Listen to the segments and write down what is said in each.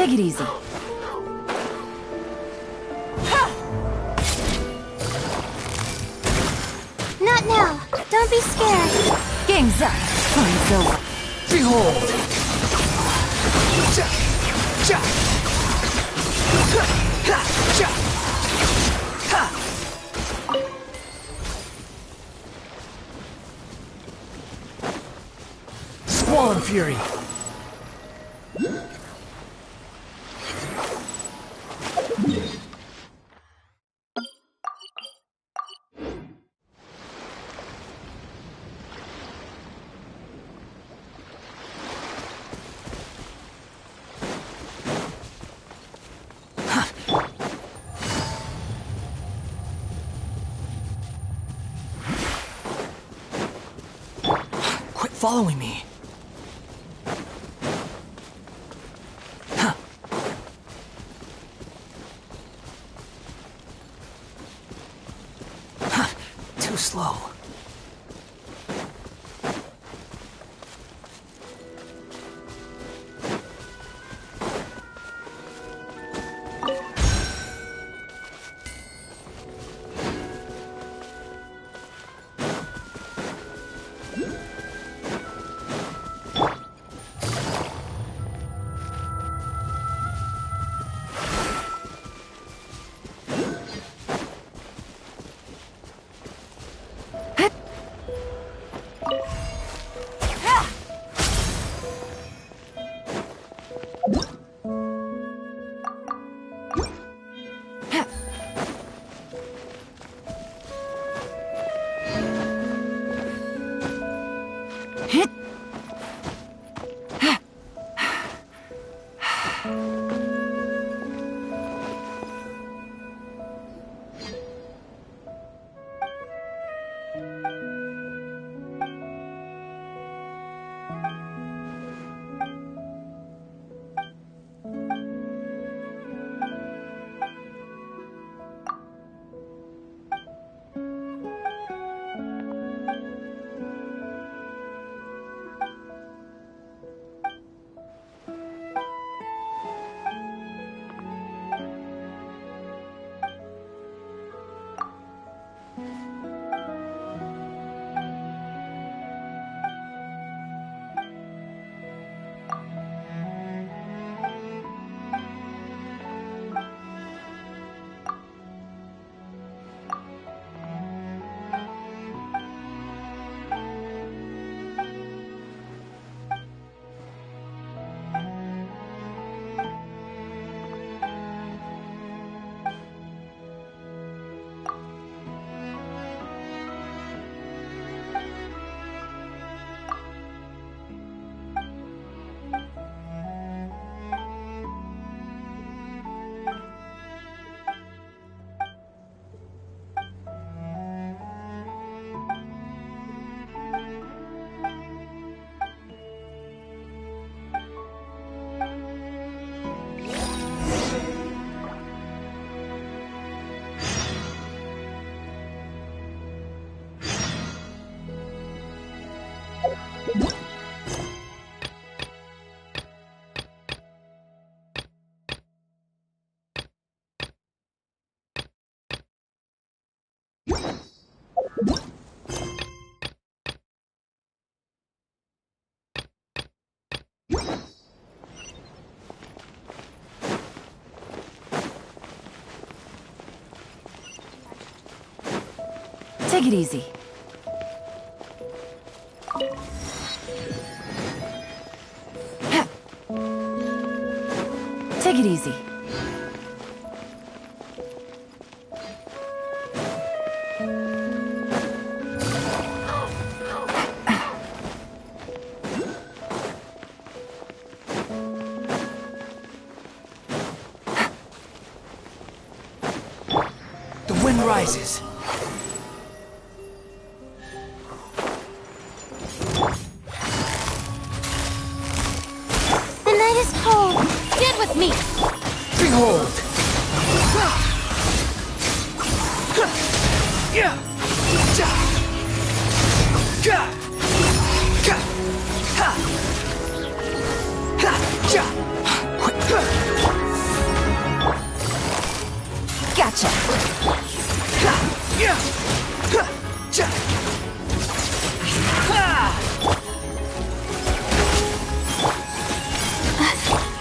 Take it easy. Not now. Don't be scared. Game's up. Fun's over. Behold! Squall Fury! Quit following me. Too slow. Take it easy. Take it easy. The wind rises. The night is cold. Get with me. Behold! Yeah! Quick! Gotcha!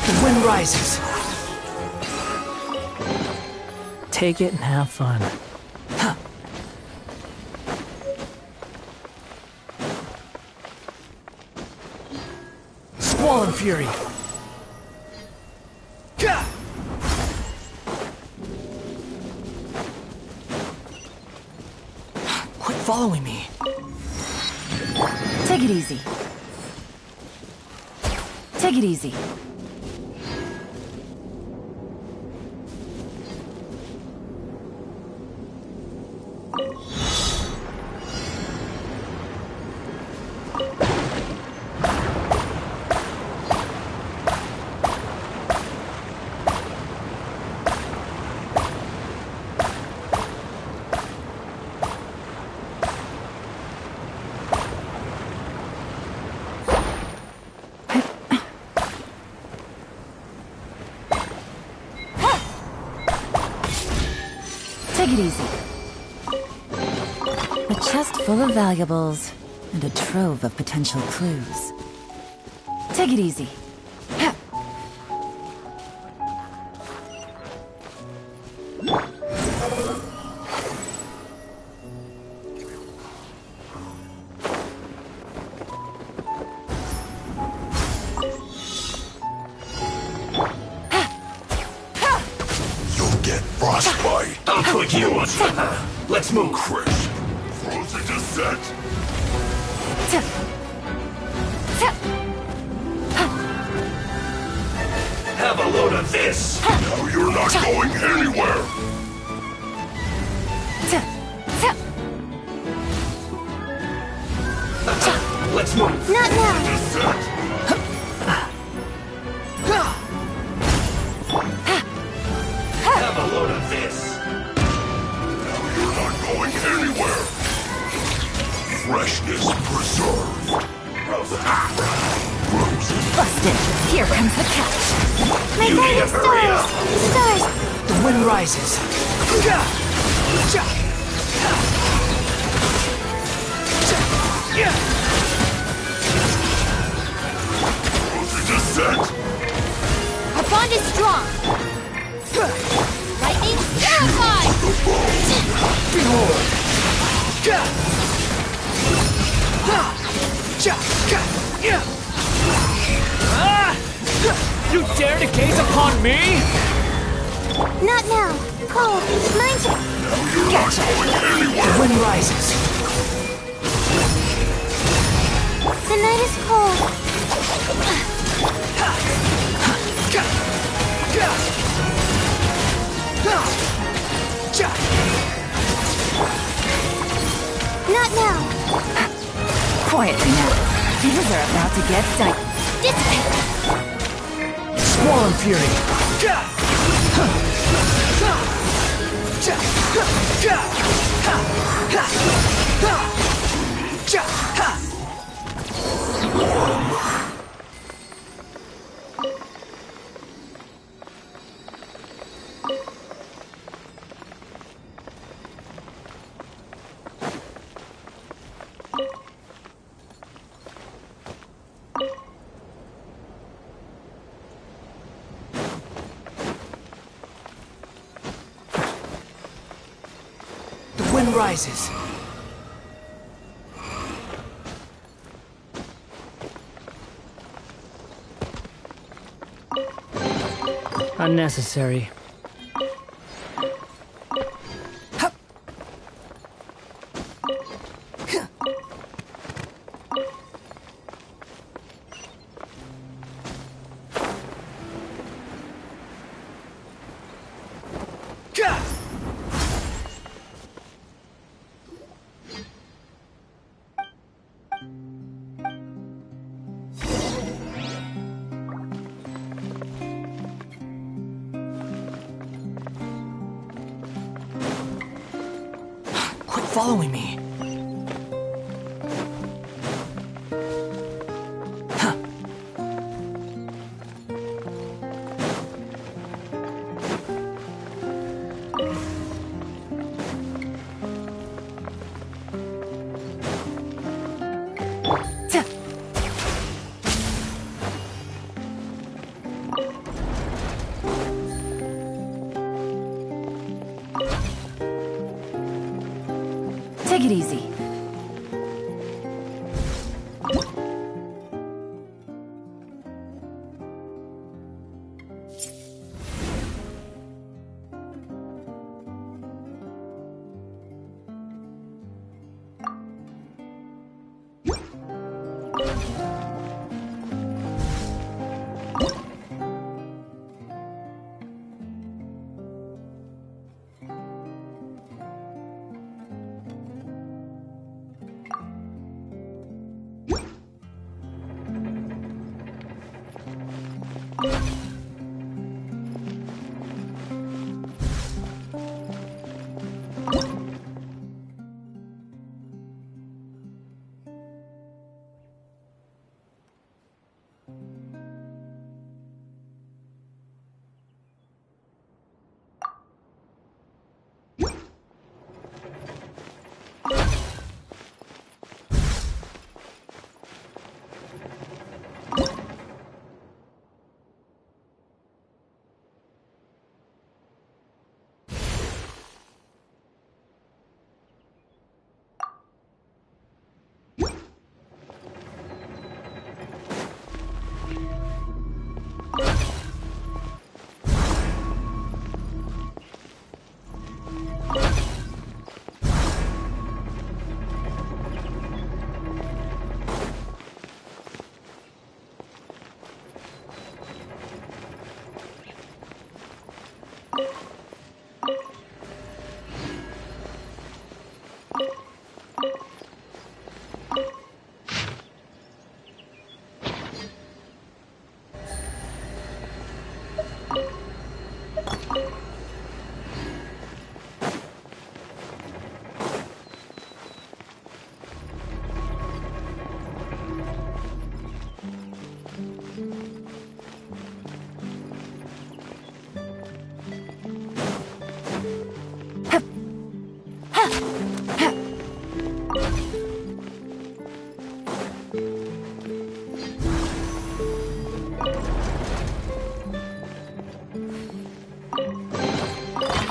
The wind rises. Take it and have fun. Squall and fury. Quit following me. Take it easy. Take it easy. Take it easy. A chest full of valuables and a trove of potential clues. Take it easy. Frostbite. I'll put you on. Let's move, Chris. Frozen descent. Have a load of this. Now you're not going anywhere. Let's move. Not now. Descent. Have a load of this. Now you're not going anywhere. Freshness preserved. Frozen. Busted. Here comes the catch. My You need to guiding hurry up. stars. Stars. The wind rises. Frozen descent. Our bond is strong. Lightning terrified. Behold! You dare to gaze upon me? Not now. Cold. Mind you. Now you're not going anywhere. The wind rises. The night is cold. Not now. Quietly now. Things are about to get dicey. Dissipate. Squall and fury. The wind rises. Unnecessary. Quit following me. Take it easy.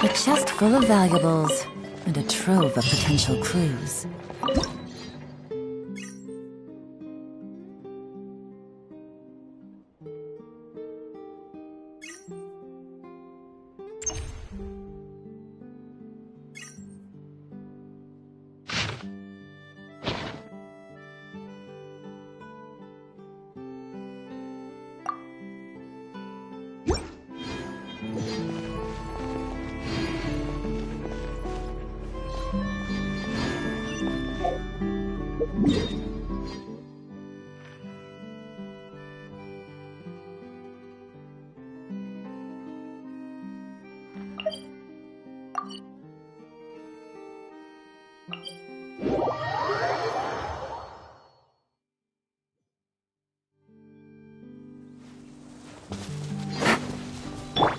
A chest full of valuables and a trove of potential clues.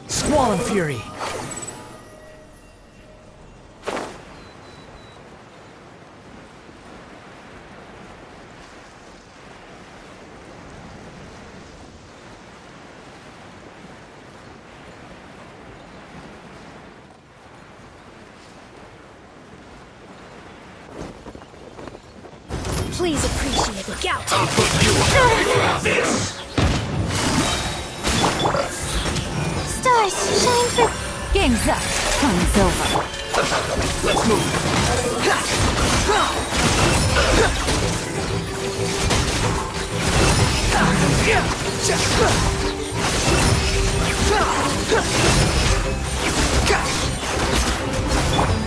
Squall and Fury! Please appreciate the gout. I'll put you out with this! Stars, shine for... Game's up. Time's over. Let's move!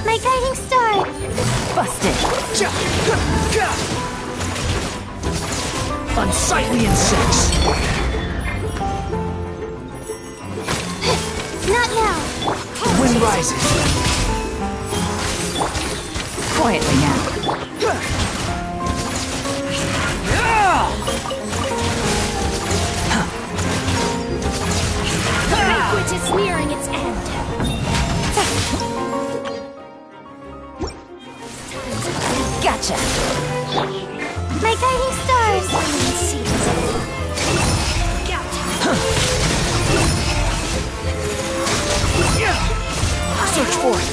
My guiding star. Busted. Unsightly insects! Not now. The wind rises. Quietly now. Banquet is nearing its end. Gotcha. My guiding stars. Search for it!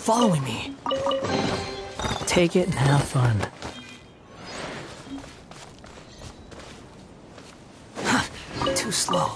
following me. Take it and have fun. Too slow.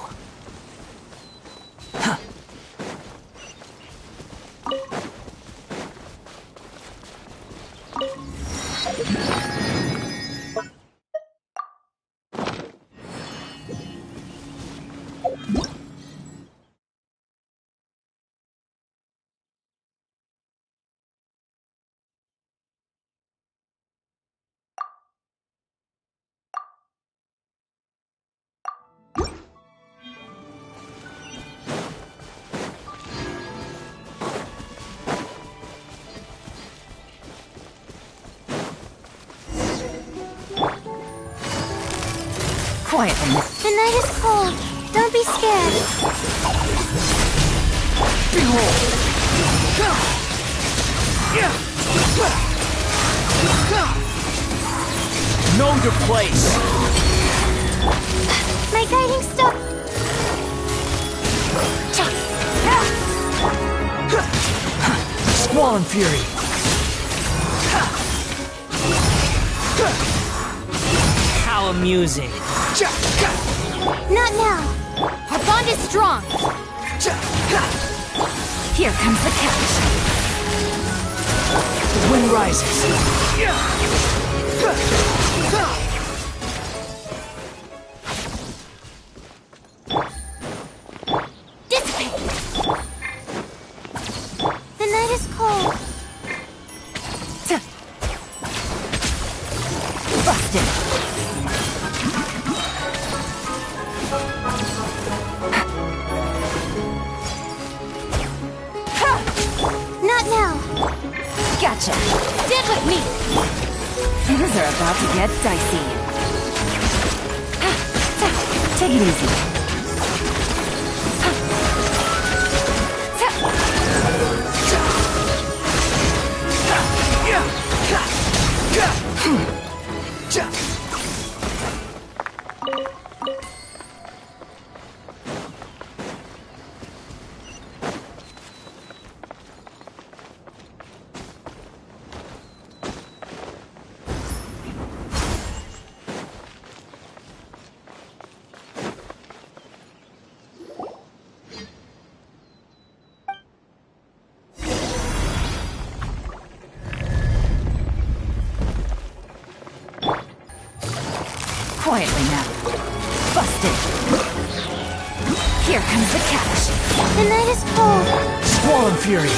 Quietly. The night is cold. Don't be scared. Behold! Know your place! My guiding star. Squall Fury! How amusing! Not now. Our bond is strong. Here comes the catch. The wind rises. Dissipate. The night is cold. Busted. Not now. Gotcha. Stand with me. Things are about to get dicey. Take it easy. Quietly now. Busted. Here comes the catch. The night is cold. Squall Fury!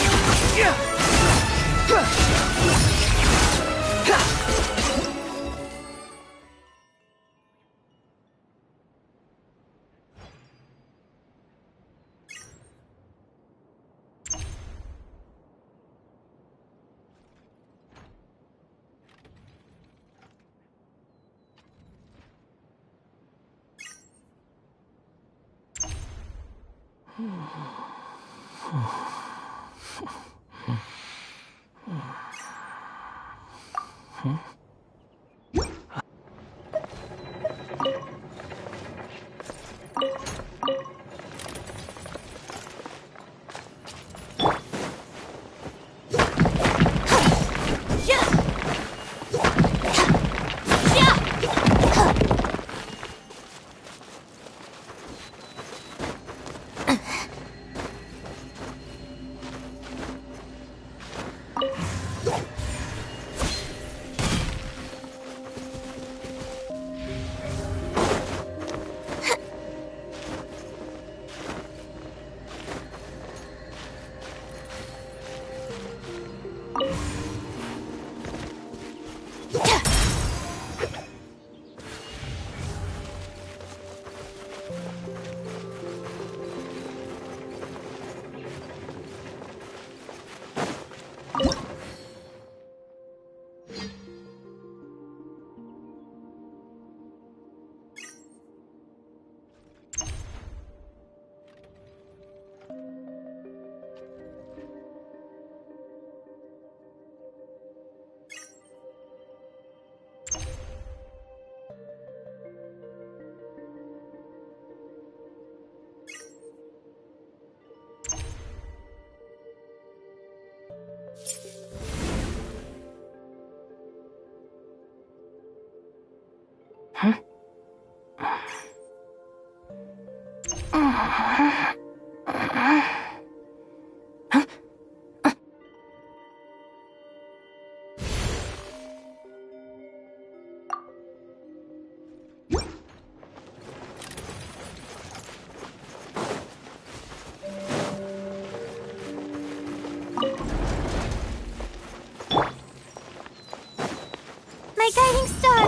My guiding star!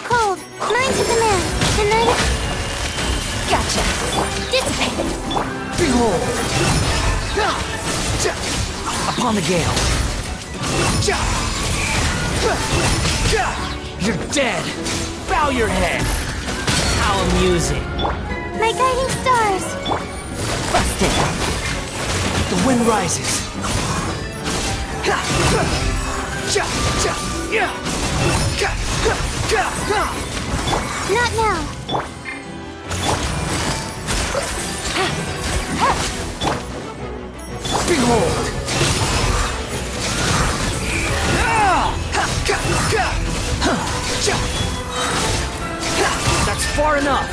Cold, mine to command, and I... Gotcha! Dissipate! Behold! Upon the gale. You're dead! Bow your head! How amusing! My guiding stars! Busted! The wind rises. Not now! Behold! That's far enough!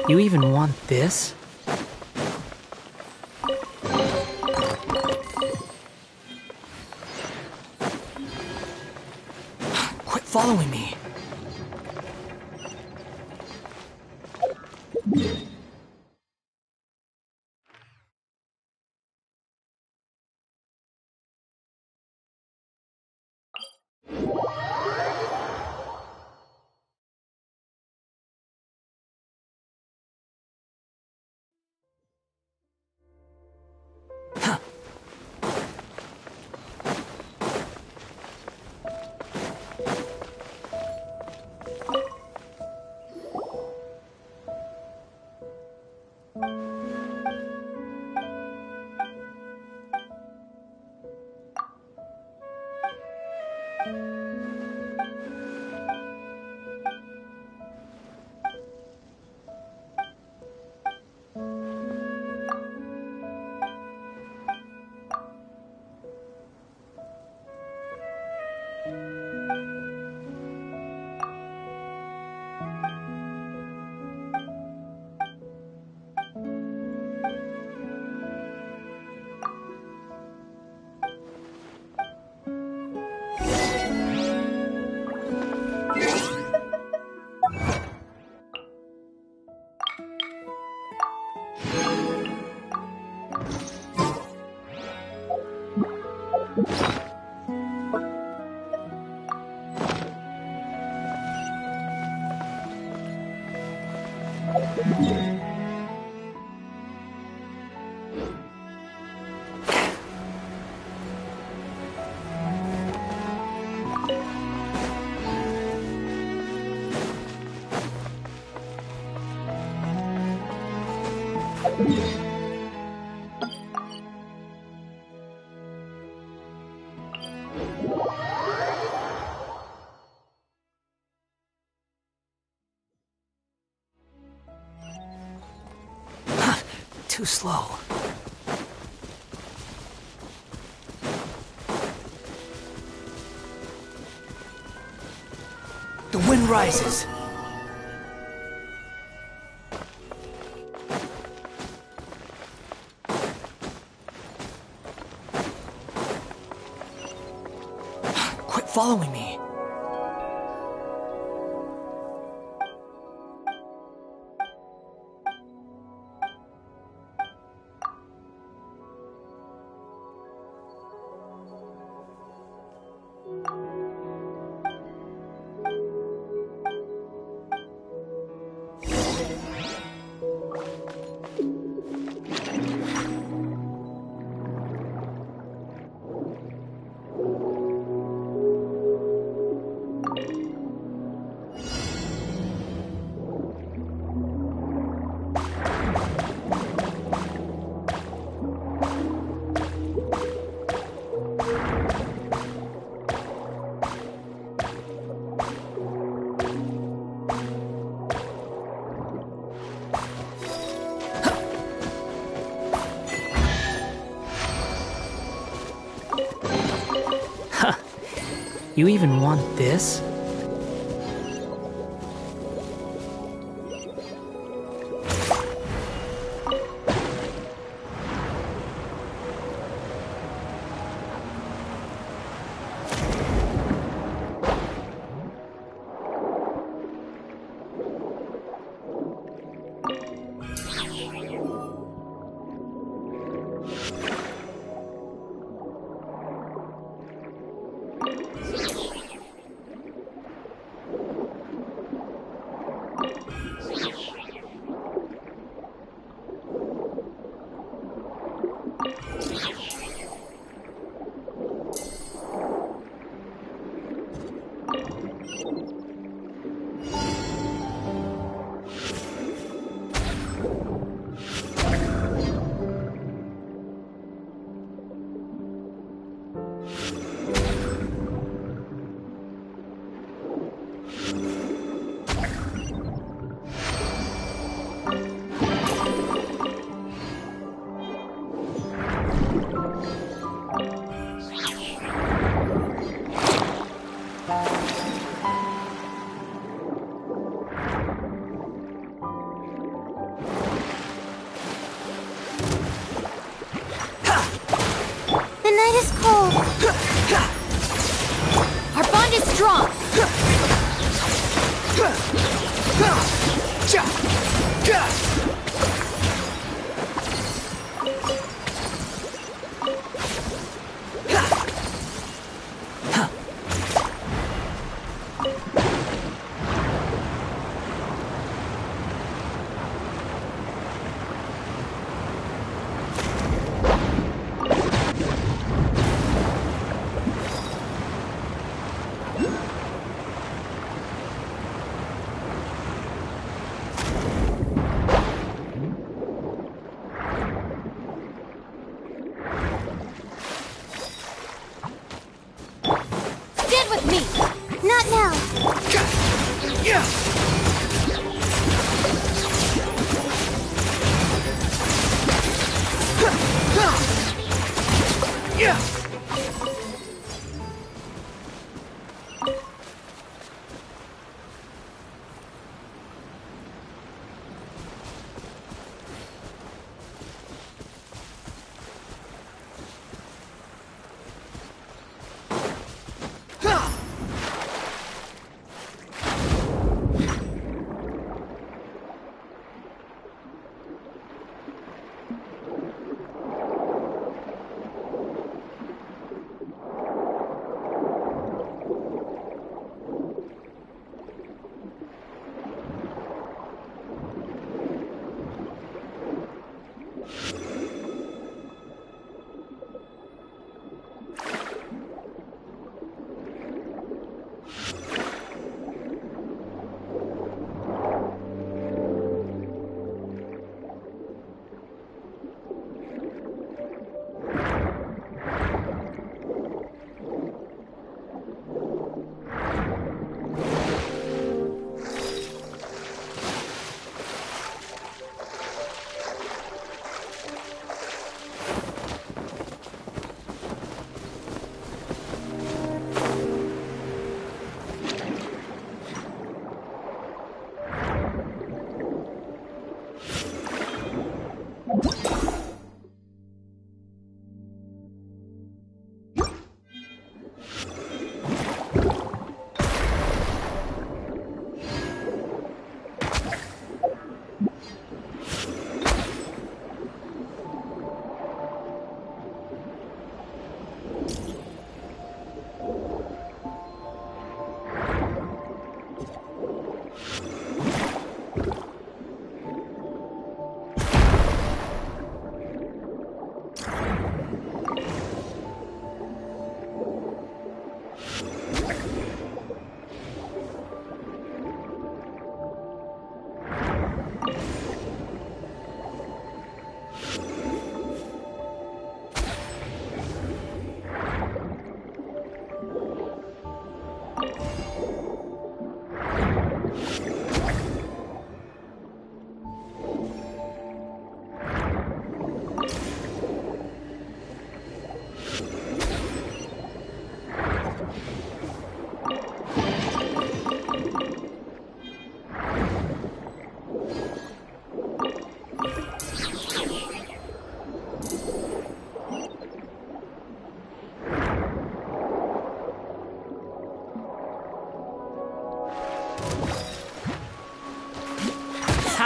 You even want this? Quit following me. Too slow. The wind rises. Quit following me. You even want this? The night is cold. Our bond is strong. Stand with me. Not now.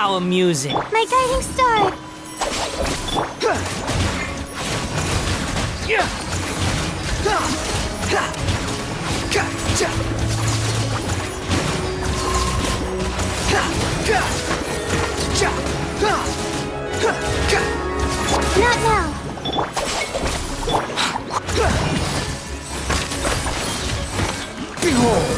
How amusing. My guiding star! Not now! Behold!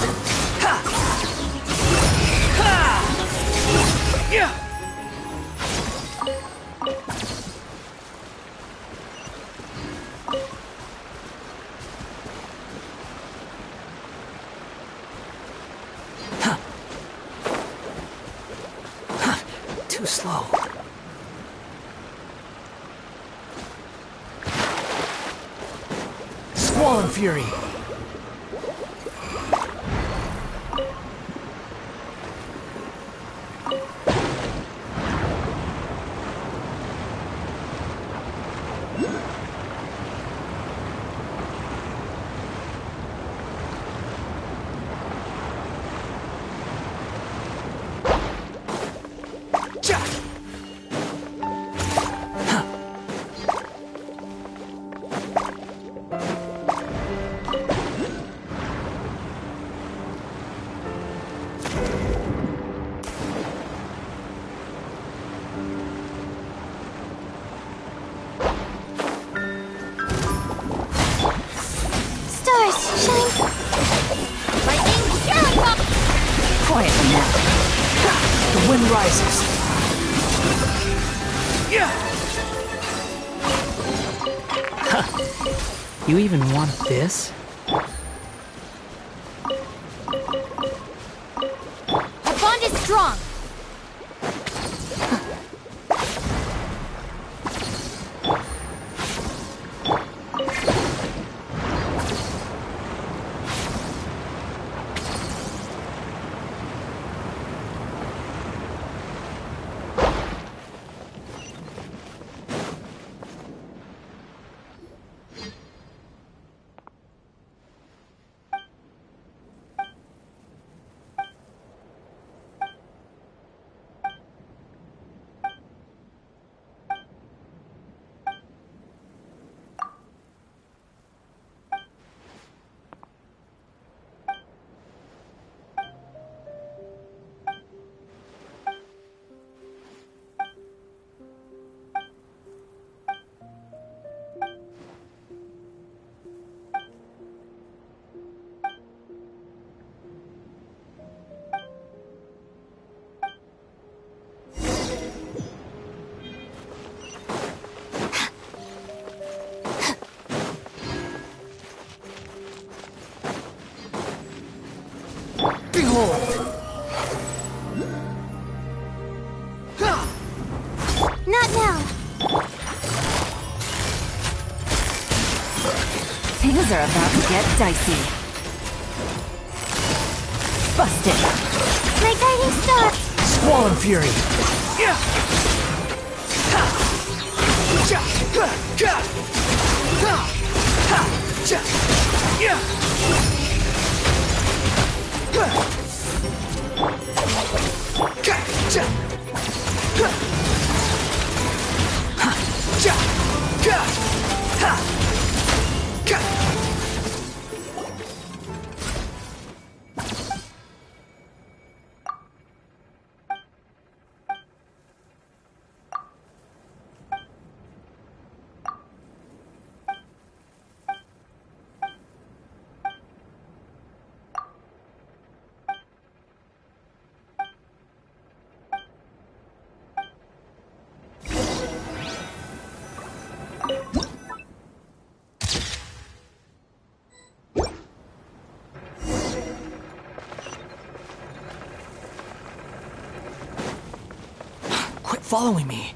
Too slow. Squall and Fury. Stars, shine! Lightning, here I come! Quietly now. The wind rises. You even want this? Our bond is strong! Behold! Not now! Things are about to get dicey. Busted. My guiding star! Squall and Fury. Quit following me.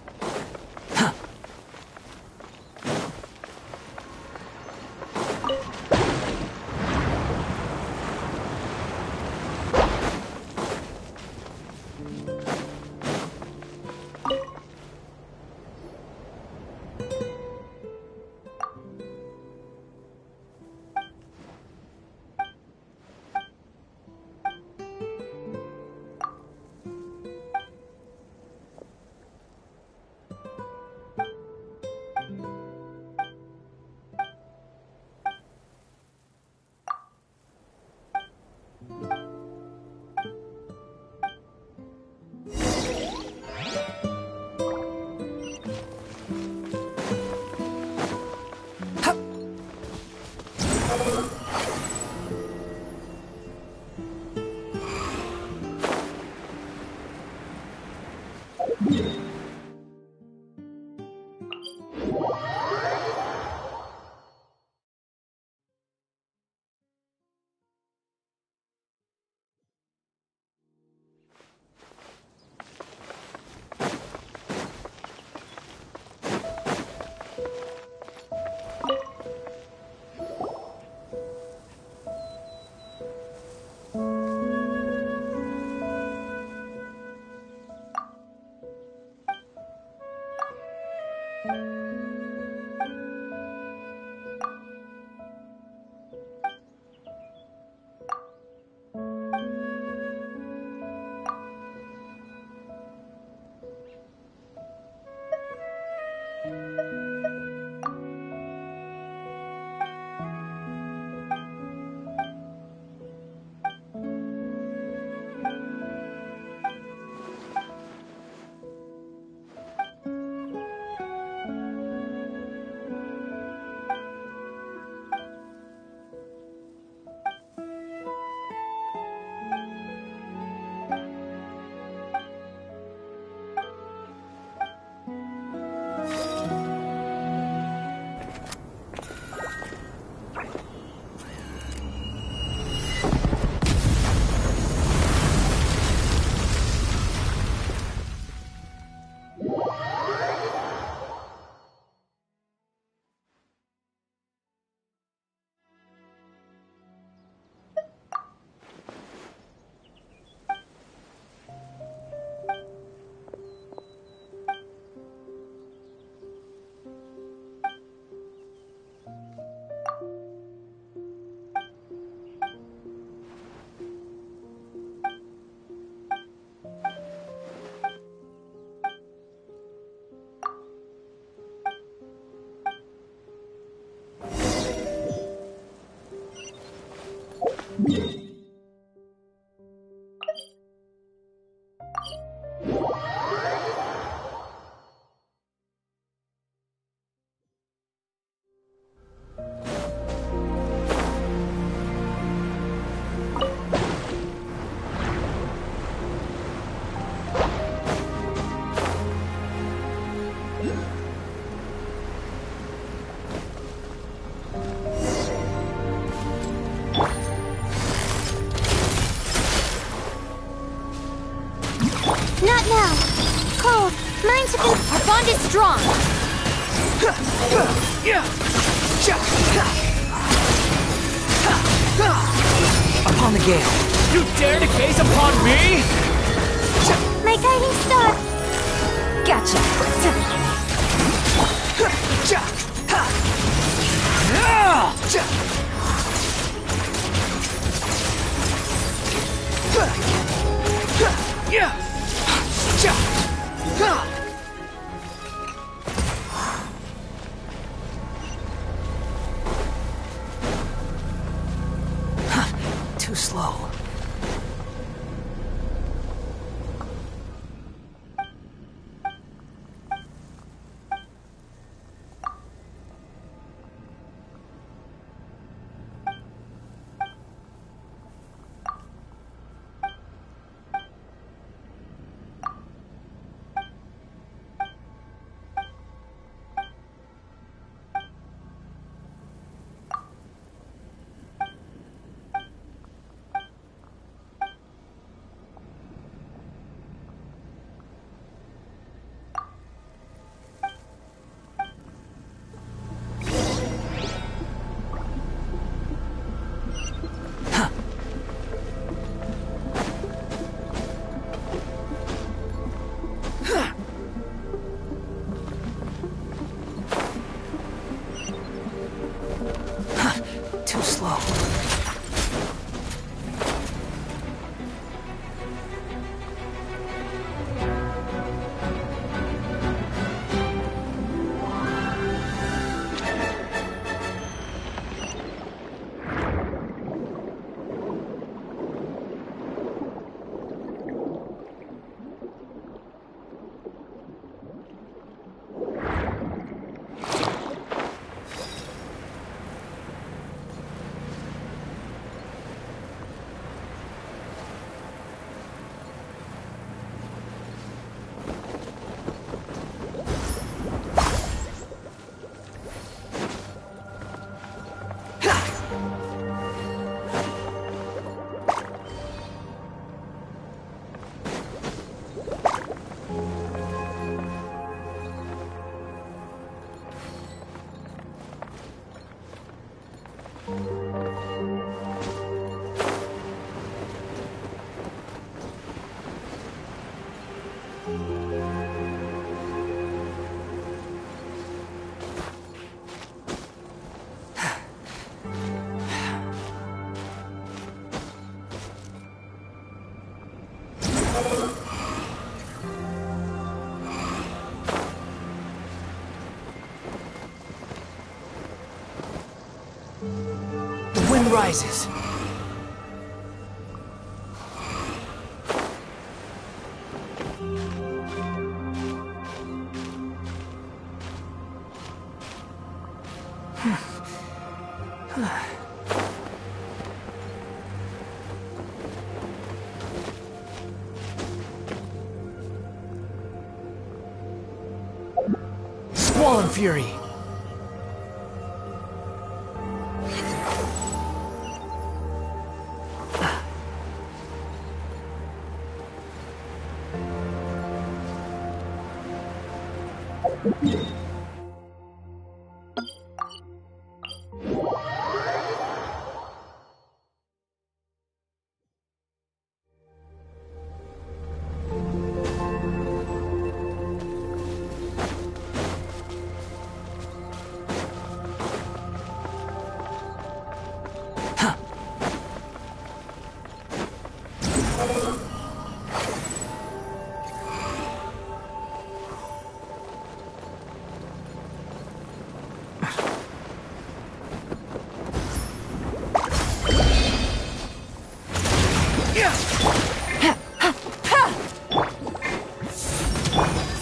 Not now. Cold. Mine to be. Our bond is strong. Upon the gale. You dare to gaze upon me? My guiding star. Gotcha. Too slow. The wind rises. Squall and fury.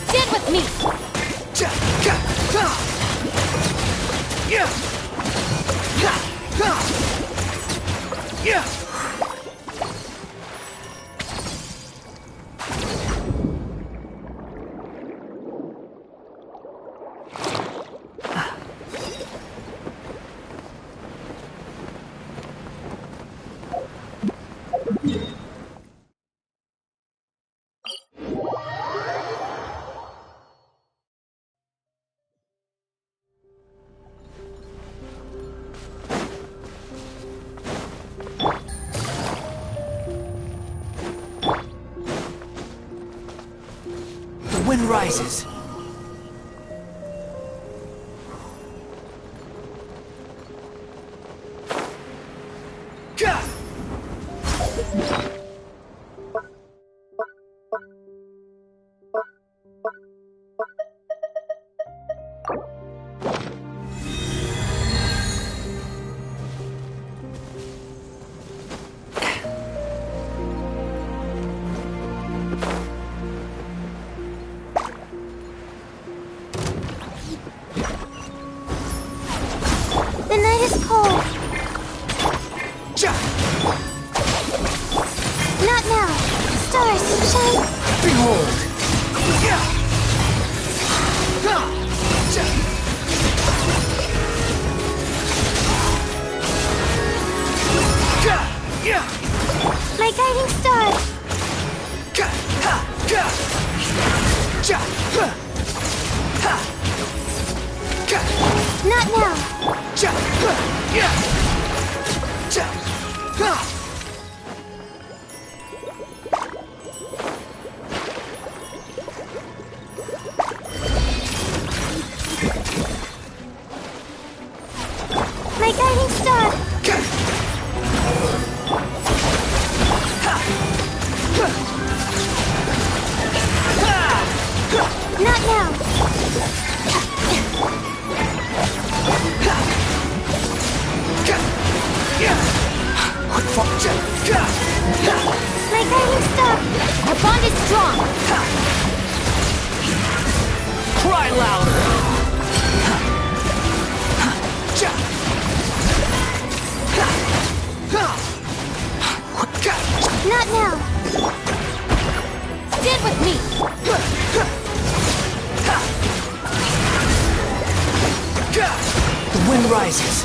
Stand with me! The wind rises. The night is cold. Not now. Stars, shine. Behold! My guiding star. Not now. My guiding star. Not now. My guiding star. Our bond is strong. Cry louder! Not now. Stand with me. The wind rises.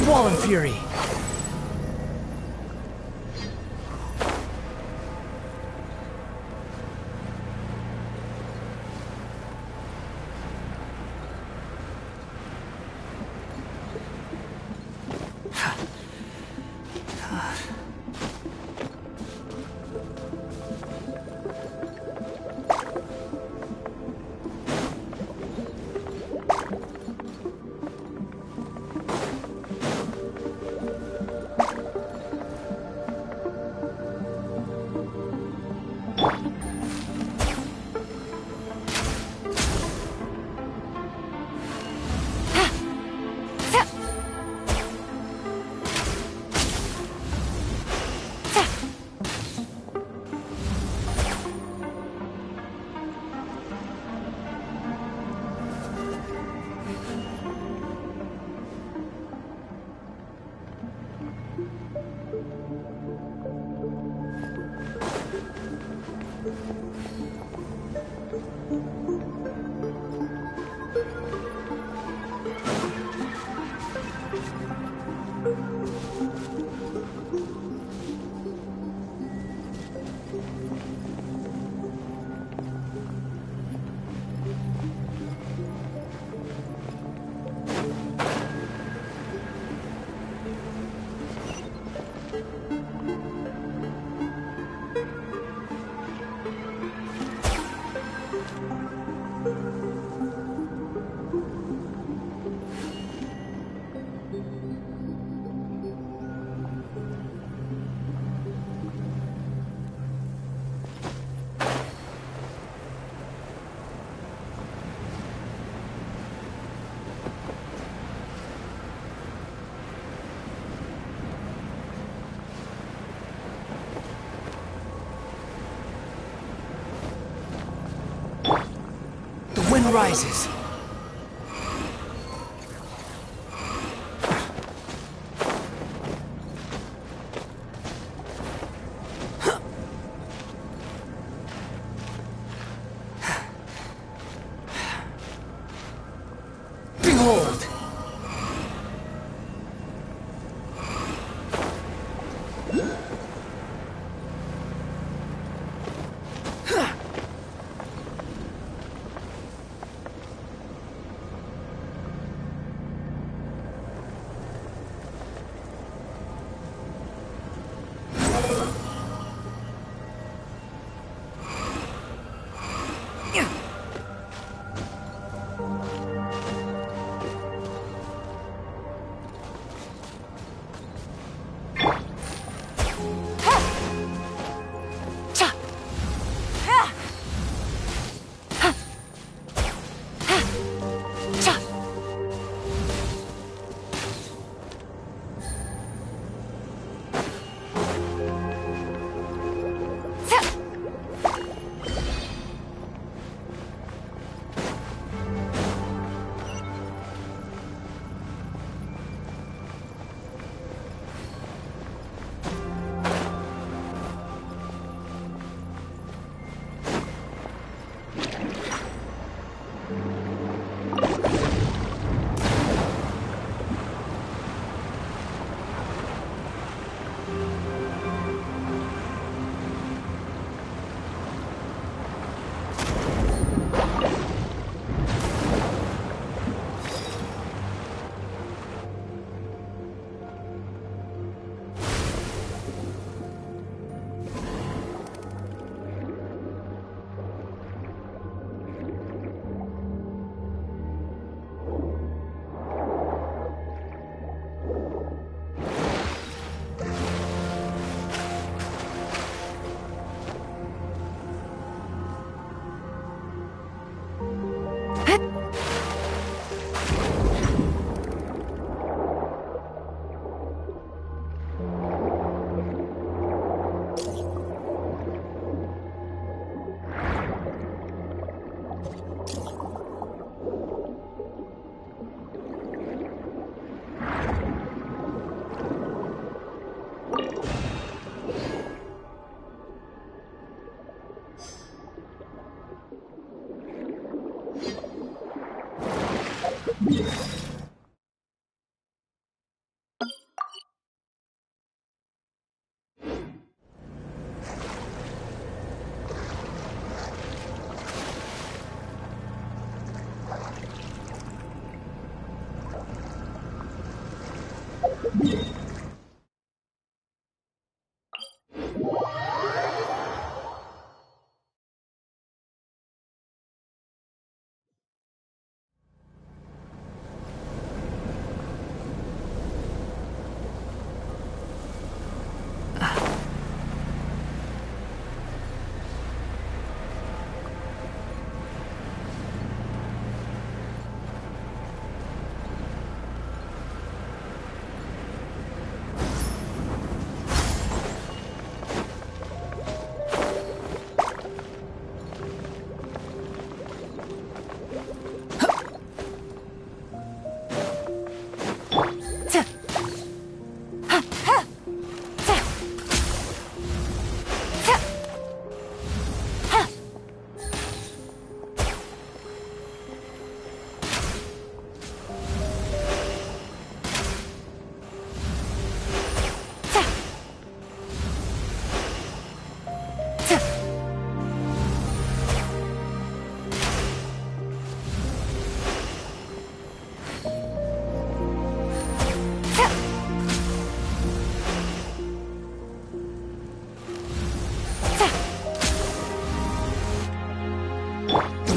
Swollen Fury! wind rises. Behold!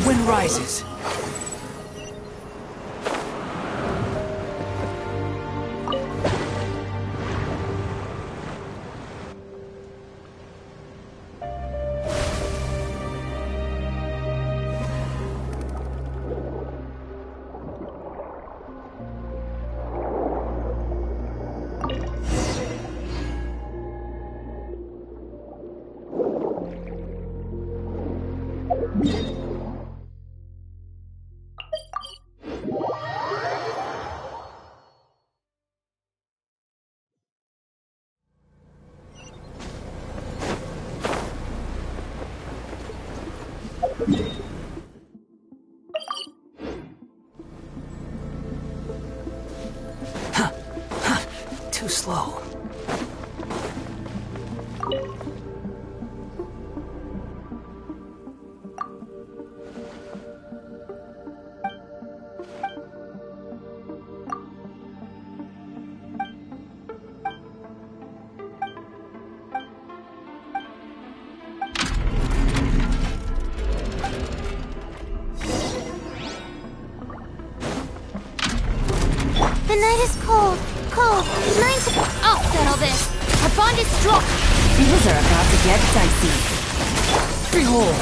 Wind rises. Too slow. The night is cold. Cold. Mine to... I'll settle this. Our bond is strong. Things are about to get dicey. Behold!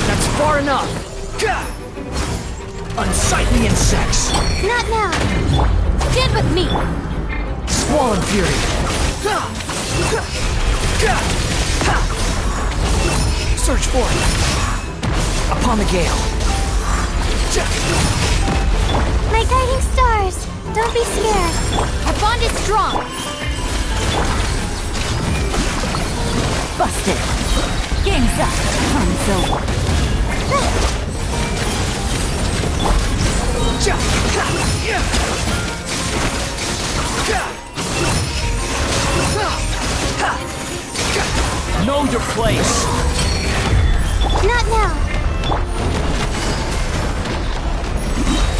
That's far enough! Unsightly insects! Not now. Stand with me. Squall Fury! Search for it! Upon the gale! My guiding stars. Don't be scared. Our bond is strong. Busted. Game's up. Time's over. Know your place! Not now.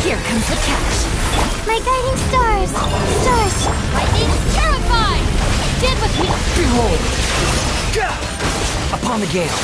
Here comes the catch. My guiding stars. Stars. Lightning terrified! Stand with me. Behold! Upon the gale!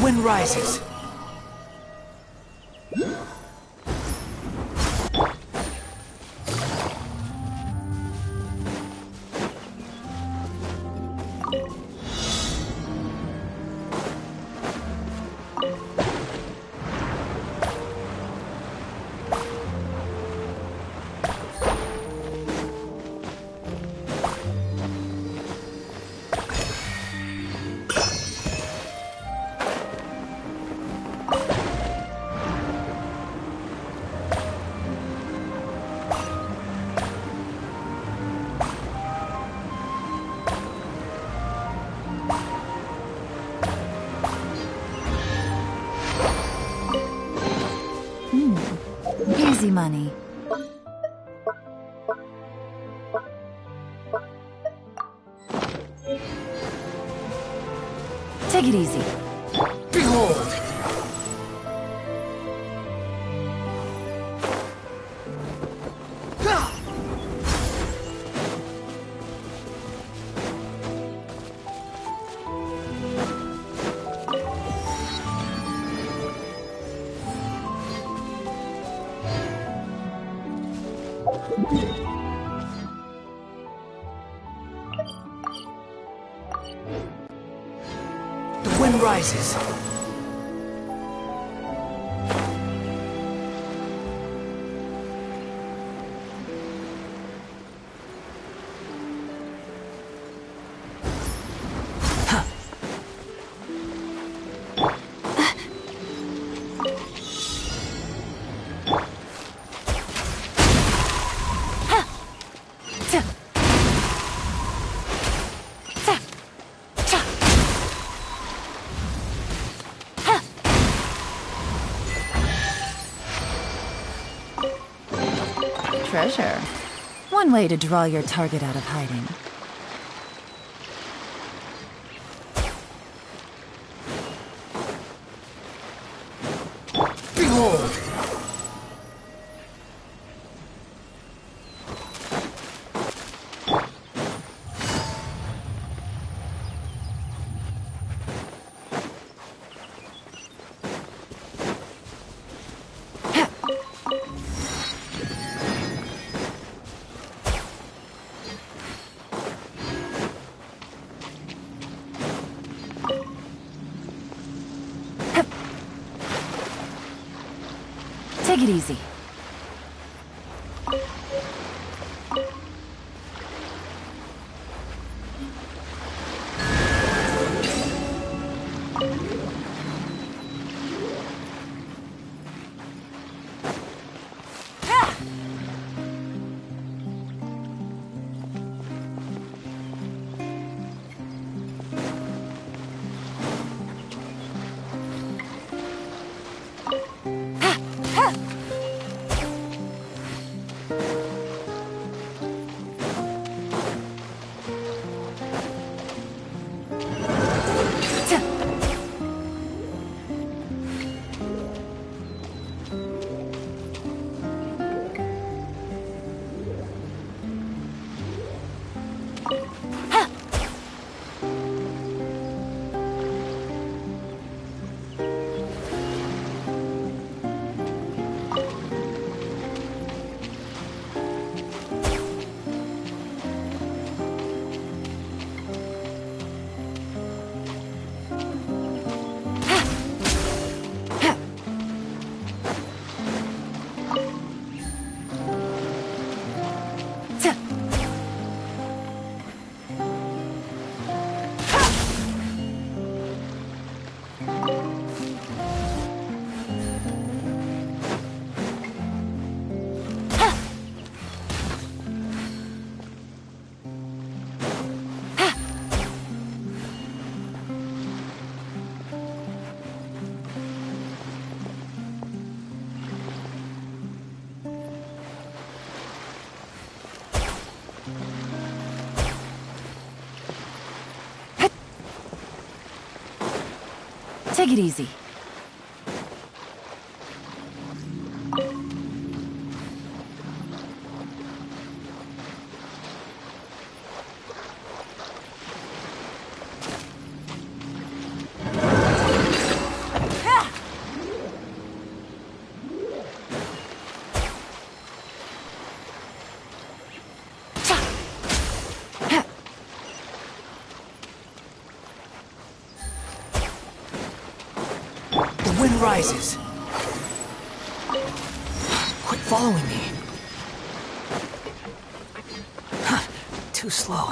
The wind rises. Easy money. Take it easy. Behold! The wind rises. Treasure. One way to draw your target out of hiding. Behold! Take it easy. Take it easy. wind rises. Quit following me. Huh, too slow.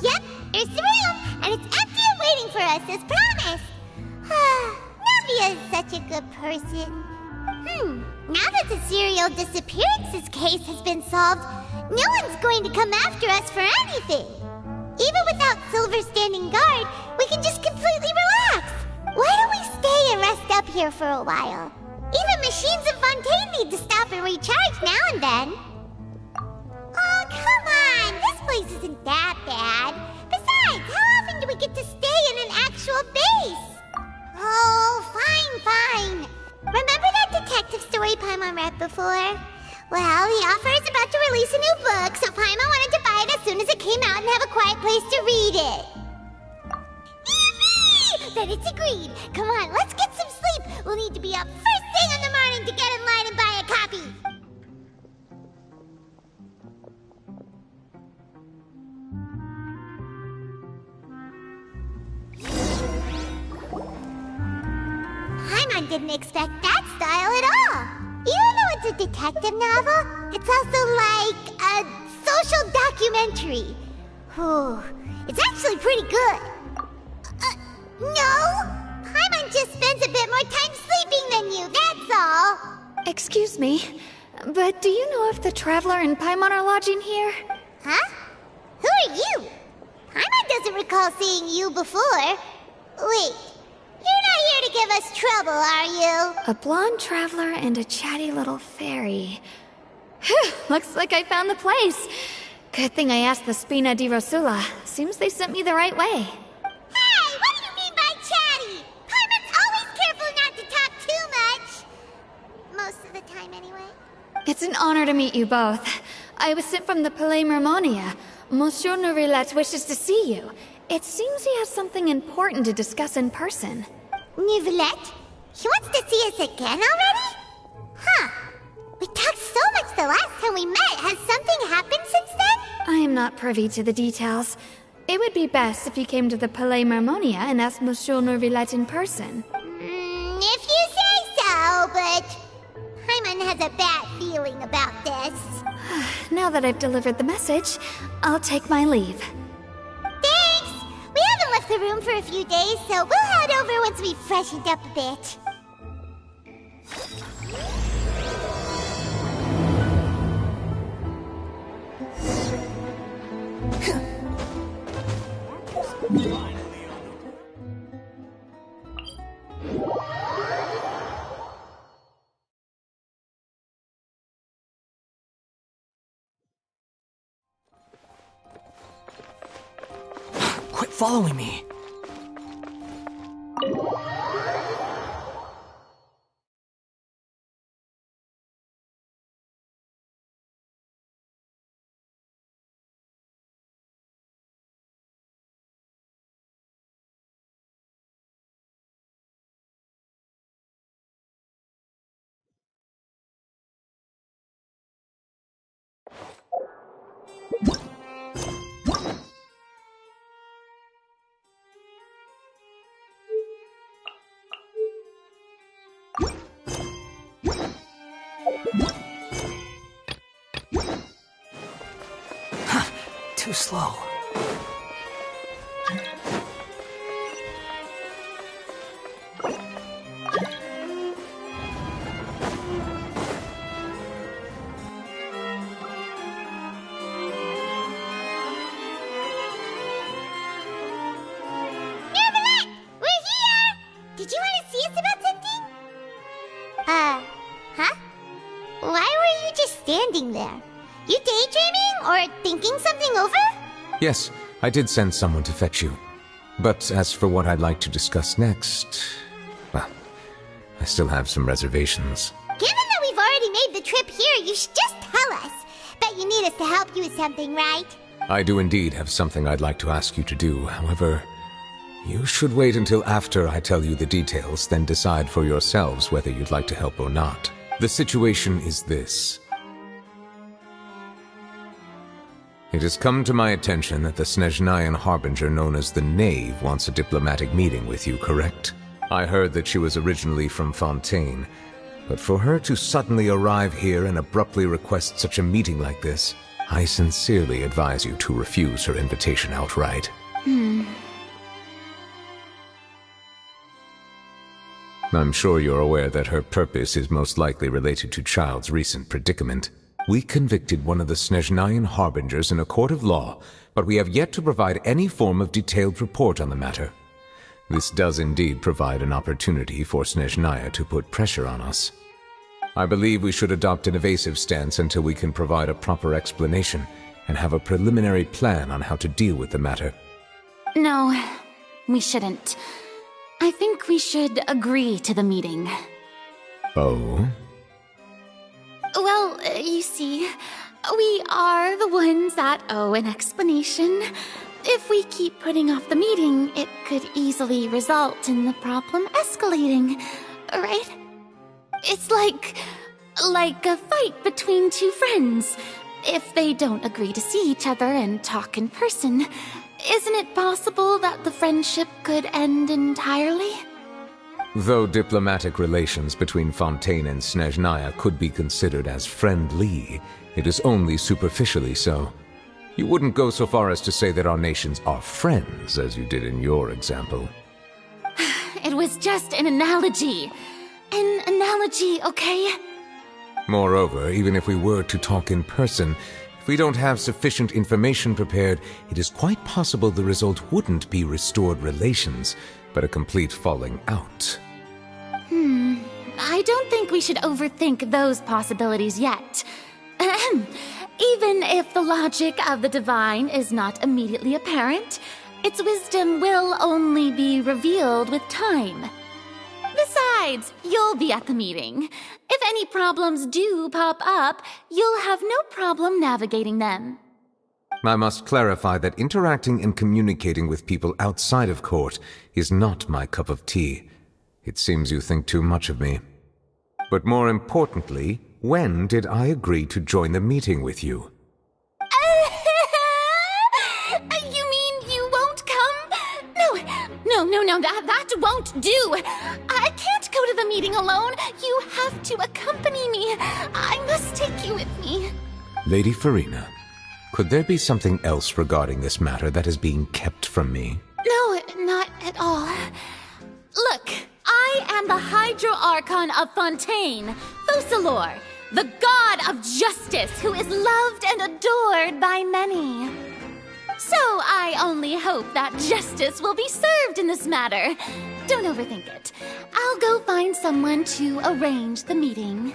Yep, here's the room, and it's empty and waiting for us as promised. Navia is such a good person. Now that the serial disappearances case has been solved, no one's going to come after us for anything. Even without Silver standing guard, we can just completely relax. Why don't we stay and rest up here for a while? Even machines in Fontaine need to stop and recharge now and then. Oh, come on! This place isn't that bad. Besides, how often do we get to stay in an actual base? Oh, fine. Remember that detective story Paimon read before? Well, the author is about to release a new book, so Paimon wanted to buy it as soon as it came out and have a quiet place to read it. Yippee! Then it's agreed. Come on, let's get some sleep. We'll need to be up first thing in the morning to get in line and buy a copy. Paimon didn't expect that style at all. Even though it's a detective novel, it's also like a social documentary. It's actually pretty good. No! Paimon just spends a bit more time sleeping than you, that's all. Excuse me, but do you know if the Traveler and Paimon are lodging here? Huh? Who are you? Paimon doesn't recall seeing you before. Wait, you're not here to give us trouble, are you? A blonde traveler and a chatty little fairy. Whew, looks like I found the place. Good thing I asked the Spina di Rosula. Seems they sent me the right way. Hey, what do you mean by chatty? Paimon's always careful not to talk too much. Most of the time, anyway. It's an honor to meet you both. I was sent from the Palais Mermonia. Monsieur Nourilette wishes to see you. It seems he has something important to discuss in person. Nourilette? He wants to see us again already? Huh. We talked so much the last time we met. Has something happened since then? I am not privy to the details. It would be best if you came to the Palais Mermonia and asked Monsieur Nourilette in person. If you say so, but Paimon has a bad feeling about this. Now that I've delivered the message, I'll take my leave. Thanks! We haven't left the room for a few days, so we'll head over once we've freshened up a bit. Quit following me. Too slow. Did you want to see us about something? Huh? Why were you just standing there? You daydreaming or thinking something over? Yes, I did send someone to fetch you. But as for what I'd like to discuss next... well, I still have some reservations. Given that we've already made the trip here, you should just tell us. Bet you need us to help you with something, right? I do indeed have something I'd like to ask you to do. However, you should wait until after I tell you the details, then decide for yourselves whether you'd like to help or not. The situation is this. It has come to my attention that the Snezhnayan Harbinger known as the Knave wants a diplomatic meeting with you, correct? I heard that she was originally from Fontaine, but for her to suddenly arrive here and abruptly request such a meeting like this, I sincerely advise you to refuse her invitation outright. I'm sure you're aware that her purpose is most likely related to Child's recent predicament. We convicted one of the Snezhnayan Harbingers in a court of law, but we have yet to provide any form of detailed report on the matter. This does indeed provide an opportunity for Snezhnaya to put pressure on us. I believe we should adopt an evasive stance until we can provide a proper explanation and have a preliminary plan on how to deal with the matter. No, we shouldn't. I think we should agree to the meeting. Oh? Well, you see, we are the ones that owe an explanation. If we keep putting off the meeting, it could easily result in the problem escalating, right? It's like a fight between two friends. If they don't agree to see each other and talk in person, isn't it possible that the friendship could end entirely? Though diplomatic relations between Fontaine and Snezhnaya could be considered as friendly, it is only superficially so. You wouldn't go so far as to say that our nations are friends, as you did in your example. It was just an analogy. An analogy, okay? Moreover, even if we were to talk in person, if we don't have sufficient information prepared, it is quite possible the result wouldn't be restored relations, but a complete falling out. I don't think we should overthink those possibilities yet. Even if the logic of the divine is not immediately apparent, its wisdom will only be revealed with time. Besides, you'll be at the meeting. If any problems do pop up, you'll have no problem navigating them. I must clarify that interacting and communicating with people outside of court is not my cup of tea. It seems you think too much of me. But more importantly, when did I agree to join the meeting with you? You mean you won't come? No, that won't do. I can't go to the meeting alone. You have to accompany me. I must take you with me. Lady Farina, could there be something else regarding this matter that is being kept from me? No, not at all. Look, I am the Hydro Archon of Fontaine, Focalor, the god of justice who is loved and adored by many. So I only hope that justice will be served in this matter. Don't overthink it. I'll go find someone to arrange the meeting.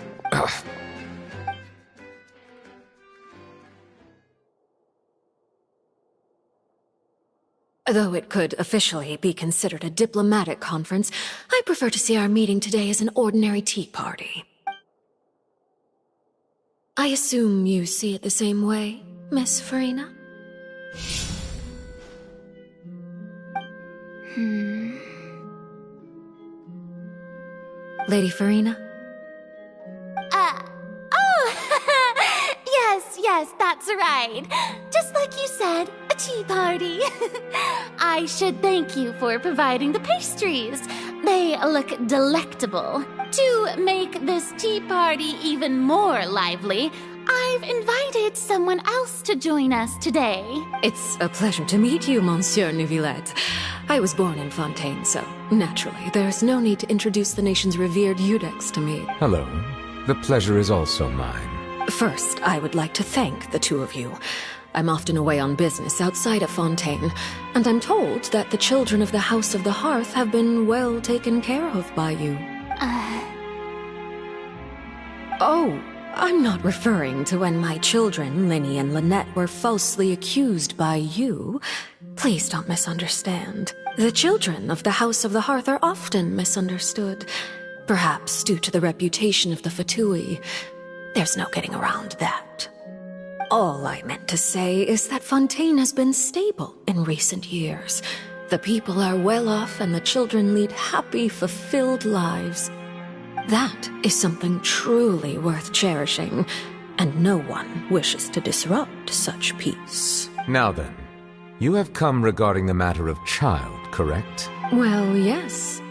Though it could officially be considered a diplomatic conference, I prefer to see our meeting today as an ordinary tea party. I assume you see it the same way, Miss Farina? Lady Farina? Yes, that's right. Just like you said, a tea party. I should thank you for providing the pastries. They look delectable. To make this tea party even more lively, I've invited someone else to join us today. It's a pleasure to meet you, Monsieur Neuvillette. I was born in Fontaine, so naturally, there's no need to introduce the nation's revered Eudex to me. Hello. The pleasure is also mine. First, I would like to thank the two of you. I'm often away on business outside of Fontaine, and I'm told that the children of the House of the Hearth have been well taken care of by you. Oh, I'm not referring to when my children, Linny and Lynette, were falsely accused by you. Please don't misunderstand. The children of the House of the Hearth are often misunderstood. Perhaps due to the reputation of the Fatui. There's no getting around that. All I meant to say is that Fontaine has been stable in recent years. The people are well off and the children lead happy, fulfilled lives. That is something truly worth cherishing, and no one wishes to disrupt such peace. Now then, you have come regarding the matter of child, correct? Well, yes.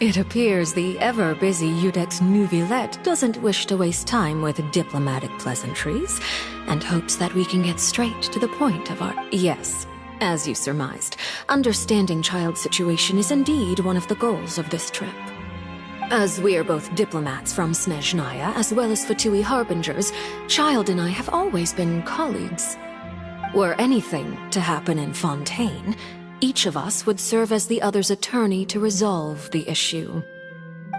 It appears the ever-busy Judex Neuvillette doesn't wish to waste time with diplomatic pleasantries, and hopes that we can get straight to the point of our... Yes, as you surmised, understanding child's situation is indeed one of the goals of this trip. As we are both diplomats from Snezhnaya, as well as Fatui Harbingers, Child and I have always been colleagues. Were anything to happen in Fontaine, each of us would serve as the other's attorney to resolve the issue.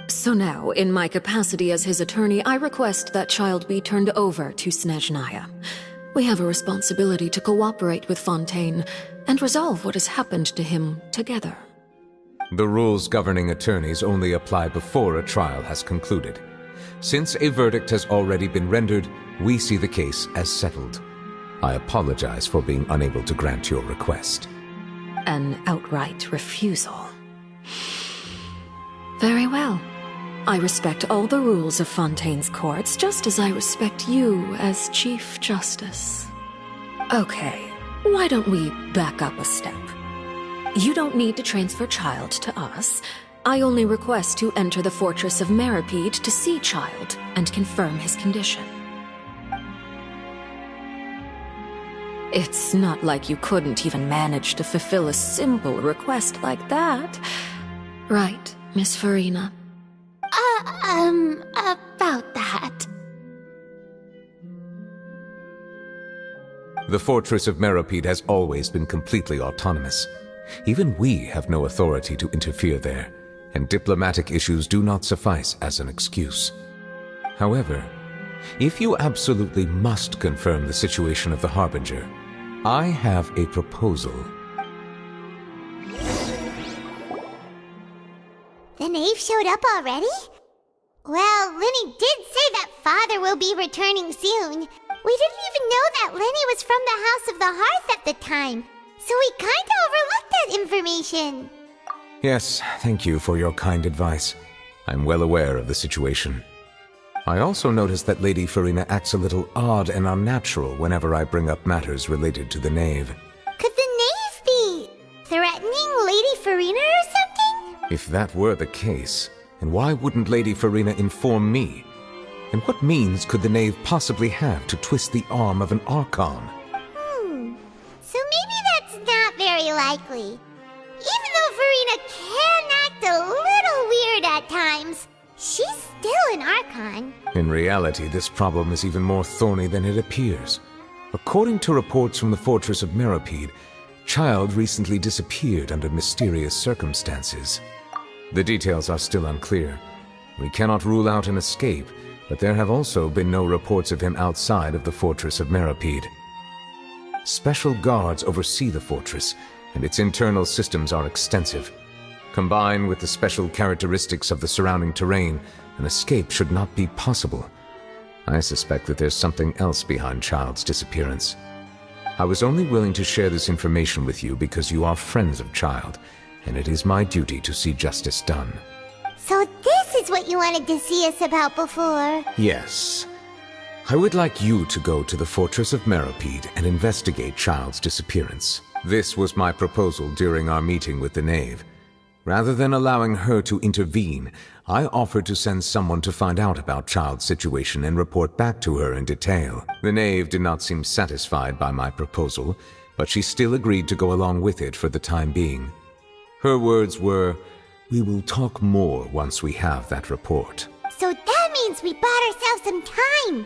So now, in my capacity as his attorney, I request that Child be turned over to Snezhnaya. We have a responsibility to cooperate with Fontaine and resolve what has happened to him together. The rules governing attorneys only apply before a trial has concluded. Since a verdict has already been rendered, we see the case as settled. I apologize for being unable to grant your request. An outright refusal. Very well. I respect all the rules of Fontaine's courts, just as I respect you as Chief Justice. Okay, why don't we back up a step? You don't need to transfer Child to us. I only request to enter the Fortress of Meripede to see Child and confirm his condition. It's not like you couldn't even manage to fulfill a simple request like that. Right, Miss Farina? About that. The Fortress of Meripede has always been completely autonomous. Even we have no authority to interfere there, and diplomatic issues do not suffice as an excuse. However, if you absolutely must confirm the situation of the Harbinger, I have a proposal. The knave showed up already? Well, Lenny did say that Father will be returning soon. We didn't even know that Lenny was from the House of the Hearth at the time, so we kinda overlooked that information. Yes, thank you for your kind advice. I'm well aware of the situation. I also noticed that Lady Farina acts a little odd and unnatural whenever I bring up matters related to the knave. Could the knave be threatening Lady Farina or something? If that were the case, then why wouldn't Lady Farina inform me? And what means could the knave possibly have to twist the arm of an Archon? So maybe that's not very likely. Even though Farina can act a little weird at times, she's still an Archon. In reality, this problem is even more thorny than it appears. According to reports from the Fortress of Meripede, Child recently disappeared under mysterious circumstances. The details are still unclear. We cannot rule out an escape, but there have also been no reports of him outside of the Fortress of Meripede. Special guards oversee the fortress, and its internal systems are extensive. Combined with the special characteristics of the surrounding terrain, an escape should not be possible. I suspect that there's something else behind Child's disappearance. I was only willing to share this information with you because you are friends of Child, and it is my duty to see justice done. So this is what you wanted to see us about before? Yes. I would like you to go to the Fortress of Meripede and investigate Child's disappearance. This was my proposal during our meeting with the knave. Rather than allowing her to intervene, I offered to send someone to find out about Child's situation and report back to her in detail. The knave did not seem satisfied by my proposal, but she still agreed to go along with it for the time being. Her words were, "We will talk more once we have that report." So that means we bought ourselves some time!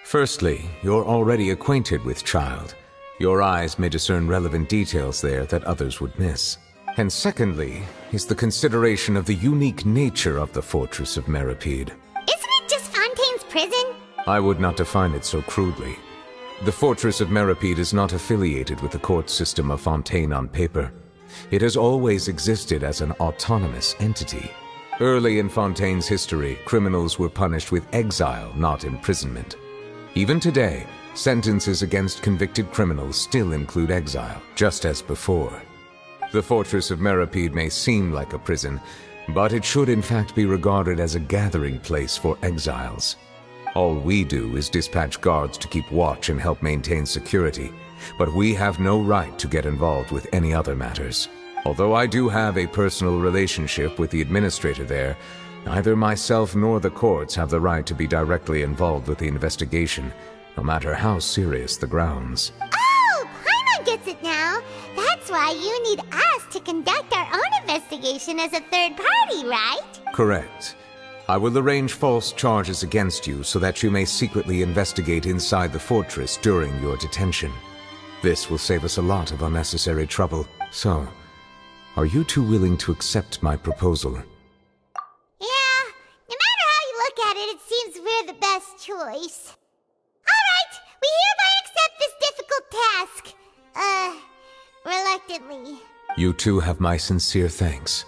Firstly, you're already acquainted with Child. Your eyes may discern relevant details there that others would miss. And secondly, is the consideration of the unique nature of the Fortress of Meripede. Isn't it just Fontaine's prison? I would not define it so crudely. The Fortress of Meripede is not affiliated with the court system of Fontaine on paper. It has always existed as an autonomous entity. Early in Fontaine's history, criminals were punished with exile, not imprisonment. Even today, sentences against convicted criminals still include exile, just as before. The fortress of Meripede may seem like a prison, but it should in fact be regarded as a gathering place for exiles. All we do is dispatch guards to keep watch and help maintain security, but we have no right to get involved with any other matters. Although I do have a personal relationship with the administrator there, neither myself nor the courts have the right to be directly involved with the investigation, no matter how serious the grounds. Oh, Paimon gets it now. That's why you need us to conduct our own investigation as a third party, right? Correct. I will arrange false charges against you so that you may secretly investigate inside the fortress during your detention. This will save us a lot of unnecessary trouble. So, are you two willing to accept my proposal? Yeah, no matter how you look at it, it seems we're the best choice. Alright, we hereby accept this difficult task. Reluctantly. You two have my sincere thanks.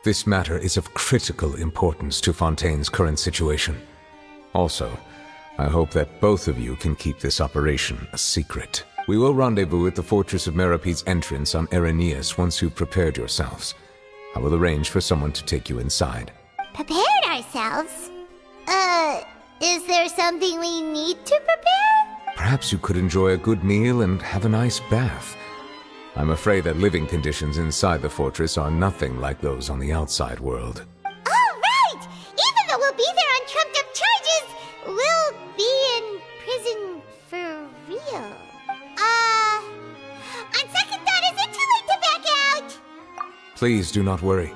This matter is of critical importance to Fontaine's current situation. Also, I hope that both of you can keep this operation a secret. We will rendezvous at the Fortress of Meripede's entrance on Erinius once you've prepared yourselves. I will arrange for someone to take you inside. Prepared ourselves? Is there something we need to prepare? Perhaps you could enjoy a good meal and have a nice bath. I'm afraid that living conditions inside the fortress are nothing like those on the outside world. Oh, right! Even though we'll be there on trumped-up charges, we'll be in prison for real. On second thought, is it too late to back out? Please do not worry.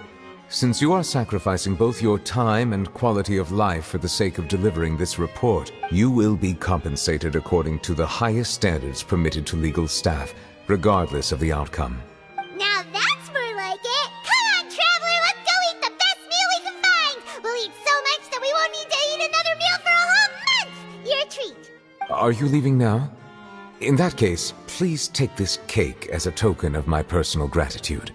Since you are sacrificing both your time and quality of life for the sake of delivering this report, you will be compensated according to the highest standards permitted to legal staff, regardless of the outcome. Now that's more like it! Come on, Traveler, let's go eat the best meal we can find! We'll eat so much that we won't need to eat another meal for a whole month! You're a treat. Are you leaving now? In that case, please take this cake as a token of my personal gratitude.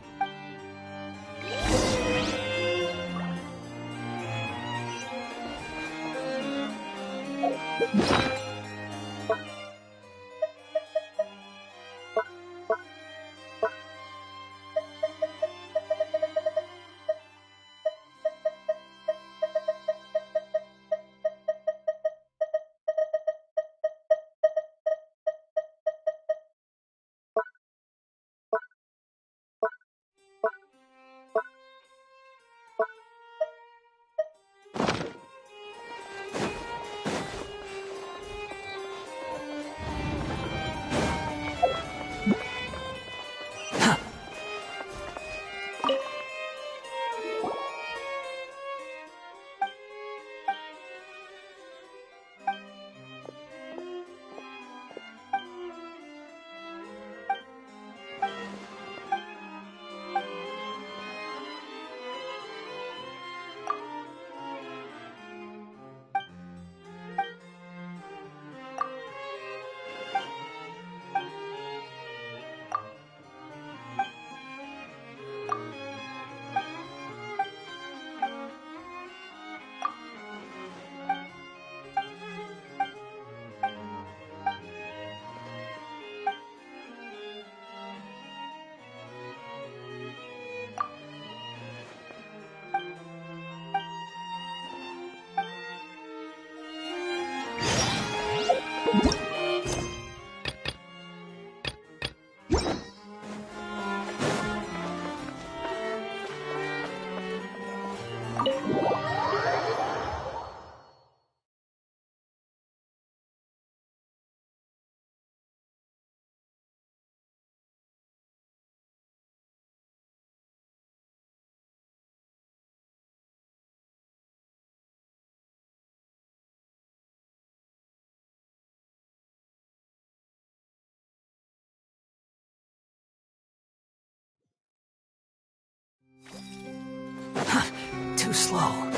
Too slow.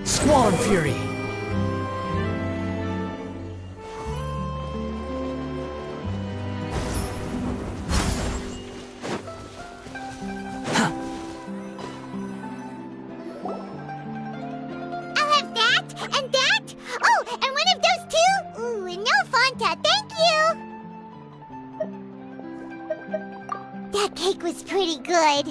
Squall Fury! was pretty good.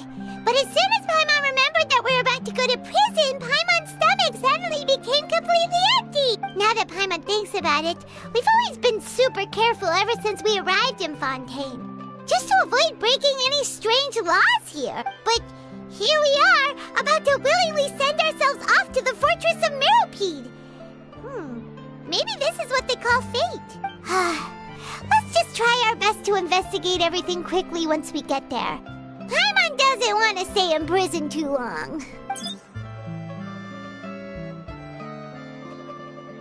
But as soon as Paimon remembered that we were about to go to prison, Paimon's stomach suddenly became completely empty. Now that Paimon thinks about it, we've always been super careful ever since we arrived in Fontaine. Just to avoid breaking any strange laws here. But here we are, about to willingly send ourselves off to the Fortress of Meropide. Maybe this is what they call fate. Let's just try our best to investigate everything quickly once we get there. Paimon doesn't want to stay in prison too long.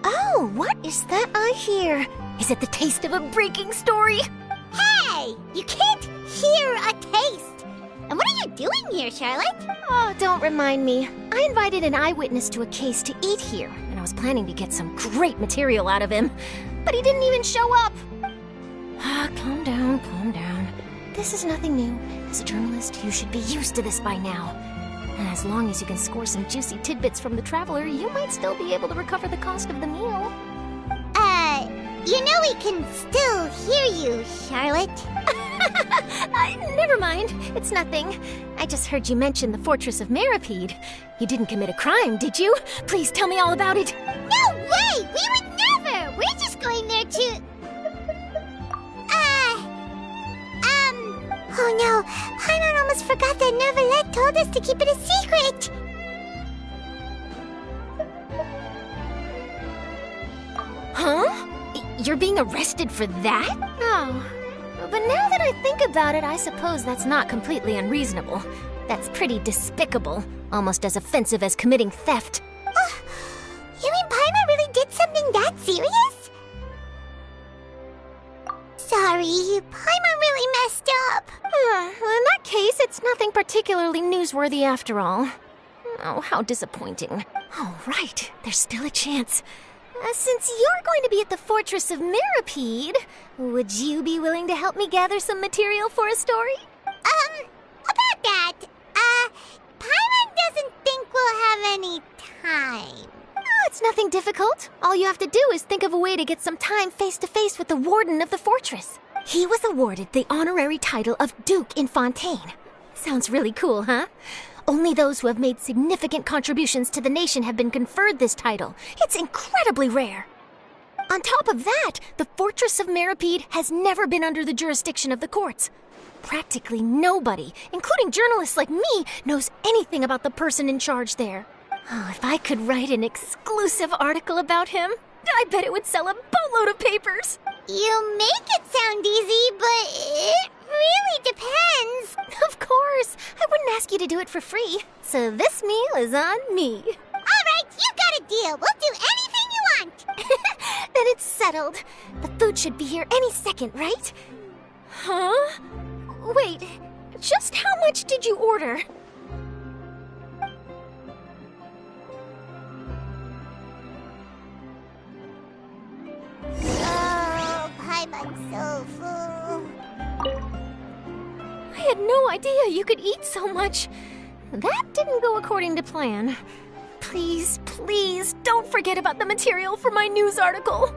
Oh, what is that I hear? Is it the taste of a breaking story? Hey! You can't hear a taste! And what are you doing here, Charlotte? Oh, don't remind me. I invited an eyewitness to a case to eat here, and I was planning to get some great material out of him. But he didn't even show up. Calm down, calm down. This is nothing new. As a journalist, you should be used to this by now. And as long as you can score some juicy tidbits from the traveler, you might still be able to recover the cost of the meal. You know we can still hear you, Charlotte. Never mind. It's nothing. I just heard you mention the Fortress of Meropide. You didn't commit a crime, did you? Please tell me all about it. No way! We would never! We're just going there to... Oh no, Paimon almost forgot that Neuvillette told us to keep it a secret! Huh? You're being arrested for that? Oh. But now that I think about it, I suppose that's not completely unreasonable. That's pretty despicable. Almost as offensive as committing theft. You mean Paimon really did something that serious? Sorry, Paimon really messed up. Well, in that case, it's nothing particularly newsworthy after all. Oh, how disappointing. Oh, right. There's still a chance. Since you're going to be at the Fortress of Meropide, would you be willing to help me gather some material for a story? About that, Paimon doesn't think we'll have any time. Oh, it's nothing difficult. All you have to do is think of a way to get some time face-to-face with the warden of the fortress. He was awarded the honorary title of Duke in Fontaine. Sounds really cool, huh? Only those who have made significant contributions to the nation have been conferred this title. It's incredibly rare. On top of that, the Fortress of Meropide has never been under the jurisdiction of the courts. Practically nobody, including journalists like me, knows anything about the person in charge there. Oh, if I could write an exclusive article about him, I bet it would sell a boatload of papers. You make it sound easy, but it really depends. Of course. I wouldn't ask you to do it for free. So this meal is on me. All right, you got a deal. We'll do anything you want. Then it's settled. The food should be here any second, right? Huh? Wait, just how much did you order? Oh, Paimon's so full. I had no idea you could eat so much. That didn't go according to plan. Please, please, don't forget about the material for my news article.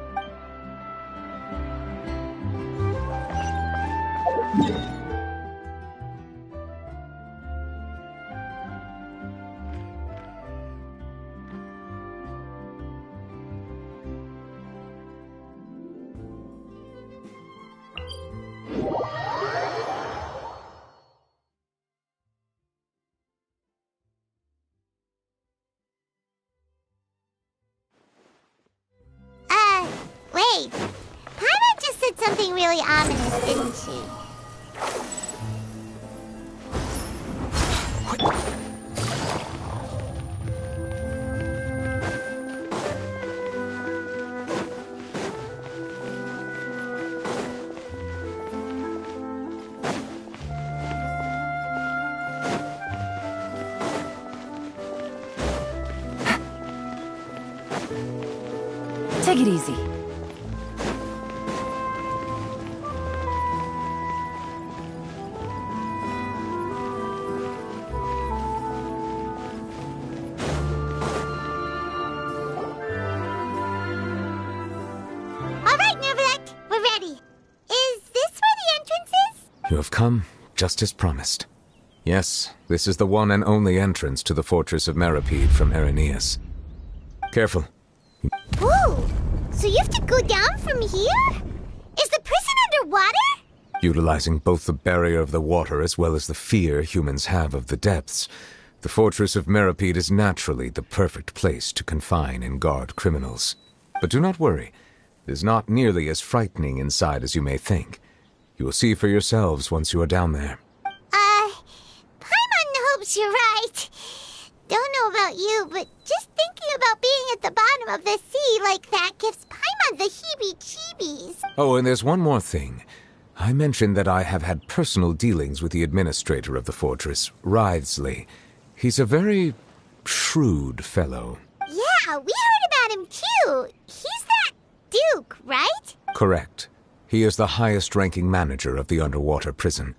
Wait. Paimon just said something really ominous, didn't she? Take it easy. All right, Neuvillette, we're ready. Is this where the entrance is? You have come just as promised. Yes, this is the one and only entrance to the fortress of Meripede from Irenaeus. Careful. Whoa! So you have to go down from here? Is the prison underwater? Utilizing both the barrier of the water as well as the fear humans have of the depths, the fortress of Meripede is naturally the perfect place to confine and guard criminals. But do not worry, it is not nearly as frightening inside as you may think. You will see for yourselves once you are down there. Paimon hopes you're right. Don't know about you, but just thinking about being at the bottom of the sea like that gives Paimon the heebie-jeebies. Oh, and there's one more thing. I mentioned that I have had personal dealings with the administrator of the fortress, Wriothesley. He's a very shrewd fellow. Yeah, we heard about him too. He's that Duke, right? Correct. He is the highest-ranking manager of the underwater prison.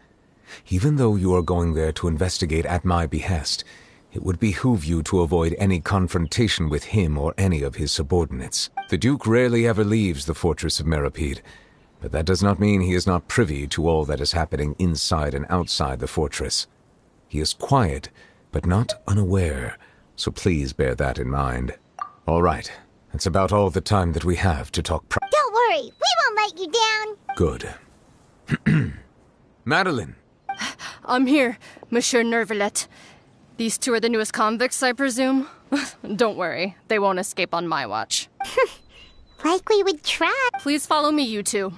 Even though you are going there to investigate at my behest, it would behoove you to avoid any confrontation with him or any of his subordinates. The Duke rarely ever leaves the fortress of Meripede, but that does not mean he is not privy to all that is happening inside and outside the fortress. He is quiet, but not unaware, so please bear that in mind. All right, that's about all the time that we have to talk Don't worry, we won't let you down. Good. Madeline! I'm here, Monsieur Nervalet. These two are the newest convicts, I presume? Don't worry, they won't escape on my watch. Like we would try. Please follow me, you two.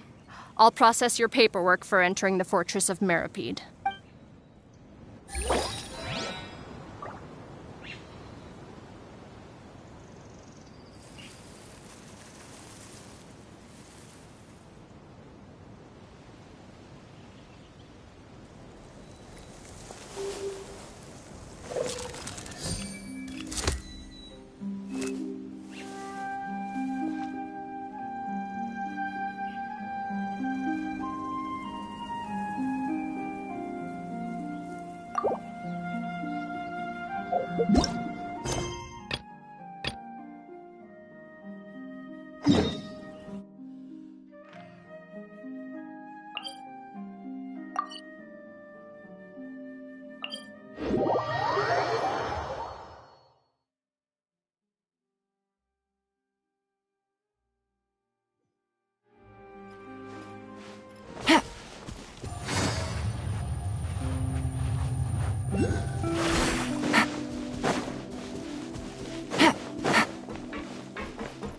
I'll process your paperwork for entering the fortress of Meripede.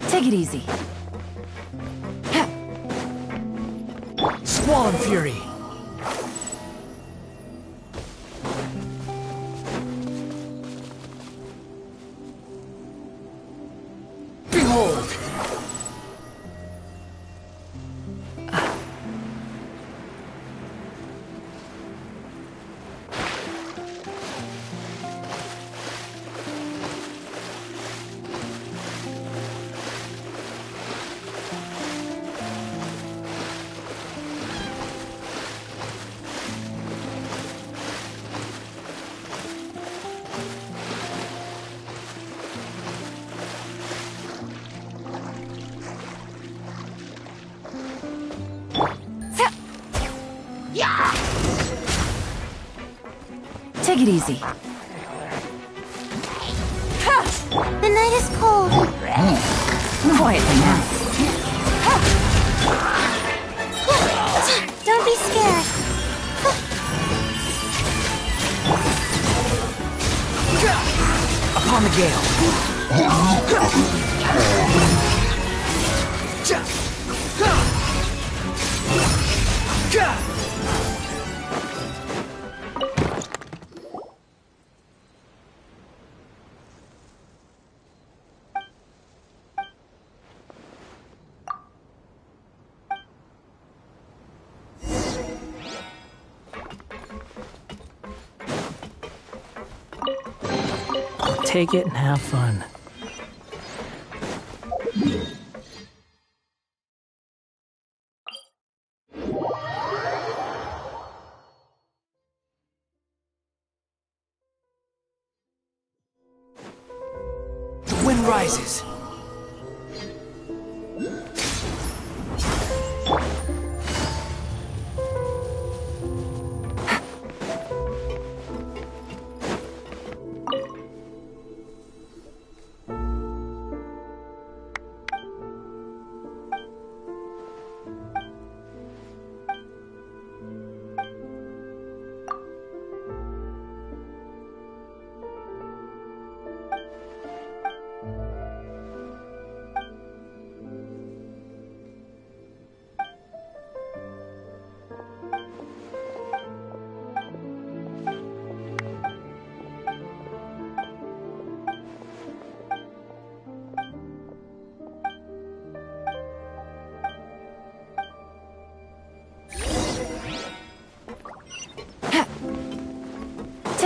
Take it easy. Squall and Fury. Behold! Take it easy. The night is cold. Quietly now. Don't be scared. Upon the gale. Take it and have fun. The wind rises.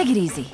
Take it easy.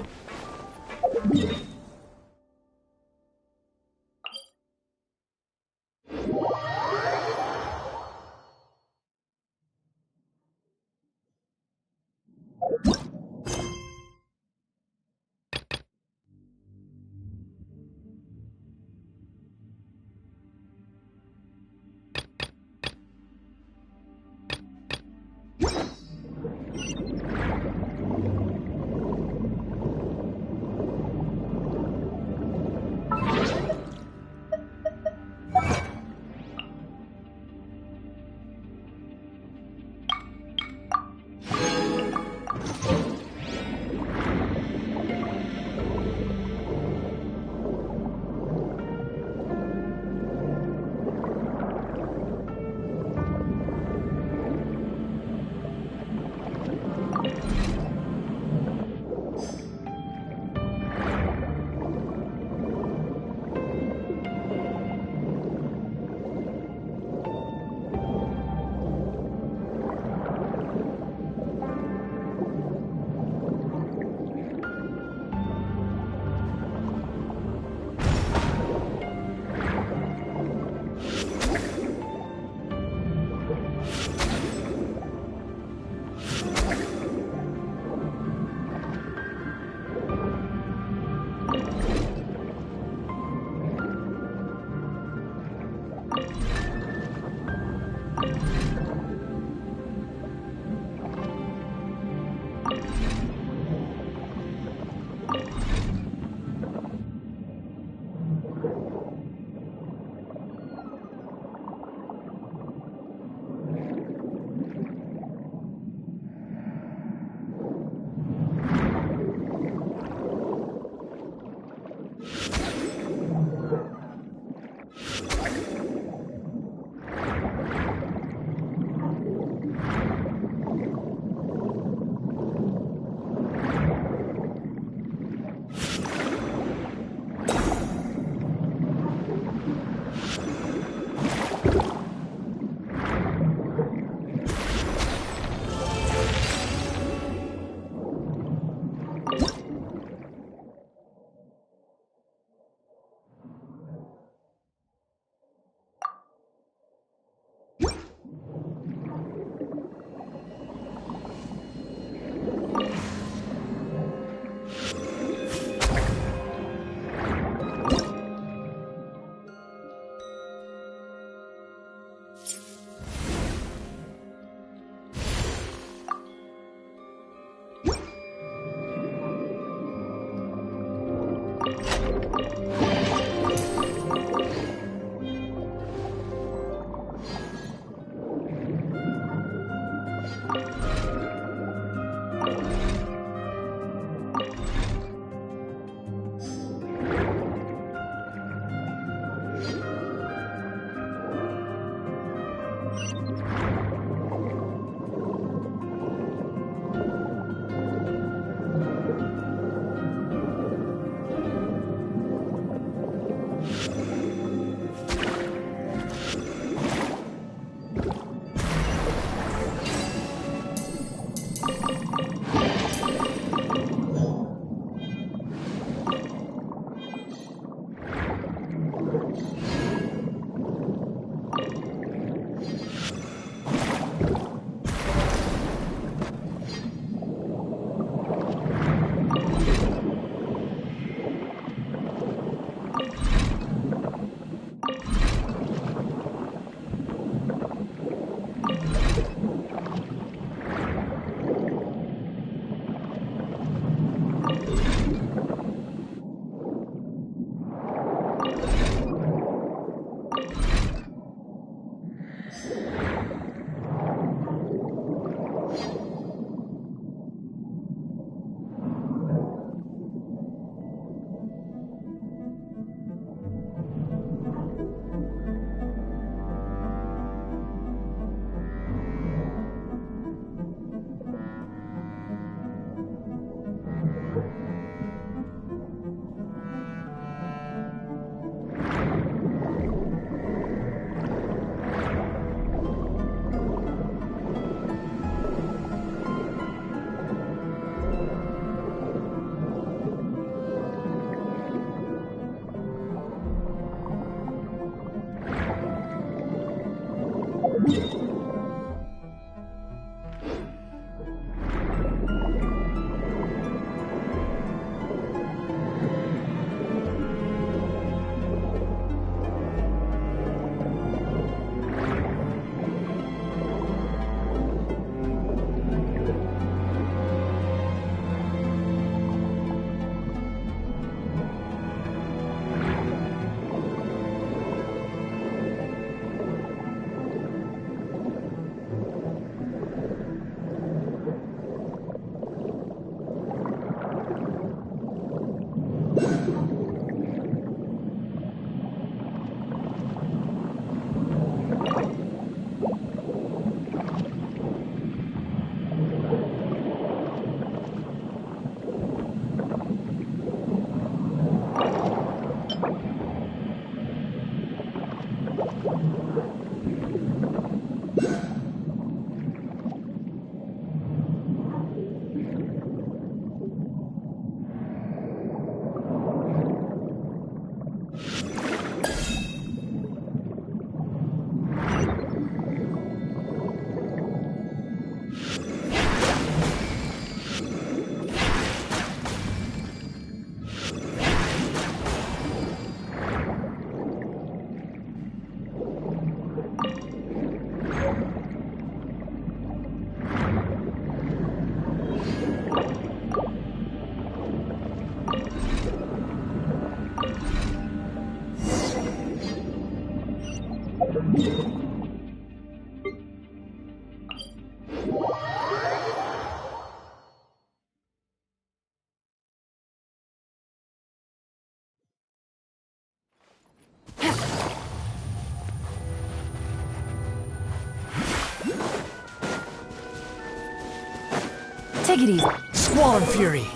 Take it easy. Squall and Fury.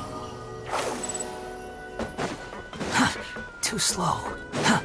Huh. Too slow. Huh.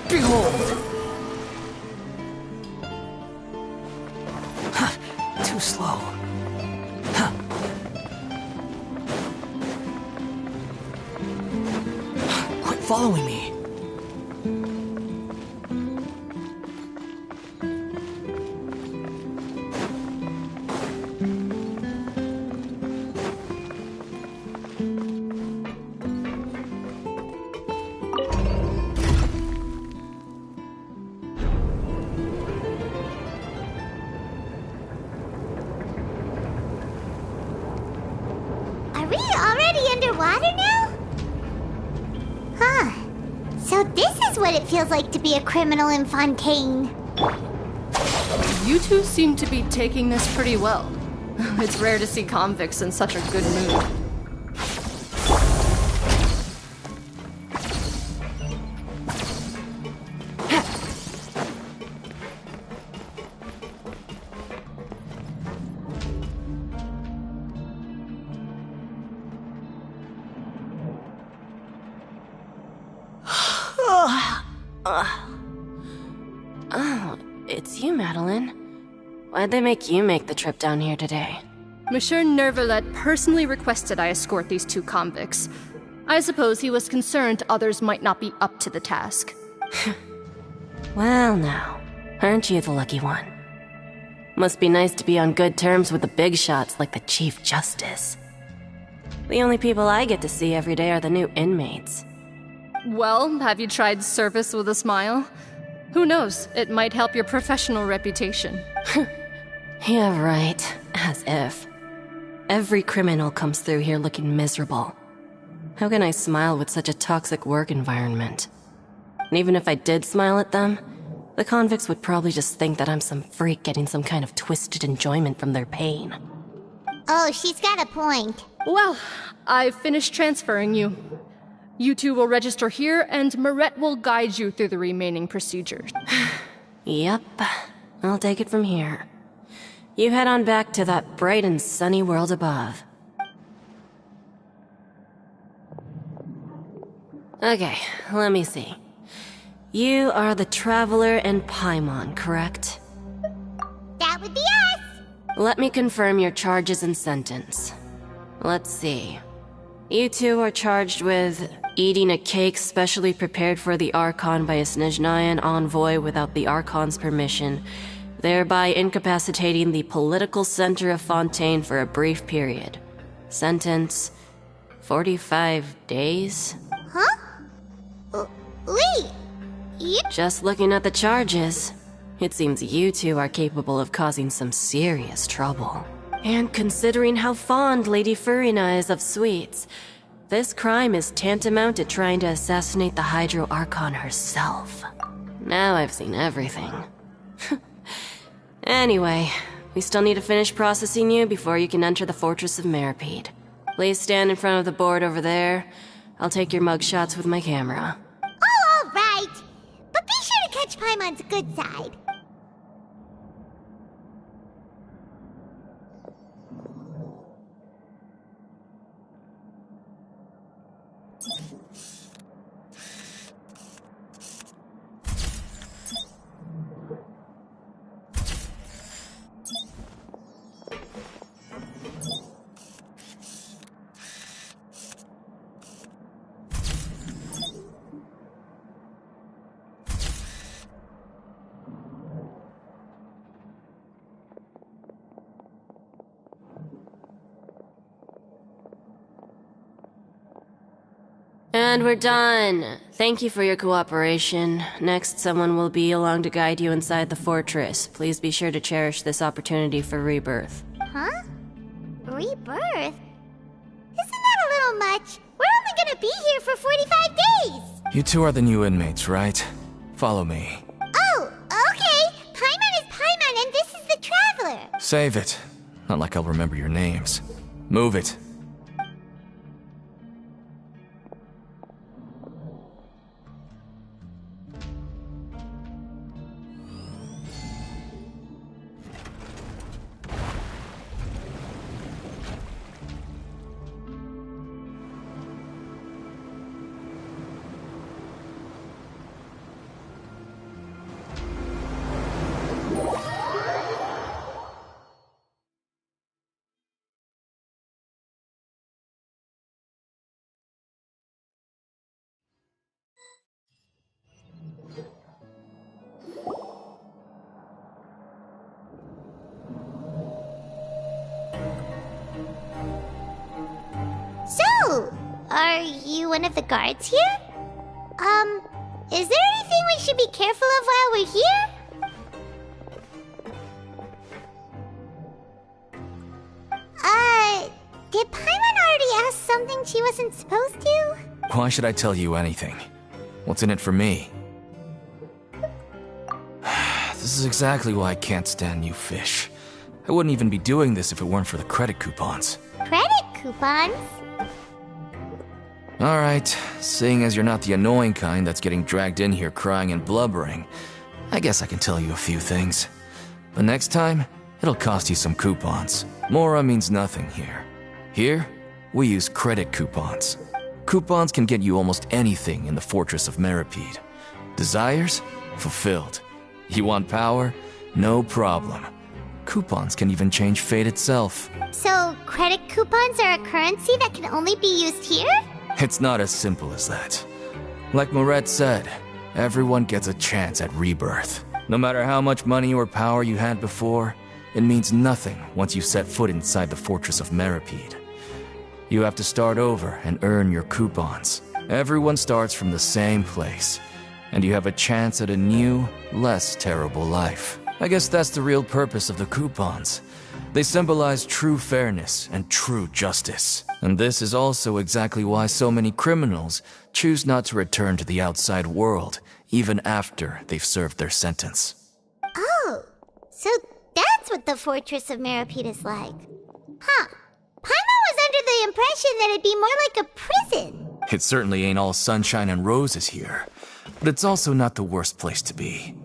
Behold! Huh. Too slow. Huh. Quit following me. Are we already underwater now? Huh. So this is what it feels like to be a criminal in Fontaine. You two seem to be taking this pretty well. It's rare to see convicts in such a good mood. Oh, it's you, Madeline. Why'd they make you make the trip down here today? Monsieur Nervalet personally requested I escort these two convicts. I suppose he was concerned others might not be up to the task. Well now, aren't you the lucky one? Must be nice to be on good terms with the big shots like the Chief Justice. The only people I get to see every day are the new inmates. Well, have you tried service with a smile? Who knows, it might help your professional reputation. Yeah, right. As if. Every criminal comes through here looking miserable. How can I smile with such a toxic work environment? And even if I did smile at them, the convicts would probably just think that I'm some freak getting some kind of twisted enjoyment from their pain. Oh, she's got a point. Well, I've finished transferring you. You two will register here, and Marette will guide you through the remaining procedures. Yep, I'll take it from here. You head on back to that bright and sunny world above. Okay, let me see. You are the Traveler and Paimon, correct? That would be us! Let me confirm your charges and sentence. Let's see. You two are charged with eating a cake specially prepared for the Archon by a Snezhnayan envoy without the Archon's permission, thereby incapacitating the political center of Fontaine for a brief period. Sentence: 45 days? Huh? Wait, you... Just looking at the charges, it seems you two are capable of causing some serious trouble. And considering how fond Lady Furina is of sweets, This crime is tantamount to trying to assassinate the Hydro Archon herself. Now I've seen everything. Anyway, we still need to finish processing you before you can enter the Fortress of Meripede. Please stand in front of the board over there. I'll take your mugshots with my camera. Oh, all right. But be sure to catch Paimon's good side. And we're done. Thank you for your cooperation. Next, someone will be along to guide you inside the fortress. Please be sure to cherish this opportunity for rebirth. Huh? Rebirth? Isn't that a little much? We're only gonna be here for 45 days! You two are the new inmates, right? Follow me. Oh, okay! Paimon is Paimon and this is the Traveler! Save it. Not like I'll remember your names. Move it. So, are you one of the guards here? Is there anything we should be careful of while we're here? Did Paimon already ask something she wasn't supposed to? Why should I tell you anything? What's in it for me? This is exactly why I can't stand you fish. I wouldn't even be doing this if it weren't for the credit coupons. Credit coupons? Alright, seeing as you're not the annoying kind that's getting dragged in here crying and blubbering, I guess I can tell you a few things. But next time, it'll cost you some coupons. Mora means nothing here. Here, we use credit coupons. Coupons can get you almost anything in the Fortress of Meripede. Desires? Fulfilled. You want power? No problem. Coupons can even change fate itself. So, credit coupons are a currency that can only be used here? It's not as simple as that. Like Moret said, everyone gets a chance at rebirth. No matter how much money or power you had before, it means nothing once you set foot inside the Fortress of Meripede. You have to start over and earn your coupons. Everyone starts from the same place, and you have a chance at a new, less terrible life. I guess that's the real purpose of the coupons. They symbolize true fairness and true justice. And this is also exactly why so many criminals choose not to return to the outside world, even after they've served their sentence. Oh, so that's what the Fortress of Meripede is like. Huh. Paimon was under the impression that it'd be more like a prison. It certainly ain't all sunshine and roses here, but it's also not the worst place to be.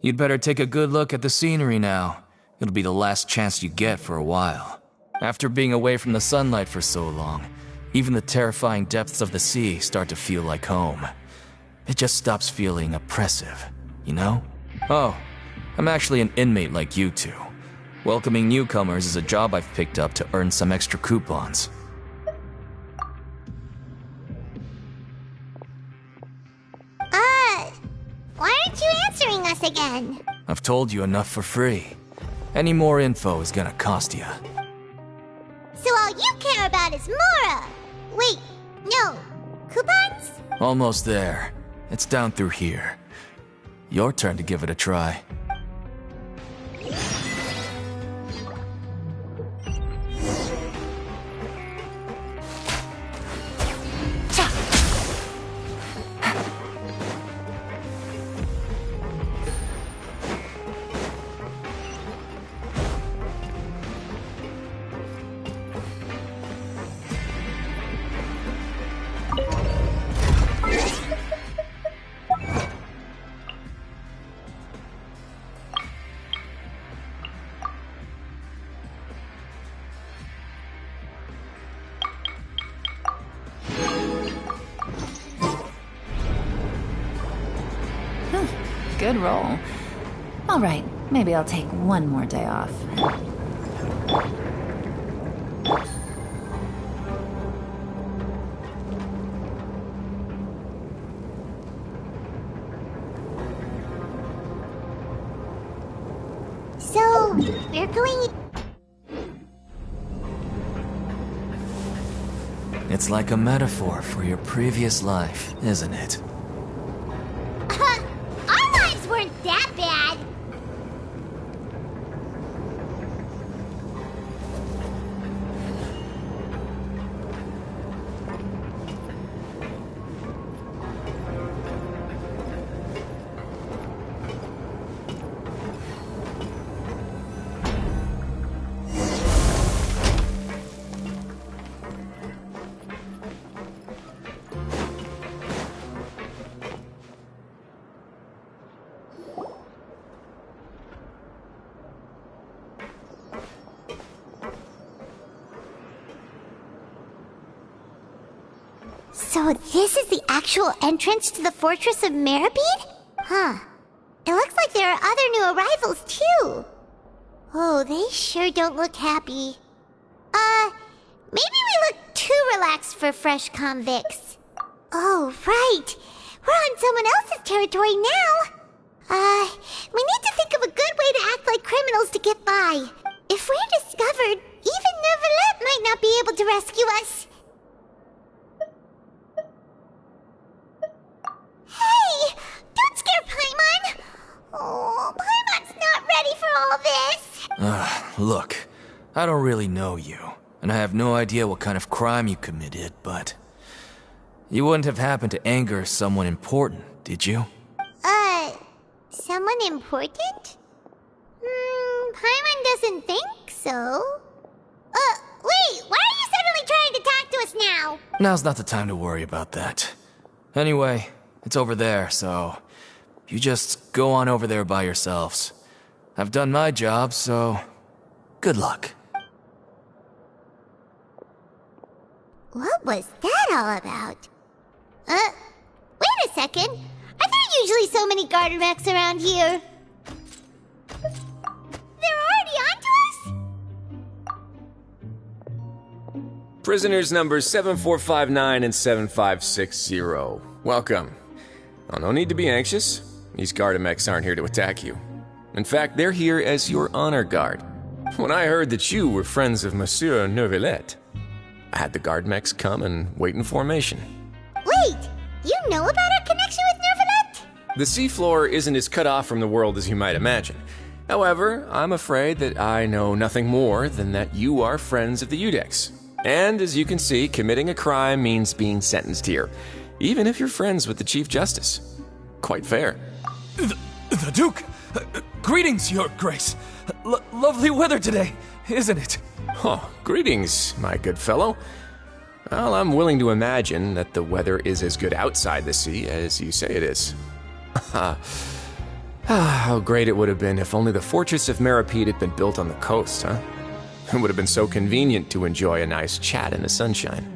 You'd better take a good look at the scenery now. It'll be the last chance you get for a while. After being away from the sunlight for so long, even the terrifying depths of the sea start to feel like home. It just stops feeling oppressive, you know? Oh, I'm actually an inmate like you two. Welcoming newcomers is a job I've picked up to earn some extra coupons. Why aren't you answering us again? I've told you enough for free. Any more info is gonna cost you. So all you care about is Mora! Wait, no. Coupons? Almost there. It's down through here. Your turn to give it a try. Good roll. All right, maybe I'll take one more day off. So, we're going... It's like a metaphor for your previous life, isn't it? Our lives weren't that bad. So this is the actual entrance to the Fortress of Meripede? Huh. It looks like there are other new arrivals, too. Oh, they sure don't look happy. Maybe we look too relaxed for fresh convicts. Oh, right. We're on someone else's territory now. We need to think of a good way to act like criminals to get by. If we're discovered, even Neuvillette might not be able to rescue us. Hey! Don't scare Paimon! Oh, Paimon's not ready for all this! Look, I don't really know you, and I have no idea what kind of crime you committed, but... You wouldn't have happened to anger someone important, did you? Someone important? Paimon doesn't think so. Wait, why are you suddenly trying to talk to us now? Now's not the time to worry about that. Anyway, it's over there, so... You just go on over there by yourselves. I've done my job, so... Good luck. What was that all about? Wait a second. Are there usually so many garter mechs around here? They're already onto us? Prisoners numbers 7459 and 7560. Welcome. Oh, no need to be anxious. These Gardamex aren't here to attack you. In fact, they're here as your honor guard. When I heard that you were friends of Monsieur Neuvillette, I had the Gardamex come and wait in formation. Wait, you know about our connection with Neuvillette? The seafloor isn't as cut off from the world as you might imagine. However, I'm afraid that I know nothing more than that you are friends of the Udex. And as you can see, committing a crime means being sentenced here, even if you're friends with the Chief Justice. Quite fair. The Duke! Greetings, Your Grace. Lovely weather today, isn't it? Oh, greetings, my good fellow. Well, I'm willing to imagine that the weather is as good outside the sea as you say it is. How great it would have been if only the Fortress of Meripede had been built on the coast, huh? It would have been so convenient to enjoy a nice chat in the sunshine.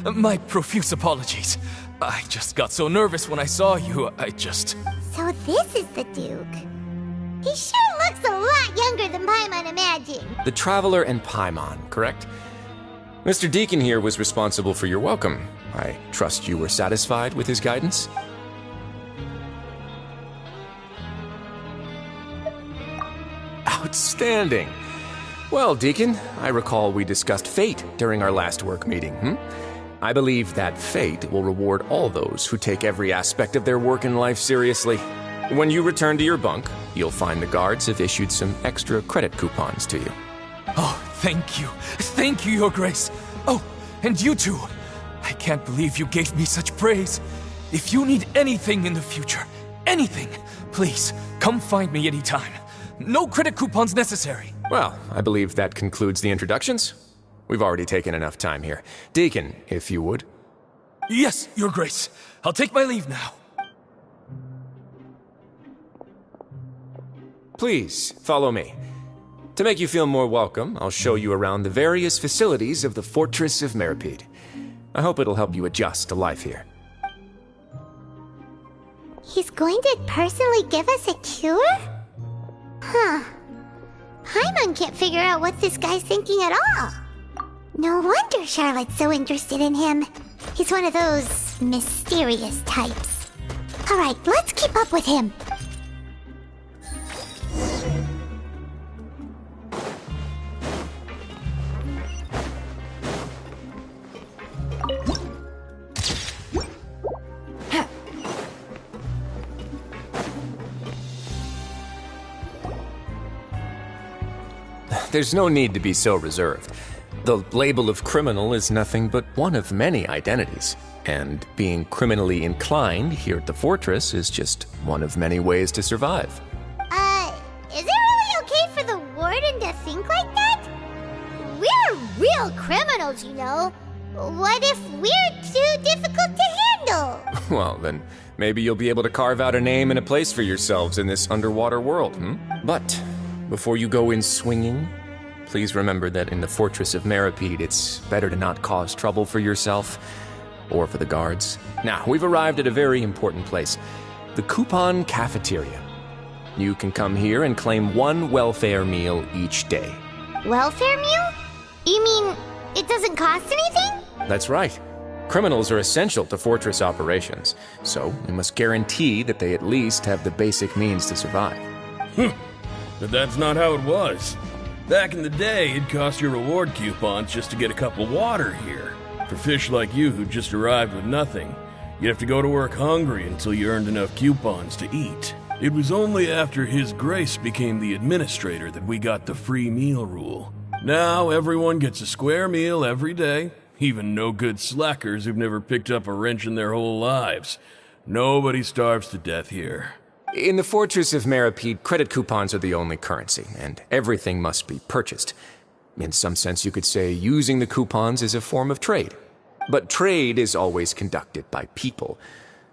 My profuse apologies. I just got so nervous when I saw you, So this is the Duke. He sure looks a lot younger than Paimon imagined. The Traveler and Paimon, correct? Mr. Deacon here was responsible for your welcome. I trust you were satisfied with his guidance? Outstanding! Well, Deacon, I recall we discussed fate during our last work meeting, I believe that fate will reward all those who take every aspect of their work in life seriously. When you return to your bunk, you'll find the guards have issued some extra credit coupons to you. Oh, thank you. Thank you, Your Grace. Oh, and you too. I can't believe you gave me such praise. If you need anything in the future, anything, please, come find me anytime. No credit coupons necessary. Well, I believe that concludes the introductions. We've already taken enough time here. Deacon, if you would. Yes, Your Grace. I'll take my leave now. Please, follow me. To make you feel more welcome, I'll show you around the various facilities of the Fortress of Meripede. I hope it'll help you adjust to life here. He's going to personally give us a cure? Huh. Paimon can't figure out what this guy's thinking at all. No wonder Charlotte's so interested in him. He's one of those mysterious types. Alright, let's keep up with him. There's no need to be so reserved. The label of criminal is nothing but one of many identities, and being criminally inclined here at the fortress is just one of many ways to survive. Is it really okay for the warden to think like that? We're real criminals, you know. What if we're too difficult to handle? Well, then maybe you'll be able to carve out a name and a place for yourselves in this underwater world, But before you go in swinging, please remember that in the Fortress of Meripede, it's better to not cause trouble for yourself or for the guards. Now, we've arrived at a very important place, the Coupon Cafeteria. You can come here and claim one welfare meal each day. Welfare meal? You mean it doesn't cost anything? That's right. Criminals are essential to Fortress operations, so we must guarantee that they at least have the basic means to survive. But that's not how it was. Back in the day, it cost your reward coupons just to get a cup of water here. For fish like you who just arrived with nothing, you'd have to go to work hungry until you earned enough coupons to eat. It was only after His Grace became the administrator that we got the free meal rule. Now everyone gets a square meal every day, even no-good slackers who've never picked up a wrench in their whole lives. Nobody starves to death here. In the Fortress of Meripede, credit coupons are the only currency, and everything must be purchased. In some sense, you could say using the coupons is a form of trade. But trade is always conducted by people.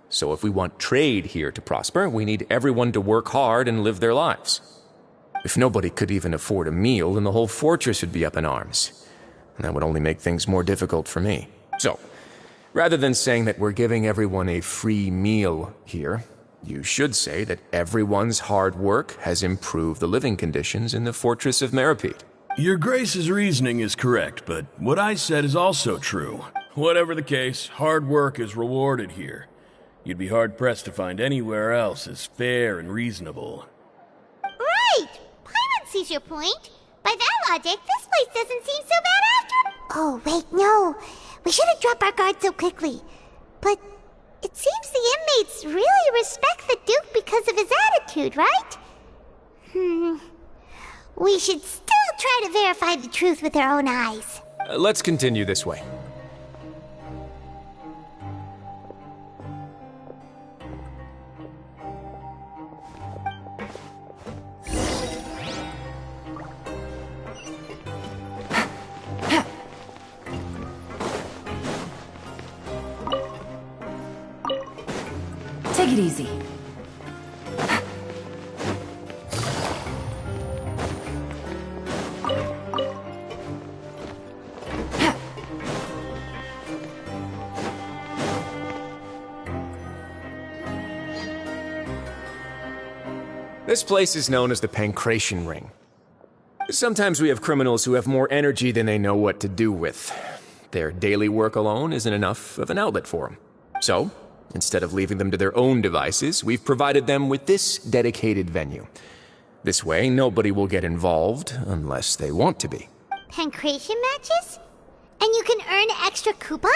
So if we want trade here to prosper, we need everyone to work hard and live their lives. If nobody could even afford a meal, then the whole fortress would be up in arms. And that would only make things more difficult for me. So, rather than saying that we're giving everyone a free meal here, you should say that everyone's hard work has improved the living conditions in the Fortress of Meripede. Your Grace's reasoning is correct, but what I said is also true. Whatever the case, hard work is rewarded here. You'd be hard-pressed to find anywhere else as fair and reasonable. Right! Paimon sees your point. By that logic, this place doesn't seem so bad after... Oh, wait, no. We shouldn't drop our guard so quickly. But it seems the inmates really respect the Duke because of his attitude, right? We should still try to verify the truth with our own eyes. Let's continue this way. Take it easy. This place is known as the Pancration Ring. Sometimes we have criminals who have more energy than they know what to do with. Their daily work alone isn't enough of an outlet for them. So, instead of leaving them to their own devices, we've provided them with this dedicated venue. This way, nobody will get involved unless they want to be. Pancration matches? And you can earn extra coupons?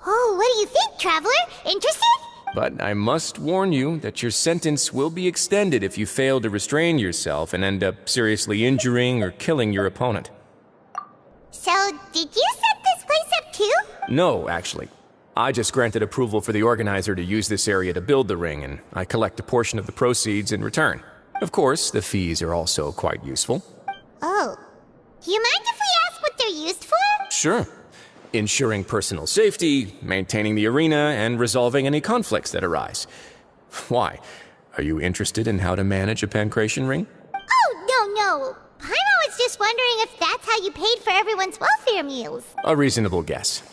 Oh, what do you think, Traveler? Interested? But I must warn you that your sentence will be extended if you fail to restrain yourself and end up seriously injuring or killing your opponent. So, did you set this place up too? No, actually. I just granted approval for the organizer to use this area to build the ring, and I collect a portion of the proceeds in return. Of course, the fees are also quite useful. Oh. Do you mind if we ask what they're used for? Sure. Ensuring personal safety, maintaining the arena, and resolving any conflicts that arise. Why? Are you interested in how to manage a pancration ring? Oh, no. Paimon was just wondering if that's how you paid for everyone's welfare meals. A reasonable guess.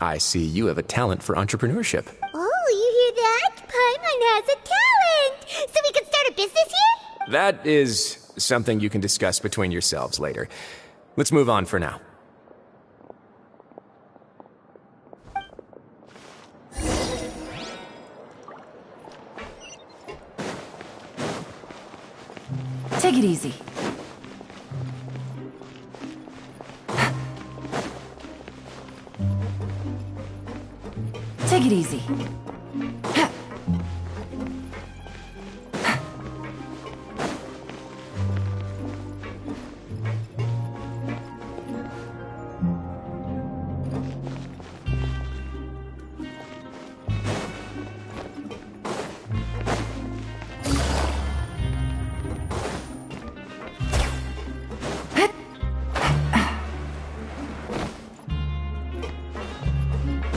I see you have a talent for entrepreneurship. Oh, you hear that? Paimon has a talent! So we can start a business here? That is something you can discuss between yourselves later. Let's move on for now. Take it easy. Take it easy.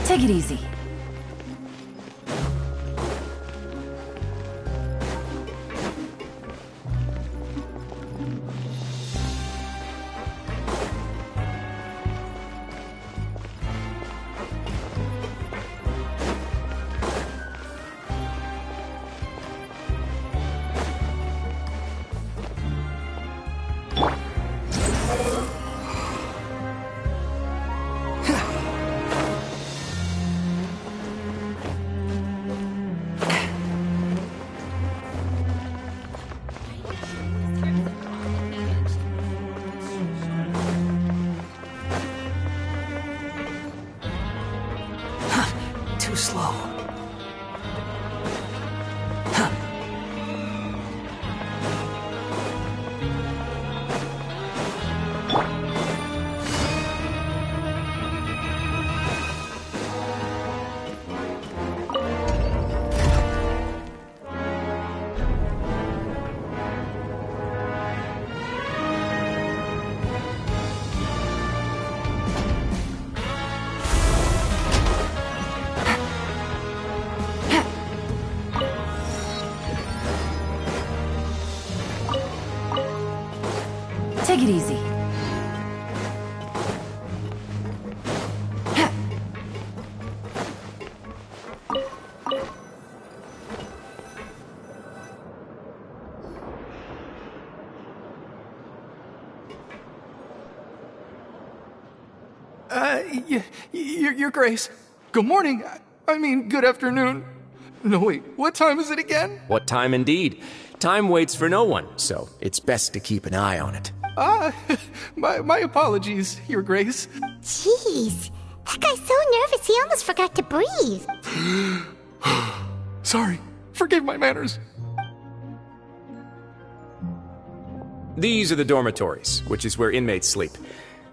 Take it easy. Too slow. Take it easy. Your Grace. Good morning. I mean, good afternoon. No, wait, what time is it again? What time indeed? Time waits for no one, so it's best to keep an eye on it. My apologies, Your Grace. Jeez, that guy's so nervous he almost forgot to breathe. Sorry, forgive my manners. These are the dormitories, which is where inmates sleep.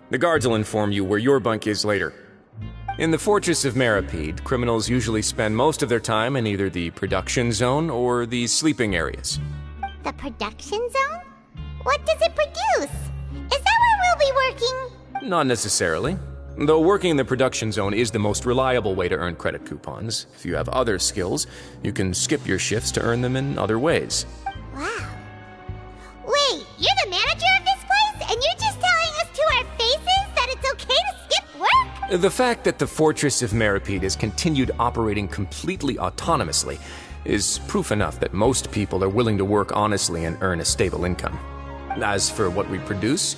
The guards will inform you where your bunk is later. In the Fortress of Meripede, criminals usually spend most of their time in either the production zone or the sleeping areas. The production zone? What does it produce? Is that where we'll be working? Not necessarily. Though working in the production zone is the most reliable way to earn credit coupons, if you have other skills, you can skip your shifts to earn them in other ways. Wow. Wait, you're the manager of this place, and you're just telling us to our faces that it's okay to skip work? The fact that the Fortress of Meripede has continued operating completely autonomously is proof enough that most people are willing to work honestly and earn a stable income. As for what we produce,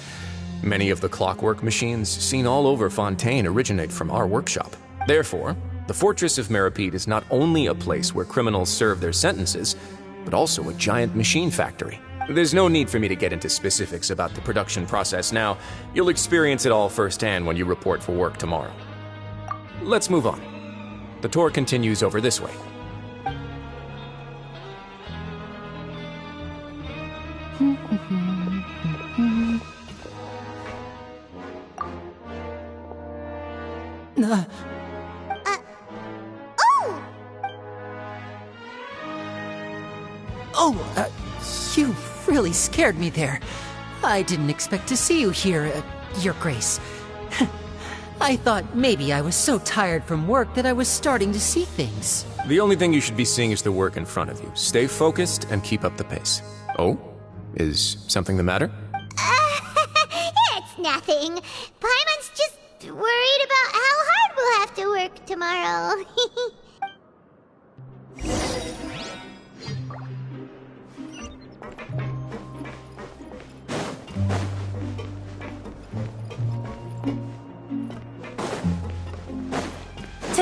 many of the clockwork machines seen all over Fontaine originate from our workshop. Therefore, the Fortress of Meripede is not only a place where criminals serve their sentences, but also a giant machine factory. There's no need for me to get into specifics about the production process now. You'll experience it all firsthand when you report for work tomorrow. Let's move on. The tour continues over this way. You really scared me there. I didn't expect to see you here, Your Grace. I thought maybe I was so tired from work that I was starting to see things. The only thing you should be seeing is the work in front of you. Stay focused and keep up the pace. Oh? Is something the matter? It's nothing. Paimon's just worried about how hard we'll have to work tomorrow.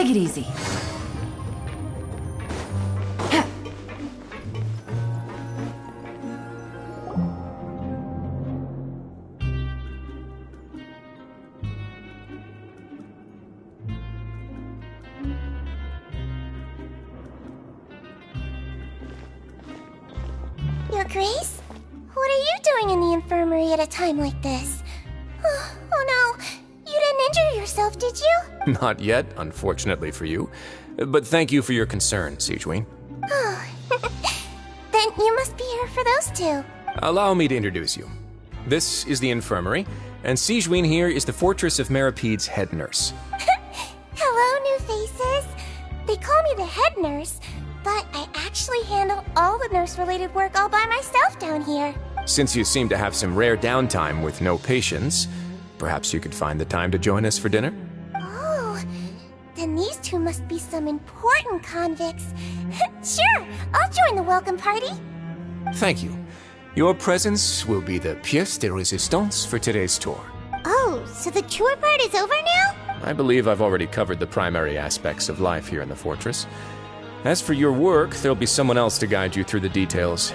Take it easy. Your Grace? What are you doing in the infirmary at a time like this? Oh no, you didn't injure yourself, did you? Not yet, unfortunately for you. But thank you for your concern, Sijween. Oh, then you must be here for those two. Allow me to introduce you. This is the infirmary, and Sijween here is the Fortress of Meripede's head nurse. Hello, new faces. They call me the head nurse, but I actually handle all the nurse-related work all by myself down here. Since you seem to have some rare downtime with no patients, perhaps you could find the time to join us for dinner? Oh, then these two must be some important convicts. Sure, I'll join the welcome party. Thank you. Your presence will be the pièce de résistance for today's tour. Oh, so the tour part is over now? I believe I've already covered the primary aspects of life here in the fortress. As for your work, there'll be someone else to guide you through the details.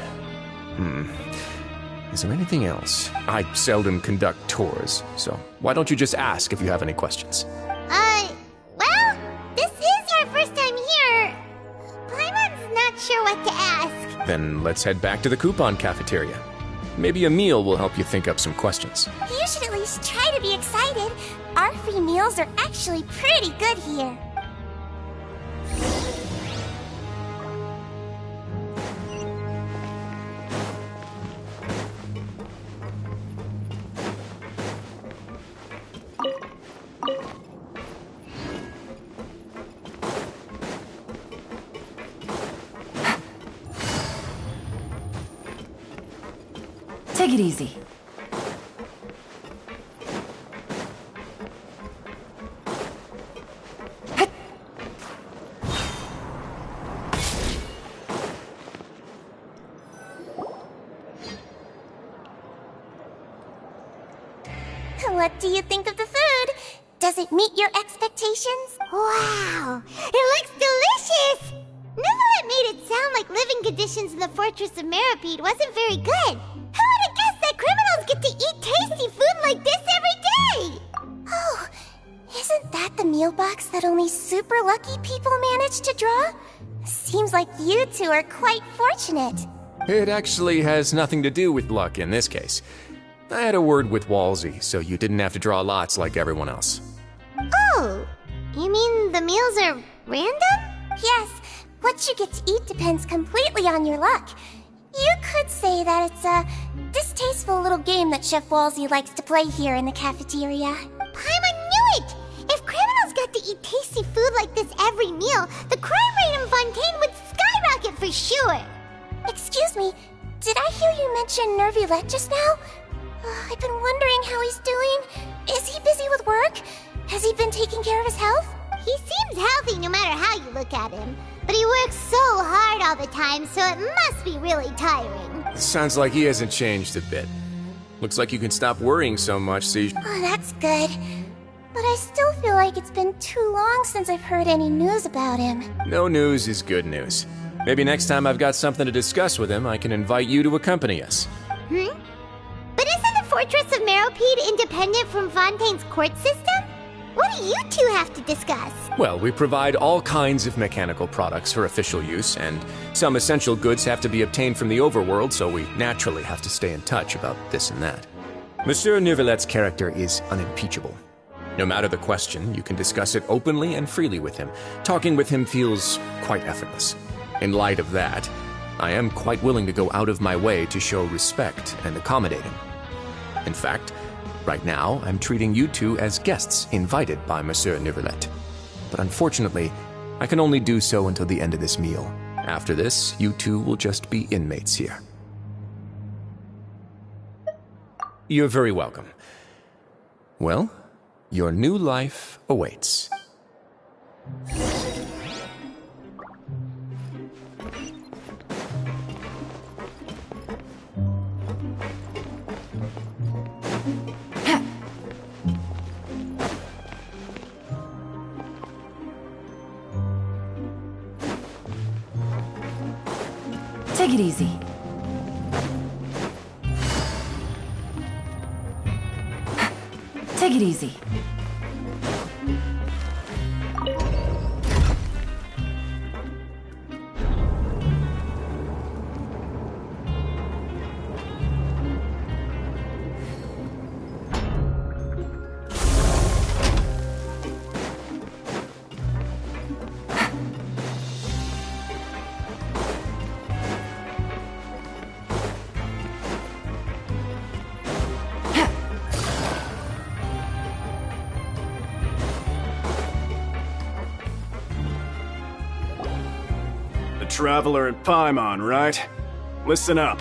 Is there anything else? I seldom conduct tours, so why don't you just ask if you have any questions? Well, this is our first time here. Paimon's not sure what to ask. Then let's head back to the coupon cafeteria. Maybe a meal will help you think up some questions. You should at least try to be excited. Our free meals are actually pretty good here. Take it easy. What do you think of the food? Does it meet your expectations? Wow, it looks delicious! Neverlet made it sound like living conditions in the Fortress of Meripede wasn't very good. Who would have guessed that criminals get to eat tasty food like this every day? Oh, isn't that the meal box that only super lucky people manage to draw? Seems like you two are quite fortunate. It actually has nothing to do with luck in this case. I had a word with Walsey, so you didn't have to draw lots like everyone else. Oh, you mean the meals are random? Yes, what you get to eat depends completely on your luck. You could say that it's a distasteful little game that Chef Walsey likes to play here in the cafeteria. Paimon knew it! If criminals got to eat tasty food like this every meal, the crime rate in Fontaine would skyrocket for sure! Excuse me, did I hear you mention Nervulette just now? I've been wondering how he's doing. Is he busy with work? Has he been taking care of his health? He seems healthy no matter how you look at him. But he works so hard all the time, so it must be really tiring. Sounds like he hasn't changed a bit. Looks like you can stop worrying so much, Siege. Oh, that's good. But I still feel like it's been too long since I've heard any news about him. No news is good news. Maybe next time I've got something to discuss with him, I can invite you to accompany us. But isn't the Fortress of Meropede independent from Fontaine's court system? What do you two have to discuss? Well, we provide all kinds of mechanical products for official use, and some essential goods have to be obtained from the overworld, so we naturally have to stay in touch about this and that. Monsieur Nervulet's character is unimpeachable. No matter the question, you can discuss it openly and freely with him. Talking with him feels quite effortless. In light of that, I am quite willing to go out of my way to show respect and accommodate him. In fact, right now, I'm treating you two as guests invited by Monsieur Nervulet. But unfortunately, I can only do so until the end of this meal. After this, you two will just be inmates here. You're very welcome. Well, your new life awaits. Take it easy. Take it easy. Traveler in Paimon, right? Listen up.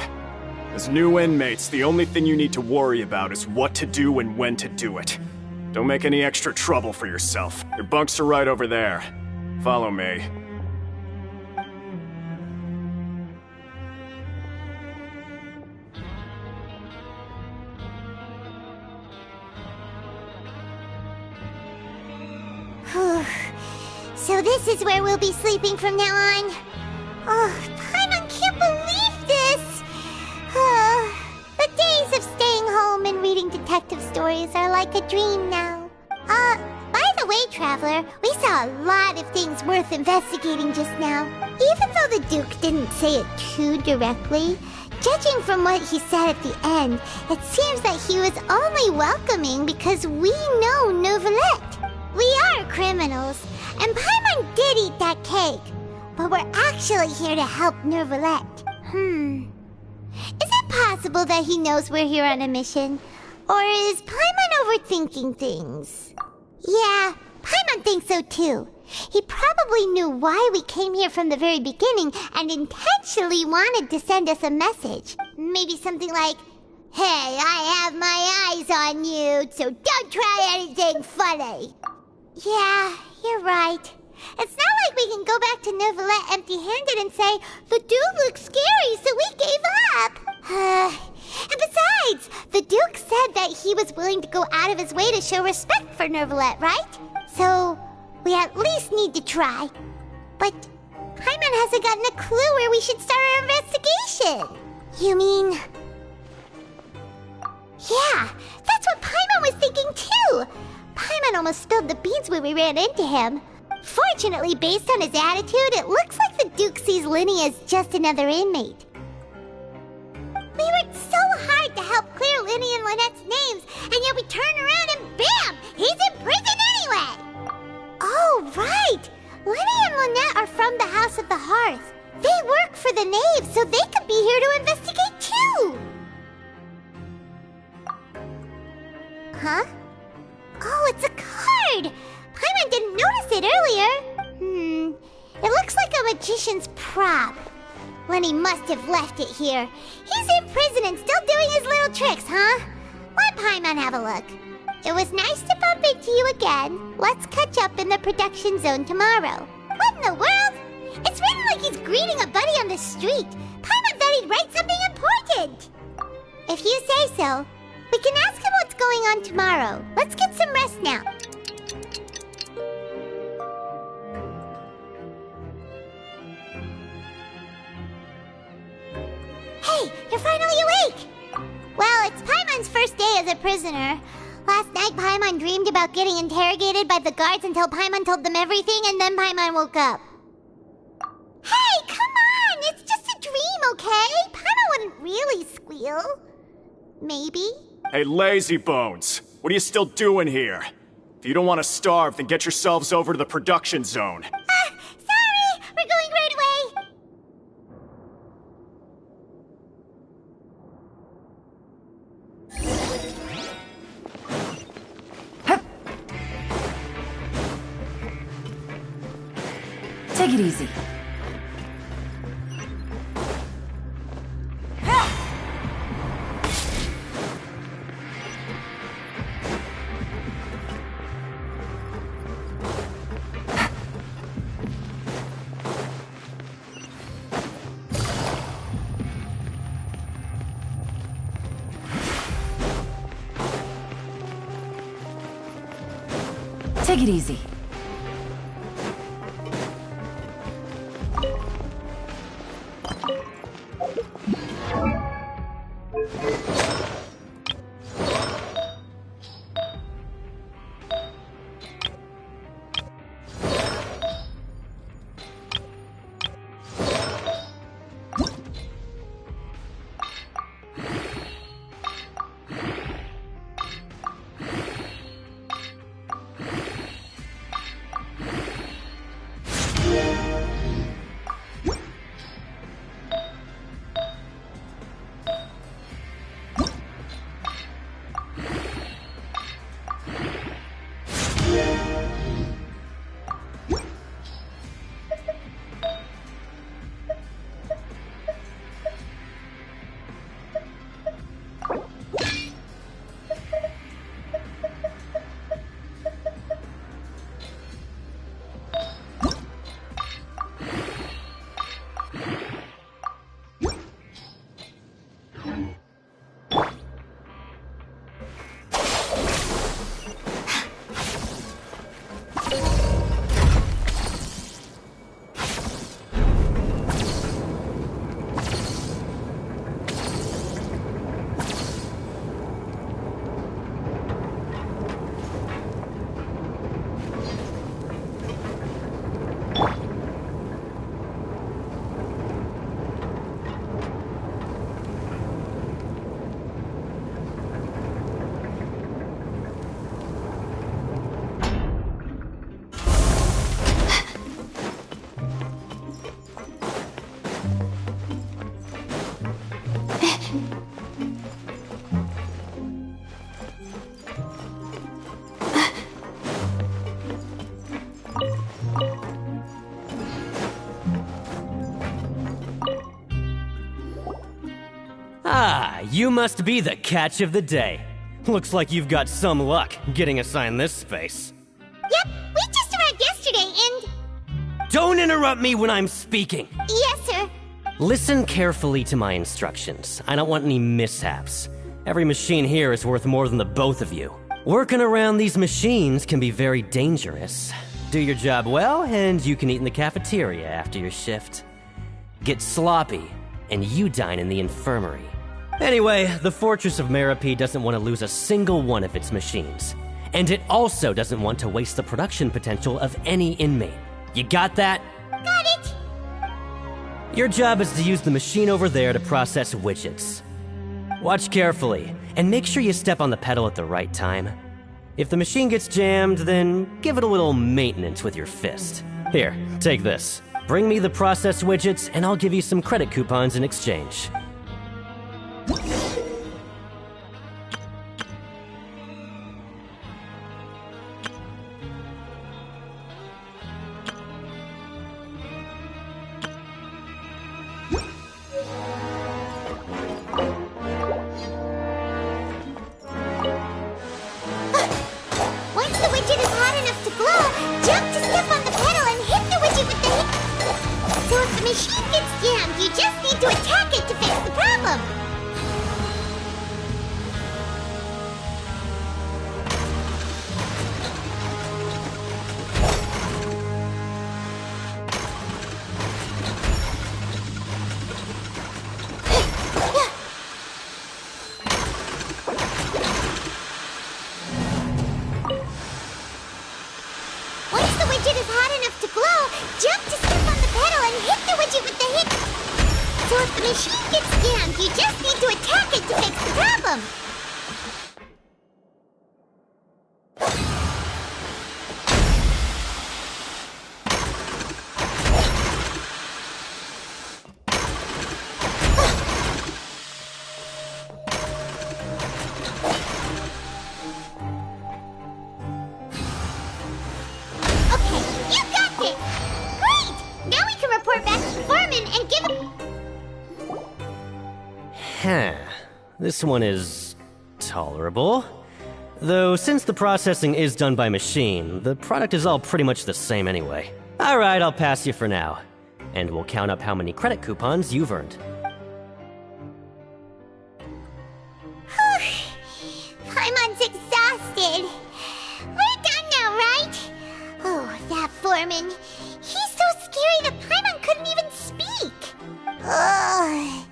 As new inmates, the only thing you need to worry about is what to do and when to do it. Don't make any extra trouble for yourself. Your bunks are right over there. Follow me. So this is where we'll be sleeping from now on? Oh, Paimon can't believe this! The days of staying home and reading detective stories are like a dream now. By the way, Traveler, we saw a lot of things worth investigating just now. Even though the Duke didn't say it too directly, judging from what he said at the end, it seems that he was only welcoming because we know Neuvillette. We are criminals, and Paimon did eat that cake. But we're actually here to help Neuvillette. Is it possible that he knows we're here on a mission? Or is Paimon overthinking things? Yeah, Paimon thinks so too. He probably knew why we came here from the very beginning and intentionally wanted to send us a message. Maybe something like, "Hey, I have my eyes on you, so don't try anything funny." Yeah, you're right. It's not like we can go back to Neuvillette empty-handed and say, "The Duke looks scary, so we gave up." And besides, the Duke said that he was willing to go out of his way to show respect for Neuvillette, right? So, we at least need to try. But Paimon hasn't gotten a clue where we should start our investigation. You mean... Yeah, that's what Paimon was thinking too. Paimon almost spilled the beans when we ran into him. Fortunately, based on his attitude, it looks like the Duke sees Linny as just another inmate. We worked so hard to help clear Linny and Lynette's names, and yet we turn around and bam! He's in prison anyway! Oh, right! Linny and Lynette are from the House of the Hearth. They work for the Knave, so they could be here to investigate too! Huh? Oh, it's a card! Paimon didn't notice it earlier. It looks like a magician's prop. Lenny must have left it here. He's in prison and still doing his little tricks, huh? Let Paimon have a look. It was nice to bump into you again. Let's catch up in the production zone tomorrow. What in the world? It's written like he's greeting a buddy on the street. Paimon thought he'd write something important. If you say so, we can ask him what's going on tomorrow. Let's get some rest now. Hey, you're finally awake! Well, it's Paimon's first day as a prisoner. Last night, Paimon dreamed about getting interrogated by the guards until Paimon told them everything, and then Paimon woke up. Hey, come on! It's just a dream, okay? Paimon wouldn't really squeal. Maybe? Hey, lazy bones! What are you still doing here? If you don't want to starve, then get yourselves over to the production zone. Sorry! We're going right away! Take it easy. Take it easy. Ah, you must be the catch of the day. Looks like you've got some luck getting assigned this space. Yep, we just arrived yesterday and... Don't interrupt me when I'm speaking! Yes, sir. Listen carefully to my instructions. I don't want any mishaps. Every machine here is worth more than the both of you. Working around these machines can be very dangerous. Do your job well, and you can eat in the cafeteria after your shift. Get sloppy, and you dine in the infirmary. Anyway, the Fortress of Meropee doesn't want to lose a single one of its machines. And it also doesn't want to waste the production potential of any inmate. You got that? Got it! Your job is to use the machine over there to process widgets. Watch carefully, and make sure you step on the pedal at the right time. If the machine gets jammed, then give it a little maintenance with your fist. Here, take this. Bring me the processed widgets, and I'll give you some credit coupons in exchange. Once the widget is hot enough to glow, jump to step on the pedal and hit the widget with the hit. So if the machine gets jammed, you just need to attack it to fix the problem. Once the widget is hot enough to glow, jump to step on the pedal and hit the widget with the hit. So if the machine gets jammed, you just need to attack it to fix the problem. Okay, you got this! Great! Now we can report back to the foreman and give him... Huh. This one is tolerable. Though since the processing is done by machine, the product is all pretty much the same anyway. Alright, I'll pass you for now. And we'll count up how many credit coupons you've earned. Paimon's exhausted. We're done now, right? Oh, that foreman. He's so scary that Paimon couldn't even speak. Ugh.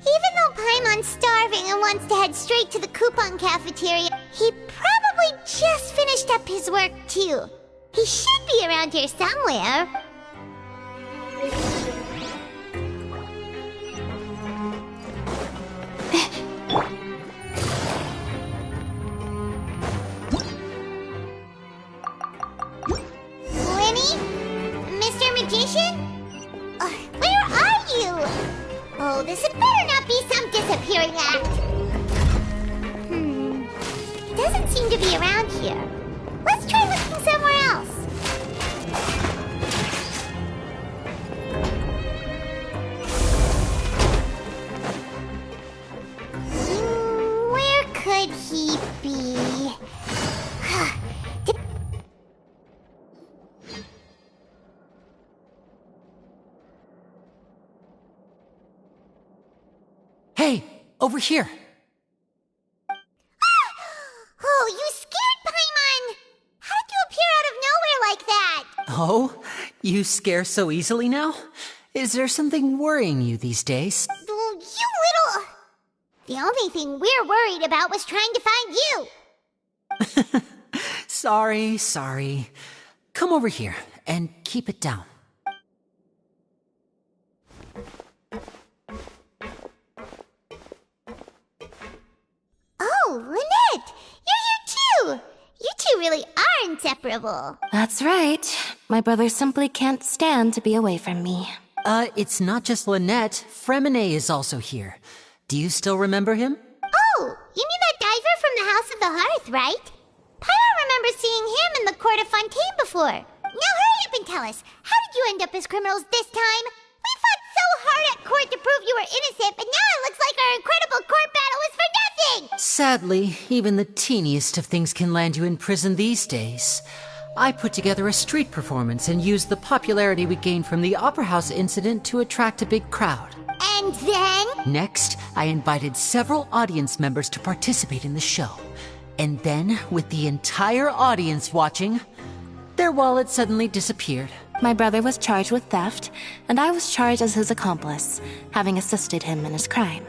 Even though Paimon's starving and wants to head straight to the coupon cafeteria, he probably just finished up his work too. He should be around here somewhere. Winnie? Mr. Magician? Where are you? Oh, this had better not be some disappearing act. Doesn't seem to be around here. Let's try looking somewhere else. Where could he be? Hey, over here. Oh, you scared Paimon! How did you appear out of nowhere like that? Oh, you scare so easily now? Is there something worrying you these days? Oh, you little... The only thing we're worried about was trying to find you. Sorry. Come over here and keep it down. Oh, Lynette! You're here too! You two really are inseparable. That's right. My brother simply can't stand to be away from me. It's not just Lynette. Fremine is also here. Do you still remember him? Oh, you mean that diver from the House of the Hearth, right? Pyro remembers seeing him in the Court of Fontaine before. Now hurry up and tell us, how did you end up as criminals this time? We fought so hard at court to prove you were innocent, but now it looks like our incredible Sadly, even the teeniest of things can land you in prison these days. I put together a street performance and used the popularity we gained from the Opera House incident to attract a big crowd. And then? Next, I invited several audience members to participate in the show. And then, with the entire audience watching, their wallet suddenly disappeared. My brother was charged with theft, and I was charged as his accomplice, having assisted him in his crime.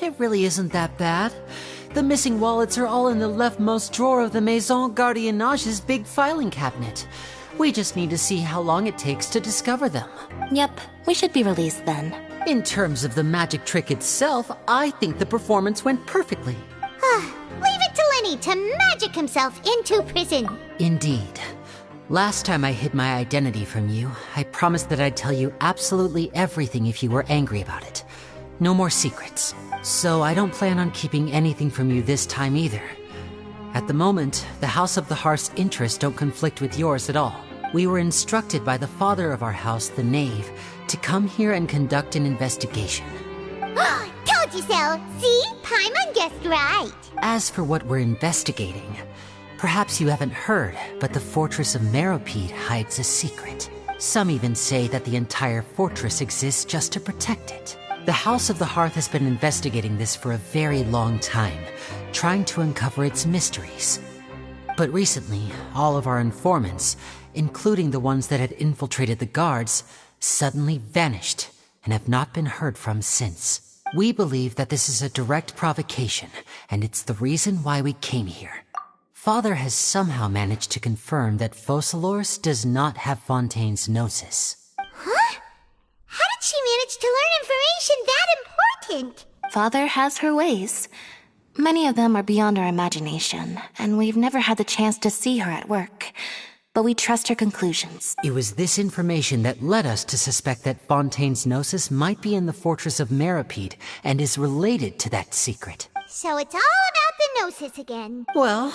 It really isn't that bad. The missing wallets are all in the leftmost drawer of the Maison Gardiennage's big filing cabinet. We just need to see how long it takes to discover them. Yep, we should be released then. In terms of the magic trick itself, I think the performance went perfectly. Leave it to Lenny to magic himself into prison. Indeed. Last time I hid my identity from you, I promised that I'd tell you absolutely everything if you were angry about it. No more secrets. So I don't plan on keeping anything from you this time either. At the moment, the House of the Hearth's interests don't conflict with yours at all. We were instructed by the father of our house, the Knave, to come here and conduct an investigation. Told you so! See? Paimon guessed right. As for what we're investigating, perhaps you haven't heard, but the fortress of Meropide hides a secret. Some even say that the entire fortress exists just to protect it. The House of the Hearth has been investigating this for a very long time, trying to uncover its mysteries. But recently, all of our informants, including the ones that had infiltrated the guards, suddenly vanished and have not been heard from since. We believe that this is a direct provocation, and it's the reason why we came here. Father has somehow managed to confirm that Focalors does not have Fontaine's gnosis. Huh? How did she manage to learn information that important? Father has her ways. Many of them are beyond our imagination, and we've never had the chance to see her at work. But we trust her conclusions. It was this information that led us to suspect that Fontaine's gnosis might be in the fortress of Meropide and is related to that secret. So it's all about the gnosis again. Well,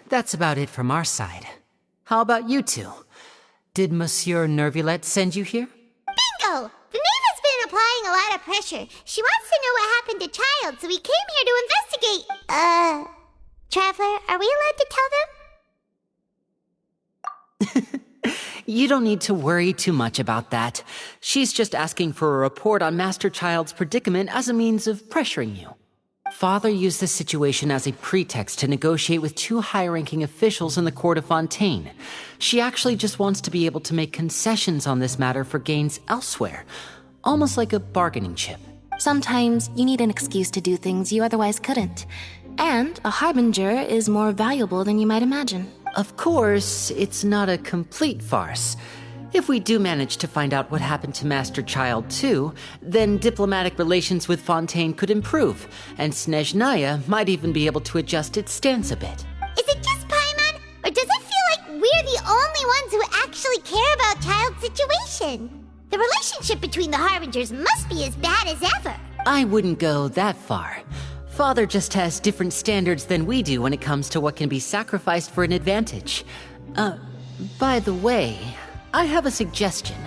that's about it from our side. How about you two? Did Monsieur Nervulette send you here? Bingo! The Knave has been applying a lot of pressure. She wants to know what happened to Child, so we came here to investigate. Traveler, are we allowed to tell them? You don't need to worry too much about that. She's just asking for a report on Master Child's predicament as a means of pressuring you. Father used the situation as a pretext to negotiate with two high-ranking officials in the court of Fontaine. She actually just wants to be able to make concessions on this matter for gains elsewhere, almost like a bargaining chip. Sometimes you need an excuse to do things you otherwise couldn't. And a harbinger is more valuable than you might imagine. Of course, it's not a complete farce. If we do manage to find out what happened to Master Child too, then diplomatic relations with Fontaine could improve, and Snezhnaya might even be able to adjust its stance a bit. Is it just Paimon, or does it feel like we're the only ones who actually care about Child's situation? The relationship between the Harbingers must be as bad as ever. I wouldn't go that far. Father just has different standards than we do when it comes to what can be sacrificed for an advantage. By the way, I have a suggestion.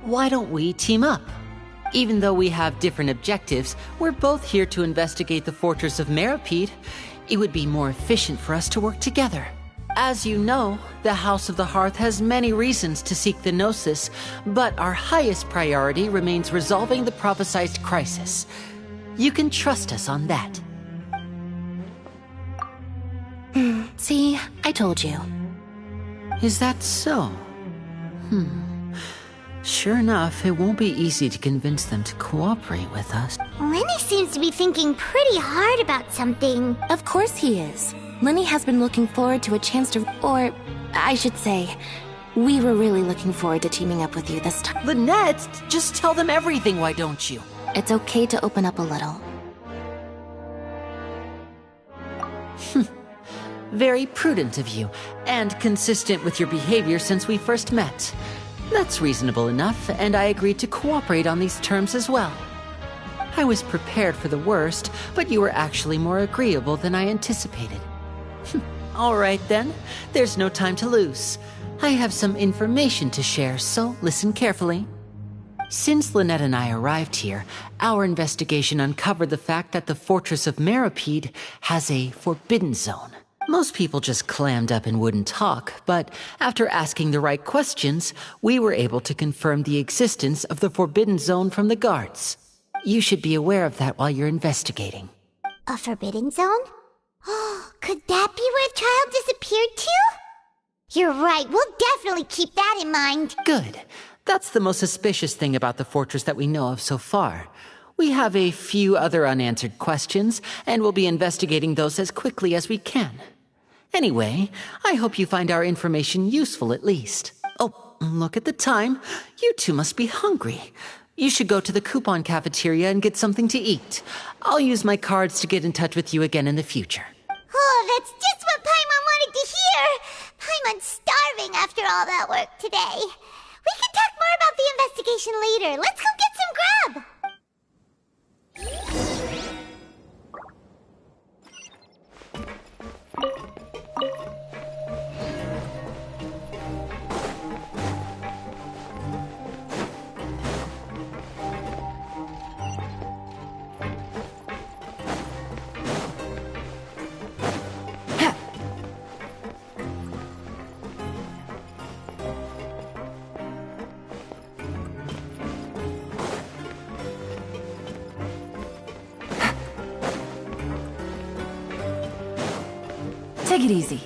Why don't we team up? Even though we have different objectives, we're both here to investigate the fortress of Meropide. It would be more efficient for us to work together. As you know, the House of the Hearth has many reasons to seek the Gnosis, but our highest priority remains resolving the prophesized crisis. You can trust us on that. See, I told you. Is that so? Sure enough, it won't be easy to convince them to cooperate with us. Lenny seems to be thinking pretty hard about something. Of course he is. Lenny has been looking forward to a chance to... Or, I should say, we were really looking forward to teaming up with you this time. Lynette, just tell them everything, why don't you? It's okay to open up a little. Very prudent of you, and consistent with your behavior since we first met. That's reasonable enough, and I agreed to cooperate on these terms as well. I was prepared for the worst, but you were actually more agreeable than I anticipated. All right then, there's no time to lose. I have some information to share, so listen carefully. Since Lynette and I arrived here, our investigation uncovered the fact that the Fortress of Meripede has a forbidden zone. Most people just clammed up and wouldn't talk, but after asking the right questions, we were able to confirm the existence of the forbidden zone from the guards. You should be aware of that while you're investigating. A forbidden zone? Oh, could that be where Child disappeared to? You're right, we'll definitely keep that in mind. Good. That's the most suspicious thing about the fortress that we know of so far. We have a few other unanswered questions, and we'll be investigating those as quickly as we can. Anyway, I hope you find our information useful at least. Oh, look at the time. You two must be hungry. You should go to the coupon cafeteria and get something to eat. I'll use my cards to get in touch with you again in the future. Oh, that's just what Paimon wanted to hear! Paimon's starving after all that work today. We can talk more about the investigation later. Let's go get some grub! Take it easy.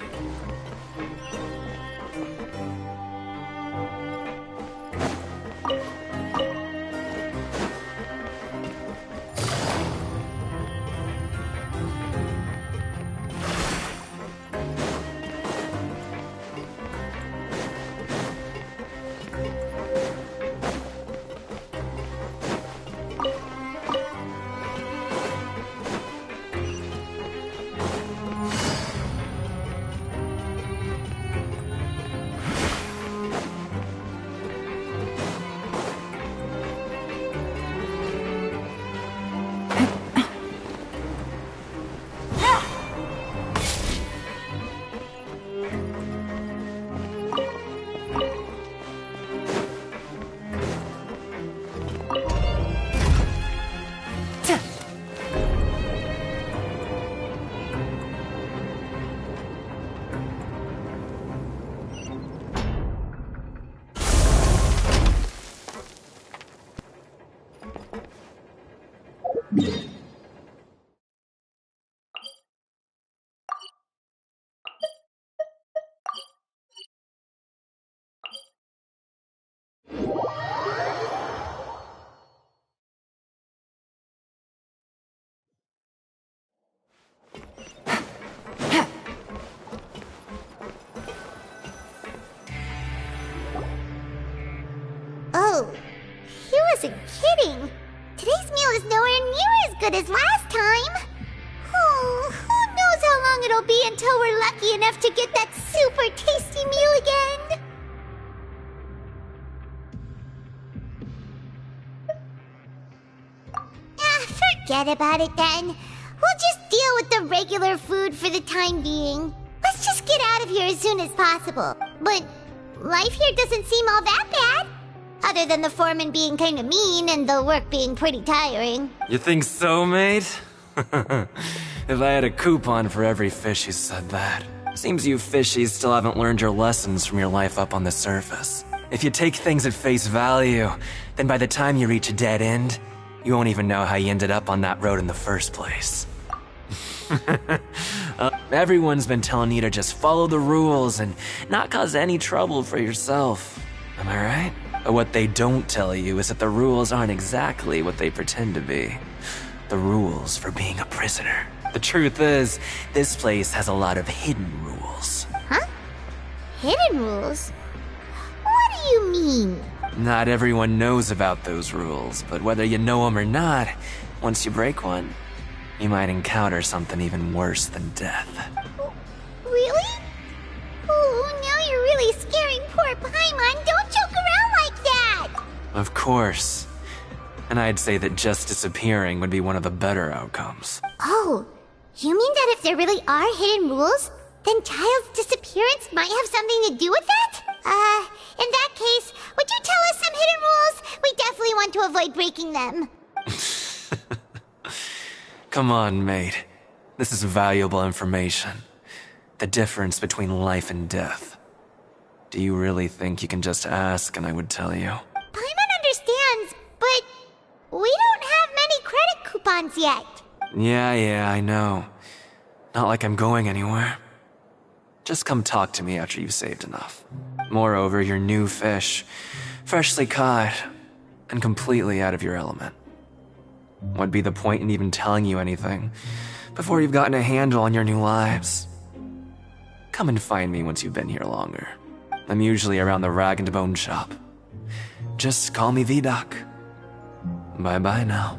Oh, he wasn't kidding. Today's meal is nowhere near as good as last time. Oh, who knows how long it'll be until we're lucky enough to get that super tasty meal again. Forget about it then. We'll just deal with the regular food for the time being. Let's just get out of here as soon as possible. But life here doesn't seem all that bad. Other than the foreman being kinda mean and the work being pretty tiring. You think so, mate? If I had a coupon for every fish who said that. Seems you fishies still haven't learned your lessons from your life up on the surface. If you take things at face value, then by the time you reach a dead end, you won't even know how you ended up on that road in the first place. Everyone's been telling you to just follow the rules and not cause any trouble for yourself. Am I right? But what they don't tell you is that the rules aren't exactly what they pretend to be. The rules for being a prisoner. The truth is, this place has a lot of hidden rules. Huh? Hidden rules? What do you mean? Not everyone knows about those rules, but whether you know them or not, once you break one, you might encounter something even worse than death. Really? Oh, now you're really scaring poor Paimon. Don't joke around like that! Of course. And I'd say that just disappearing would be one of the better outcomes. Oh, you mean that if there really are hidden rules, then Child's disappearance might have something to do with that? In that case, would you tell us some hidden rules? We definitely want to avoid breaking them. Come on, mate. This is valuable information. The difference between life and death. Do you really think you can just ask and I would tell you? Paimon understands, but we don't have many credit coupons yet. Yeah, I know. Not like I'm going anywhere. Just come talk to me after you've saved enough. Moreover, you're new fish, freshly caught, and completely out of your element. What'd be the point in even telling you anything before you've gotten a handle on your new lives? Come and find me once you've been here longer. I'm usually around the rag and bone shop. Just call me Vidoc. Bye-bye now.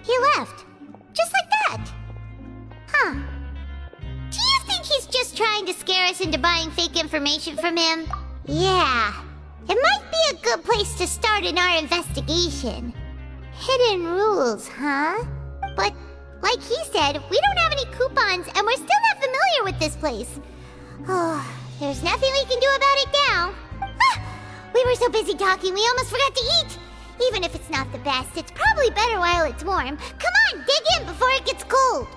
He left. Just like that. Huh. Do you think he's just trying to scare us into buying fake information from him? Yeah. It might be a good place to start in our investigation. Hidden rules, huh? But, like he said, we don't have any coupons and we're still not familiar with this place. Oh, there's nothing we can do about it now. Ah, we were so busy talking we almost forgot to eat. Even if it's not the best, it's probably better while it's warm. Come on, dig in before it gets cold.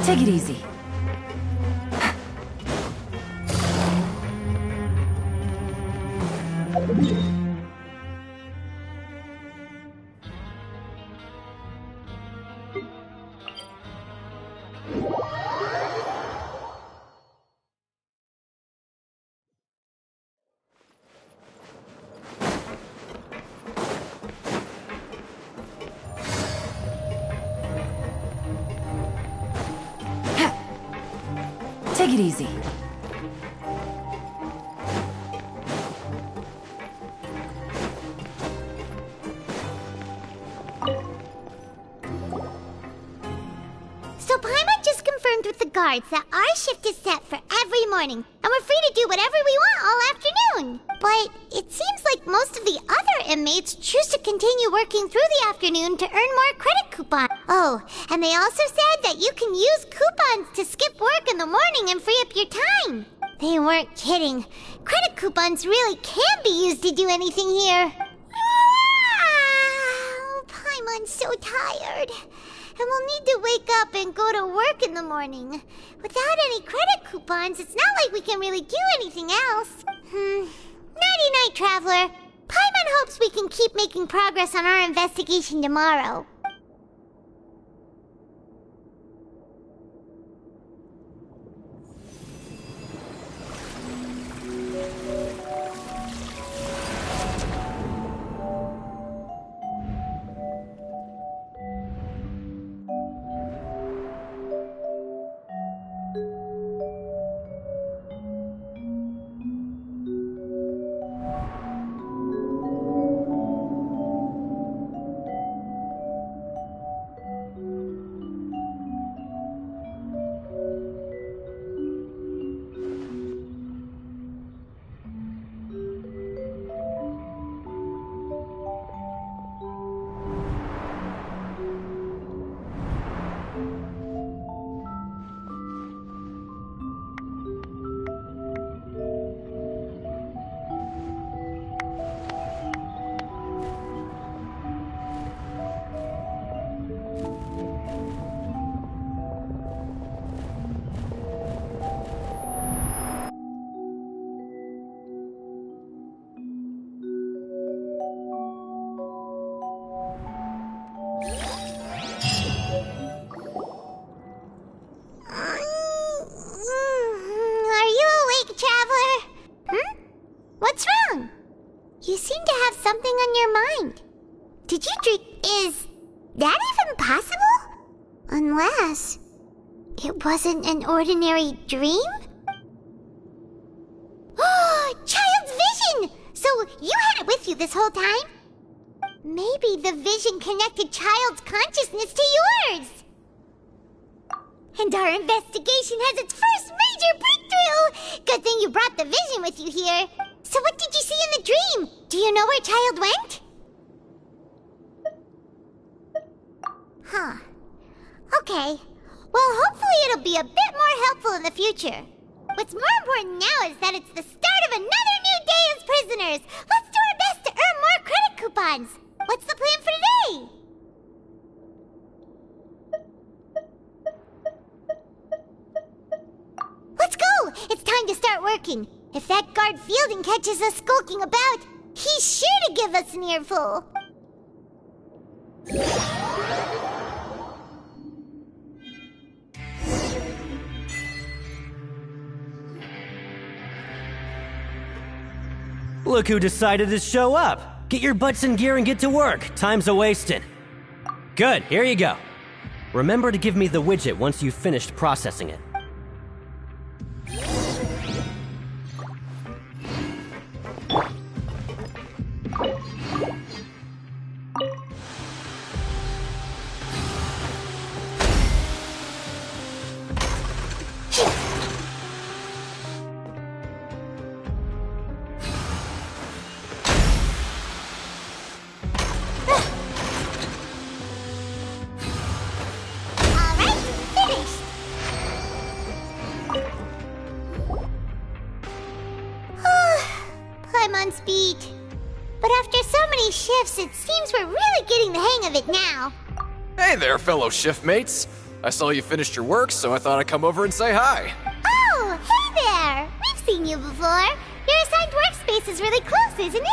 Take it easy. Take it easy. So Paimon just confirmed with the guards that our shift is set for every morning, and we're free to do whatever we want all afternoon. But it seems like most of the other inmates choose to continue working through the afternoon to earn more credit coupons. Oh, and they also said that you can use coupons to skip work in the morning and free up your time. They weren't kidding. Credit coupons really can be used to do anything here. Ah, Paimon's so tired. And we'll need to wake up and go to work in the morning. Without any credit coupons, it's not like we can really do anything else. Nighty-night, Traveler. Paimon hopes we can keep making progress on our investigation tomorrow. What's wrong? You seem to have something on your mind. Did you dream? Is that even possible? Unless it wasn't an ordinary dream? Oh, Child's vision! So you had it with you this whole time? Maybe the vision connected Child's consciousness to yours. And our investigation has its first major breakthrough! Good thing you brought the vision with you here. So what did you see in the dream? Do you know where Child went? Huh. Okay. Well, hopefully it'll be a bit more helpful in the future. What's more important now is that it's the start of another new day as prisoners. Let's do our best to earn more credit coupons. What's the plan for today? Let's go! It's time to start working. If that guard Fielding catches us skulking about, he's sure to give us an earful. Look who decided to show up. Get your butts in gear and get to work. Time's a-wasting. Good, here you go. Remember to give me the widget once you've finished processing it. Speed. But after so many shifts, it seems we're really getting the hang of it now. Hey there, fellow shift mates. I saw you finished your work, so I thought I'd come over and say hi. Oh, hey there! We've seen you before. Your assigned workspace is really close, isn't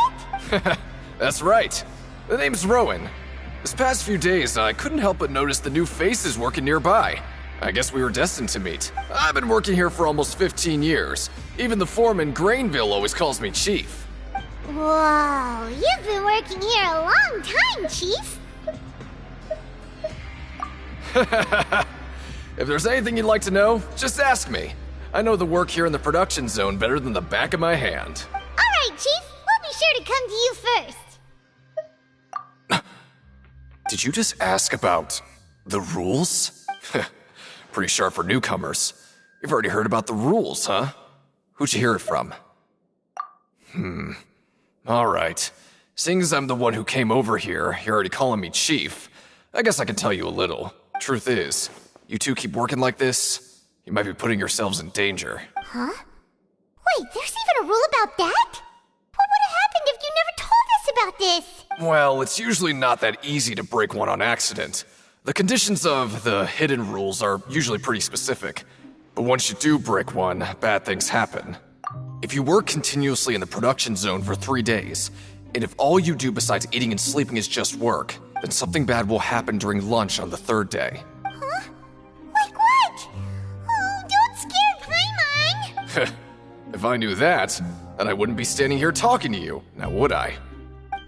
it? That's right. The name's Rowan. This past few days, I couldn't help but notice the new faces working nearby. I guess we were destined to meet. I've been working here for almost 15 years. Even the foreman, Grainville, always calls me Chief. Whoa, you've been working here a long time, Chief. If there's anything you'd like to know, just ask me. I know the work here in the production zone better than the back of my hand. All right, Chief. We'll be sure to come to you first. Did you just ask about the rules? Pretty sharp for newcomers. You've already heard about the rules, huh? Who'd you hear it from? Alright. Seeing as I'm the one who came over here, you're already calling me Chief, I guess I can tell you a little. Truth is, you two keep working like this, you might be putting yourselves in danger. Huh? Wait, there's even a rule about that? What would have happened if you never told us about this? Well, it's usually not that easy to break one on accident. The conditions of the hidden rules are usually pretty specific. But once you do break one, bad things happen. If you work continuously in the production zone for 3 days, and if all you do besides eating and sleeping is just work, then something bad will happen during lunch on the 3rd day. Huh? Like what? Oh, don't scare Paimon! If I knew that, then I wouldn't be standing here talking to you, now would I?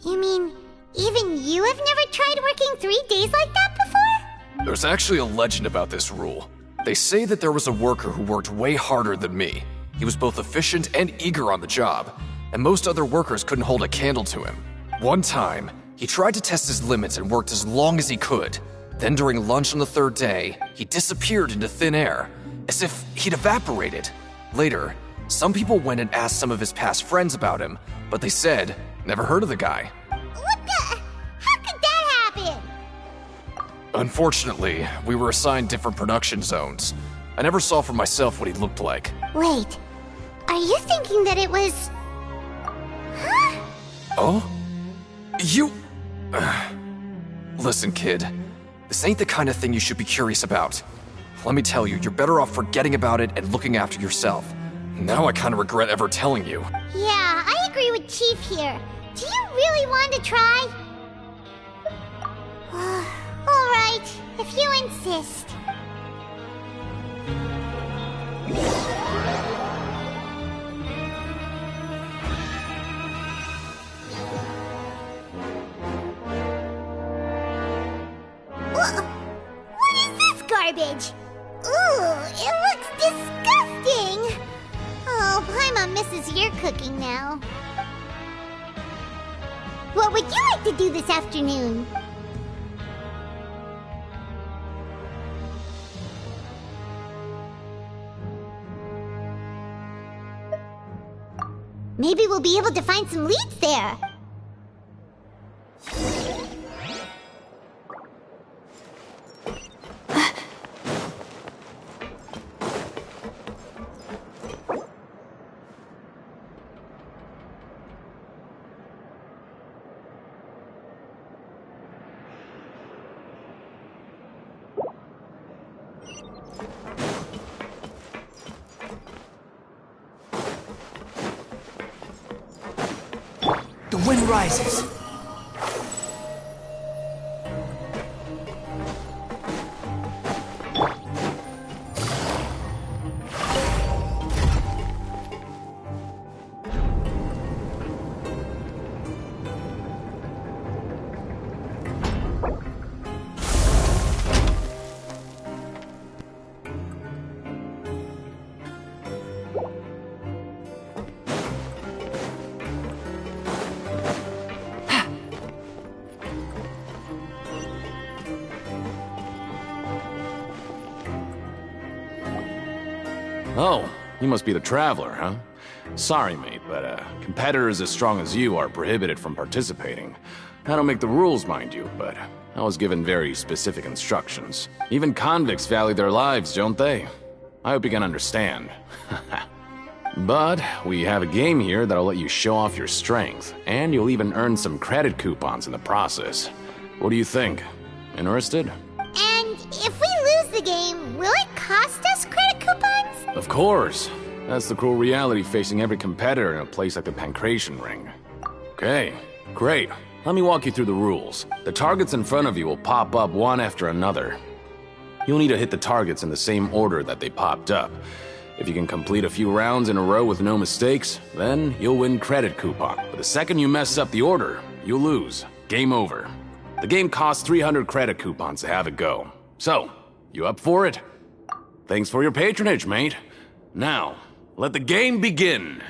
You mean, even you have never tried working 3 days like that before? There's actually a legend about this rule. They say that there was a worker who worked way harder than me. He was both efficient and eager on the job, and most other workers couldn't hold a candle to him. One time, he tried to test his limits and worked as long as he could. Then during lunch on the 3rd day, he disappeared into thin air, as if he'd evaporated. Later, some people went and asked some of his past friends about him, but they said, never heard of the guy. What the? How could that happen? Unfortunately, we were assigned different production zones. I never saw for myself what he looked like. Wait, are you thinking that it was... Huh? Oh? You... Listen, kid. This ain't the kind of thing you should be curious about. Let me tell you, you're better off forgetting about it and looking after yourself. Now I kind of regret ever telling you. Yeah, I agree with Chief here. Do you really want to try? Alright, if you insist. What is this garbage? Ooh, it looks disgusting! Oh, Paimon misses your cooking now. What would you like to do this afternoon? Maybe we'll be able to find some leads there. The wind rises. Oh, you must be the Traveler, huh? Sorry, mate, but competitors as strong as you are prohibited from participating. I don't make the rules, mind you, but I was given very specific instructions. Even convicts value their lives, don't they? I hope you can understand. But we have a game here that'll let you show off your strength, and you'll even earn some credit coupons in the process. What do you think? Interested? And if we lose the game, will it cost us credit coupons? Of course. That's the cruel reality facing every competitor in a place like the Pancration Ring. Okay, great. Let me walk you through the rules. The targets in front of you will pop up one after another. You'll need to hit the targets in the same order that they popped up. If you can complete a few rounds in a row with no mistakes, then you'll win credit coupon. But the second you mess up the order, you'll lose. Game over. The game costs 300 credit coupons to have it go. So, you up for it? Thanks for your patronage, mate. Now, let the game begin.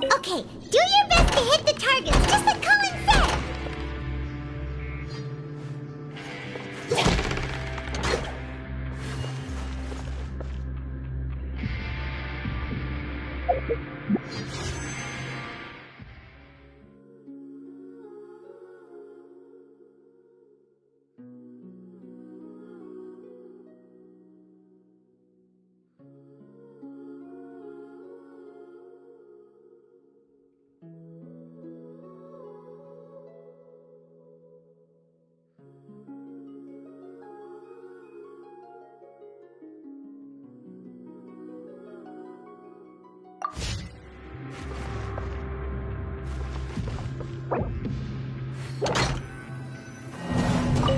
Okay, do your best to hit the targets, just like Colin said!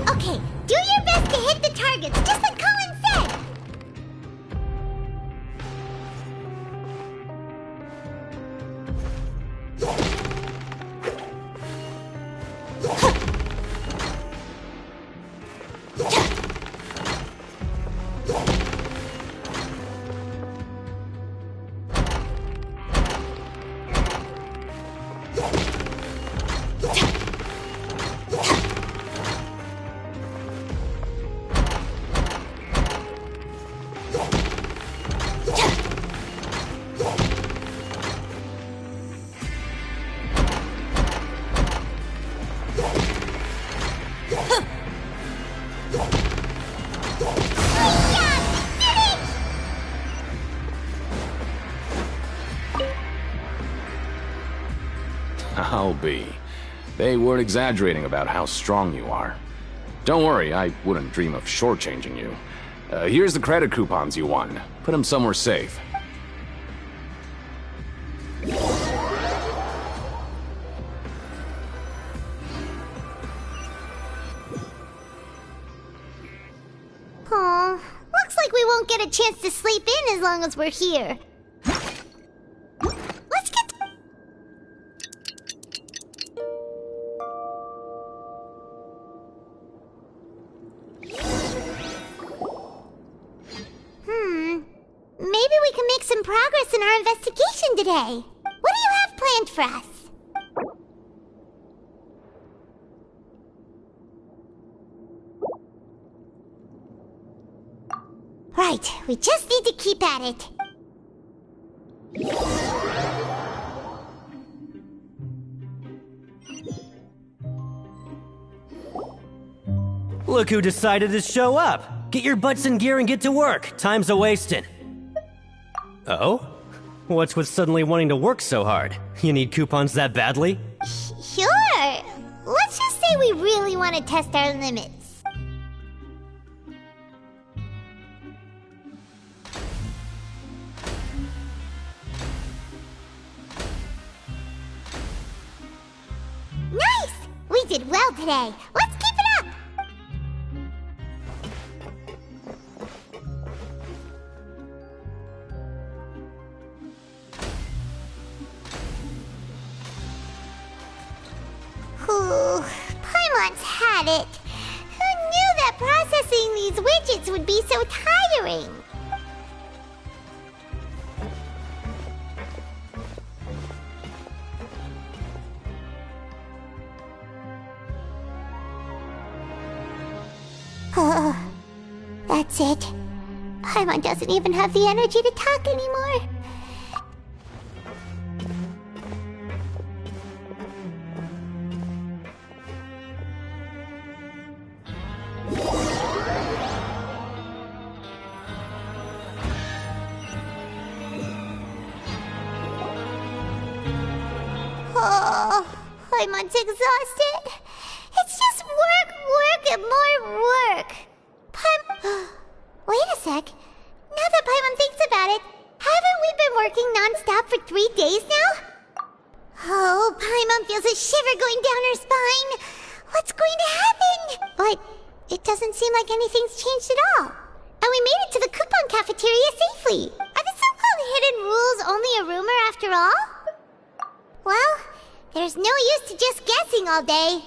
Okay, do your best to hit the targets, just like Colin said! I'll be. They weren't exaggerating about how strong you are. Don't worry, I wouldn't dream of shortchanging you. Here's the credit coupons you won. Put them somewhere safe. Aw, looks like we won't get a chance to sleep in as long as we're here. Let's get... progress in our investigation today. What do you have planned for us? Right, we just need to keep at it. Look who decided to show up. Get your butts in gear and get to work. Time's a-wasting. Oh? What's with suddenly wanting to work so hard? You need coupons that badly? Sure. Let's just say we really want to test our limits. Nice! We did well today. Let's keep it up! Ooh, Paimon's had it. Who knew that processing these widgets would be so tiring? That's it. Paimon doesn't even have the energy to talk anymore. Oh, Paimon's exhausted. It's just work, and more work. Wait a sec. Now that Paimon thinks about it, haven't we been working non-stop for 3 days now? Oh, Paimon feels a shiver going down her spine. What's going to happen? But it doesn't seem like anything's changed at all. And we made it to the coupon cafeteria safely. Are the so-called hidden rules only a rumor after all? Well, there's no use to just guessing all day.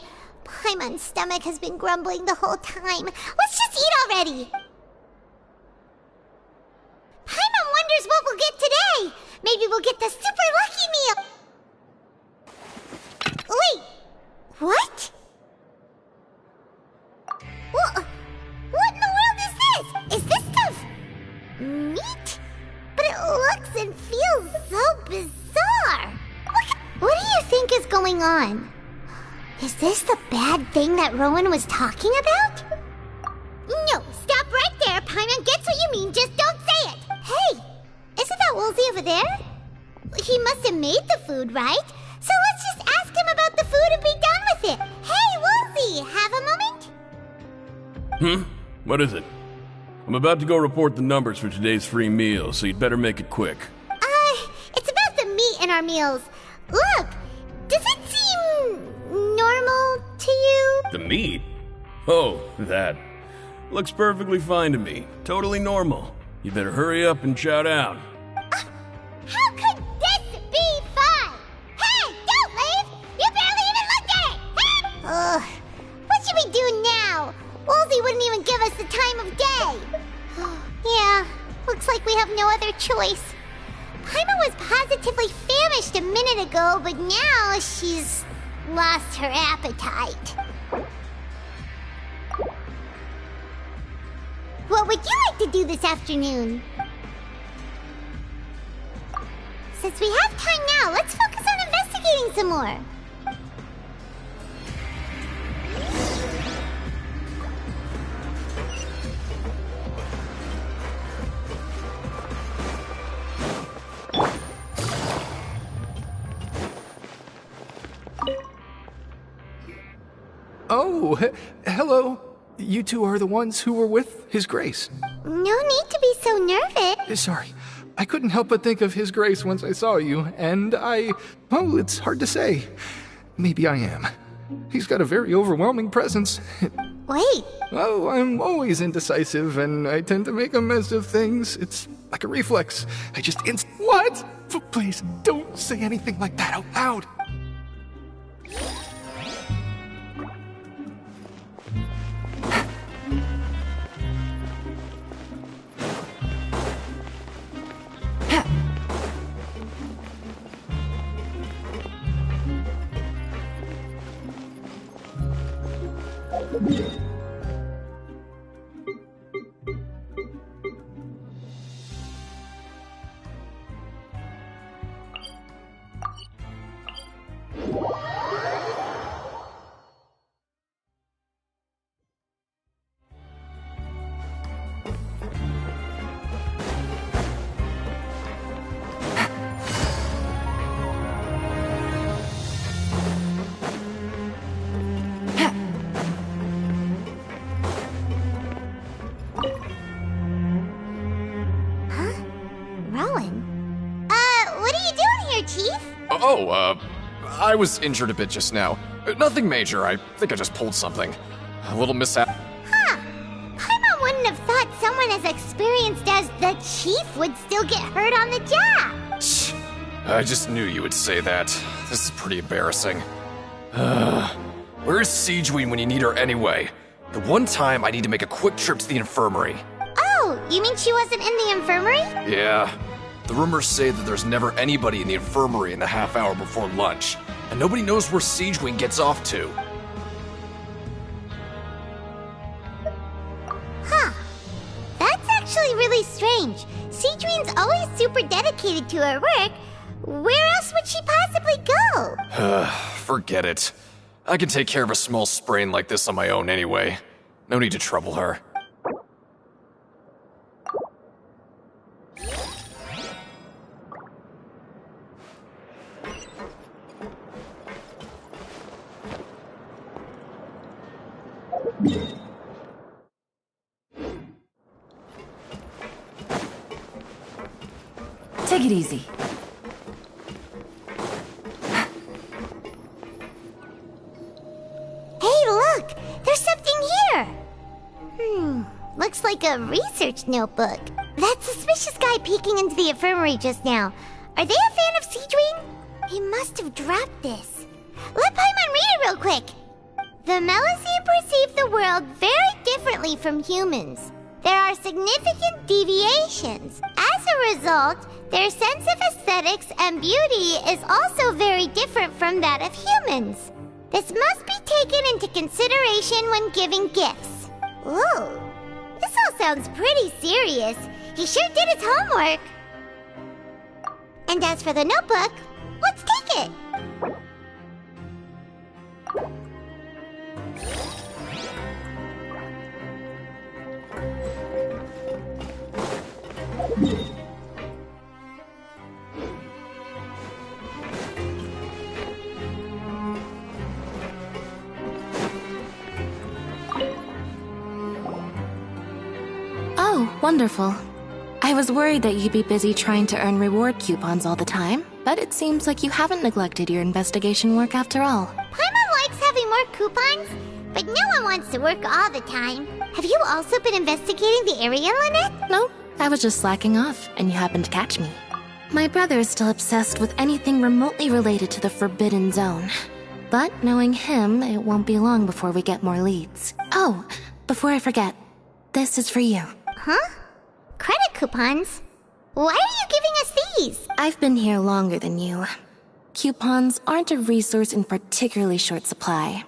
Paimon's stomach has been grumbling the whole time. Let's just eat already! Paimon wonders what we'll get today! Maybe we'll get the super lucky meal! Wait! What? What in the world is this? Is this stuff meat? But it looks and feels so bizarre! What do you think is going on? Is this the bad thing that Rowan was talking about? No, stop right there. Paimon gets what you mean, just don't say it. Hey, isn't that Woolsey over there? He must have made the food, right? So let's just ask him about the food and be done with it. Hey, Woolsey, have a moment? What is it? I'm about to go report the numbers for today's free meal, so you'd better make it quick. It's about the meat in our meals. Look, does it seem normal to you? The meat? Oh, that. Looks perfectly fine to me. Totally normal. You better hurry up and shout out. How could this be fun? Hey, don't leave! You barely even looked at it! Ugh, what should we do now? Woolsey wouldn't even give us the time of day. Yeah, looks like we have no other choice. Paimon was positively famished a minute ago, but now she's lost her appetite. What would you like to do this afternoon? Since we have time now, let's focus on investigating some more. Oh, hello. You two are the ones who were with His Grace. No need to be so nervous. Sorry. I couldn't help but think of His Grace once I saw you, and well, it's hard to say. Maybe I am. He's got a very overwhelming presence. Wait. Oh, I'm always indecisive, and I tend to make a mess of things. It's like a reflex. I just What? Please, don't say anything like that out loud. I was injured a bit just now. Nothing major, I think I just pulled something. A little mishap. Huh. Paimon wouldn't have thought someone as experienced as the Chief would still get hurt on the job. Shh. I just knew you would say that. This is pretty embarrassing. Where's Sigewinne when you need her anyway? The one time I need to make a quick trip to the infirmary. Oh, you mean she wasn't in the infirmary? Yeah. The rumors say that there's never anybody in the infirmary in the half hour before lunch, and nobody knows where Sigewinne gets off to. Huh. That's actually really strange. Sigewinne's always super dedicated to her work. Where else would she possibly go? Forget it. I can take care of a small sprain like this on my own anyway. No need to trouble her. Take it easy. Hey, look! There's something here! Looks like a research notebook. That suspicious guy peeking into the infirmary just now. Are they a fan of Sigewinne? He must have dropped this. Let Paimon read it real quick! The Melusine perceive the world very differently from humans. There are significant deviations. As a result, their sense of aesthetics and beauty is also very different from that of humans. This must be taken into consideration when giving gifts. Ooh, this all sounds pretty serious. He sure did his homework. And as for the notebook, let's take it. Oh, wonderful. I was worried that you'd be busy trying to earn reward coupons all the time, but it seems like you haven't neglected your investigation work after all. Paimon likes having more coupons, but no one wants to work all the time. Have you also been investigating the area, Lynette? No, I was just slacking off, and you happened to catch me. My brother is still obsessed with anything remotely related to the Forbidden Zone. But knowing him, it won't be long before we get more leads. Oh, before I forget, this is for you. Huh? Credit coupons? Why are you giving us these? I've been here longer than you. Coupons aren't a resource in particularly short supply.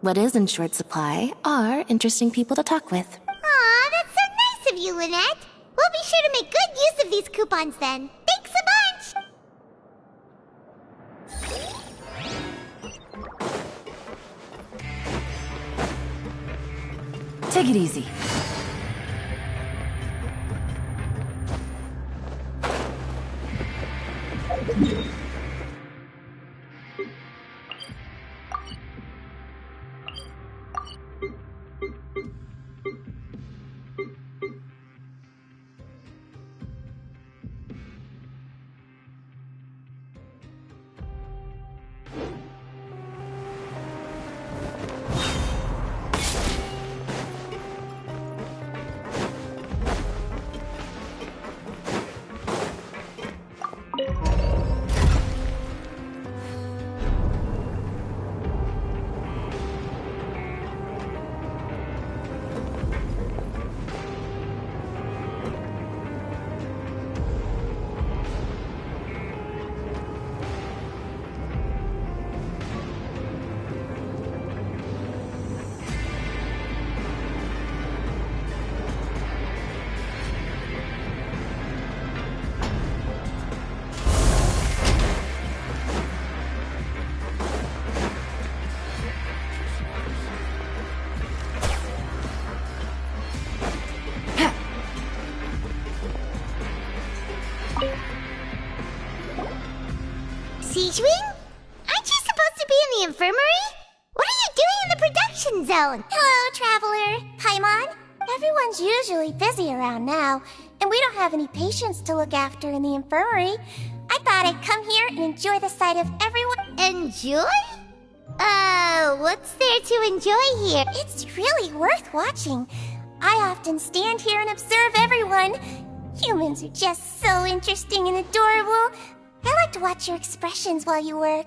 What is in short supply are interesting people to talk with. Aw, that's so nice of you, Lynette. We'll be sure to make good use of these coupons then. Thanks a bunch! Take it easy. infirmary? What are you doing in the production zone? Hello, Traveler. Paimon. Everyone's usually busy around now, and we don't have any patients to look after in the infirmary. I thought I'd come here and enjoy the sight of everyone. Enjoy? What's there to enjoy here? It's really worth watching. I often stand here and observe everyone. Humans are just so interesting and adorable. I like to watch your expressions while you work.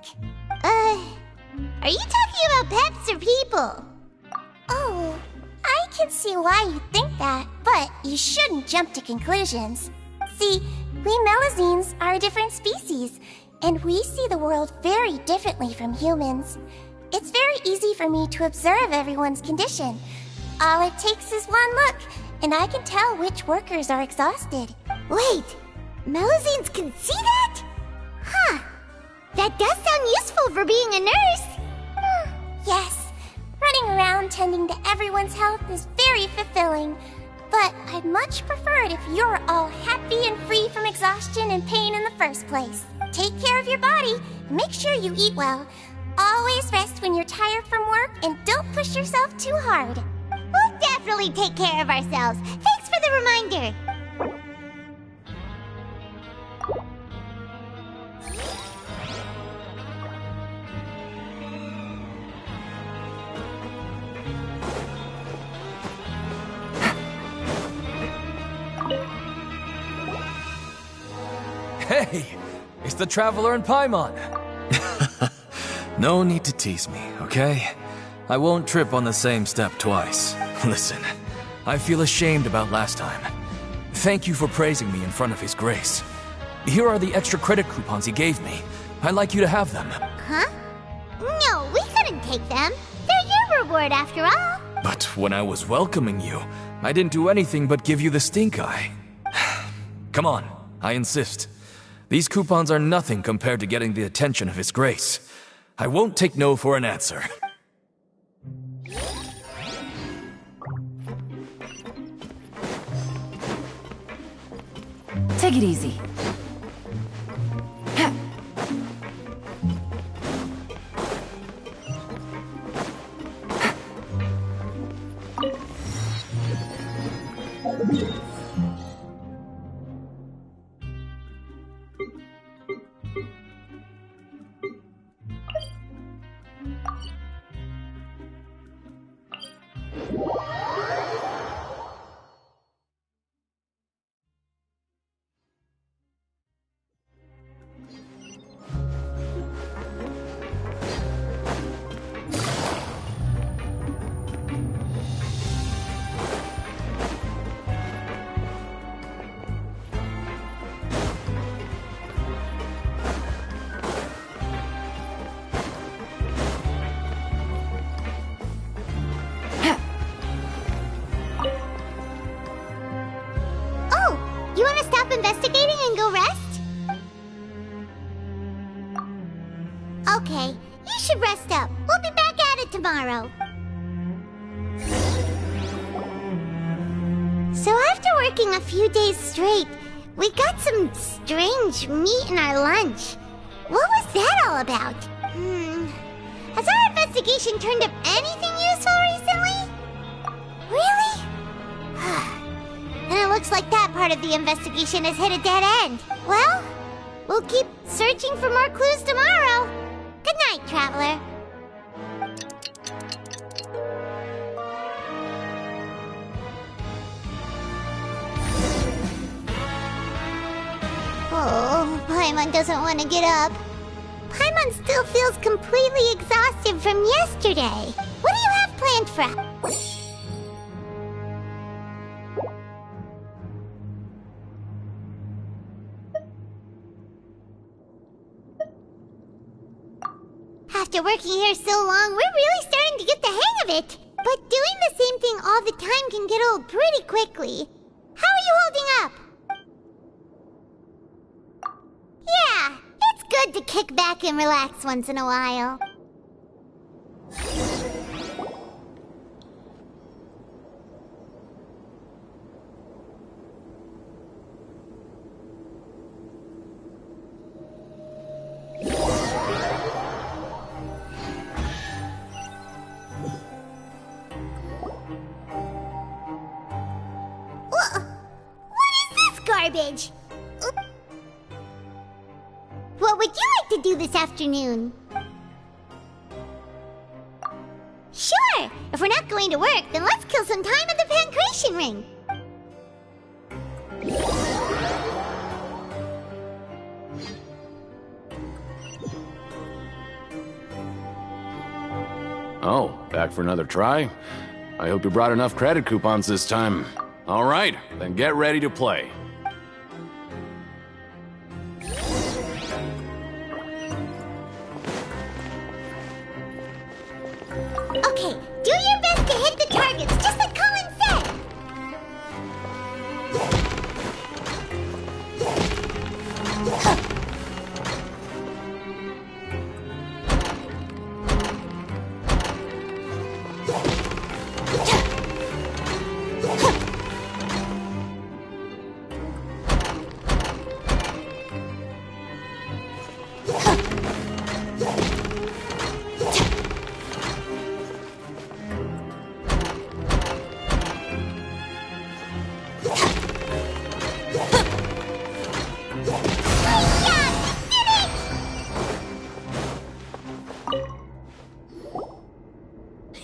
Are you talking about pets or people? Oh, I can see why you think that, but you shouldn't jump to conclusions. See, we Melazines are a different species, and we see the world very differently from humans. It's very easy for me to observe everyone's condition. All it takes is one look, and I can tell which workers are exhausted. Wait, Melazines can see that? Huh. That does sound useful for being a nurse. Yes, running around tending to everyone's health is very fulfilling. But I'd much prefer it if you're all happy and free from exhaustion and pain in the first place. Take care of your body, and make sure you eat well. Always rest when you're tired from work, and don't push yourself too hard. We'll definitely take care of ourselves. Thanks for the reminder. Hey, it's the Traveler and Paimon. No need to tease me, okay? I won't trip on the same step twice. Listen, I feel ashamed about last time. Thank you for praising me in front of His Grace. Here are the extra credit coupons he gave me. I'd like you to have them. Huh? No, we couldn't take them. They're your reward after all. But when I was welcoming you, I didn't do anything but give you the stink eye. Come on, I insist. These coupons are nothing compared to getting the attention of His Grace. I won't take no for an answer. Take it easy. Investigating and go rest? Okay, you should rest up. We'll be back at it tomorrow. So after working a few days straight, we got some strange meat in our lunch. What was that all about? Has our investigation turned up anything useful recently? Really? And it looks like that part of the investigation has hit a dead end. Well, we'll keep searching for more clues tomorrow. Good night, Traveler. Oh, Paimon doesn't want to get up. Paimon still feels completely exhausted from yesterday. What do you have planned for us? After working here so long, we're really starting to get the hang of it. But doing the same thing all the time can get old pretty quickly. How are you holding up? Yeah, it's good to kick back and relax once in a while. garbage. What would you like to do this afternoon? Sure! If we're not going to work, then let's kill some time at the Pancration Ring. Oh, back for another try? I hope you brought enough credit coupons this time. All right, then get ready to play. Okay, do your best to hit the targets, just like Colin said.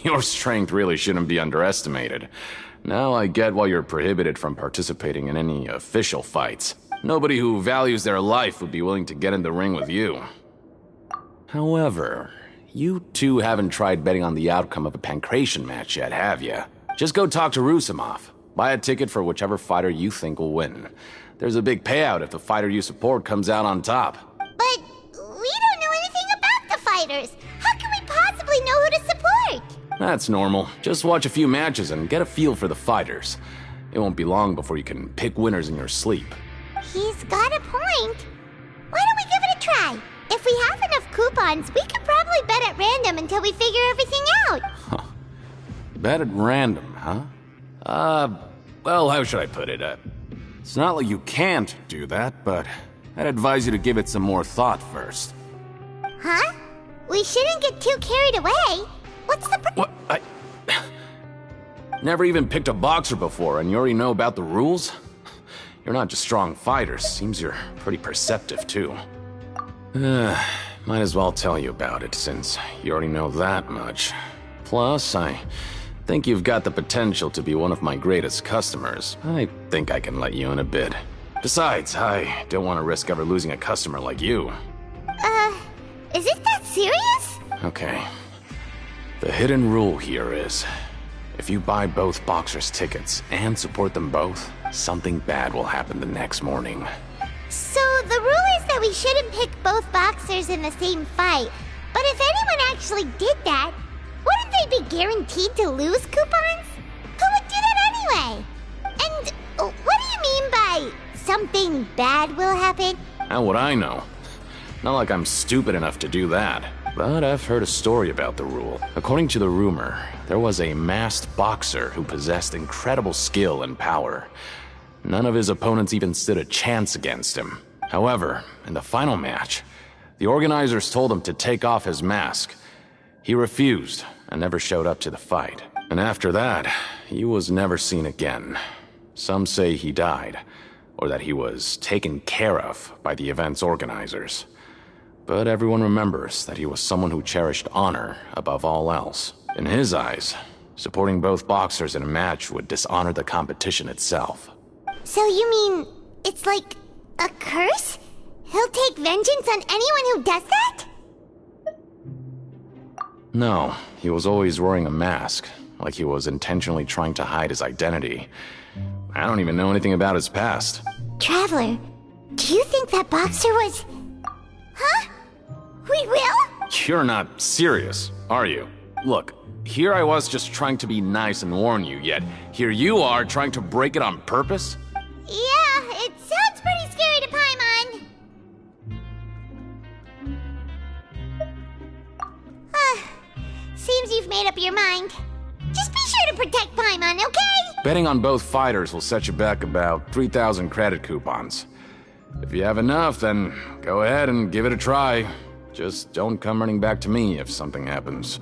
Your strength really shouldn't be underestimated. Now I get why you're prohibited from participating in any official fights. Nobody who values their life would be willing to get in the ring with you. However, you two haven't tried betting on the outcome of a Pancration match yet, have you? Just go talk to Rusimov. Buy a ticket for whichever fighter you think will win. There's a big payout if the fighter you support comes out on top. But we don't know anything about the fighters. How can we possibly know who to support? That's normal. Just watch a few matches and get a feel for the fighters. It won't be long before you can pick winners in your sleep. He's got a point. Why don't we give it a try? If we have enough coupons, we could probably bet at random until we figure everything out. Bet at random, huh? Well, how should I put it? It's not like you can't do that, but I'd advise you to give it some more thought first. Huh? We shouldn't get too carried away. What's the What? Never even picked a boxer before, and you already know about the rules? You're not just strong fighters. Seems you're pretty perceptive, too. Might as well tell you about it, since you already know that much. Plus, I think you've got the potential to be one of my greatest customers. I think I can let you in a bit. Besides, I don't want to risk ever losing a customer like you. Is it that serious? Okay. The hidden rule here is, if you buy both boxers' tickets and support them both, something bad will happen the next morning. So the rule is that we shouldn't pick both boxers in the same fight. But if anyone actually did that, wouldn't they be guaranteed to lose coupons? Who would do that anyway? And what do you mean by something bad will happen? How would I know? Not like I'm stupid enough to do that. But I've heard a story about the rule. According to the rumor, there was a masked boxer who possessed incredible skill and power. None of his opponents even stood a chance against him. However, in the final match, the organizers told him to take off his mask. He refused and never showed up to the fight. And after that, he was never seen again. Some say he died, or that he was taken care of by the event's organizers. But everyone remembers that he was someone who cherished honor above all else. In his eyes, supporting both boxers in a match would dishonor the competition itself. So you mean it's like a curse? He'll take vengeance on anyone who does that? No, he was always wearing a mask, like he was intentionally trying to hide his identity. I don't even know anything about his past. Traveler, do you think that boxer was... Huh? We will? You're not serious, are you? Look, here I was just trying to be nice and warn you, yet here you are trying to break it on purpose? Yeah, it sounds pretty scary to Paimon. Seems you've made up your mind. Just be sure to protect Paimon, okay? Betting on both fighters will set you back about 3,000 credit coupons. If you have enough, then go ahead and give it a try. Just don't come running back to me if something happens.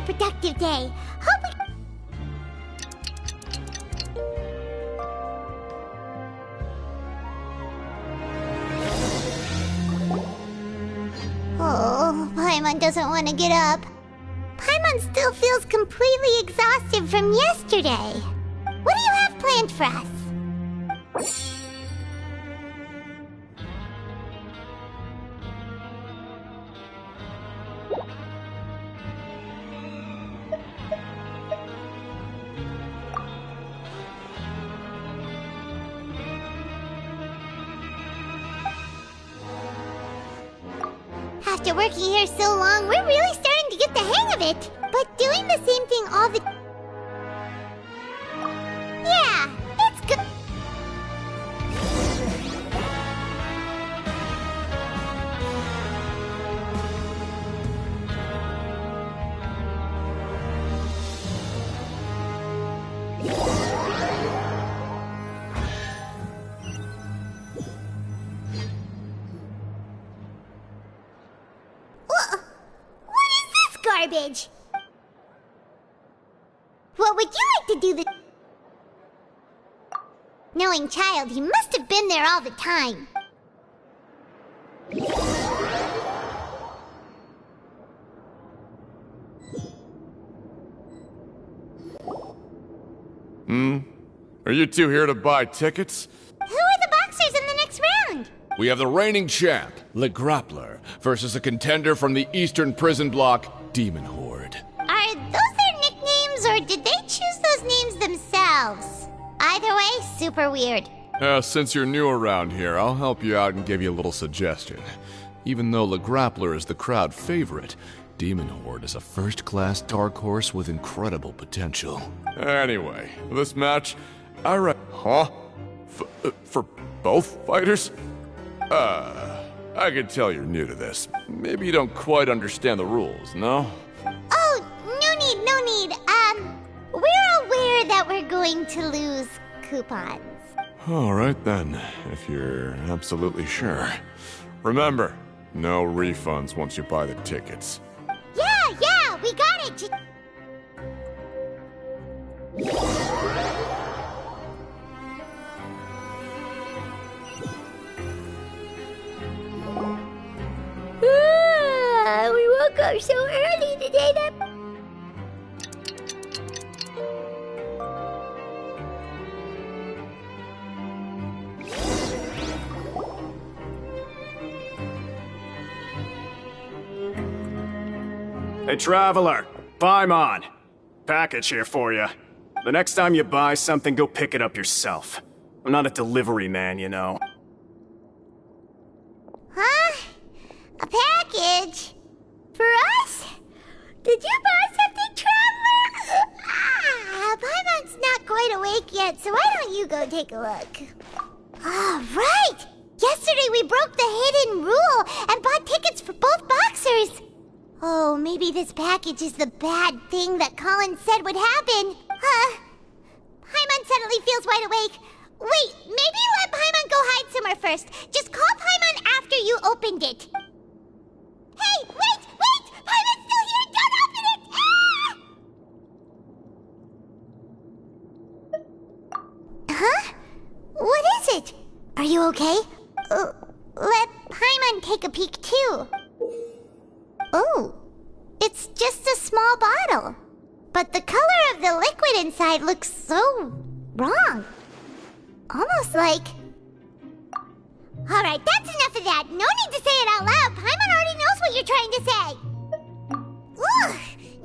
productive day. Hope we... Oh, Paimon doesn't want to get up. Paimon still feels completely exhausted from yesterday. What do you have planned for us? After working here so long, we're really starting to get the hang of it. But doing the same thing all the... Yeah, it's good. Garbage. What would you like to do the... Knowing child, he must have been there all the time. Are you two here to buy tickets? Who are the boxers in the next round? We have the reigning champ, Le Grappler, versus a contender from the Eastern Prison Block, Demon Horde. Are those their nicknames, or did they choose those names themselves? Either way, super weird. Since you're new around here, I'll help you out and give you a little suggestion. Even though Le Grappler is the crowd favorite, Demon Horde is a first-class dark horse with incredible potential. Anyway, this match, I Huh? For both fighters? I can tell you're new to this. Maybe you don't quite understand the rules, no? Oh, no need. We're aware that we're going to lose coupons. Alright then, if you're absolutely sure. Remember, no refunds once you buy the tickets. Yeah, we got it! We woke up so early today that... Hey, Traveler, Paimon. Package here for you. The next time you buy something, go pick it up yourself. I'm not a delivery man, you know. Huh? A package? For us? Did you buy something, Traveler? Paimon's not quite awake yet, so why don't you go take a look? Right! Yesterday we broke the hidden rule and bought tickets for both boxers. Oh, maybe this package is the bad thing that Colin said would happen. Paimon suddenly feels wide awake. Wait, maybe let Paimon go hide somewhere first. Just call Paimon after you opened it. Hey, wait! Paimon's still here! Don't open it! Huh? What is it? Are you okay? Let Paimon take a peek too. Oh, it's just a small bottle. But the color of the liquid inside looks so wrong. Almost like... Alright, that's enough of that. No need to say it out loud. Paimon already knows what you're trying to say. Ugh,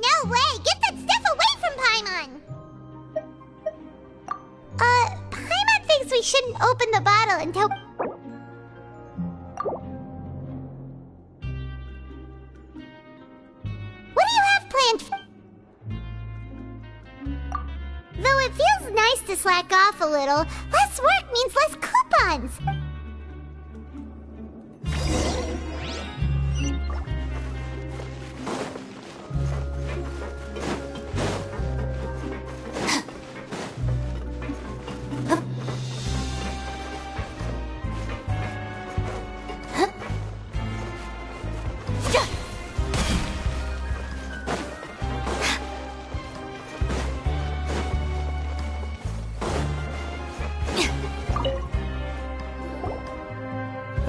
no way. Get that stuff away from Paimon. Paimon thinks we shouldn't open the bottle until... What do you have planned? Though it feels nice to slack off a little, less work means less coupons.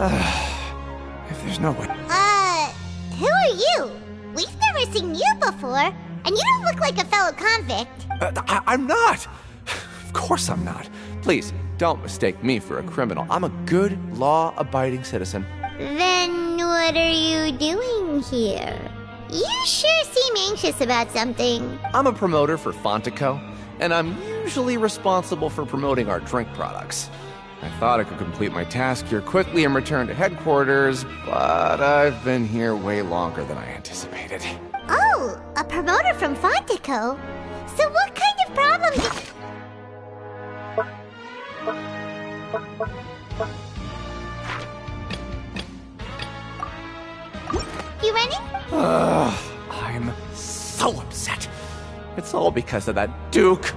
If there's no way... Who are you? We've never seen you before, and you don't look like a fellow convict. I'm not! Of course I'm not. Please, don't mistake me for a criminal. I'm a good, law-abiding citizen. Then what are you doing here? You sure seem anxious about something. I'm a promoter for Fontico, and I'm usually responsible for promoting our drink products. I thought I could complete my task here quickly and return to headquarters, but I've been here way longer than I anticipated. Oh, a promoter from Fontico? So what kind of problem did... You ready? I'm so upset. It's all because of that Duke.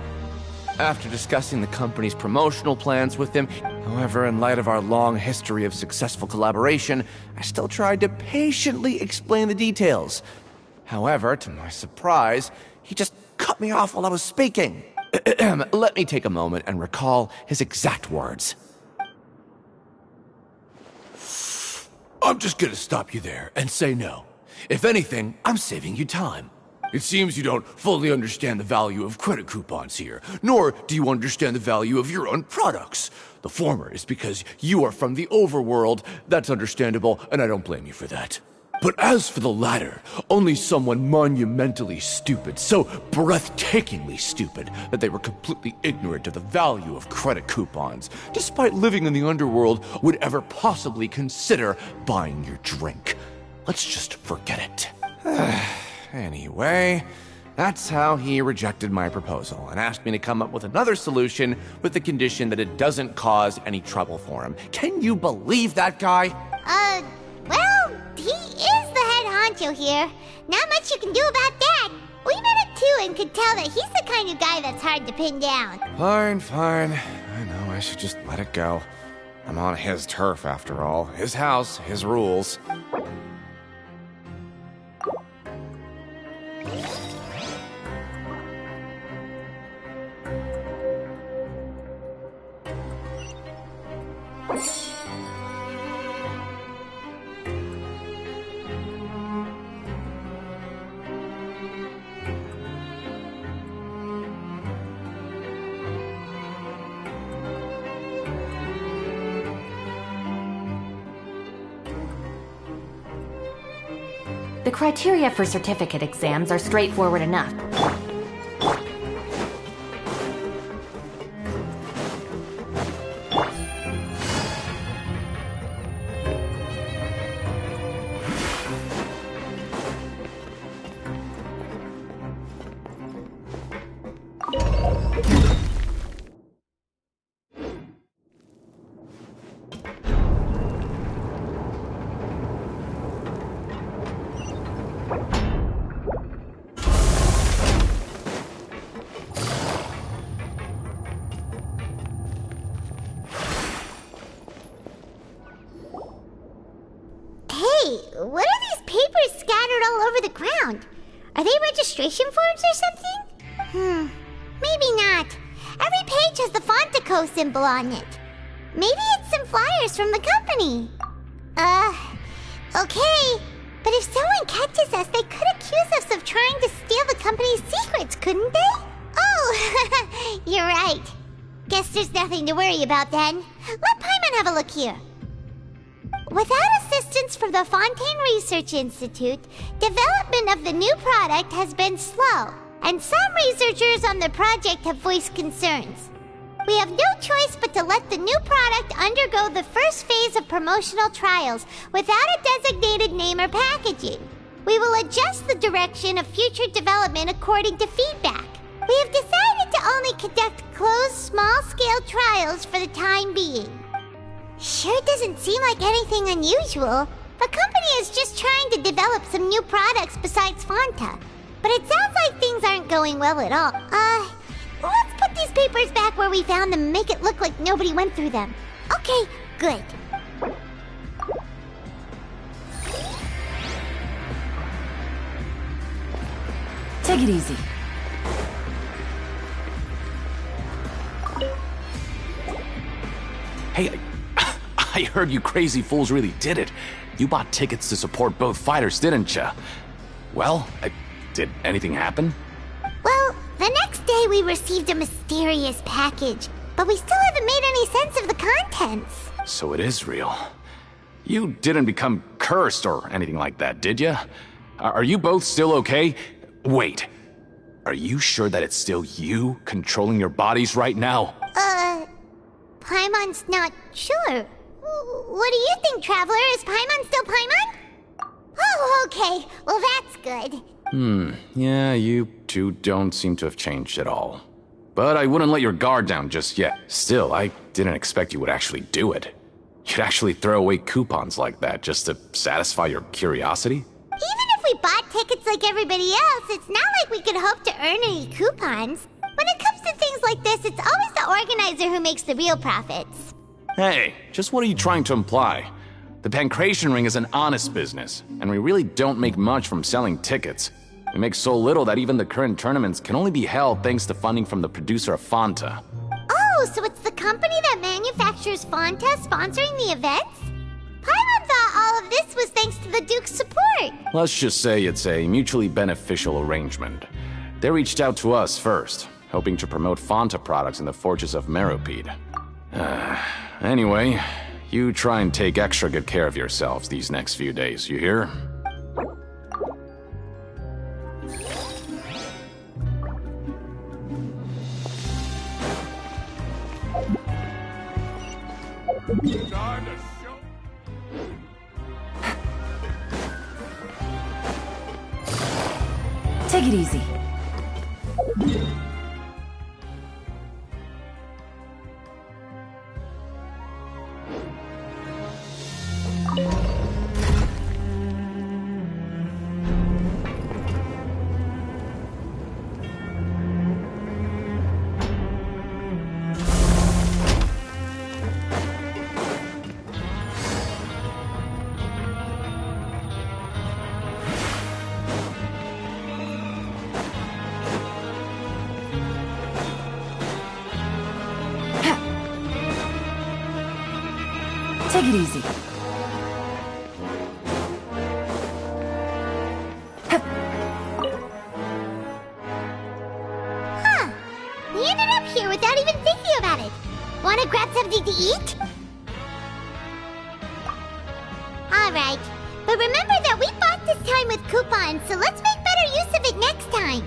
After discussing the company's promotional plans with him, however, in light of our long history of successful collaboration, I still tried to patiently explain the details. However, to my surprise, he just cut me off while I was speaking. Let me take a moment and recall his exact words. I'm just gonna stop you there and say no. If anything, I'm saving you time. It seems you don't fully understand the value of credit coupons here, nor do you understand the value of your own products. The former is because you are from the overworld. That's understandable, and I don't blame you for that. But as for the latter, only someone monumentally stupid, so breathtakingly stupid, that they were completely ignorant of the value of credit coupons, despite living in the underworld, would ever possibly consider buying your drink. Let's just forget it. Anyway, that's how he rejected my proposal and asked me to come up with another solution with the condition that it doesn't cause any trouble for him. Can you believe that guy? Well, he is the head honcho here. Not much you can do about that. We met him too and could tell that he's the kind of guy that's hard to pin down. Fine. I know I should just let it go. I'm on his turf after all. His house, his rules. The criteria for certificate exams are straightforward enough. What are these papers scattered all over the ground? Are they registration forms or something? Maybe not. Every page has the Fontico symbol on it. Maybe it's some flyers from the company. Okay. But if someone catches us, they could accuse us of trying to steal the company's secrets, couldn't they? Oh, you're right. Guess there's nothing to worry about then. Let Paimon have a look here. Without assistance from the Fontaine Research Institute, development of the new product has been slow, and some researchers on the project have voiced concerns. We have no choice but to let the new product undergo the first phase of promotional trials without a designated name or packaging. We will adjust the direction of future development according to feedback. We have decided to only conduct closed, small-scale trials for the time being. Sure doesn't seem like anything unusual. The company is just trying to develop some new products besides Fanta. But it sounds like things aren't going well at all. Let's put these papers back where we found them and make it look like nobody went through them. Okay, good. Take it easy. Hey, I heard you crazy fools really did it. You bought tickets to support both fighters, didn't ya? Well, did anything happen? Well, the next day we received a mysterious package, but we still haven't made any sense of the contents. So it is real. You didn't become cursed or anything like that, did ya? Are you both still okay? Wait. Are you sure that it's still you controlling your bodies right now? Paimon's not sure. What do you think, Traveler? Is Paimon still Paimon? Oh, okay. Well, that's good. Yeah, you two don't seem to have changed at all. But I wouldn't let your guard down just yet. Still, I didn't expect you would actually do it. You'd actually throw away coupons like that just to satisfy your curiosity? Even if we bought tickets like everybody else, it's not like we could hope to earn any coupons. When it comes to things like this, it's always the organizer who makes the real profits. Hey, just what are you trying to imply? The Pancration Ring is an honest business, and we really don't make much from selling tickets. We make so little that even the current tournaments can only be held thanks to funding from the producer of Fanta. Oh, so it's the company that manufactures Fanta sponsoring the events? Paimon thought all of this was thanks to the Duke's support. Let's just say it's a mutually beneficial arrangement. They reached out to us first, hoping to promote Fanta products in the Fortress of Meropide. Anyway, you try and take extra good care of yourselves these next few days, you hear? Take it easy. Take it easy. Huh. We ended up here without even thinking about it. Wanna grab something to eat? Alright. But remember that we bought this time with coupons, so let's make better use of it next time.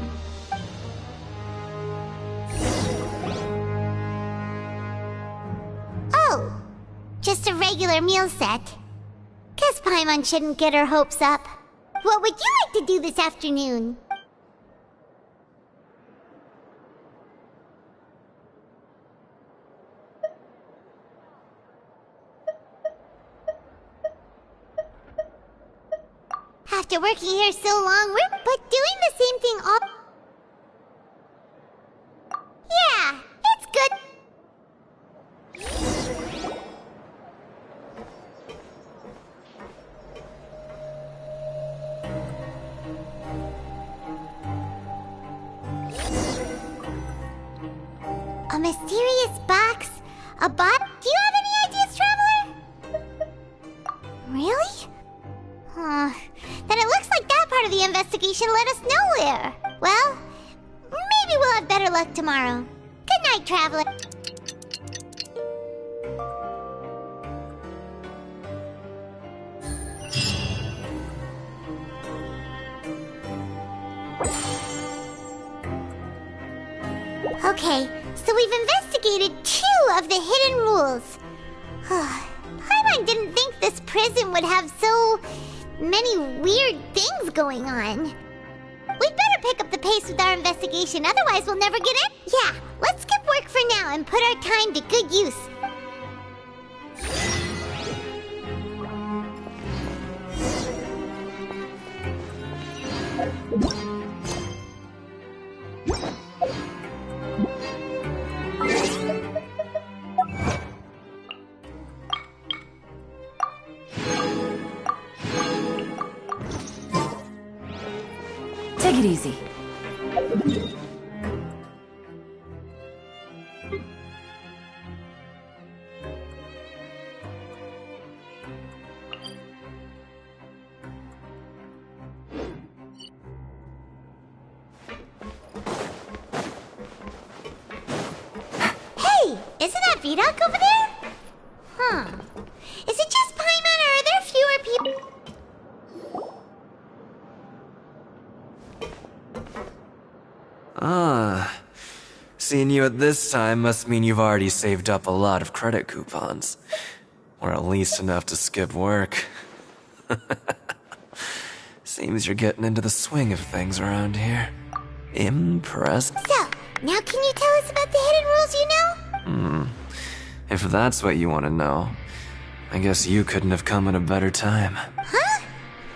Oh. Just a regular meal set. Guess Paimon shouldn't get her hopes up. What would you like to do this afternoon? After working here so long, but doing the same thing all... Yeah, it's good. A mysterious box? A bot? Do you have any ideas, Traveler? Really? Then it looks like that part of the investigation led us nowhere. Well, maybe we'll have better luck tomorrow. Good night, Traveler. Okay, so we've investigated 2 of the hidden rules. Paimon didn't think this prison would have so many weird things going on. We'd better pick up the pace with our investigation, otherwise we'll never get in. Yeah, let's skip work for now and put our time to good use. Take it easy. that Vidoc over there? Huh. Is it just Paimon or are there fewer people? Ah. Seeing you at this time must mean you've already saved up a lot of credit coupons. Or at least enough to skip work. Seems you're getting into the swing of things around here. Impressed. So, now can you tell us about the hidden rules you know? If that's what you want to know, I guess you couldn't have come at a better time. Huh?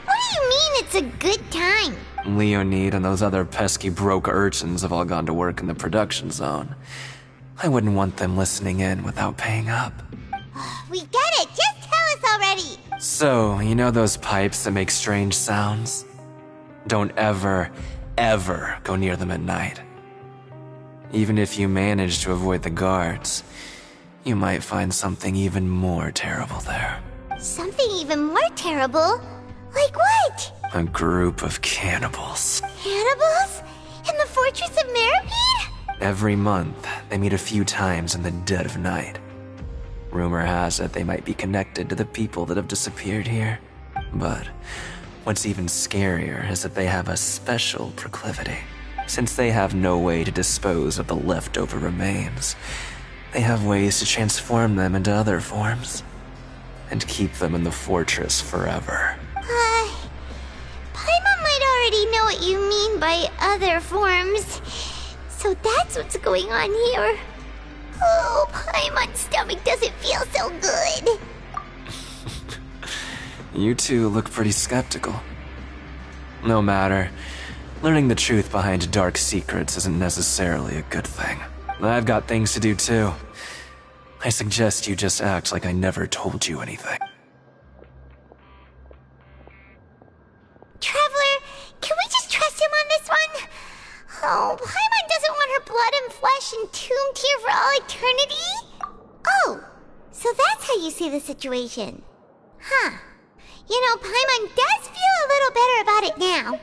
What do you mean it's a good time? Leonid and those other pesky broke urchins have all gone to work in the production zone. I wouldn't want them listening in without paying up. We get it! Just tell us already! So, you know those pipes that make strange sounds? Don't ever, ever go near them at night. Even if you manage to avoid the guards, you might find something even more terrible there. Something even more terrible? Like what? A group of cannibals. Cannibals? In the Fortress of Meripede? Every month, they meet a few times in the dead of night. Rumor has it they might be connected to the people that have disappeared here. But what's even scarier is that they have a special proclivity. Since they have no way to dispose of the leftover remains, they have ways to transform them into other forms and keep them in the fortress forever. Paimon might already know what you mean by other forms. So that's what's going on here. Oh, Paimon's stomach doesn't feel so good. You two look pretty skeptical. No matter. Learning the truth behind dark secrets isn't necessarily a good thing. I've got things to do too. I suggest you just act like I never told you anything. Traveler, can we just trust him on this one? Oh, Paimon doesn't want her blood and flesh entombed here for all eternity? Oh, so that's how you see the situation. Huh. You know, Paimon does feel a little better about it now.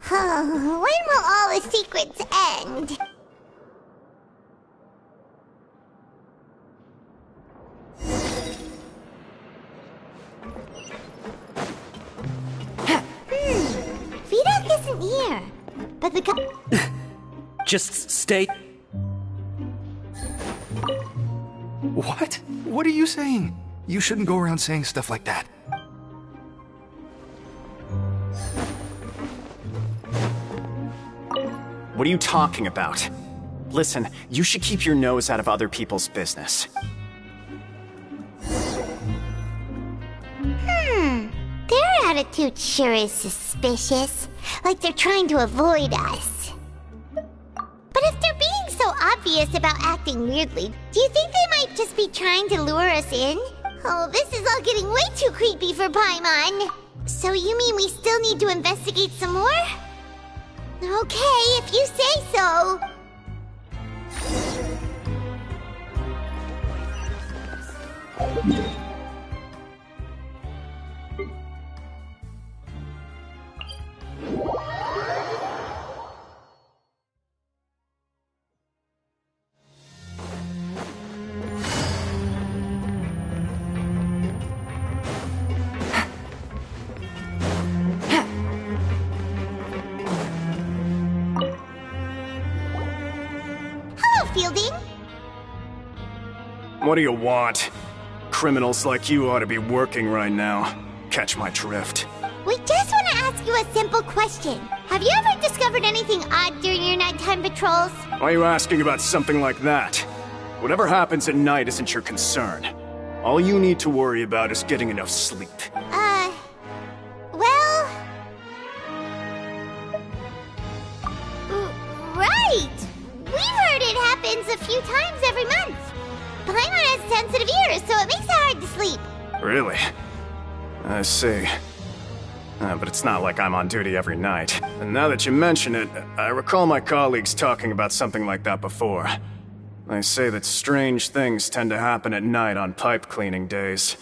When will all the secrets end? Vidoc isn't here, but the Just stay. What? What are you saying? You shouldn't go around saying stuff like that. What are you talking about? Listen, you should keep your nose out of other people's business. Their attitude sure is suspicious. Like they're trying to avoid us. But if they're being so obvious about acting weirdly, do you think they might just be trying to lure us in? Oh, this is all getting way too creepy for Paimon. So you mean we still need to investigate some more? Okay, if you say so. Fielding? What do you want? Criminals like you ought to be working right now. Catch my drift. We just want to ask you a simple question. Have you ever discovered anything odd during your nighttime patrols? Why are you asking about something like that? Whatever happens at night isn't your concern. All you need to worry about is getting enough sleep. Well... Right! We've heard it happens a few times every month. Paimon has sensitive ears, so it makes it hard to sleep. Really? I see. But it's not like I'm on duty every night. And now that you mention it, I recall my colleagues talking about something like that before. They say that strange things tend to happen at night on pipe cleaning days.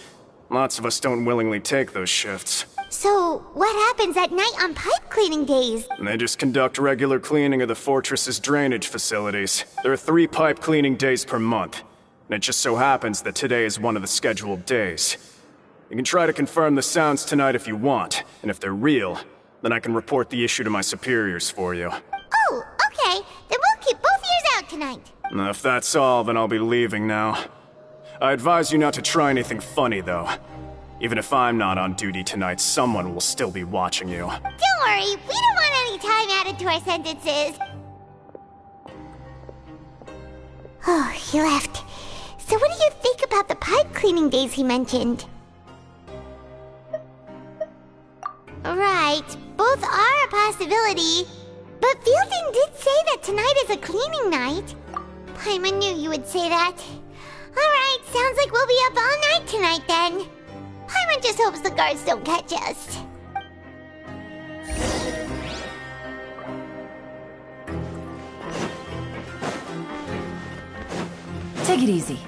Lots of us don't willingly take those shifts. So, what happens at night on pipe cleaning days? They just conduct regular cleaning of the fortress's drainage facilities. There are 3 pipe cleaning days per month, and it just so happens that today is one of the scheduled days. You can try to confirm the sounds tonight if you want, and if they're real, then I can report the issue to my superiors for you. Oh, okay. Then we'll keep both ears out tonight. If that's all, then I'll be leaving now. I advise you not to try anything funny, though. Even if I'm not on duty tonight, someone will still be watching you. Don't worry, we don't want any time added to our sentences. Oh, he left. So what do you think about the pipe cleaning days he mentioned? Right, both are a possibility. But Fielding did say that tonight is a cleaning night. Paimon knew you would say that. Alright, sounds like we'll be up all night tonight then. Paimon just hopes the guards don't catch us. Take it easy.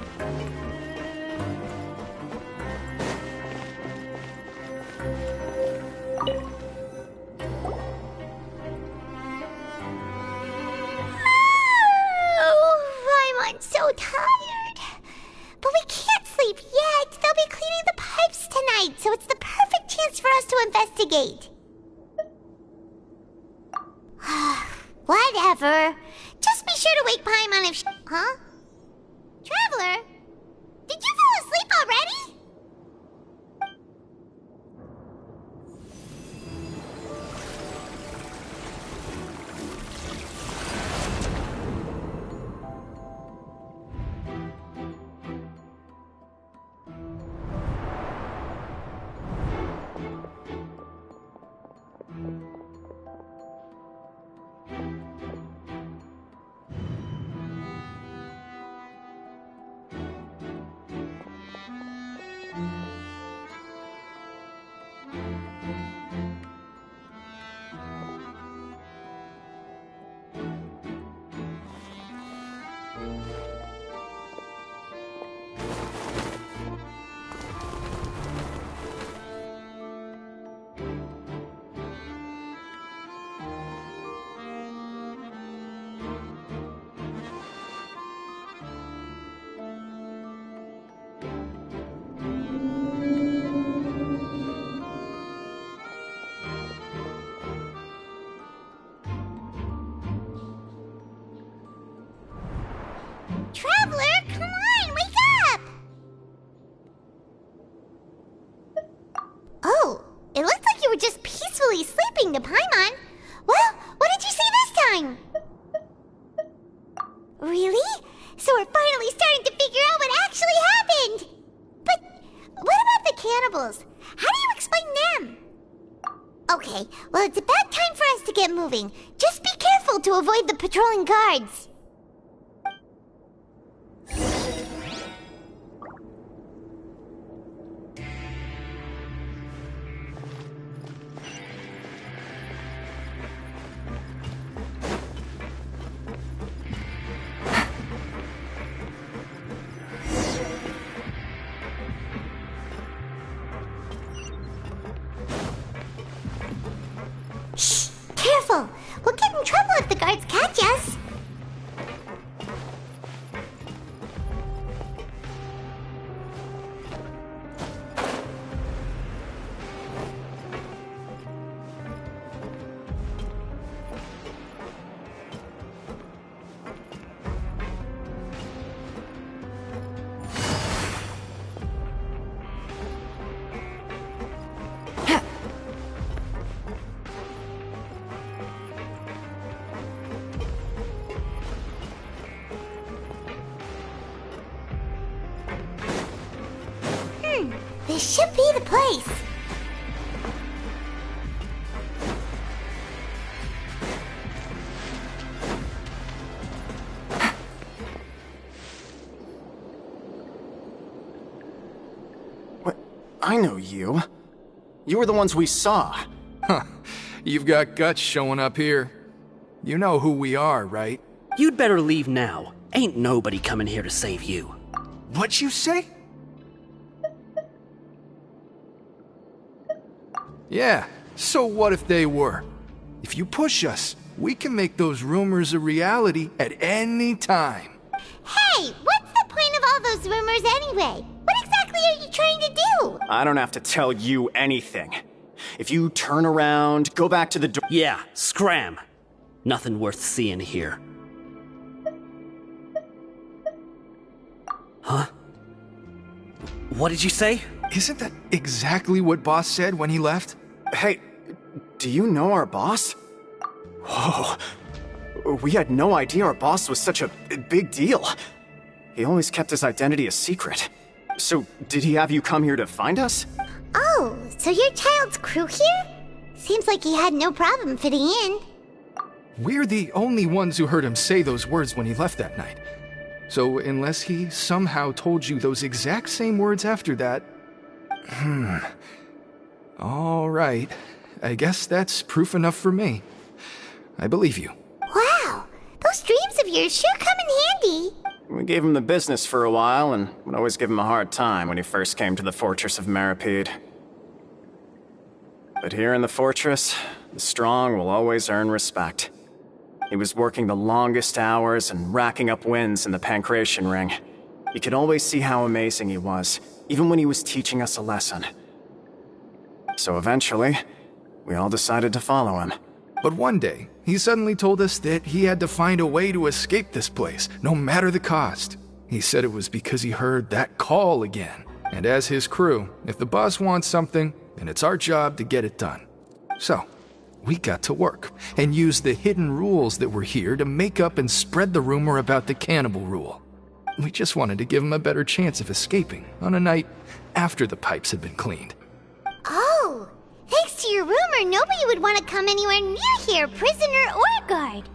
I'm so tired. But we can't sleep yet. They'll be cleaning the pipes tonight, so it's the perfect chance for us to investigate. Whatever. Just be sure to wake Paimon if Huh? Traveler? Did you fall asleep already? Traveler, come on, wake up! Oh, it looked like you were just peacefully sleeping to Paimon. Well, what did you see this time? Really? So we're finally starting to figure out what actually happened! But what about the cannibals? How do you explain them? Okay, well it's about time for us to get moving. Just be careful to avoid the patrolling guards. Shh! Careful! We'll get in trouble if the guards catch us! This should be the place. What? I know you. You were the ones we saw. Huh. You've got guts showing up here. You know who we are, right? You'd better leave now. Ain't nobody coming here to save you. What'd you say? Yeah, so what if they were? If you push us, we can make those rumors a reality at any time. Hey, what's the point of all those rumors anyway? What exactly are you trying to do? I don't have to tell you anything. If you turn around, go back to the door. Yeah, scram. Nothing worth seeing here. Huh? What did you say? Isn't that exactly what Boss said when he left? Hey, do you know our boss? Whoa. We had no idea our boss was such a big deal. He always kept his identity a secret. So, did he have you come here to find us? Oh, so your child's crew here? Seems like he had no problem fitting in. We're the only ones who heard him say those words when he left that night. So, unless he somehow told you those exact same words after that... All right. I guess that's proof enough for me. I believe you. Wow, those dreams of yours sure come in handy. We gave him the business for a while and would always give him a hard time when he first came to the fortress of Meripede. But here in the fortress, the strong will always earn respect. He was working the longest hours and racking up wins in the Pancration Ring. You could always see how amazing he was, even when he was teaching us a lesson. So eventually, we all decided to follow him. But one day, he suddenly told us that he had to find a way to escape this place, no matter the cost. He said it was because he heard that call again. And as his crew, if the boss wants something, then it's our job to get it done. So, we got to work, and used the hidden rules that were here to make up and spread the rumor about the cannibal rule. We just wanted to give him a better chance of escaping on a night after the pipes had been cleaned. Oh, thanks to your rumor, nobody would want to come anywhere near here, prisoner or guard.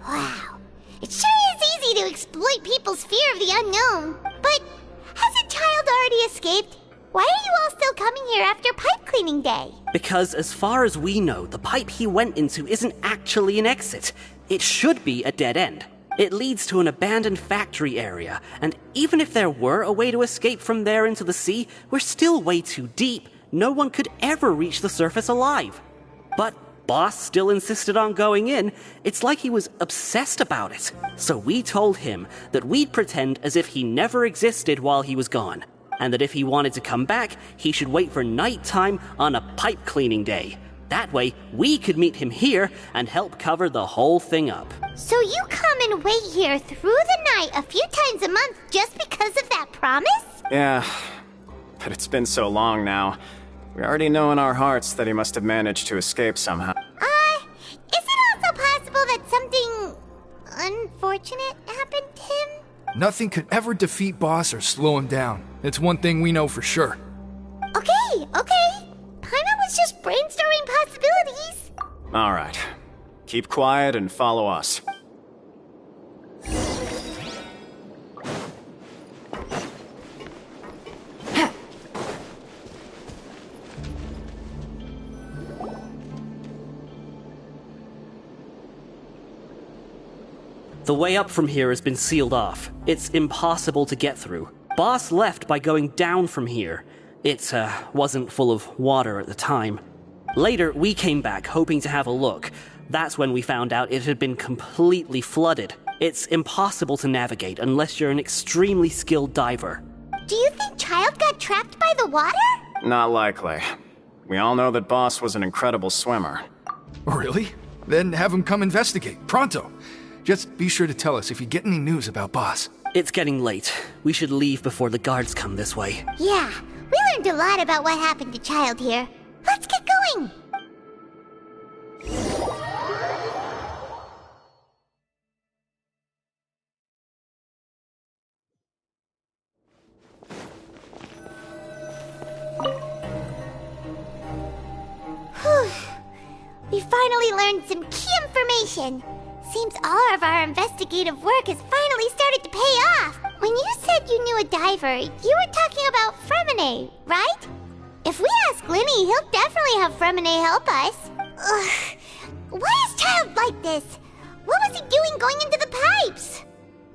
Wow, it sure is easy to exploit people's fear of the unknown. But hasn't Child already escaped? Why are you all still coming here after pipe cleaning day? Because as far as we know, the pipe he went into isn't actually an exit. It should be a dead end. It leads to an abandoned factory area, and even if there were a way to escape from there into the sea, we're still way too deep. No one could ever reach the surface alive. But Boss still insisted on going in. It's like he was obsessed about it. So we told him that we'd pretend as if he never existed while he was gone, and that if he wanted to come back, he should wait for nighttime on a pipe cleaning day. That way, we could meet him here and help cover the whole thing up. So you come and wait here through the night a few times a month just because of that promise? Yeah, but it's been so long now. We already know in our hearts that he must have managed to escape somehow. Is it also possible that something unfortunate happened to him? Nothing could ever defeat Boss or slow him down. It's one thing we know for sure. Okay. Paimon was just brainstorming possibilities. All right. Keep quiet and follow us. The way up from here has been sealed off. It's impossible to get through. Boss left by going down from here. It wasn't full of water at the time. Later, we came back hoping to have a look. That's when we found out it had been completely flooded. It's impossible to navigate unless you're an extremely skilled diver. Do you think Child got trapped by the water? Not likely. We all know that Boss was an incredible swimmer. Really? Then have him come investigate, pronto. Just be sure to tell us if you get any news about Boss. It's getting late. We should leave before the guards come this way. Yeah, we learned a lot about what happened to Child here. Let's get going! Whew. We finally learned some key information. Seems all of our investigative work has finally started to pay off. When you said you knew a diver, you were talking about Fremine, right? If we ask Linny, he'll definitely have Fremine help us. Ugh. Why is Child like this? What was he doing going into the pipes?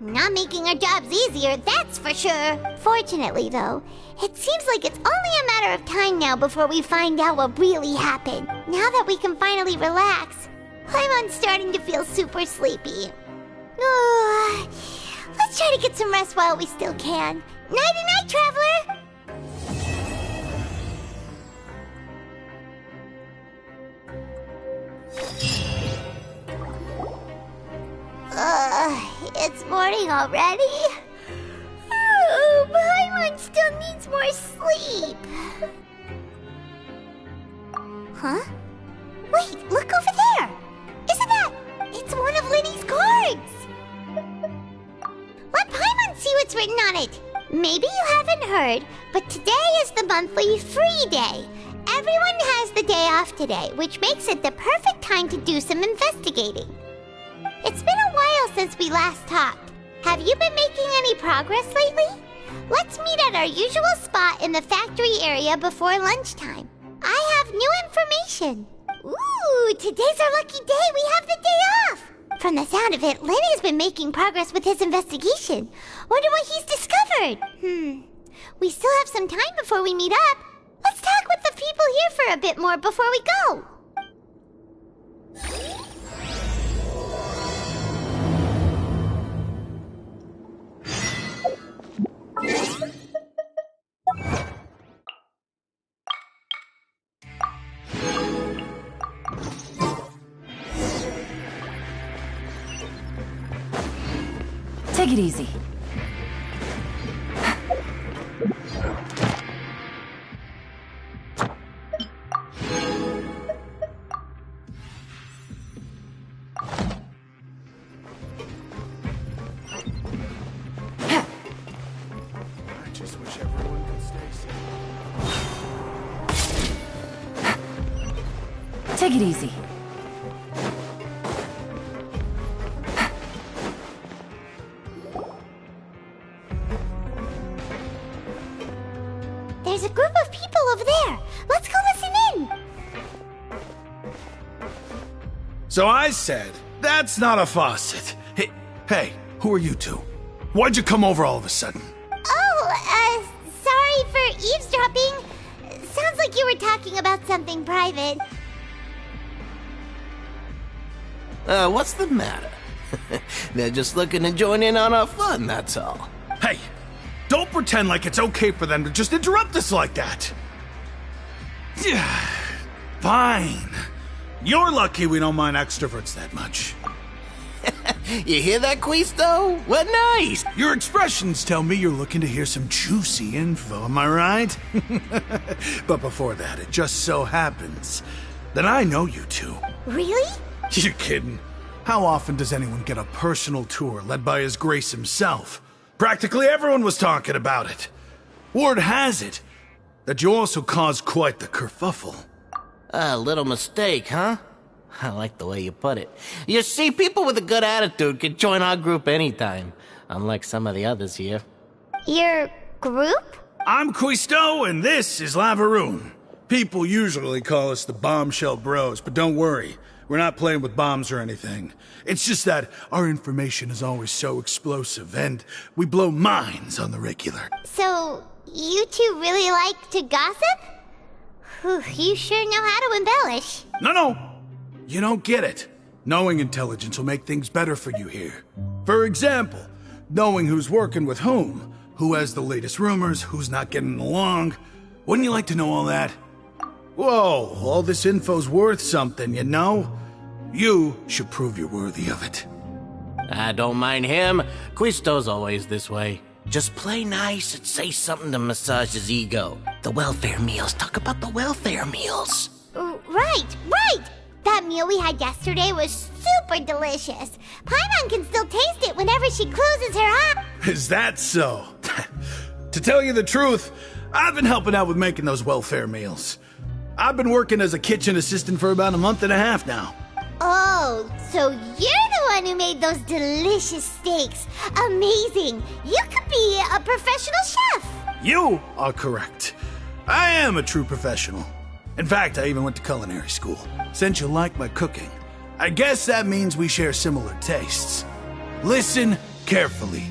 Not making our jobs easier, that's for sure. Fortunately, though, it seems like it's only a matter of time now before we find out what really happened. Now that we can finally relax, I'm starting to feel super sleepy. Let's try to get some rest while we still can. Nighty-night, traveler! It's morning already? Paimon still needs more sleep. Huh? Wait, look over there! Isn't that... It's one of Linny's cards! Let Paimon see what's written on it. Maybe you haven't heard, but today is the monthly free day. Everyone has the day off today, which makes it the perfect time to do some investigating. It's been a while since we last talked. Have you been making any progress lately? Let's meet at our usual spot in the factory area before lunchtime. I have new information. Ooh, today's our lucky day. We have the day off. From the sound of it, Lenny's been making progress with his investigation. Wonder what he's discovered. We still have some time before we meet up. Let's talk with the people here for a bit more before we go. Take it easy. Take it easy. There's a group of people over there. Let's go listen in. So I said, that's not a faucet. Hey, who are you two? Why'd you come over all of a sudden? Sorry for eavesdropping. Sounds like you were talking about something private. What's the matter? They're just looking to join in on our fun, that's all. Hey, don't pretend like it's okay for them to just interrupt us like that. Fine. You're lucky we don't mind extroverts that much. You hear that, Quisto? What nice! Your expressions tell me you're looking to hear some juicy info, am I right? But before that, it just so happens that I know you two. Really? You're kidding. How often does anyone get a personal tour led by His Grace himself? Practically everyone was talking about it. Word has it that you also caused quite the kerfuffle. A little mistake, huh? I like the way you put it. You see, people with a good attitude can join our group anytime, unlike some of the others here. Your group? I'm Quisto, and this is Lavaroon. People usually call us the Bombshell Bros, but don't worry. We're not playing with bombs or anything. It's just that our information is always so explosive, and we blow minds on the regular. So, you two really like to gossip? Whew, you sure know how to embellish. No. You don't get it. Knowing intelligence will make things better for you here. For example, knowing who's working with whom, who has the latest rumors, who's not getting along. Wouldn't you like to know all that? Whoa, all this info's worth something, you know? You should prove you're worthy of it. I don't mind him. Quisto's always this way. Just play nice and say something to massage his ego. The welfare meals. Talk about the welfare meals. Right. That meal we had yesterday was super delicious. Paimon can still taste it whenever she closes her eyes. Is that so? To tell you the truth, I've been helping out with making those welfare meals. I've been working as a kitchen assistant for about a month and a half now. Oh, so you're the one who made those delicious steaks. Amazing. You could be a professional chef. You are correct. I am a true professional. In fact, I even went to culinary school. Since you like my cooking, I guess that means we share similar tastes. Listen carefully.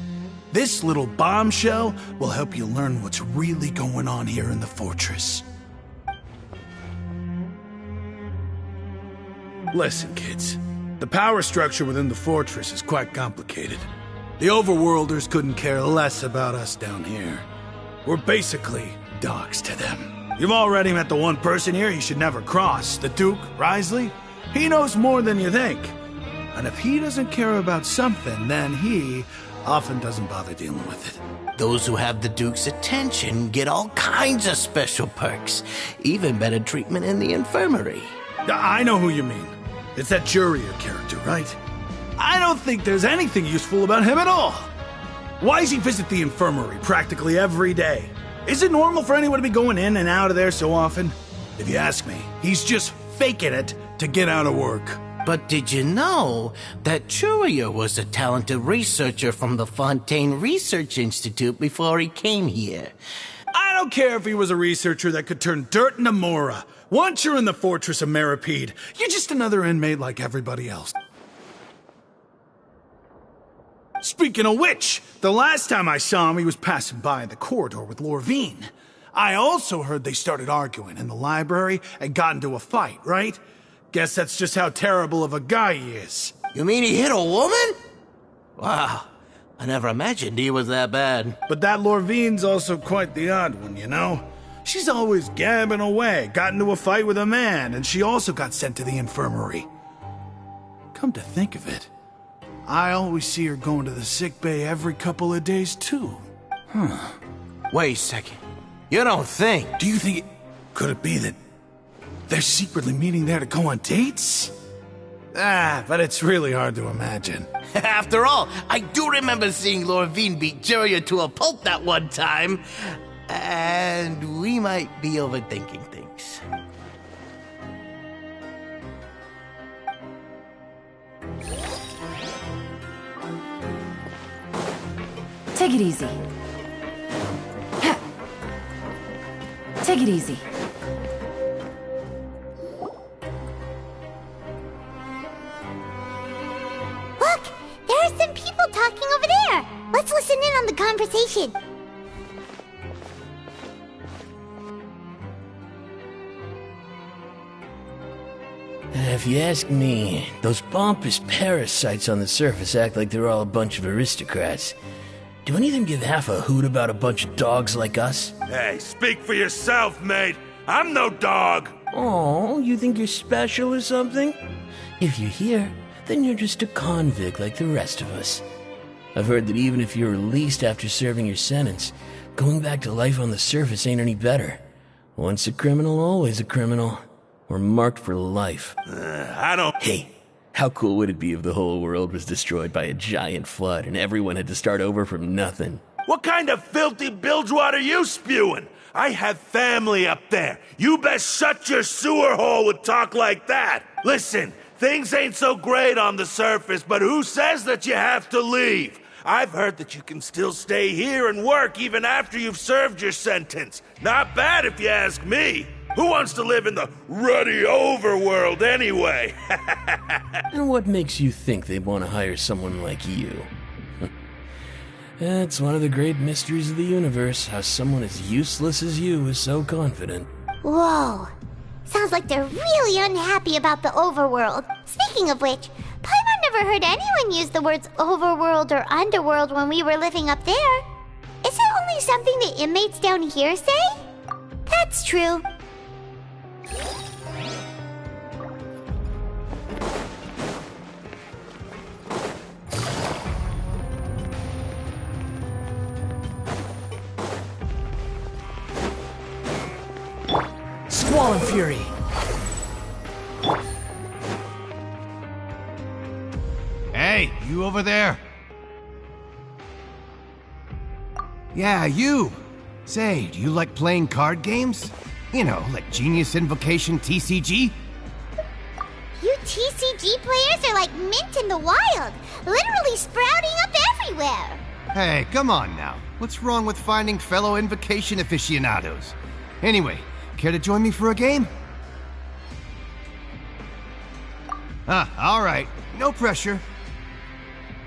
This little bombshell will help you learn what's really going on here in the fortress. Listen, kids. The power structure within the fortress is quite complicated. The Overworlders couldn't care less about us down here. We're basically dogs to them. You've already met the one person here you should never cross, the Duke, Risley. He knows more than you think. And if he doesn't care about something, then he often doesn't bother dealing with it. Those who have the Duke's attention get all kinds of special perks, even better treatment in the infirmary. I know who you mean. It's that Jurier character, right? I don't think there's anything useful about him at all. Why does he visit the infirmary practically every day? Is it normal for anyone to be going in and out of there so often? If you ask me, he's just faking it to get out of work. But did you know that Jurier was a talented researcher from the Fontaine Research Institute before he came here? I don't care if he was a researcher that could turn dirt into Mora. Once you're in the Fortress of Meripede, you're just another inmate like everybody else. Speaking of which, the last time I saw him, he was passing by the corridor with Lorvine. I also heard they started arguing in the library and got into a fight, right? Guess that's just how terrible of a guy he is. You mean he hit a woman? Wow, I never imagined he was that bad. But that Lorvine's also quite the odd one, you know? She's always gabbing away, got into a fight with a man, and she also got sent to the infirmary. Come to think of it, I always see her going to the sick bay every couple of days, too. Huh. Wait a second. You don't think... Do you think could it be that they're secretly meeting there to go on dates? But it's really hard to imagine. After all, I do remember seeing Lorvine beat Jurier to a pulp that one time. And we might be overthinking things. Take it easy. Take it easy. Look! There are some people talking over there! Let's listen in on the conversation. If you ask me, those pompous parasites on the surface act like they're all a bunch of aristocrats. Do any of them give half a hoot about a bunch of dogs like us? Hey, speak for yourself, mate. I'm no dog. Oh, you think you're special or something? If you're here, then you're just a convict like the rest of us. I've heard that even if you're released after serving your sentence, going back to life on the surface ain't any better. Once a criminal, always a criminal. We're marked for life. I don't... Hey, how cool would it be if the whole world was destroyed by a giant flood and everyone had to start over from nothing? What kind of filthy bilgewater are you spewing? I have family up there. You best shut your sewer hole with talk like that. Listen, things ain't so great on the surface, but who says that you have to leave? I've heard that you can still stay here and work even after you've served your sentence. Not bad if you ask me. Who wants to live in the ruddy overworld anyway? And what makes you think they'd want to hire someone like you? It's one of the great mysteries of the universe, how someone as useless as you is so confident. Whoa. Sounds like they're really unhappy about the overworld. Speaking of which, Paimon never heard anyone use the words overworld or underworld when we were living up there. Is it only something the inmates down here say? That's true. Squall and Fury! Hey, you over there? Yeah, you! Say, do you like playing card games? You know, like Genius Invocation TCG? You TCG players are like mint in the wild, literally sprouting up everywhere. Hey, come on now. What's wrong with finding fellow Invocation aficionados? Anyway, care to join me for a game? Alright. No pressure.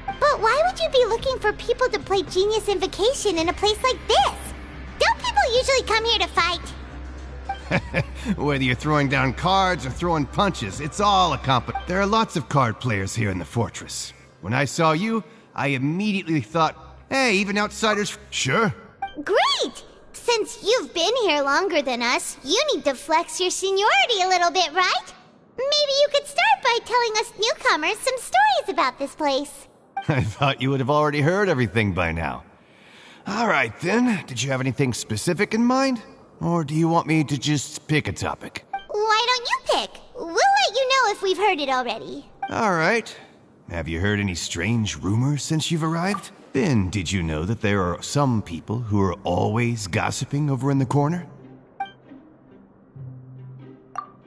But why would you be looking for people to play Genius Invocation in a place like this? Don't people usually come here to fight? Whether you're throwing down cards or throwing punches, it's all a There are lots of card players here in the fortress. When I saw you, I immediately thought, hey, even outsiders... Sure. Great! Since you've been here longer than us, you need to flex your seniority a little bit, right? Maybe you could start by telling us newcomers some stories about this place. I thought you would have already heard everything by now. All right, then. Did you have anything specific in mind? Or do you want me to just pick a topic? Why don't you pick? We'll let you know if we've heard it already. All right. Have you heard any strange rumors since you've arrived? Then, did you know that there are some people who are always gossiping over in the corner?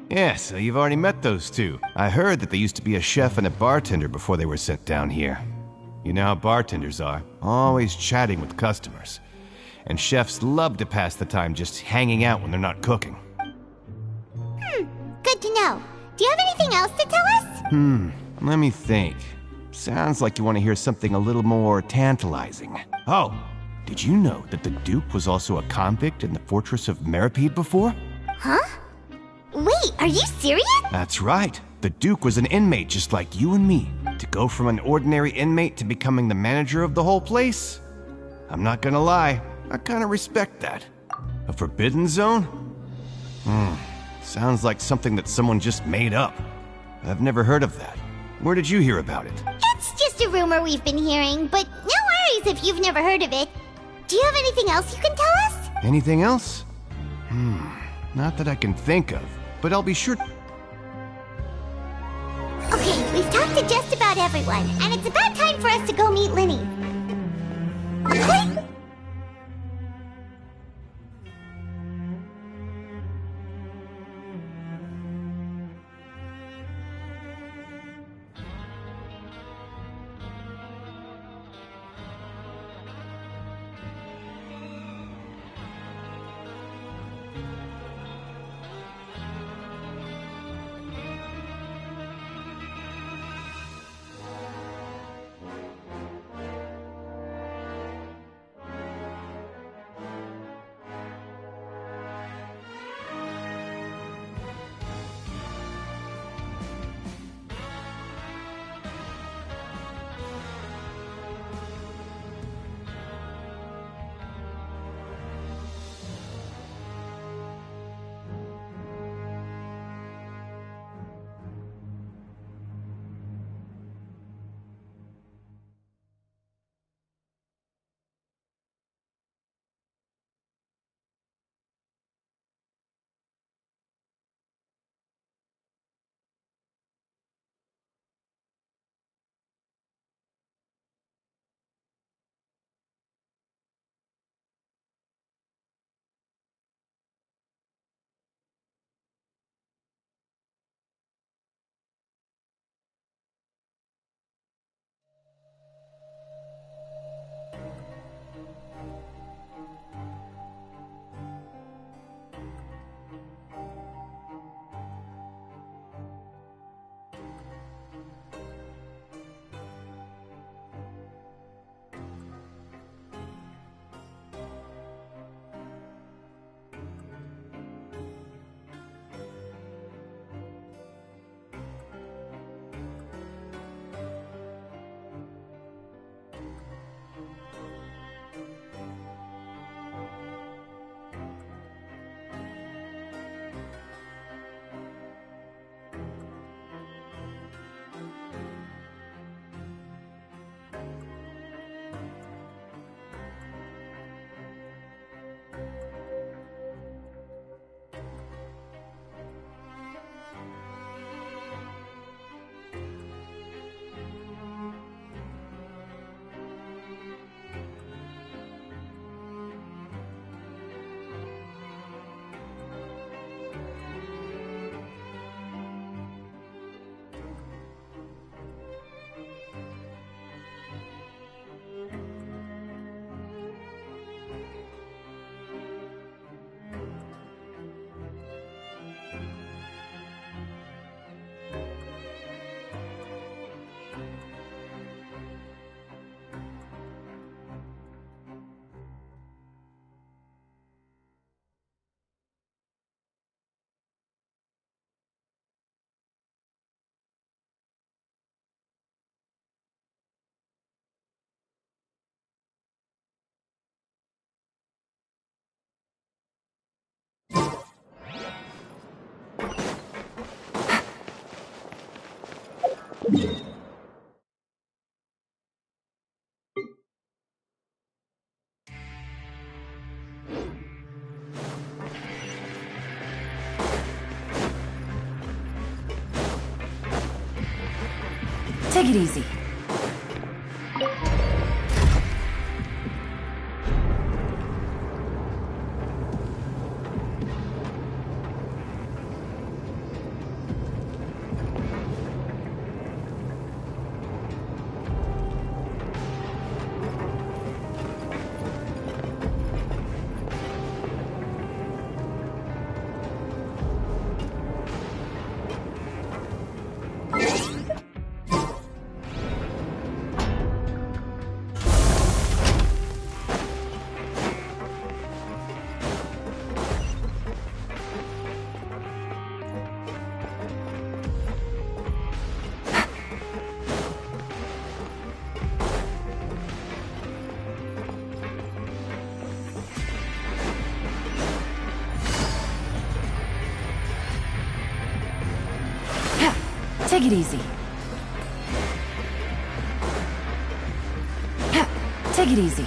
Yeah, so you've already met those two. I heard that they used to be a chef and a bartender before they were sent down here. You know how bartenders are, always chatting with customers. And chefs love to pass the time just hanging out when they're not cooking. Good to know. Do you have anything else to tell us? Let me think. Sounds like you want to hear something a little more tantalizing. Oh, did you know that the Duke was also a convict in the fortress of Meripede before? Huh? Wait, are you serious? That's right. The Duke was an inmate just like you and me. To go from an ordinary inmate to becoming the manager of the whole place? I'm not gonna lie, I kinda respect that. A forbidden zone? Sounds like something that someone just made up. I've never heard of that. Where did you hear about it? It's just a rumor we've been hearing, but no worries if you've never heard of it. Do you have anything else you can tell us? Anything else? Not that I can think of, but I'll be sure. Okay, we've talked to just about everyone, and it's about time for us to go meet Linny. Quick! Take it easy. Take it easy. Take it easy.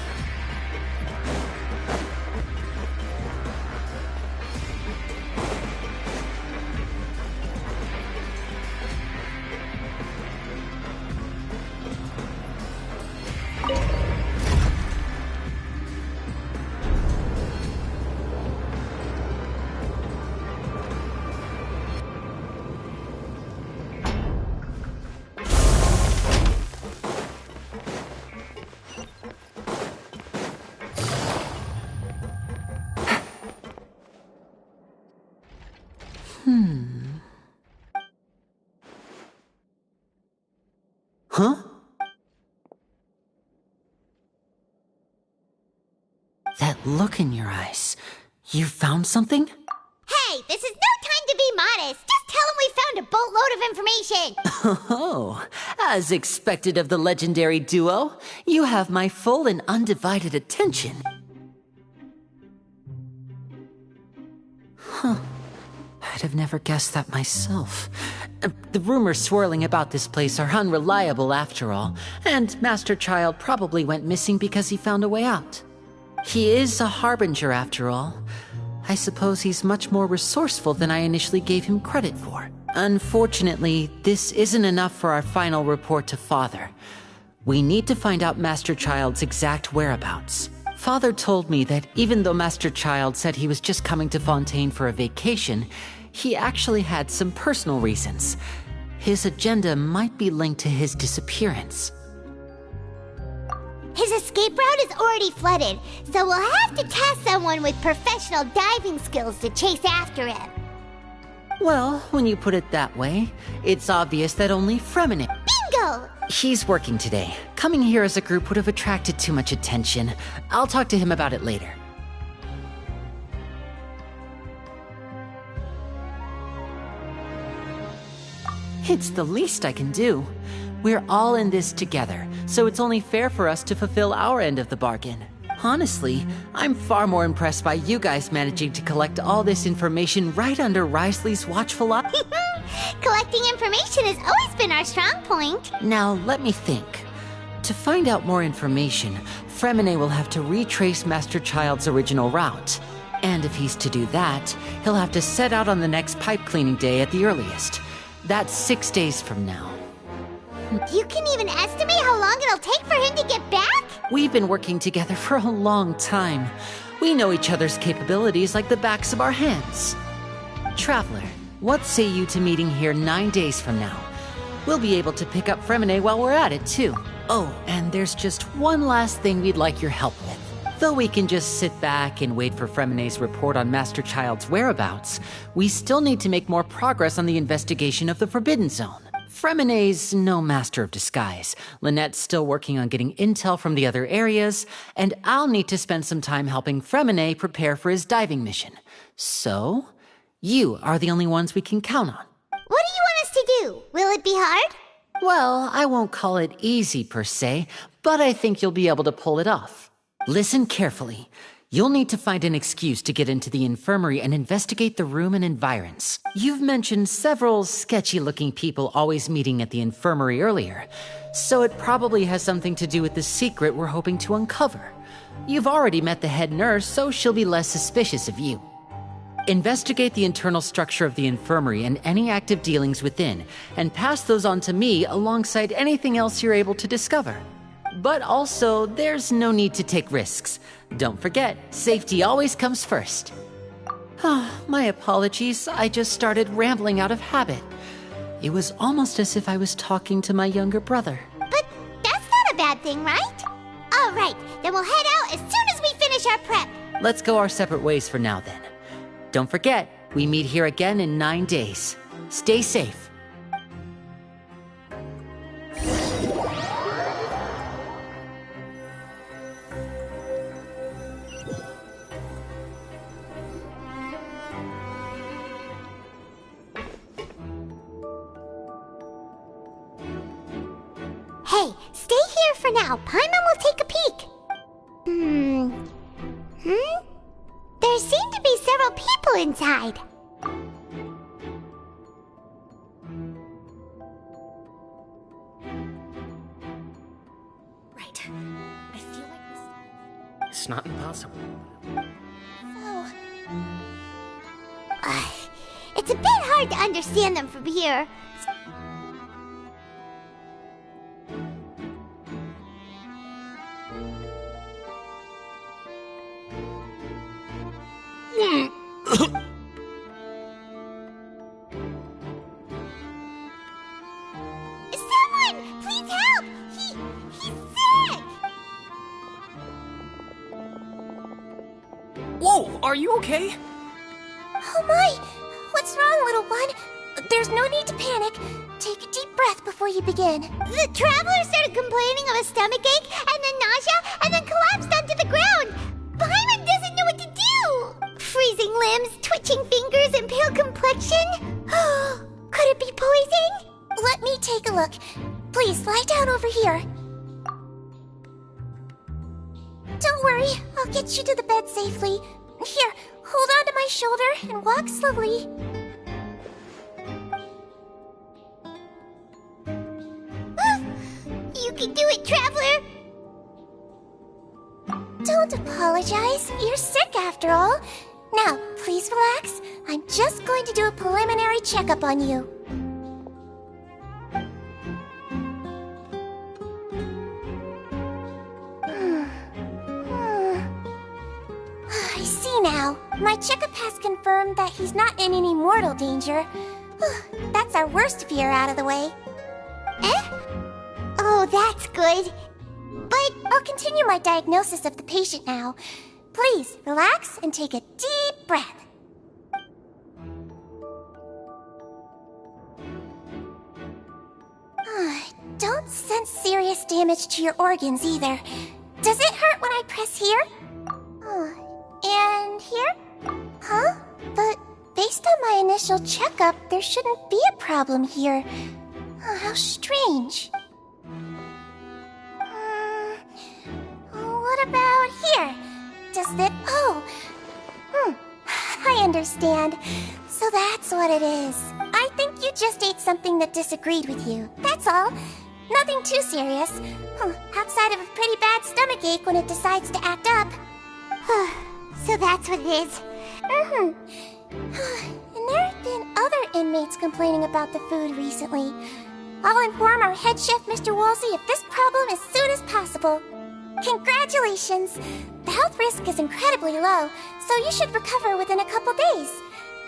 Huh? That look in your eyes. You found something? Hey, this is no time to be modest. Just tell him we found a boatload of information. Oh, as expected of the legendary duo, you have my full and undivided attention. Huh. I'd have never guessed that myself. The rumors swirling about this place are unreliable after all, and Master Child probably went missing because he found a way out. He is a harbinger after all. I suppose he's much more resourceful than I initially gave him credit for. Unfortunately, this isn't enough for our final report to Father. We need to find out Master Child's exact whereabouts. Father told me that even though Master Child said he was just coming to Fontaine for a vacation, he actually had some personal reasons. His agenda might be linked to his disappearance. His escape route is already flooded, so we'll have to task someone with professional diving skills to chase after him. Well, when you put it that way, it's obvious that only Fremine... Bingo! He's working today. Coming here as a group would have attracted too much attention. I'll talk to him about it later. It's the least I can do. We're all in this together, so it's only fair for us to fulfill our end of the bargain. Honestly, I'm far more impressed by you guys managing to collect all this information right under Risley's watchful eye. Collecting information has always been our strong point. Now, let me think. To find out more information, Fremine will have to retrace Master Child's original route. And if he's to do that, he'll have to set out on the next pipe cleaning day at the earliest. That's 6 days from now. You can even estimate how long it'll take for him to get back? We've been working together for a long time. We know each other's capabilities like the backs of our hands. Traveler, what say you to meeting here 9 days from now? We'll be able to pick up Fremine while we're at it, too. Oh, and there's just one last thing we'd like your help with. Though we can just sit back and wait for Fremine's report on Master Child's whereabouts, we still need to make more progress on the investigation of the Forbidden Zone. Fremine's no master of disguise. Lynette's still working on getting intel from the other areas, and I'll need to spend some time helping Fremine prepare for his diving mission. So, you are the only ones we can count on. What do you want us to do? Will it be hard? Well, I won't call it easy per se, but I think you'll be able to pull it off. Listen carefully. You'll need to find an excuse to get into the infirmary and investigate the room and environs. You've mentioned several sketchy-looking people always meeting at the infirmary earlier, so it probably has something to do with the secret we're hoping to uncover. You've already met the head nurse, so she'll be less suspicious of you. Investigate the internal structure of the infirmary and any active dealings within, and pass those on to me alongside anything else you're able to discover. But also, there's no need to take risks. Don't forget, safety always comes first. My apologies, I just started rambling out of habit. It was almost as if I was talking to my younger brother. But that's not a bad thing, right? All right, then we'll head out as soon as we finish our prep. Let's go our separate ways for now then. Don't forget, we meet here again in 9 days. Stay safe. Hey, stay here for now. Paimon will take a peek. There seem to be several people inside. Right. I feel like this... It's not impossible. It's a bit hard to understand them from here. Someone, please help! He's sick! Whoa, are you okay? Oh my! What's wrong, little one? There's no need to panic. Take a deep breath before you begin. The traveler started complaining of a stomachache, and then nausea, and then collapsed onto the ground. Paimon doesn't know what to do! Freezing limbs, twitching fingers, and pale complexion? Could it be poison? Let me take a look. Please, lie down over here. Don't worry, I'll get you to the bed safely. Here, hold on to my shoulder and walk slowly. You can do it, Traveler! Don't apologize. You're sick after all. Now, please relax. I'm just going to do a preliminary checkup on you. I see now. My checkup has confirmed that he's not in any mortal danger. That's our worst fear out of the way. Eh? Oh, that's good. But I'll continue my diagnosis of the patient now. Please, relax and take a deep breath. Don't sense serious damage to your organs either. Does it hurt when I press here? And here? Huh? But based on my initial checkup, there shouldn't be a problem here. How strange. What about here? Does it... I understand. So that's what it is. I think you just ate something that disagreed with you. That's all. Nothing too serious. Outside of a pretty bad stomachache when it decides to act up. So that's what it is. And there have been other inmates complaining about the food recently. I'll inform our head chef, Mr. Woolsey, of this problem as soon as possible. Congratulations! The health risk is incredibly low, so you should recover within a couple days.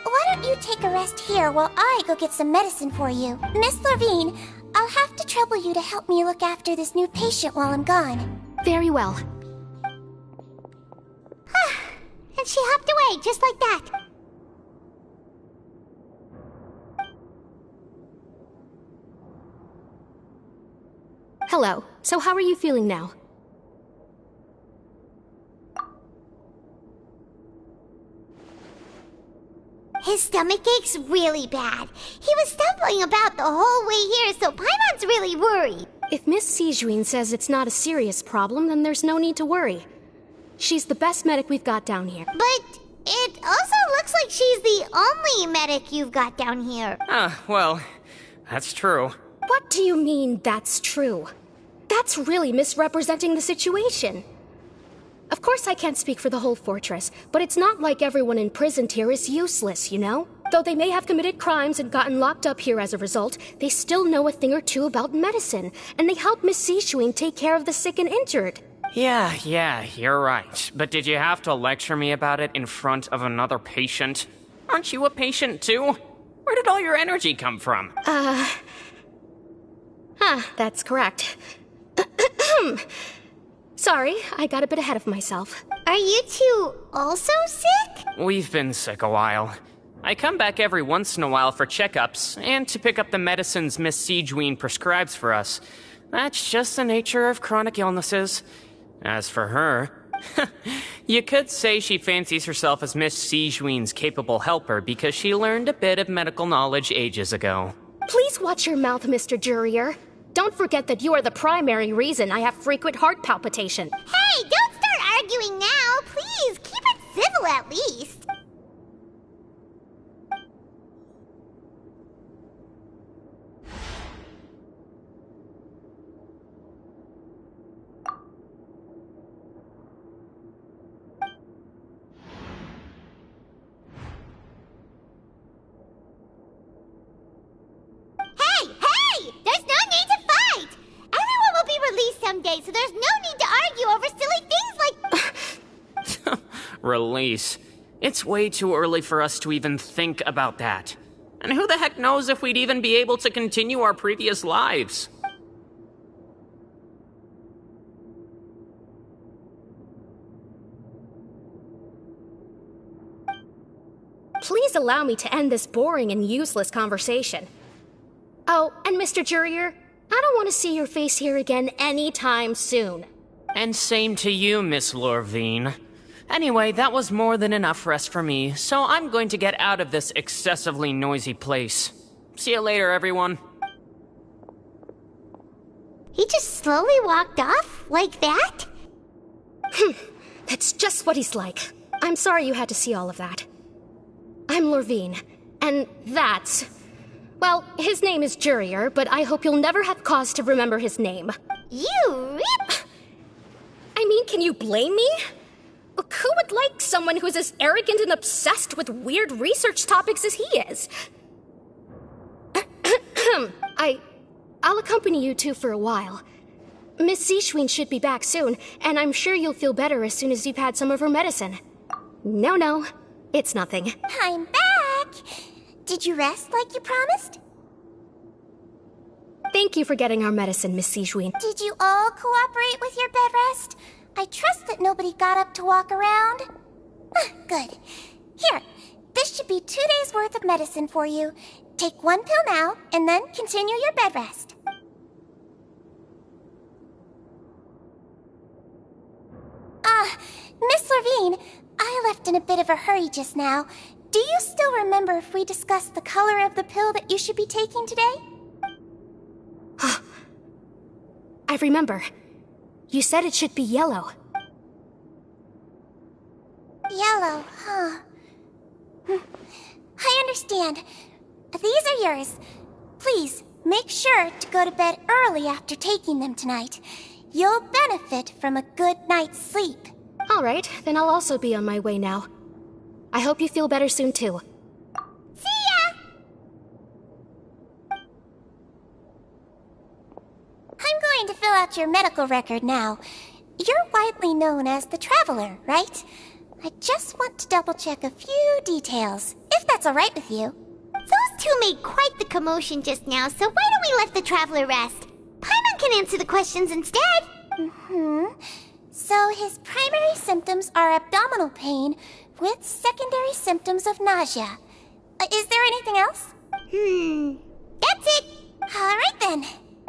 Why don't you take a rest here while I go get some medicine for you? Miss Levine, I'll have to trouble you to help me look after this new patient while I'm gone. Very well. And she hopped away, just like that. Hello. So how are you feeling now? His stomach ache's really bad. He was stumbling about the whole way here, so Paimon's really worried. If Miss Sijuin says it's not a serious problem, then there's no need to worry. She's the best medic we've got down here. But it also looks like she's the only medic you've got down here. Well, that's true. What do you mean, that's true? That's really misrepresenting the situation. Of course I can't speak for the whole fortress, but it's not like everyone imprisoned here is useless, you know? Though they may have committed crimes and gotten locked up here as a result, they still know a thing or two about medicine, and they help Miss Sishuing take care of the sick and injured. Yeah, you're right. But did you have to lecture me about it in front of another patient? Aren't you a patient too? Where did all your energy come from? That's correct. Sorry, I got a bit ahead of myself. Are you two also sick? We've been sick a while. I come back every once in a while for checkups, and to pick up the medicines Miss Sijween prescribes for us. That's just the nature of chronic illnesses. As for her, you could say she fancies herself as Miss Sijween's capable helper because she learned a bit of medical knowledge ages ago. Please watch your mouth, Mr. Jurier. Don't forget that you are the primary reason I have frequent heart palpitation. Hey, don't start arguing now! Please, keep it civil at least! Someday, so there's no need to argue over silly things like... Release. It's way too early for us to even think about that. And who the heck knows if we'd even be able to continue our previous lives? Please allow me to end this boring and useless conversation. Oh, and Mr. Jurier, I don't want to see your face here again anytime soon. And same to you, Miss Lorvine. Anyway, that was more than enough rest for me, so I'm going to get out of this excessively noisy place. See you later, everyone. He just slowly walked off? Like that? That's just what he's like. I'm sorry you had to see all of that. I'm Lorvine, and that's... Well, his name is Jurier, but I hope you'll never have cause to remember his name. You rip! I mean, can you blame me? Look, who would like someone who's as arrogant and obsessed with weird research topics as he is? I'll accompany you two for a while. Miss Sishuing should be back soon, and I'm sure you'll feel better as soon as you've had some of her medicine. No, it's nothing. I'm back! Did you rest like you promised? Thank you for getting our medicine, Miss Sijween. Did you all cooperate with your bed rest? I trust that nobody got up to walk around. Good. Here, this should be 2 days' worth of medicine for you. Take 1 pill now, and then continue your bed rest. Miss Levine, I left in a bit of a hurry just now. Do you still remember if we discussed the color of the pill that you should be taking today? I remember. You said it should be yellow. Yellow, huh? I understand. These are yours. Please, make sure to go to bed early after taking them tonight. You'll benefit from a good night's sleep. All right, then I'll also be on my way now. I hope you feel better soon, too. See ya! I'm going to fill out your medical record now. You're widely known as the Traveler, right? I just want to double-check a few details, if that's all right with you. Those two made quite the commotion just now, so why don't we let the Traveler rest? Paimon can answer the questions instead. So his primary symptoms are abdominal pain, with secondary symptoms of nausea. Is there anything else? That's it. All right then.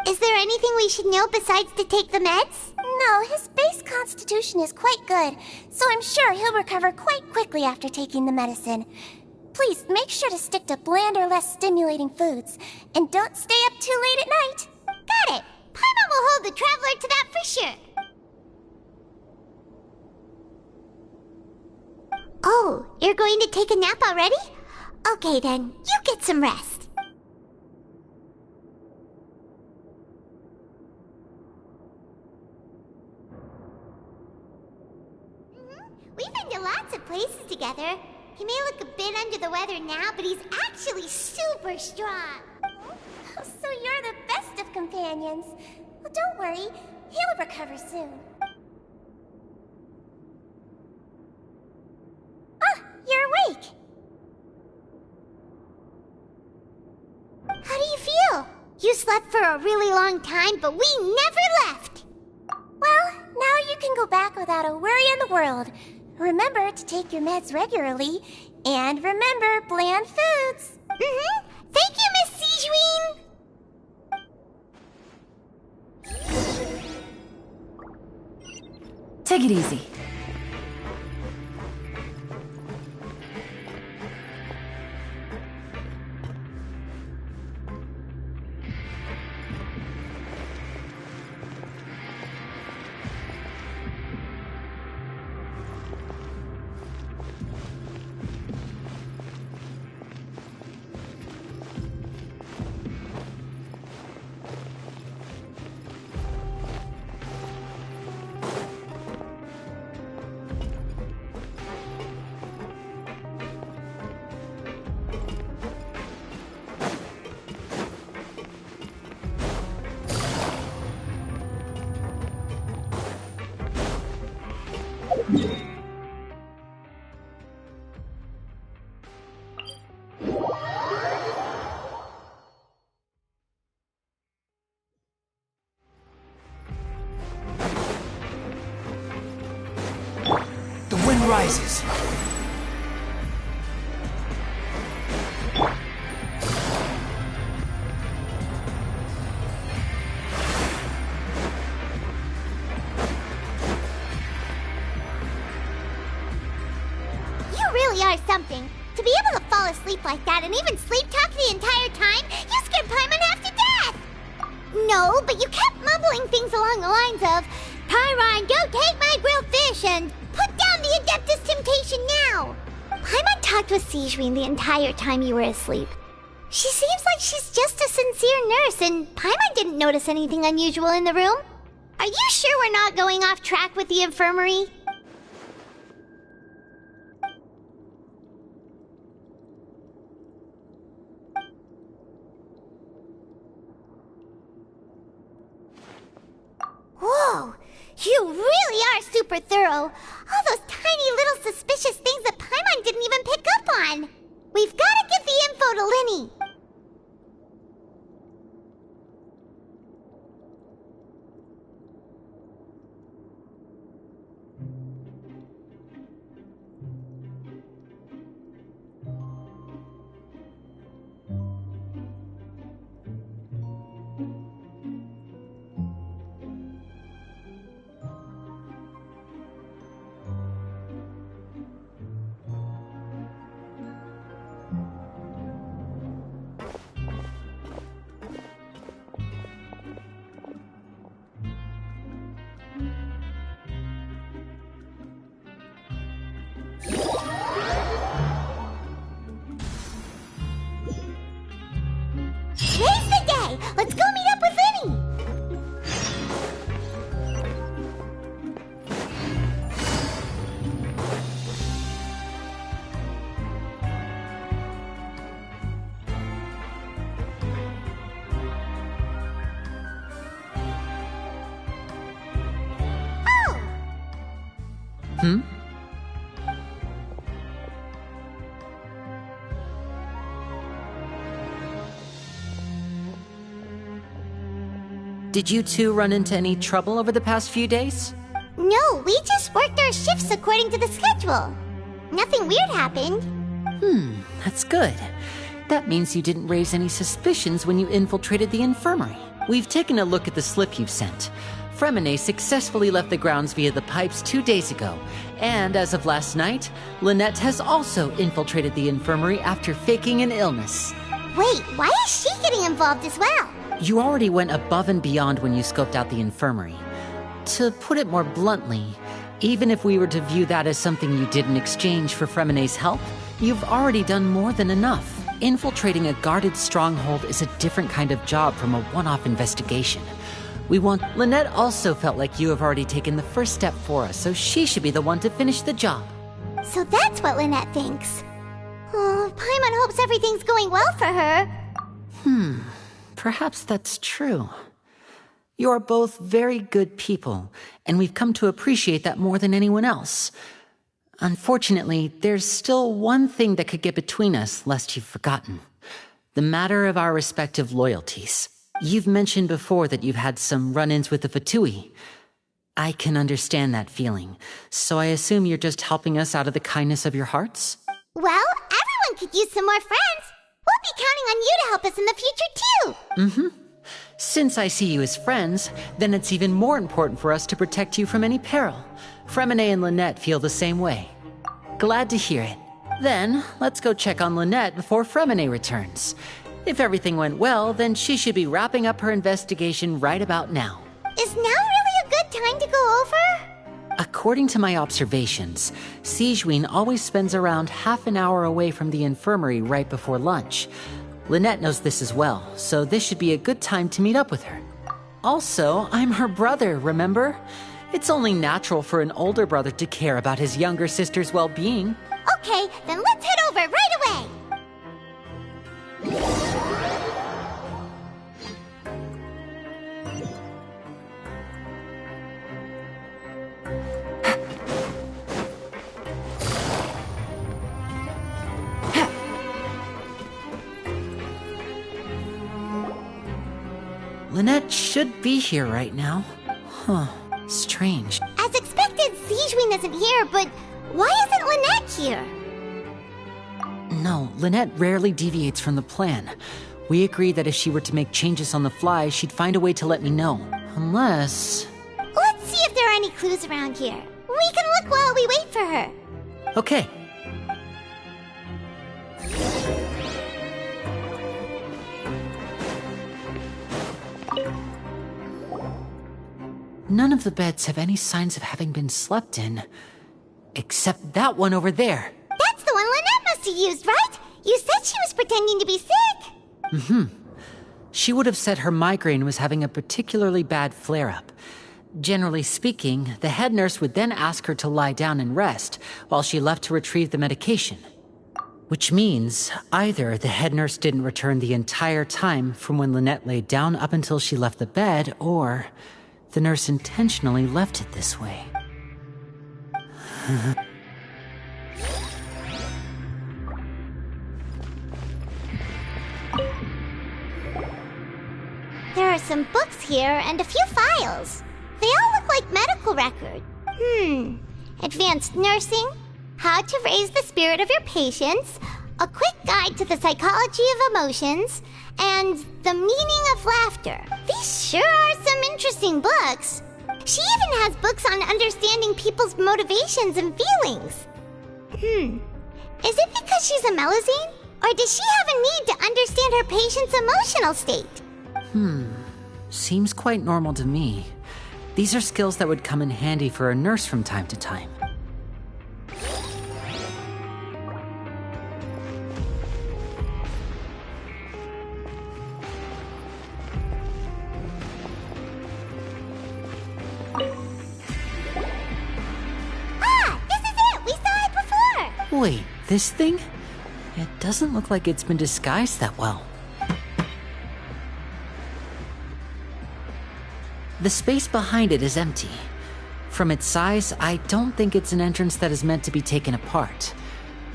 Is there anything we should know besides to take the meds? No, his base constitution is quite good, so I'm sure he'll recover quite quickly after taking the medicine. Please make sure to stick to bland or less stimulating foods, and don't stay up too late at night. Got it. Paimon will hold the Traveler to that for sure. Oh, you're going to take a nap already? Okay then, you get some rest. We've been to lots of places together. He may look a bit under the weather now, but he's actually super strong. So you're the best of companions. Well, don't worry. He'll recover soon. Ah, you're awake. How do you feel? You slept for a really long time, but we never left. Well, now you can go back without a worry in the world. Remember to take your meds regularly, and remember bland foods. Mm-hmm. Thank you, Miss Sijuin. Take it easy. The wind rises. You really are something. To be able to fall asleep like that and even sleep talk the entire time, you scared Paimon half to death! No, but you kept mumbling things along the lines of, Pyron, go take my grilled fish and put down the Adeptus Temptation now! Paimon talked with Sijuin the entire time you were asleep. She seems like she's just a sincere nurse, and Paimon didn't notice anything unusual in the room. Are you sure we're not going off track with the infirmary? Whoa! You really are super thorough! All those tiny little suspicious things that Paimon didn't even pick up on! We've gotta get the info to Linny! Today's the day! Let's go meet up with Linny! Hmm? Did you two run into any trouble over the past few days? No, we just worked our shifts according to the schedule. Nothing weird happened. That's good. That means you didn't raise any suspicions when you infiltrated the infirmary. We've taken a look at the slip you've sent. Fremine successfully left the grounds via the pipes 2 days ago, and as of last night, Lynette has also infiltrated the infirmary after faking an illness. Wait, why is she getting involved as well? You already went above and beyond when you scoped out the infirmary. To put it more bluntly, even if we were to view that as something you did in exchange for Fremine's help, you've already done more than enough. Infiltrating a guarded stronghold is a different kind of job from a one-off investigation. Lynette also felt like you have already taken the first step for us, so she should be the one to finish the job. So that's what Lynette thinks. Oh, Paimon hopes everything's going well for her. Perhaps that's true. You are both very good people, and we've come to appreciate that more than anyone else. Unfortunately, there's still one thing that could get between us, lest you've forgotten. The matter of our respective loyalties. You've mentioned before that you've had some run-ins with the Fatui. I can understand that feeling, so I assume you're just helping us out of the kindness of your hearts? Well, everyone could use some more friends. We'll be counting on you to help us in the future, too. Since I see you as friends, then it's even more important for us to protect you from any peril. Fremine and Lynette feel the same way. Glad to hear it. Then, let's go check on Lynette before Fremine returns. If everything went well, then she should be wrapping up her investigation right about now. Is now really a good time to go over? According to my observations, Sigewinne always spends around half an hour away from the infirmary right before lunch. Lynette knows this as well, so this should be a good time to meet up with her. Also, I'm her brother, remember? It's only natural for an older brother to care about his younger sister's well-being. Okay, then let's head over right away! Lynette should be here right now. Huh, strange. As expected, Sigewinne isn't here, but why isn't Lynette here? No, Lynette rarely deviates from the plan. We agreed that if she were to make changes on the fly, she'd find a way to let me know. Unless... Let's see if there are any clues around here. We can look while we wait for her. Okay. None of the beds have any signs of having been slept in. Except that one over there. That's the one Lynette must have used, right? You said she was pretending to be sick. She would have said her migraine was having a particularly bad flare-up. Generally speaking, the head nurse would then ask her to lie down and rest while she left to retrieve the medication. Which means either the head nurse didn't return the entire time from when Lynette laid down up until she left the bed, or the nurse intentionally left it this way. There are some books here and a few files. They all look like medical records. Advanced nursing, how to raise the spirit of your patients, a quick guide to the psychology of emotions, and the meaning of laughter. These sure are some interesting books. She even has books on understanding people's motivations and feelings. Is it because she's a Melusine? Or does she have a need to understand her patient's emotional state? Seems quite normal to me. These are skills that would come in handy for a nurse from time to time. Wait, this thing? It doesn't look like it's been disguised that well. The space behind it is empty. From its size, I don't think it's an entrance that is meant to be taken apart.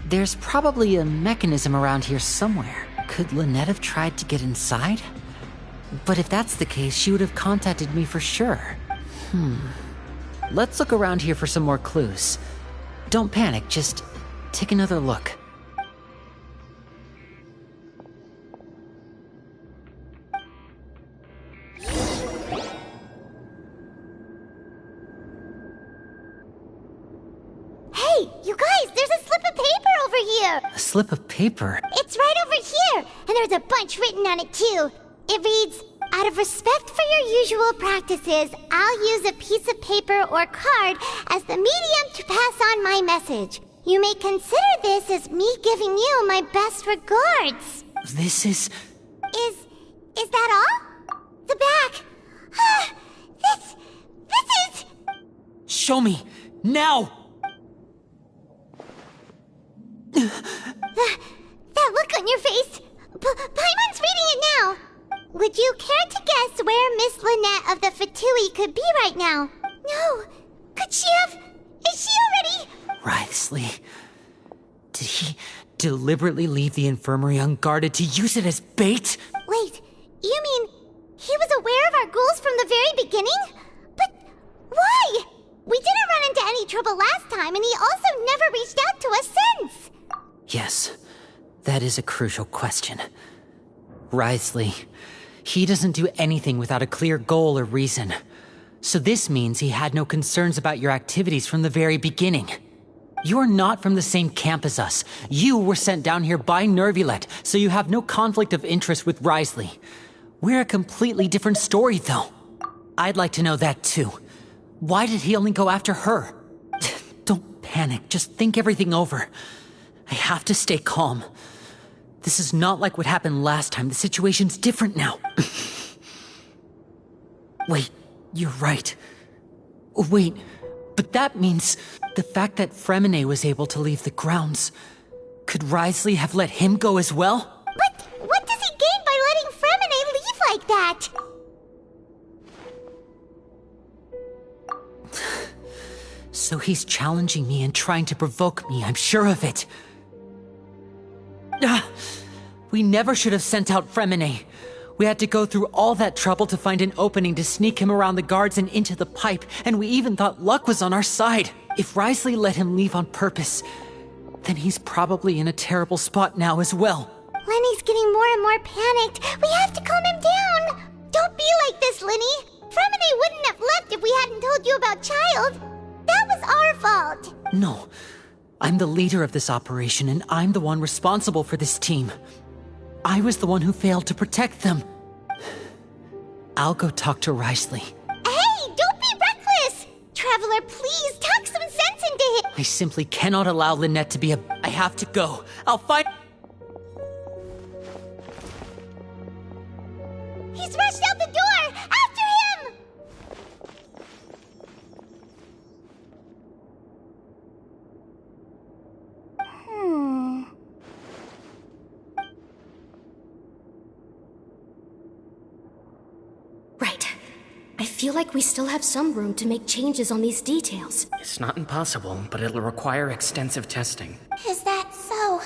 There's probably a mechanism around here somewhere. Could Lynette have tried to get inside? But if that's the case, she would have contacted me for sure. Let's look around here for some more clues. Don't panic, just take another look. Hey, you guys, there's a slip of paper over here! A slip of paper? It's right over here, and there's a bunch written on it too. It reads, out of respect for your usual practices, I'll use a piece of paper or card as the medium to pass on my message. You may consider this as me giving you my best regards. This is... Is that all? The back. This is... Show me! Now! That look on your face. Paimon's reading it now. Would you care to guess where Miss Lynette of the Fatui could be right now? No. Could she have... Is she already... Wriothesley. Did he deliberately leave the infirmary unguarded to use it as bait? Wait, you mean he was aware of our goals from the very beginning? But why? We didn't run into any trouble last time, and he also never reached out to us since. Yes, that is a crucial question. Wriothesley, he doesn't do anything without a clear goal or reason. So this means he had no concerns about your activities from the very beginning. You're not from the same camp as us. You were sent down here by Nervulet, so you have no conflict of interest with Wriothesley. We're a completely different story, though. I'd like to know that, too. Why did he only go after her? Don't panic, just think everything over. I have to stay calm. This is not like what happened last time. The situation's different now. Wait, you're right. Wait, but that means the fact that Fremine was able to leave the grounds. Could Wriothesley have let him go as well? But what does he gain by letting Fremine leave like that? So he's challenging me and trying to provoke me, I'm sure of it. We never should have sent out Fremine. We had to go through all that trouble to find an opening to sneak him around the guards and into the pipe, and we even thought luck was on our side. If Wriothesley let him leave on purpose, then he's probably in a terrible spot now as well. Lenny's getting more and more panicked. We have to calm him down. Don't be like this, Lenny. Fremine wouldn't have left if we hadn't told you about Child. That was our fault. No, I'm the leader of this operation, and I'm the one responsible for this team. I was the one who failed to protect them. I'll go talk to Wriothesley. Hey, don't be reckless! Traveler, please, talk some sense into him! I simply cannot allow Lynette to be a... I have to go. I'll find... He's rushed out the door! After him! Right. I feel like we still have some room to make changes on these details. It's not impossible, but it'll require extensive testing. Is that so?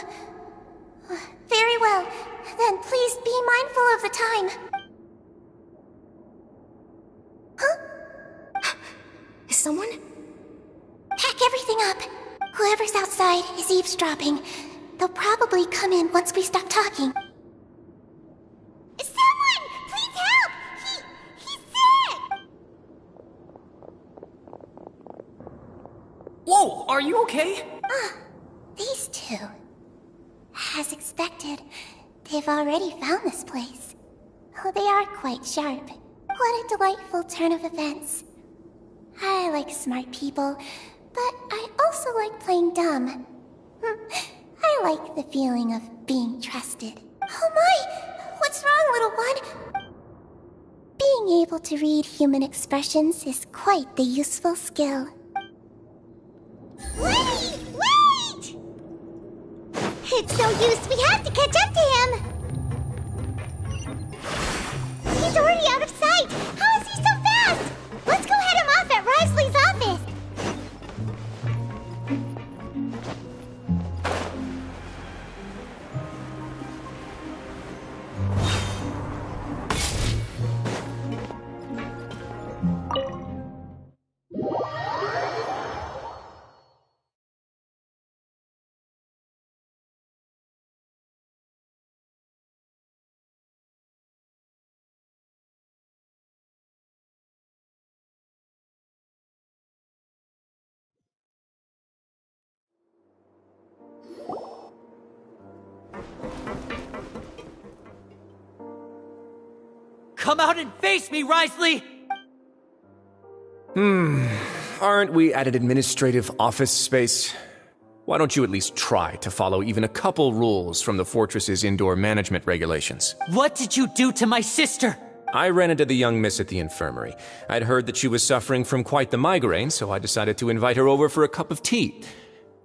Very well. Then please be mindful of the time. Huh? Is someone? Pack everything up. Whoever's outside is eavesdropping. They'll probably come in once we stop talking. Someone! Please help! He's sick! Whoa, are you okay? These two. As expected, they've already found this place. Oh, they are quite sharp. What a delightful turn of events. I like smart people, but I also like playing dumb. I like the feeling of being trusted. Oh my! What's wrong, little one? Being able to read human expressions is quite the useful skill. Wait! Wait! It's no use. We have to catch up to him. He's already out of sight. How is he so fast? Let's go head him off at Wriothesley's office. Come out and face me, Wriothesley! Aren't we at an administrative office space? Why don't you at least try to follow even a couple rules from the fortress's indoor management regulations? What did you do to my sister? I ran into the young miss at the infirmary. I'd heard that she was suffering from quite the migraine, so I decided to invite her over for a cup of tea.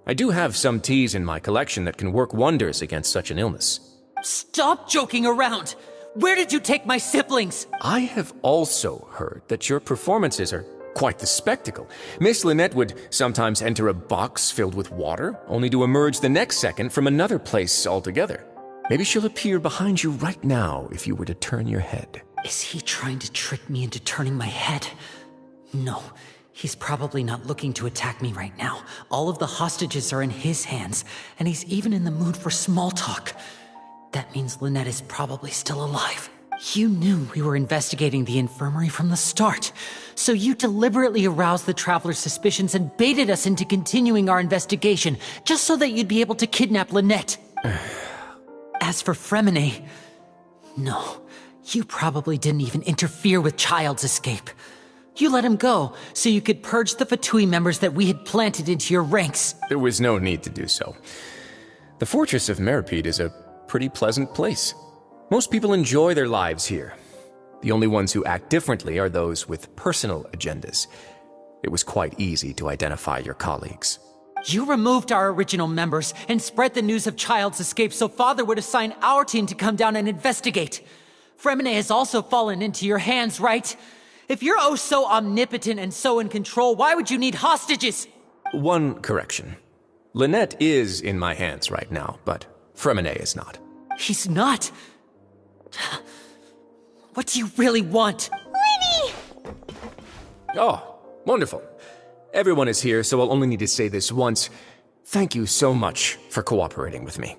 I do have some teas in my collection that can work wonders against such an illness. Stop joking around! Where did you take my siblings? I have also heard that your performances are quite the spectacle. Miss Lynette would sometimes enter a box filled with water, only to emerge the next second from another place altogether. Maybe she'll appear behind you right now if you were to turn your head. Is he trying to trick me into turning my head? No, he's probably not looking to attack me right now. All of the hostages are in his hands, and he's even in the mood for small talk. That means Lynette is probably still alive. You knew we were investigating the infirmary from the start, so you deliberately aroused the Traveler's suspicions and baited us into continuing our investigation, just so that you'd be able to kidnap Lynette. As for Fremine, no, you probably didn't even interfere with Child's escape. You let him go, so you could purge the Fatui members that we had planted into your ranks. There was no need to do so. The Fortress of Meripede is a pretty pleasant place. Most people enjoy their lives here. The only ones who act differently are those with personal agendas. It was quite easy to identify your colleagues. You removed our original members and spread the news of Child's escape so Father would assign our team to come down and investigate. Fremine has also fallen into your hands, right? If you're oh so omnipotent and so in control, why would you need hostages? One correction. Lynette is in my hands right now, but Fremine is not. He's not? What do you really want? Lenny! Oh, wonderful. Everyone is here, so I'll only need to say this once. Thank you so much for cooperating with me.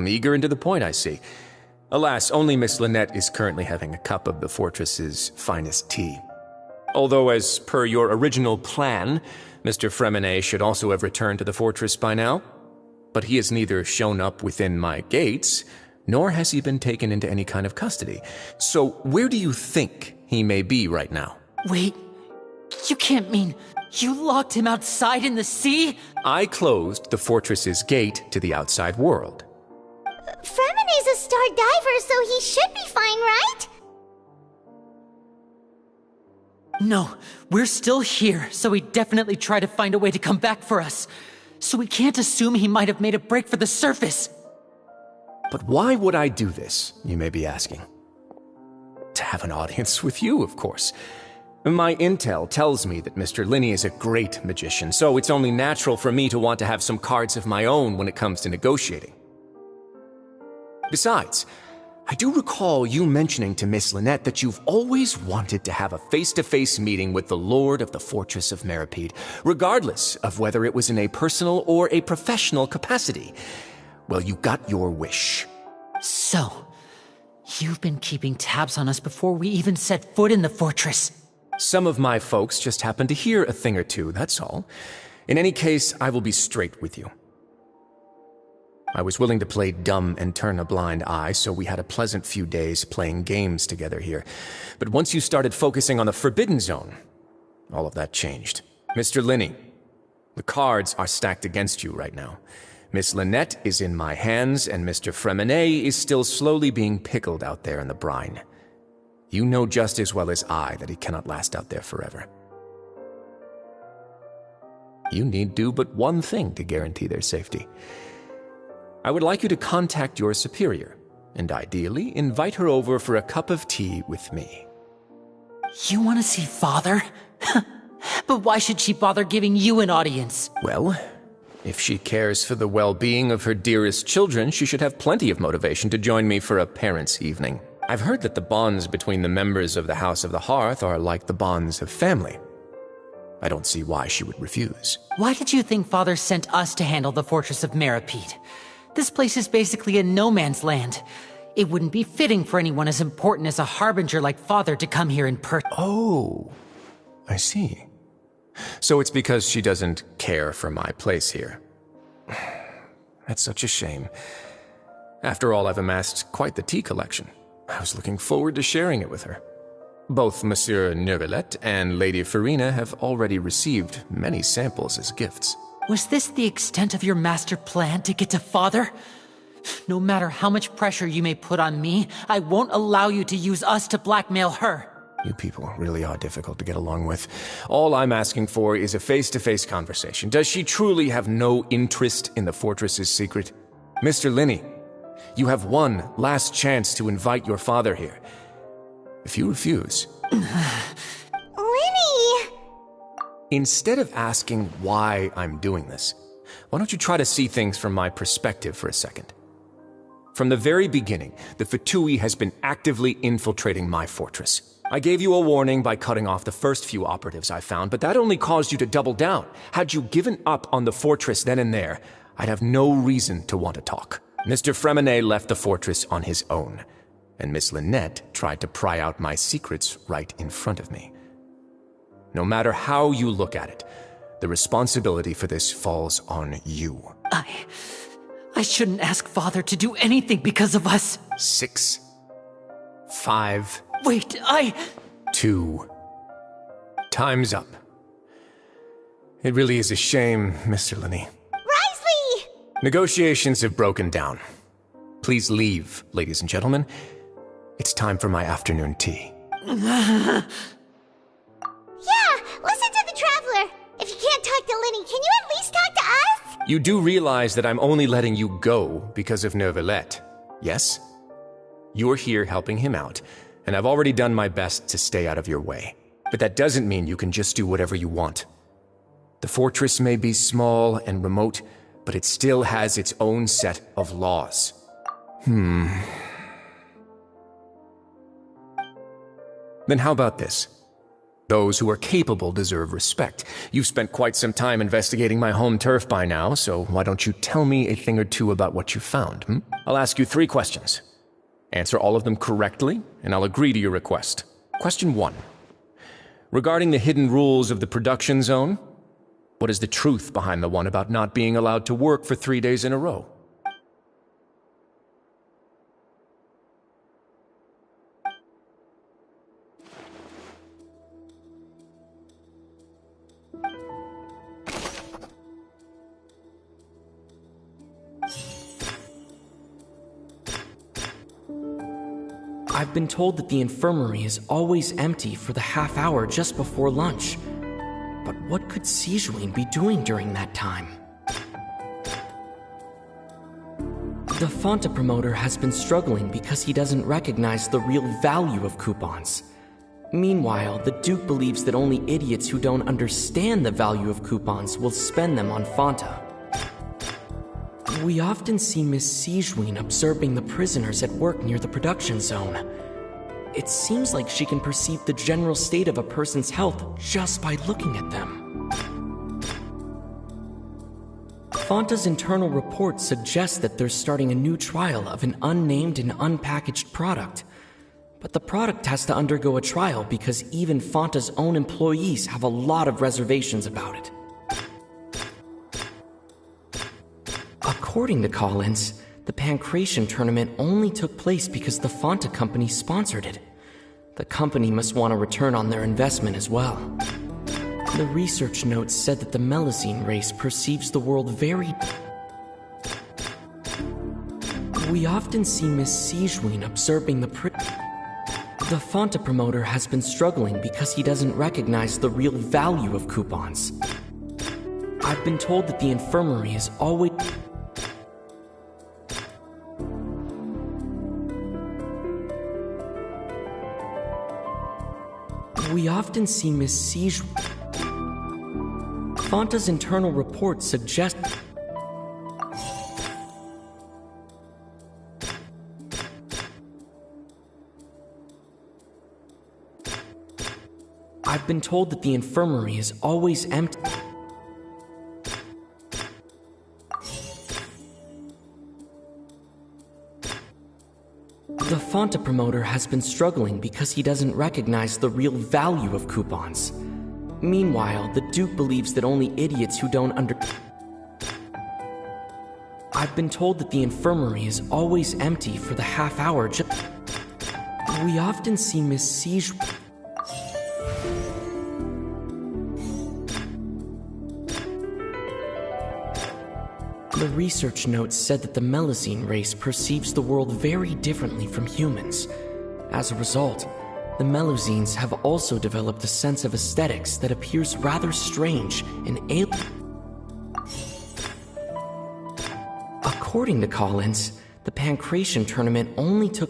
Eager and to the point, I see. Alas, only Miss Lynette is currently having a cup of the fortress's finest tea. Although, as per your original plan, Mr. Fremine should also have returned to the fortress by now. But he has neither shown up within my gates, nor has he been taken into any kind of custody. So where do you think he may be right now? Wait, you can't mean you locked him outside in the sea? I closed the fortress's gate to the outside world. Fremine's a star diver, so he should be fine, right? No, we're still here, so he definitely tried to find a way to come back for us. So we can't assume he might have made a break for the surface. But why would I do this, you may be asking? To have an audience with you, of course. My intel tells me that Mr. Linney is a great magician, so it's only natural for me to want to have some cards of my own when it comes to negotiating. Besides, I do recall you mentioning to Miss Lynette that you've always wanted to have a face-to-face meeting with the Lord of the Fortress of Meripede, regardless of whether it was in a personal or a professional capacity. Well, you got your wish. So, you've been keeping tabs on us before we even set foot in the fortress. Some of my folks just happened to hear a thing or two, that's all. In any case, I will be straight with you. I was willing to play dumb and turn a blind eye, so we had a pleasant few days playing games together here. But once you started focusing on the Forbidden Zone, all of that changed. Mr. Linney, the cards are stacked against you right now. Miss Lynette is in my hands, and Mr. Fremine is still slowly being pickled out there in the brine. You know just as well as I that he cannot last out there forever. You need do but one thing to guarantee their safety. I would like you to contact your superior, and ideally invite her over for a cup of tea with me. You want to see Father? But why should she bother giving you an audience? Well, if she cares for the well-being of her dearest children, she should have plenty of motivation to join me for a parents' evening. I've heard that the bonds between the members of the House of the Hearth are like the bonds of family. I don't see why she would refuse. Why did you think Father sent us to handle the Fortress of Meripede? This place is basically a no-man's land. It wouldn't be fitting for anyone as important as a harbinger like Father to come here in person. Oh, I see. So it's because she doesn't care for my place here. That's such a shame. After all, I've amassed quite the tea collection. I was looking forward to sharing it with her. Both Monsieur Neuvillette and Lady Farina have already received many samples as gifts. Was this the extent of your master plan to get to Father? No matter how much pressure you may put on me, I won't allow you to use us to blackmail her. You people really are difficult to get along with. All I'm asking for is a face-to-face conversation. Does she truly have no interest in the fortress's secret? Mr. Linney, you have one last chance to invite your father here. If you refuse... Linny! Instead of asking why I'm doing this, why don't you try to see things from my perspective for a second? From the very beginning, the Fatui has been actively infiltrating my fortress. I gave you a warning by cutting off the first few operatives I found, but that only caused you to double down. Had you given up on the fortress then and there, I'd have no reason to want to talk. Mr. Fremenet left the fortress on his own, and Miss Lynette tried to pry out my secrets right in front of me. No matter how you look at it, the responsibility for this falls on you. I shouldn't ask Father to do anything because of us. 6, 5... Wait, 2. Time's up. It really is a shame, Mr. Linney. Risley! Negotiations have broken down. Please leave, ladies and gentlemen. It's time for my afternoon tea. Yeah, listen to the Traveler. If you can't talk to Linny, can you at least talk to us? You do realize that I'm only letting you go because of Neuvillette, yes? You're here helping him out, and I've already done my best to stay out of your way. But that doesn't mean you can just do whatever you want. The fortress may be small and remote, but it still has its own set of laws. Then how about this? Those who are capable deserve respect. You've spent quite some time investigating my home turf by now, so why don't you tell me a thing or two about what you found, I'll ask you 3 questions. Answer all of them correctly, and I'll agree to your request. Question 1. Regarding the hidden rules of the production zone, what is the truth behind the one about not being allowed to work for 3 days in a row? I've been told that the infirmary is always empty for the half hour just before lunch. But what could Sijuin be doing during that time? The Fonta promoter has been struggling because he doesn't recognize the real value of coupons. Meanwhile, the Duke believes that only idiots who don't understand the value of coupons will spend them on Fonta. We often see Miss Sijuin observing the prisoners at work near the production zone. It seems like she can perceive the general state of a person's health just by looking at them. Fonta's internal report suggests that they're starting a new trial of an unnamed and unpackaged product. But the product has to undergo a trial because even Fonta's own employees have a lot of reservations about it. According to Collins, the Pancration tournament only took place because the Fonta company sponsored it. The company must want a return on their investment as well. The research notes said that the Melusine race perceives the world very... We often see Miss Sijuin observing the Fonta promoter has been struggling because he doesn't recognize the real value of coupons. I've been told that the infirmary is always... We often see Miss Sijuin... Fonta's internal report suggests... I've been told that the infirmary is always empty. The Fonta promoter has been struggling because he doesn't recognize the real value of coupons. Meanwhile, the Duke believes that only idiots who don't I've been told that the infirmary is always empty for the half hour We often see Miss Sijuin... The research notes said that the Melusine race perceives the world very differently from humans. As a result, the Melusines have also developed a sense of aesthetics that appears rather strange and alien. According to Collins, the Pancration tournament only took...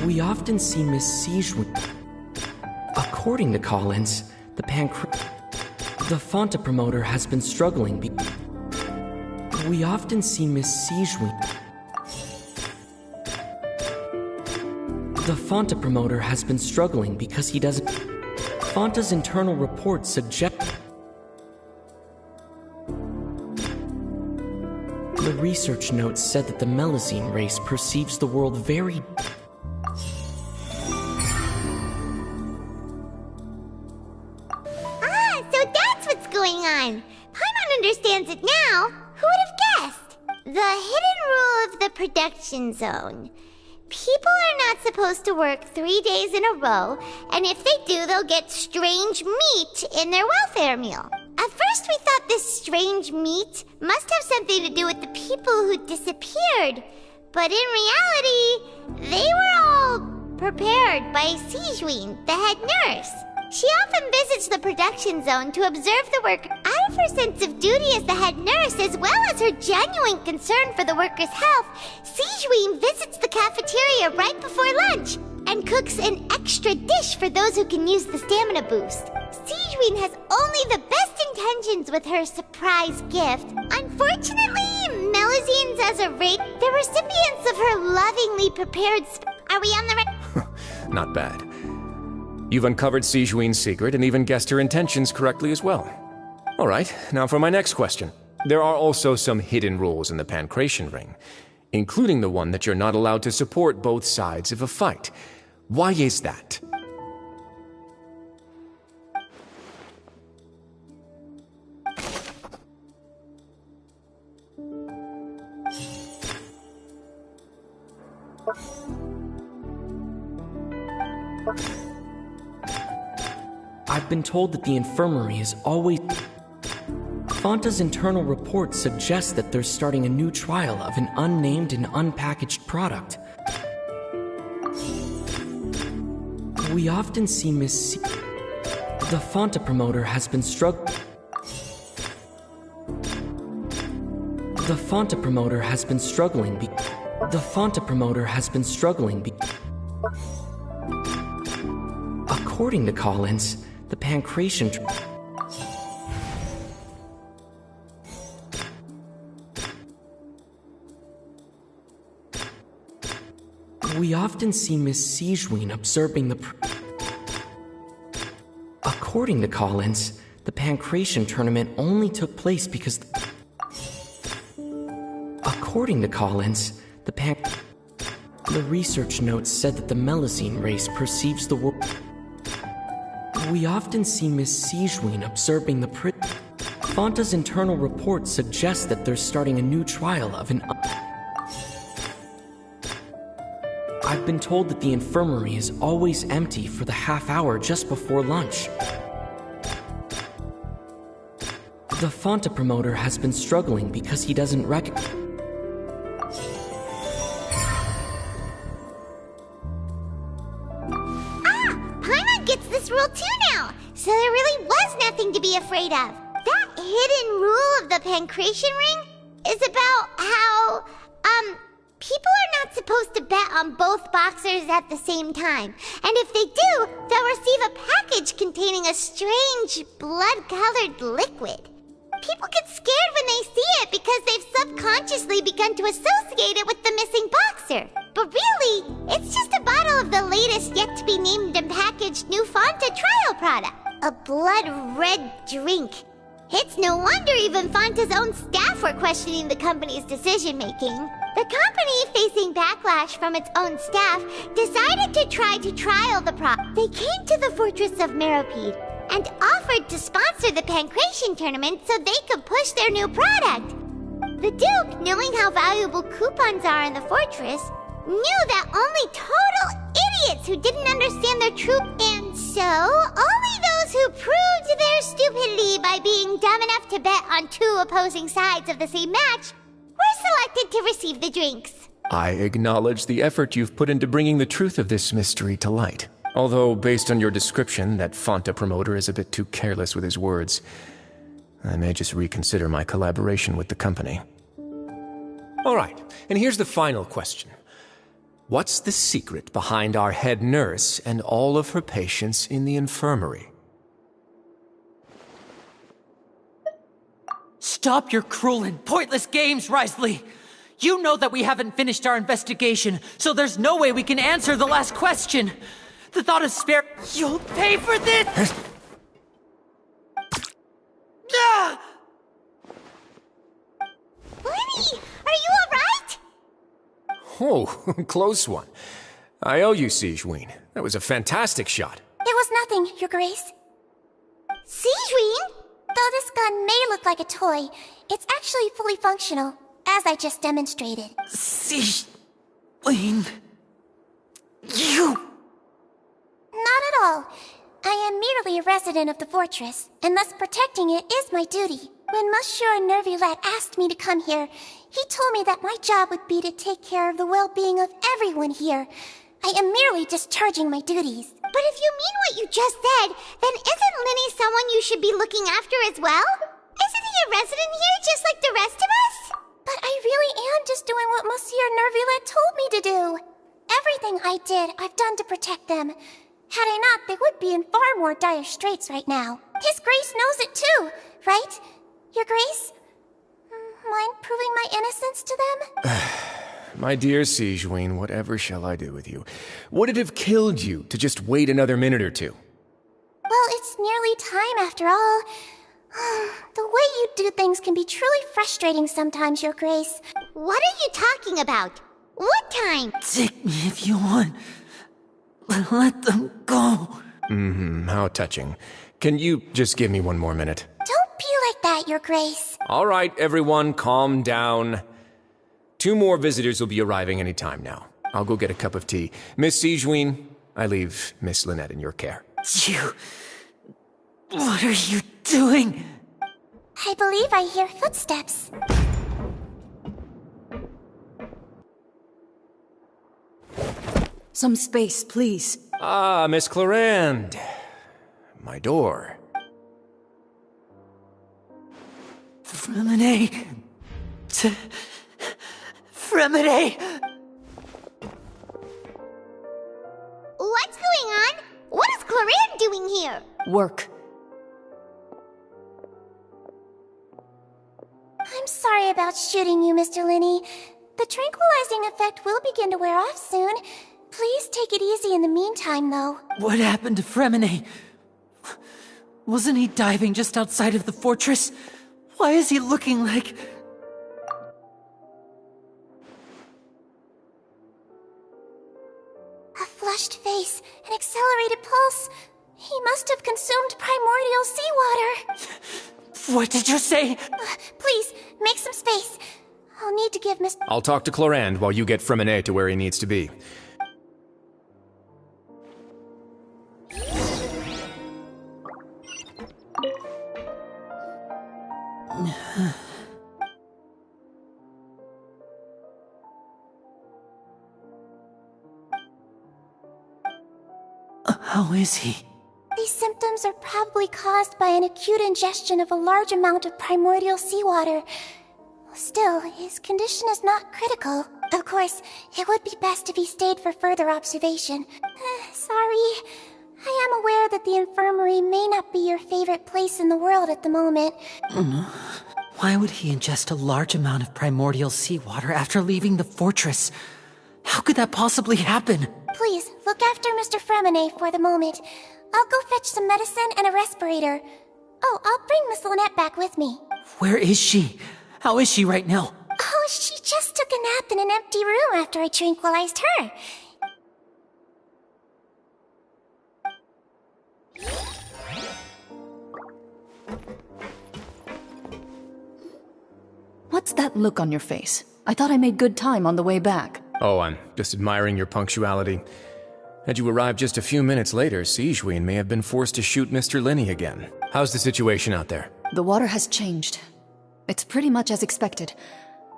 We often see Miss Siegewin. According to Collins, the Fonta promoter has been struggling We often see Miss Siegewin. The Fonta promoter has been struggling because he doesn't... Fonta's internal reports suggest... The research notes said that the Melusine race perceives the world very... Paimon understands it now. Who would have guessed? The hidden rule of the production zone. People are not supposed to work 3 days in a row, and if they do, they'll get strange meat in their welfare meal. At first we thought this strange meat must have something to do with the people who disappeared, but in reality, they were all prepared by Siegewin, the head nurse. She often visits the production zone to observe the work out of her sense of duty as the head nurse, as well as her genuine concern for the workers' health. Siegewin visits the cafeteria right before lunch and cooks an extra dish for those who can use the stamina boost. Siegewin has only the best intentions with her surprise gift. Unfortunately, Melusines as a rate, the recipients of her lovingly prepared Are we on the right? Not bad. You've uncovered Siegewin's secret and even guessed her intentions correctly as well. Alright, now for my next question. There are also some hidden rules in the Pancration Ring, including the one that you're not allowed to support both sides of a fight. Why is that? I've been told that the infirmary is always... Fonta's internal reports suggest that they're starting a new trial of an unnamed and unpackaged product. We often see Miss C... The Fonta promoter has been struggling... The Fonta promoter has been struggling The Fonta promoter has been struggling According to Collins, the Pancration... We often see Miss Siegewin observing the... According to Collins, the Pancration tournament only took place because... According to Collins, the research notes said that the Melusine race perceives the world... We often see Miss Siegewin observing the Fonta's internal reports suggest that they're starting a new trial of an... I've been told that the infirmary is always empty for the half hour just before lunch. The Fonta promoter has been struggling because he doesn't recognize... Paimon gets this rule too now, so there really was nothing to be afraid of. That hidden rule of the Pancration Ring is about how, people are not supposed to bet on both boxers at the same time. And if they do, they'll receive a package containing a strange, blood-colored liquid. People get scared when they see it because they've subconsciously begun to associate it with the missing boxer. But really, it's just a bottle of the latest yet-to-be-named and packaged new Fonta trial product. A blood-red drink. It's no wonder even Fonta's own staff were questioning the company's decision-making. The company, facing backlash from its own staff, decided to try to trial the product. They came to the fortress of Meropide, and offered to sponsor the Pancration tournament so they could push their new product. The Duke, knowing how valuable coupons are in the fortress, knew that only total idiots who didn't understand their true... And so, only those who proved their stupidity by being dumb enough to bet on two opposing sides of the same match were selected to receive the drinks. I acknowledge the effort you've put into bringing the truth of this mystery to light. Although, based on your description, that Fanta promoter is a bit too careless with his words. I may just reconsider my collaboration with the company. All right, and here's the final question. What's the secret behind our head nurse and all of her patients in the infirmary? Stop your cruel and pointless games, Risley! You know that we haven't finished our investigation, so there's no way we can answer the last question! The thought of spare... You'll pay for this! Ah! Lenny, are you alright? Oh, close one. I owe you, Sigewinne. That was a fantastic shot. It was nothing, Your Grace. Sigewinne? Though this gun may look like a toy, it's actually fully functional, as I just demonstrated. Sigewinne... You... Not at all. I am merely a resident of the fortress, and thus protecting it is my duty. When Monsieur Nervulette asked me to come here, he told me that my job would be to take care of the well-being of everyone here. I am merely discharging my duties. But if you mean what you just said, then isn't Linny someone you should be looking after as well? Isn't he a resident here just like the rest of us? But I really am just doing what Monsieur Nervulette told me to do. Everything I did, I've done to protect them. Had I not, they would be in far more dire straits right now. His Grace knows it too, right? Your Grace? Mind proving my innocence to them? My dear Sigewinne, whatever shall I do with you? Would it have killed you to just wait another minute or two? Well, it's nearly time after all. The way you do things can be truly frustrating sometimes, Your Grace. What are you talking about? What time? Take me if you want. Let them go. How touching. Can you just give me one more minute? Don't be like that, Your Grace. All right, everyone, calm down. 2 more visitors will be arriving any time now. I'll go get a cup of tea. Miss Sigewinne, I leave Miss Lynette in your care. You... What are you doing? I believe I hear footsteps. Some space, please. Ah, Miss Clarend. My door. Fremine... Fremine! What's going on? What is Clarend doing here? Work. I'm sorry about shooting you, Mr. Linney. The tranquilizing effect will begin to wear off soon. Please take it easy in the meantime, though. What happened to Fremine? Wasn't he diving just outside of the fortress? Why is he looking like... A flushed face, an accelerated pulse. He must have consumed primordial seawater. What did you say? Please, make some space. I'll need to give Miss... I'll talk to Clarend while you get Fremine to where he needs to be. How is he? These symptoms are probably caused by an acute ingestion of a large amount of primordial seawater. Still, his condition is not critical. Of course, it would be best if he stayed for further observation. Sorry. I am aware that the infirmary may not be your favorite place in the world at the moment. Why would he ingest a large amount of primordial seawater after leaving the fortress? How could that possibly happen? Please, look after Mr. Fremine for the moment. I'll go fetch some medicine and a respirator. Oh, I'll bring Miss Lynette back with me. Where is she? How is she right now? Oh, she just took a nap in an empty room after I tranquilized her. What's that look on your face? I thought I made good time on the way back. Oh, I'm just admiring your punctuality. Had you arrived just a few minutes later, Sigewinne may have been forced to shoot Mr. Lenny again. How's the situation out there? The water has changed. It's pretty much as expected.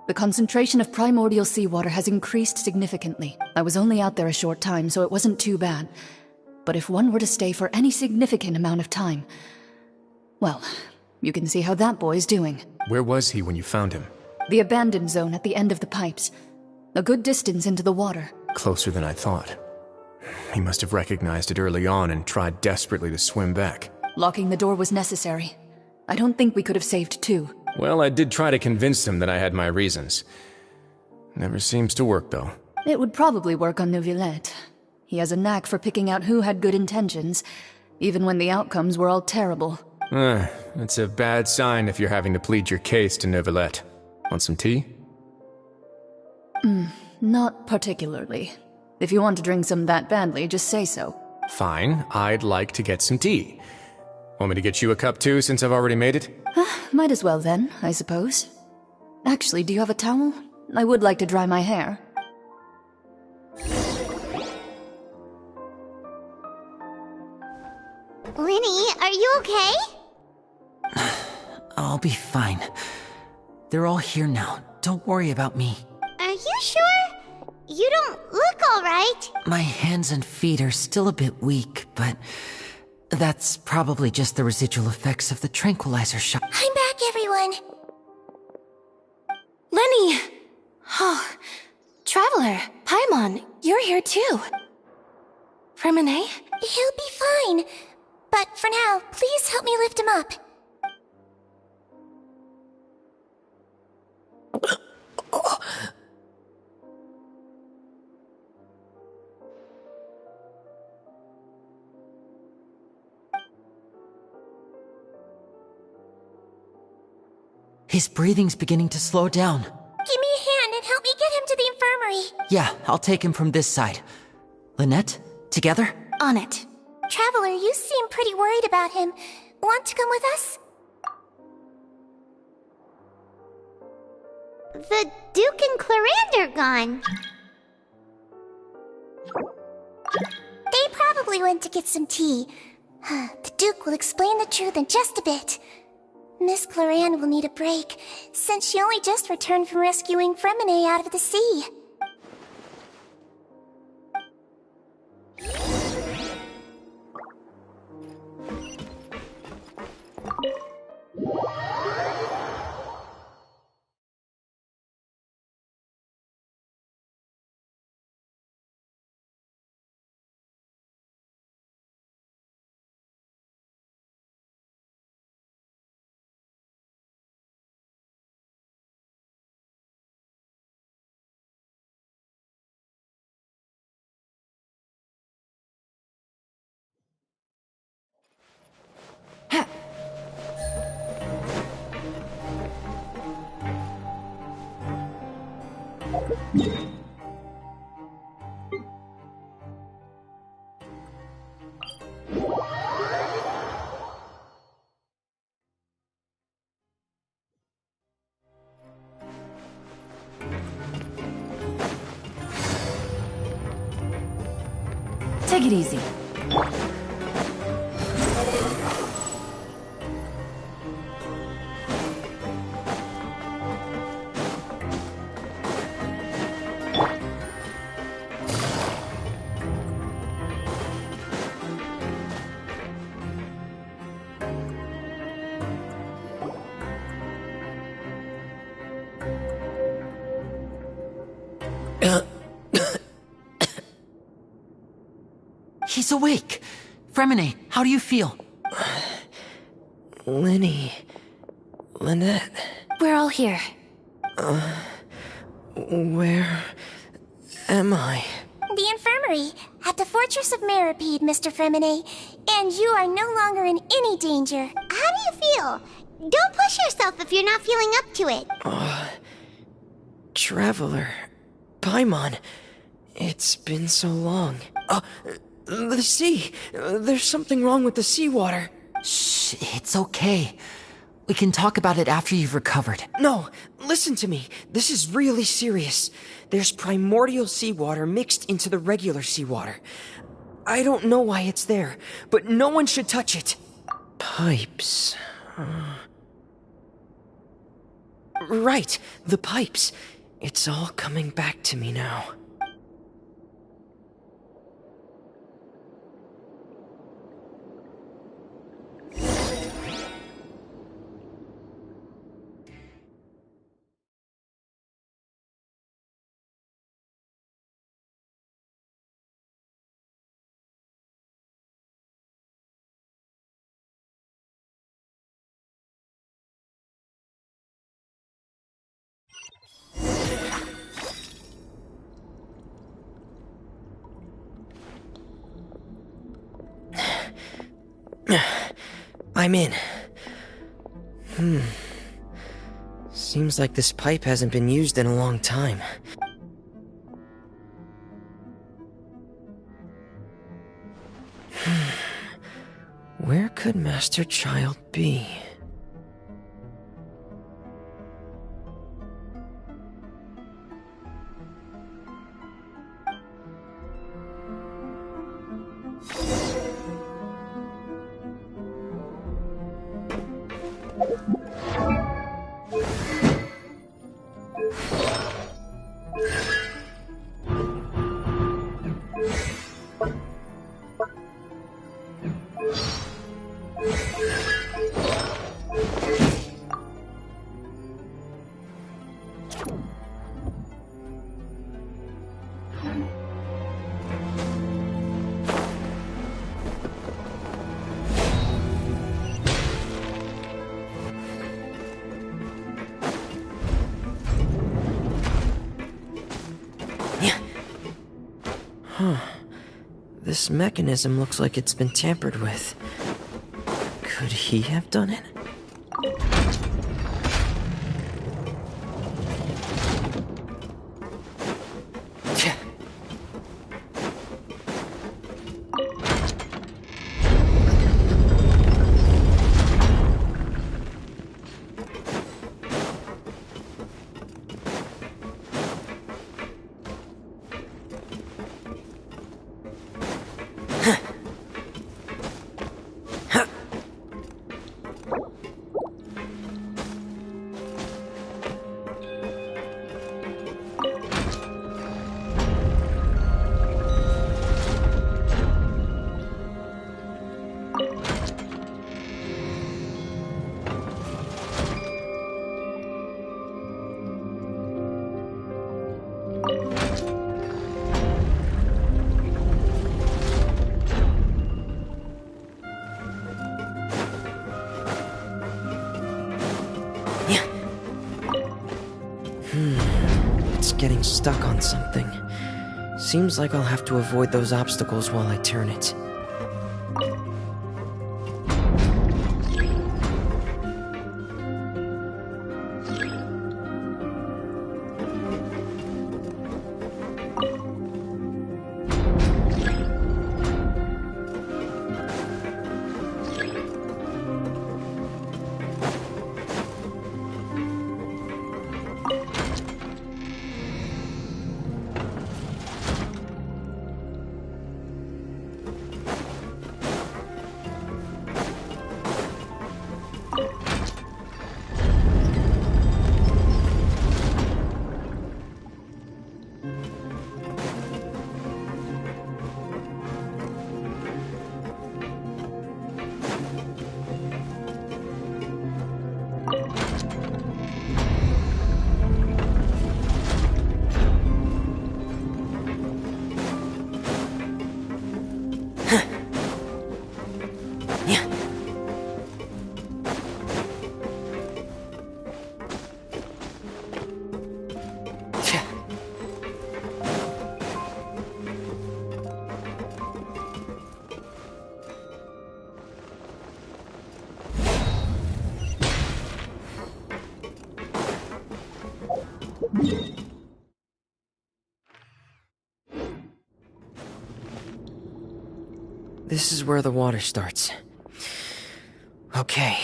The concentration of primordial seawater has increased significantly. I was only out there a short time, so it wasn't too bad. But if one were to stay for any significant amount of time... well, you can see how that boy's doing. Where was he when you found him? The abandoned zone at the end of the pipes. A good distance into the water. Closer than I thought. He must have recognized it early on and tried desperately to swim back. Locking the door was necessary. I don't think we could have saved two. Well, I did try to convince him that I had my reasons. Never seems to work, though. It would probably work on Neuvillette. He has a knack for picking out who had good intentions, even when the outcomes were all terrible. It's a bad sign if you're having to plead your case to Neuvillette. Want some tea? Not particularly. If you want to drink some that badly, just say so. Fine, I'd like to get some tea. Want me to get you a cup too, since I've already made it? Might as well then, I suppose. Actually, do you have a towel? I would like to dry my hair. Lenny, are you okay? I'll be fine. They're all here now. Don't worry about me. Are you sure? You don't look alright. My hands and feet are still a bit weak, but that's probably just the residual effects of the tranquilizer shot. I'm back, everyone. Lenny! Oh, Traveler, Paimon, you're here too. Fremine? He'll be fine. But for now, please help me lift him up. His breathing's beginning to slow down. Give me a hand and help me get him to the infirmary. Yeah, I'll take him from this side. Lynette, together? On it. Traveler, you seem pretty worried about him. Want to come with us? The Duke and Clarande are gone. They probably went to get some tea. The Duke will explain the truth in just a bit. Miss Clarande will need a break, since she only just returned from rescuing Fremine out of the sea. Take it easy. He's awake. Fremine, how do you feel? Lenny... Lynette... We're all here. Where... am I? The infirmary, at the Fortress of Meripede, Mr. Fremine. And you are no longer in any danger. How do you feel? Don't push yourself if you're not feeling up to it. Traveler... Paimon... It's been so long. The sea! There's something wrong with the seawater. Shh! It's okay. We can talk about it after you've recovered. No, listen to me. This is really serious. There's primordial seawater mixed into the regular seawater. I don't know why it's there, but no one should touch it. Pipes. Right, the pipes. It's all coming back to me now. I'm in. Seems like this pipe hasn't been used in a long time. Where could Master Child be? This mechanism looks like it's been tampered with. Could he have done it? It's getting stuck on something. Seems like I'll have to avoid those obstacles while I turn it. This is where the water starts. Okay.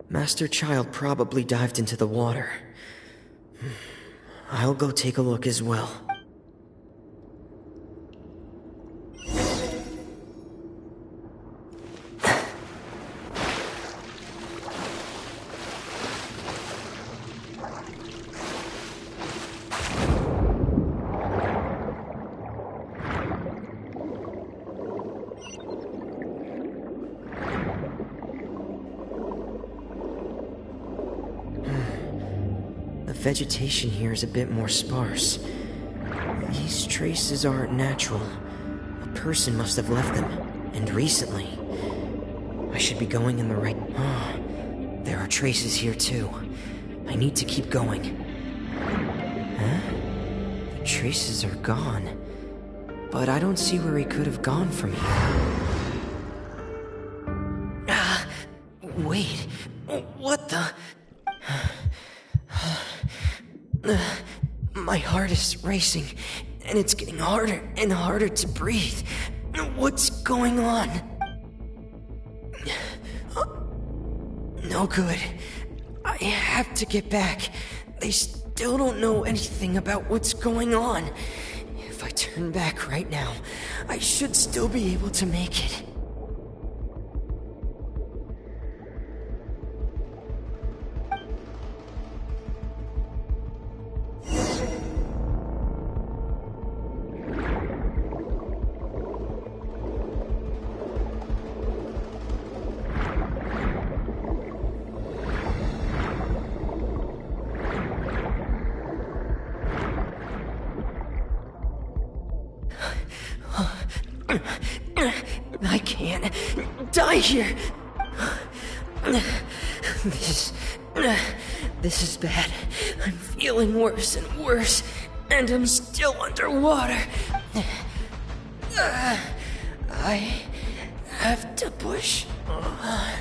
Master Child probably dived into the water. I'll go take a look as well. The vegetation here is a bit more sparse. These traces aren't natural. A person must have left them, and recently. I should be going in the right... there are traces here too. I need to keep going. Huh? The traces are gone. But I don't see where he could have gone from here. Wait. What the... My heart is racing, and it's getting harder and harder to breathe. What's going on? No good. I have to get back. They still don't know anything about what's going on. If I turn back right now, I should still be able to make it. I can't die here. This is bad. I'm feeling worse and worse, and I'm still underwater. I have to push on.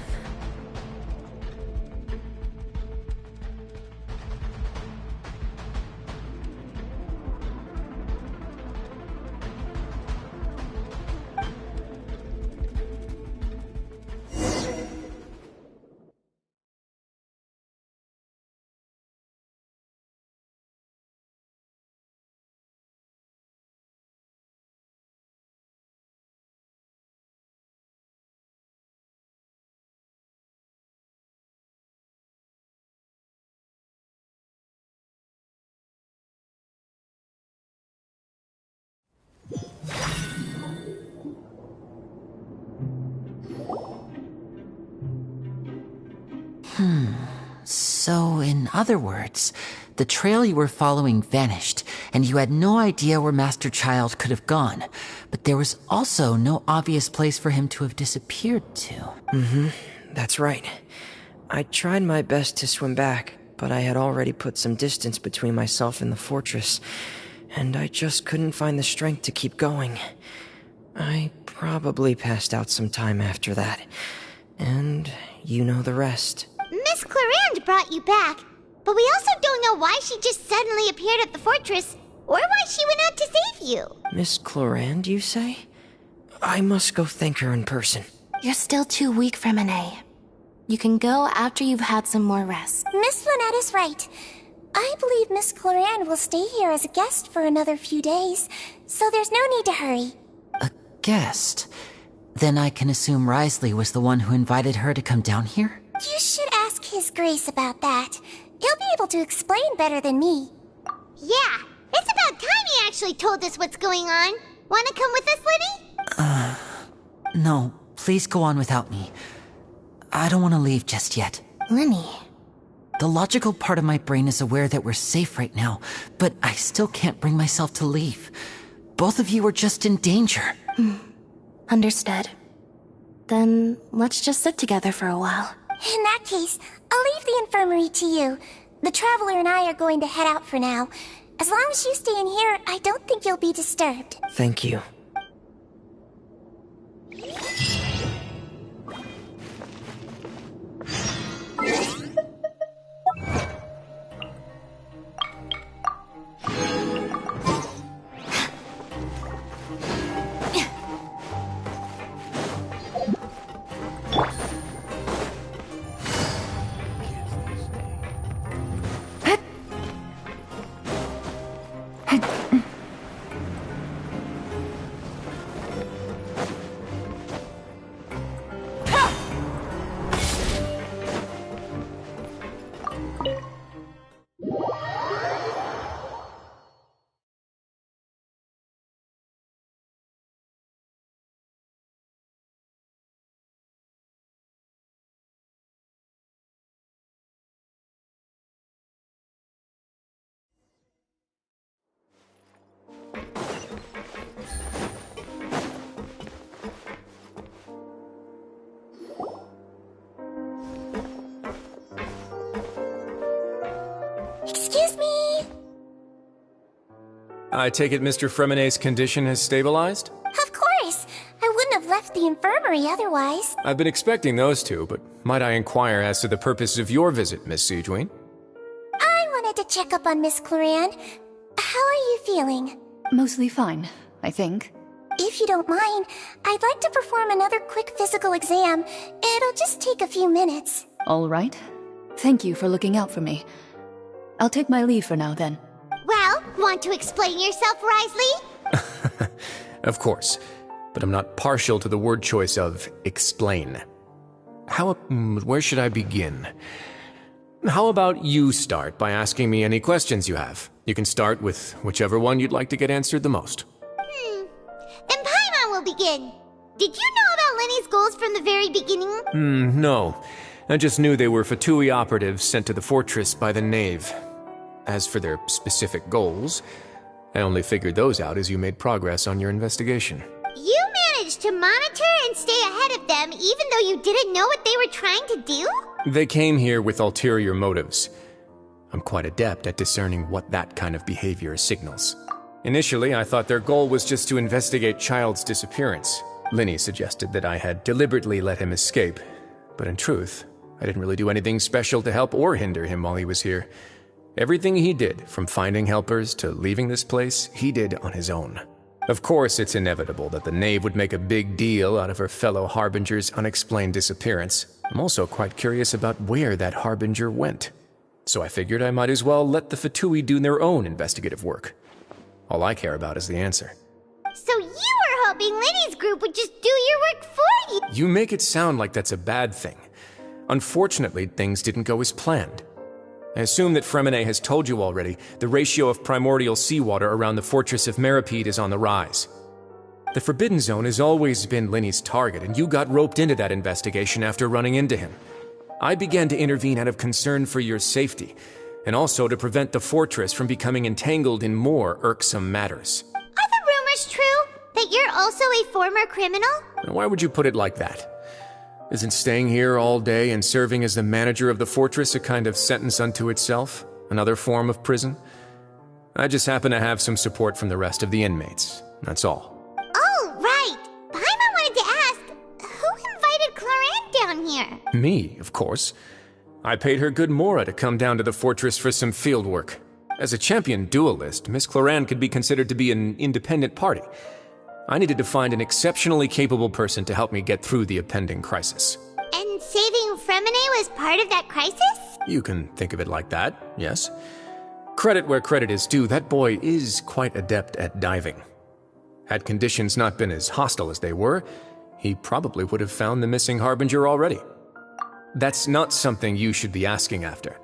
So, in other words, the trail you were following vanished, and you had no idea where Master Child could have gone. But there was also no obvious place for him to have disappeared to. That's right. I tried my best to swim back, but I had already put some distance between myself and the fortress, and I just couldn't find the strength to keep going. I probably passed out some time after that, and you know the rest. Miss Clarande brought you back, but we also don't know why she just suddenly appeared at the fortress, or why she went out to save you. Miss Clarande, you say? I must go thank her in person. You're still too weak for Monet. You can go after you've had some more rest. Miss Lynette is right. I believe Miss Clarande will stay here as a guest for another few days, so there's no need to hurry. A guest? Then I can assume Risley was the one who invited her to come down here? You should ask His Grace about that. He'll be able to explain better than me. Yeah, it's about time he actually told us what's going on. Wanna come with us, Lenny? No, please go on without me. I don't want to leave just yet. Lenny. The logical part of my brain is aware that we're safe right now, but I still can't bring myself to leave. Both of you are just in danger. Understood. Then let's just sit together for a while. In that case, I'll leave the infirmary to you. The Traveler and I are going to head out for now. As long as you stay in here, I don't think you'll be disturbed. Thank you. Excuse me? I take it Mr. Fremenet's condition has stabilized? Of course. I wouldn't have left the infirmary otherwise. I've been expecting those two, but might I inquire as to the purpose of your visit, Miss Siegewien? I wanted to check up on Miss Cloran. How are you feeling? Mostly fine, I think. If you don't mind, I'd like to perform another quick physical exam. It'll just take a few minutes. All right. Thank you for looking out for me. I'll take my leave for now, then. Well, want to explain yourself, Risley? Of course, but I'm not partial to the word choice of explain. Where should I begin? How about you start by asking me any questions you have? You can start with whichever one you'd like to get answered the most. Then Paimon will begin. Did you know about Lenny's goals from the very beginning? No. I just knew they were Fatui operatives sent to the fortress by the Knave. As for their specific goals, I only figured those out as you made progress on your investigation. You managed to monitor and stay ahead of them even though you didn't know what they were trying to do? They came here with ulterior motives. I'm quite adept at discerning what that kind of behavior signals. Initially, I thought their goal was just to investigate Child's disappearance. Linny suggested that I had deliberately let him escape, but in truth, I didn't really do anything special to help or hinder him while he was here. Everything he did, from finding helpers to leaving this place, he did on his own. Of course, it's inevitable that the Knave would make a big deal out of her fellow Harbinger's unexplained disappearance. I'm also quite curious about where that Harbinger went. So I figured I might as well let the Fatui do their own investigative work. All I care about is the answer. So you were hoping Lenny's group would just do your work for you? You make it sound like that's a bad thing. Unfortunately, things didn't go as planned. I assume that Fremenet has told you already, the ratio of primordial seawater around the fortress of Meripede is on the rise. The Forbidden Zone has always been Linny's target, and you got roped into that investigation after running into him. I began to intervene out of concern for your safety, and also to prevent the fortress from becoming entangled in more irksome matters. Are the rumors true? That you're also a former criminal? Why would you put it like that? Isn't staying here all day and serving as the manager of the fortress a kind of sentence unto itself? Another form of prison? I just happen to have some support from the rest of the inmates. That's all. Oh, right. Paimon wanted to ask, who invited Cloran down here? Me, of course. I paid her good mora to come down to the fortress for some field work. As a champion duelist, Miss Cloran could be considered to be an independent party. I needed to find an exceptionally capable person to help me get through the impending crisis. And saving Fremenet was part of that crisis? You can think of it like that, yes. Credit where credit is due, that boy is quite adept at diving. Had conditions not been as hostile as they were, he probably would have found the missing Harbinger already. That's not something you should be asking after.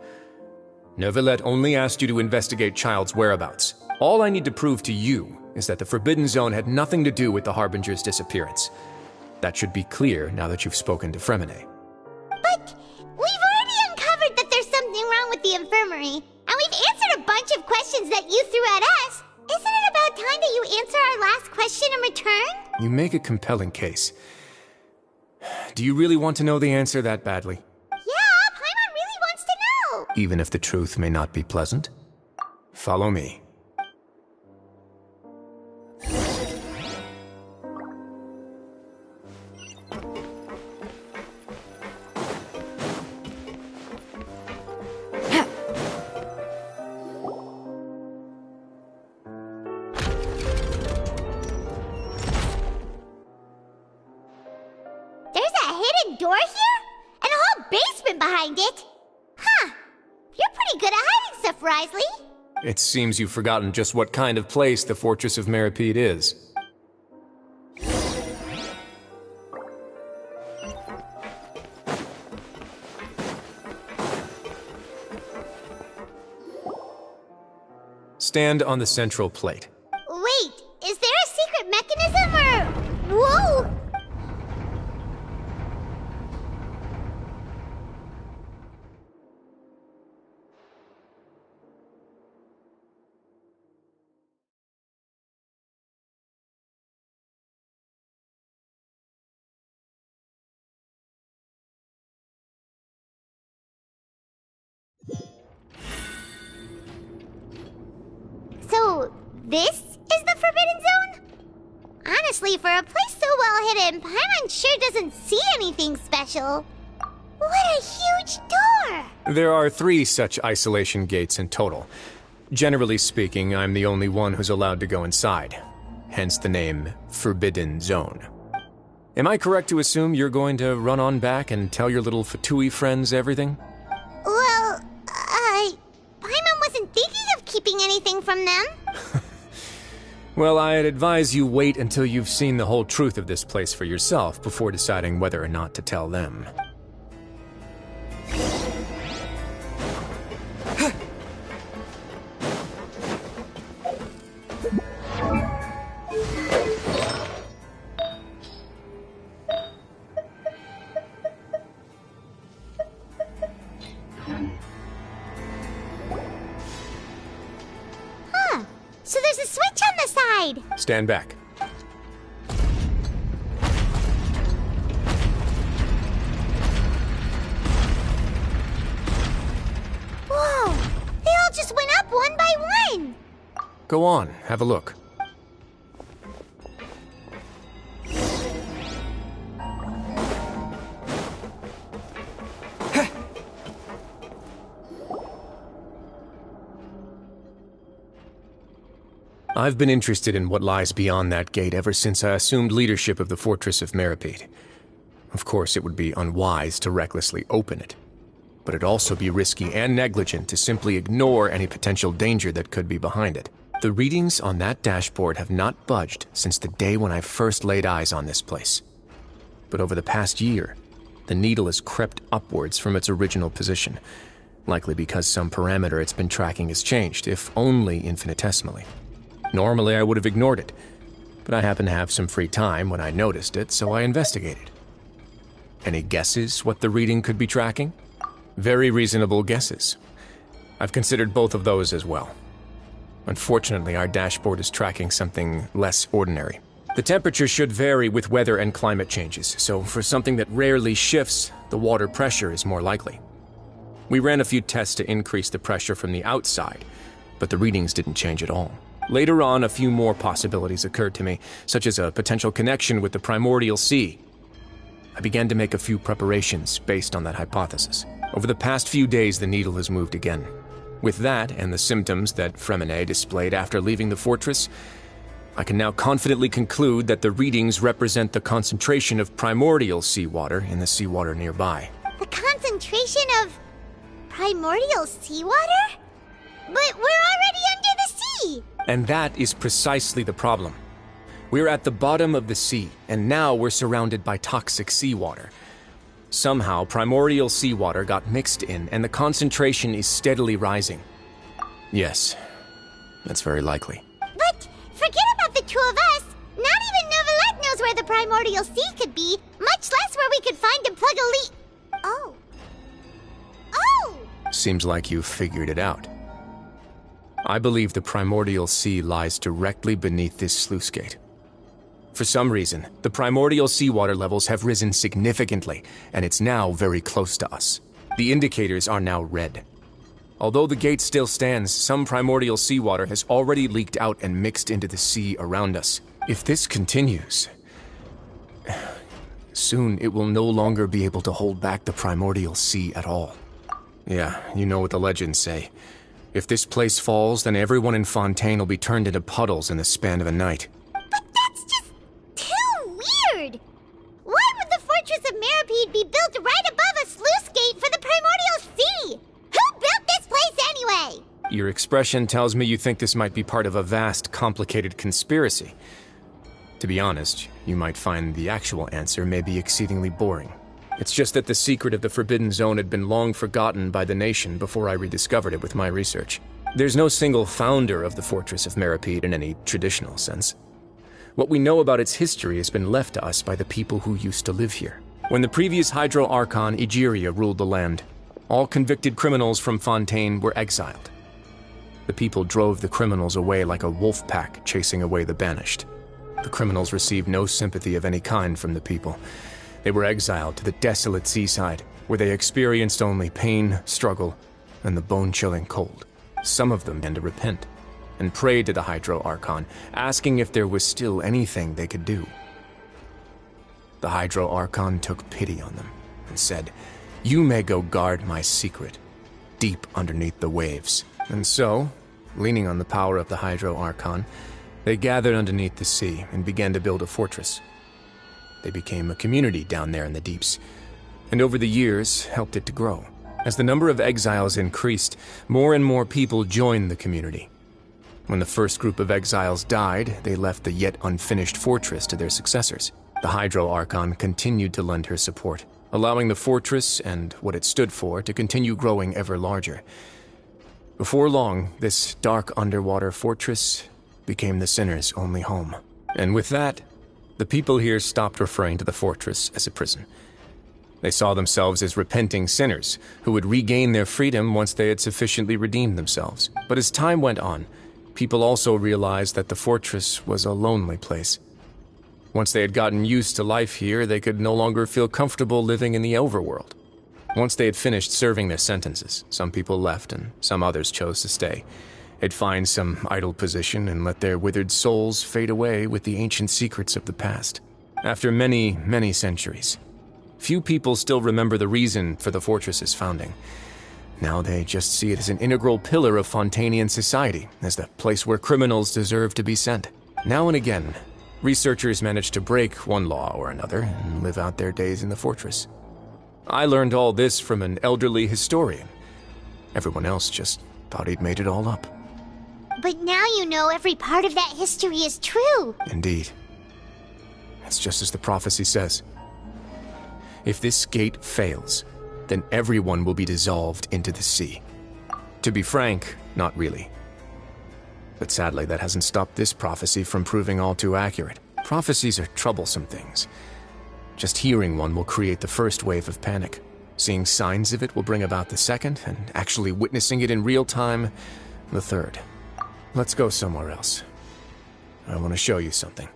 Neuvillette only asked you to investigate Child's whereabouts. All I need to prove to you is that the Forbidden Zone had nothing to do with the Harbinger's disappearance. That should be clear now that you've spoken to Fremenet. But we've already uncovered that there's something wrong with the infirmary, and we've answered a bunch of questions that you threw at us. Isn't it about time that you answer our last question in return? You make a compelling case. Do you really want to know the answer that badly? Yeah, Paimon really wants to know. Even if the truth may not be pleasant? Follow me. Door here? And a whole basement behind it? Huh. You're pretty good at hiding stuff, Risley. It seems you've forgotten just what kind of place the Fortress of Meripede is. Stand on the central plate. Wait, is there a secret mechanism or... Whoa! This is the Forbidden Zone? Honestly, for a place so well hidden, Paimon sure doesn't see anything special. What a huge door! There are 3 such isolation gates in total. Generally speaking, I'm the only one who's allowed to go inside. Hence the name Forbidden Zone. Am I correct to assume you're going to run on back and tell your little Fatui friends everything? Well, Paimon wasn't thinking of keeping anything from them. Well, I'd advise you wait until you've seen the whole truth of this place for yourself before deciding whether or not to tell them. So there's a switch on the side. Stand back. Whoa! They all just went up one by one. Go on, have a look. I've been interested in what lies beyond that gate ever since I assumed leadership of the Fortress of Meripede. Of course, it would be unwise to recklessly open it, but it'd also be risky and negligent to simply ignore any potential danger that could be behind it. The readings on that dashboard have not budged since the day when I first laid eyes on this place. But over the past year, the needle has crept upwards from its original position, likely because some parameter it's been tracking has changed, if only infinitesimally. Normally, I would have ignored it, but I happened to have some free time when I noticed it, so I investigated. Any guesses what the reading could be tracking? Very reasonable guesses. I've considered both of those as well. Unfortunately, our dashboard is tracking something less ordinary. The temperature should vary with weather and climate changes, so for something that rarely shifts, the water pressure is more likely. We ran a few tests to increase the pressure from the outside, but the readings didn't change at all. Later on, a few more possibilities occurred to me, such as a potential connection with the primordial sea. I began to make a few preparations based on that hypothesis. Over the past few days, the needle has moved again. With that, and the symptoms that Fremine displayed after leaving the fortress, I can now confidently conclude that the readings represent the concentration of primordial seawater in the seawater nearby. The concentration of primordial seawater? But we're already under the sea! And that is precisely the problem. We're at the bottom of the sea, and now we're surrounded by toxic seawater. Somehow, primordial seawater got mixed in, and the concentration is steadily rising. Yes, that's very likely. But forget about the two of us! Not even Novelette knows where the primordial sea could be, much less where we could find and plug a leak. Oh. Oh! Seems like you've figured it out. I believe the primordial sea lies directly beneath this sluice gate. For some reason, the primordial seawater levels have risen significantly, and it's now very close to us. The indicators are now red. Although the gate still stands, some primordial seawater has already leaked out and mixed into the sea around us. If this continues, soon it will no longer be able to hold back the primordial sea at all. Yeah, you know what the legends say. If this place falls, then everyone in Fontaine will be turned into puddles in the span of a night. But that's just too weird! Why would the Fortress of Meripede be built right above a sluice gate for the primordial sea? Who built this place anyway? Your expression tells me you think this might be part of a vast, complicated conspiracy. To be honest, you might find the actual answer may be exceedingly boring. It's just that the secret of the Forbidden Zone had been long forgotten by the nation before I rediscovered it with my research. There's no single founder of the Fortress of Meripede in any traditional sense. What we know about its history has been left to us by the people who used to live here. When the previous Hydro Archon Egeria ruled the land, all convicted criminals from Fontaine were exiled. The people drove the criminals away like a wolf pack chasing away the banished. The criminals received no sympathy of any kind from the people. They were exiled to the desolate seaside, where they experienced only pain, struggle, and the bone-chilling cold. Some of them began to repent. and prayed to the Hydro Archon, asking if there was still anything they could do. The Hydro Archon took pity on them and said, "You may go guard my secret, deep underneath the waves." And so, leaning on the power of the Hydro Archon, they gathered underneath the sea and began to build a fortress. They became a community down there in the deeps, and over the years helped it to grow. As the number of exiles increased, more and more people joined the community. When the first group of exiles died, they left the yet unfinished fortress to their successors. The Hydro Archon continued to lend her support, allowing the fortress and what it stood for to continue growing ever larger. Before long, this dark underwater fortress became the sinner's only home. And with that, the people here stopped referring to the fortress as a prison. They saw themselves as repenting sinners who would regain their freedom once they had sufficiently redeemed themselves. But as time went on, people also realized that the fortress was a lonely place. Once they had gotten used to life here, they could no longer feel comfortable living in the overworld. Once they had finished serving their sentences, some people left and some others chose to stay. They'd find some idle position and let their withered souls fade away with the ancient secrets of the past. After many, many centuries, few people still remember the reason for the fortress's founding. Now they just see it as an integral pillar of Fontanian society, as the place where criminals deserve to be sent. Now and again, researchers manage to break one law or another and live out their days in the fortress. I learned all this from an elderly historian. Everyone else just thought he'd made it all up. But now you know every part of that history is true. Indeed. It's just as the prophecy says. If this gate fails, then everyone will be dissolved into the sea. To be frank, not really. But sadly, that hasn't stopped this prophecy from proving all too accurate. Prophecies are troublesome things. Just hearing one will create the first wave of panic. Seeing signs of it will bring about the second, and actually witnessing it in real time, the third. Let's go somewhere else. I want to show you something.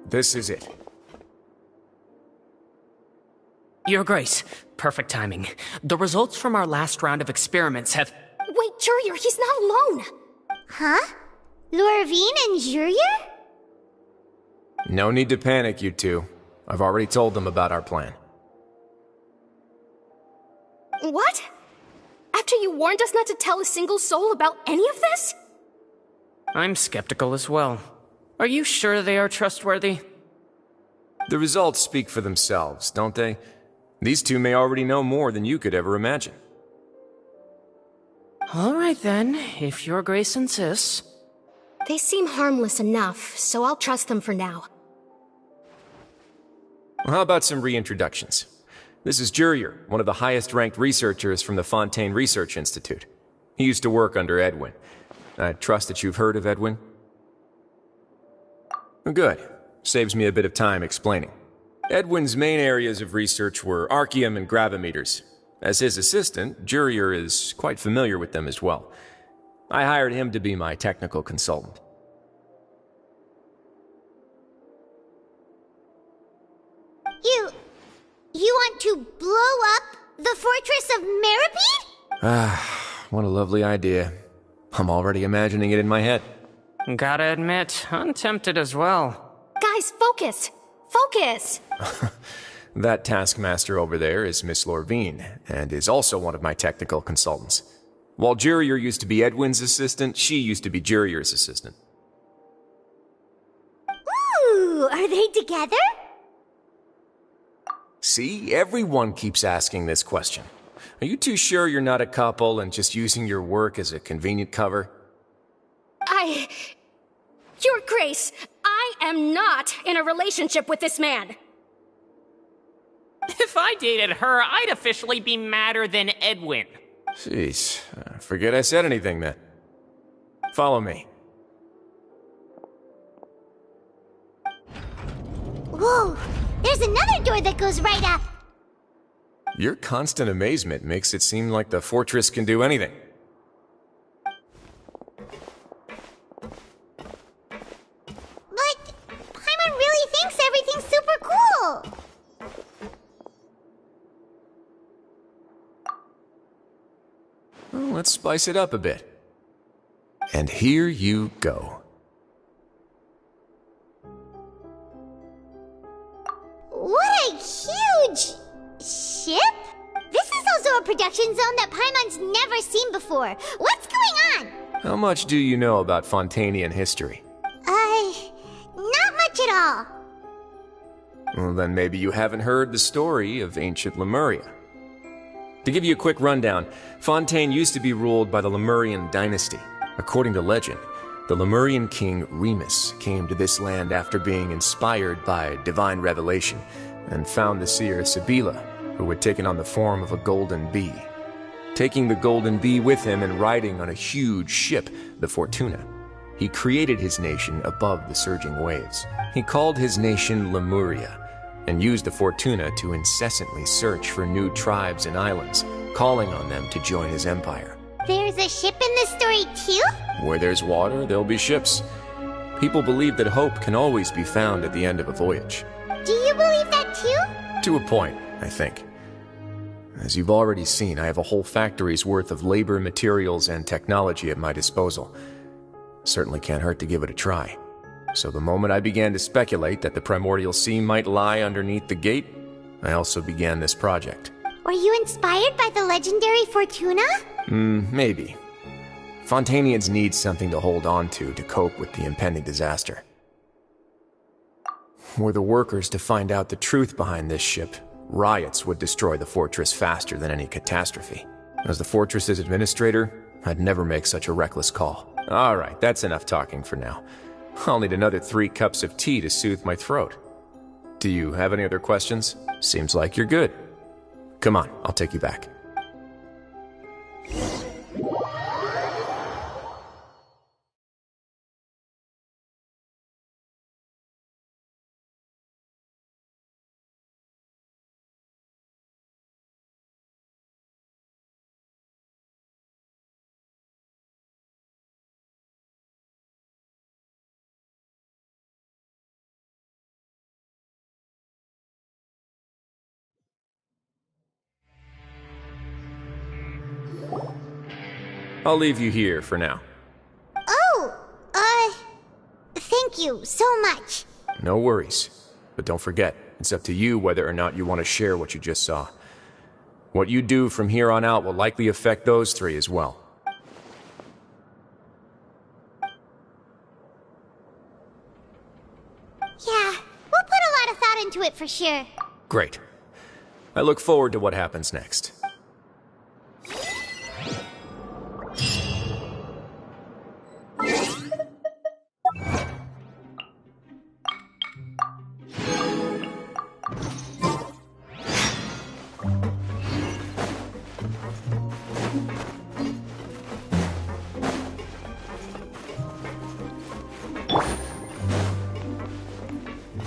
This is it. Your Grace, perfect timing. The results from our last round of experiments have... Wait, Jurier, he's not alone! Huh? Lorvine and Jurier? No need to panic, you two. I've already told them about our plan. What? After you warned us not to tell a single soul about any of this? I'm skeptical as well. Are you sure they are trustworthy? The results speak for themselves, don't they? These two may already know more than you could ever imagine. All right then, if Your Grace insists. They seem harmless enough, so I'll trust them for now. Well, how about some reintroductions? This is Jurier, one of the highest-ranked researchers from the Fontaine Research Institute. He used to work under Edwin. I trust that you've heard of Edwin? Good. Saves me a bit of time explaining. Edwin's main areas of research were archaeum and gravimeters. As his assistant, Jurier is quite familiar with them as well. I hired him to be my technical consultant. You want to blow up the fortress of Meripede? Ah, what a lovely idea. I'm already imagining it in my head. Gotta admit, I'm tempted as well. Guys, focus! Focus! That taskmaster over there is Miss Lorvine, and is also one of my technical consultants. While Jurier used to be Edwin's assistant, she used to be Jurier's assistant. Ooh, are they together? See, everyone keeps asking this question. Are you too sure you're not a couple and just using your work as a convenient cover? Your Grace, I am not in a relationship with this man. If I dated her, I'd officially be madder than Edwin. Jeez, forget I said anything then. Follow me. Whoa, there's another door that goes right up. Your constant amazement makes it seem like the fortress can do anything. But Paimon really thinks everything's super cool. Well, let's spice it up a bit. And here you go. What a huge ship? This is also a production zone that Paimon's never seen before. What's going on? How much do you know about Fontanian history? Not much at all. Well, then maybe you haven't heard the story of ancient Lemuria. To give you a quick rundown, Fontaine used to be ruled by the Lemurian dynasty. According to legend, the Lemurian king Remus came to this land after being inspired by divine revelation and found the seer Sibila, who had taken on the form of a golden bee. Taking the golden bee with him and riding on a huge ship, the Fortuna, he created his nation above the surging waves. He called his nation Lemuria and used the Fortuna to incessantly search for new tribes and islands, calling on them to join his empire. There's a ship in this story too? Where there's water, there'll be ships. People believe that hope can always be found at the end of a voyage. Do you believe that too? To a point, I think. As you've already seen, I have a whole factory's worth of labor, materials, and technology at my disposal. Certainly can't hurt to give it a try. So the moment I began to speculate that the Primordial Sea might lie underneath the gate, I also began this project. Were you inspired by the legendary Fortuna? Maybe. Fontanians need something to hold on to cope with the impending disaster. Were the workers to find out the truth behind this ship, riots would destroy the fortress faster than any catastrophe. As the fortress's administrator, I'd never make such a reckless call. All right, that's enough talking for now. I'll need another 3 cups of tea to soothe my throat. Do you have any other questions? Seems like you're good. Come on, I'll take you back. I'll leave you here for now. Oh, thank you so much. No worries. But don't forget, it's up to you whether or not you want to share what you just saw. What you do from here on out will likely affect those 3 as well. Yeah, we'll put a lot of thought into it for sure. Great. I look forward to what happens next.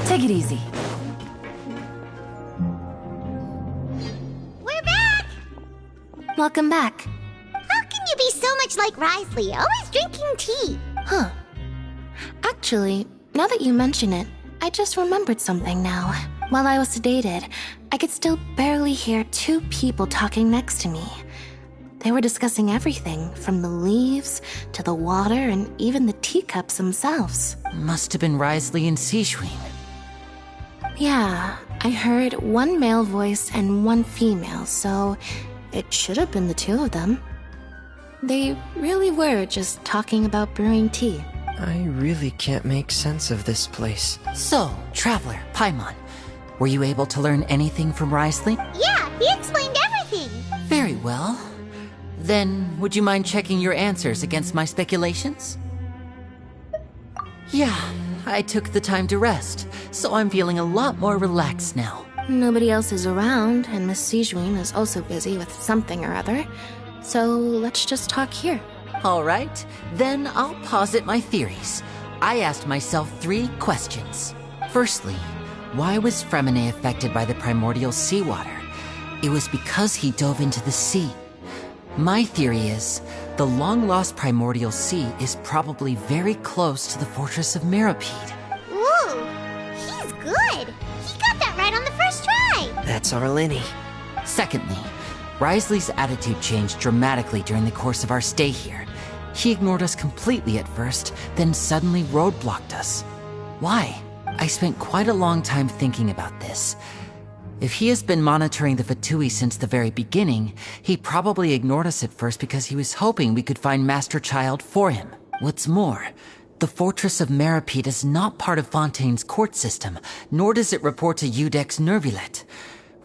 Take it easy. We're back! Welcome back. How can you be so much like Risley, always drinking tea? Huh. Actually, now that you mention it, I just remembered something now. While I was sedated, I could still barely hear 2 people talking next to me. They were discussing everything, from the leaves to the water and even the teacups themselves. Must have been Risley and Sijwin. Yeah, I heard 1 male voice and 1 female, so it should have been the 2 of them. They really were just talking about brewing tea. I really can't make sense of this place. So, Traveler, Paimon, were you able to learn anything from Risley? Yeah, he explained everything. Very well. Then, would you mind checking your answers against my speculations? Yeah, I took the time to rest, so I'm feeling a lot more relaxed now. Nobody else is around, and Miss Sijwin is also busy with something or other. So let's just talk here. All right, then I'll posit my theories. I asked myself 3 questions. Firstly, why was Fremine affected by the primordial seawater? it was because he dove into the sea. My theory is, the long-lost primordial sea is probably very close to the fortress of Meropide. Whoa, he's good. He got that right on the first try. That's our Linny. Secondly, Wriothesley's attitude changed dramatically during the course of our stay here. He ignored us completely at first, then suddenly roadblocked us. Why? I spent quite a long time thinking about this. If he has been monitoring the Fatui since the very beginning, he probably ignored us at first because he was hoping we could find Master Child for him. What's more, the Fortress of Meropide is not part of Fontaine's court system, nor does it report to Udex Nervulet.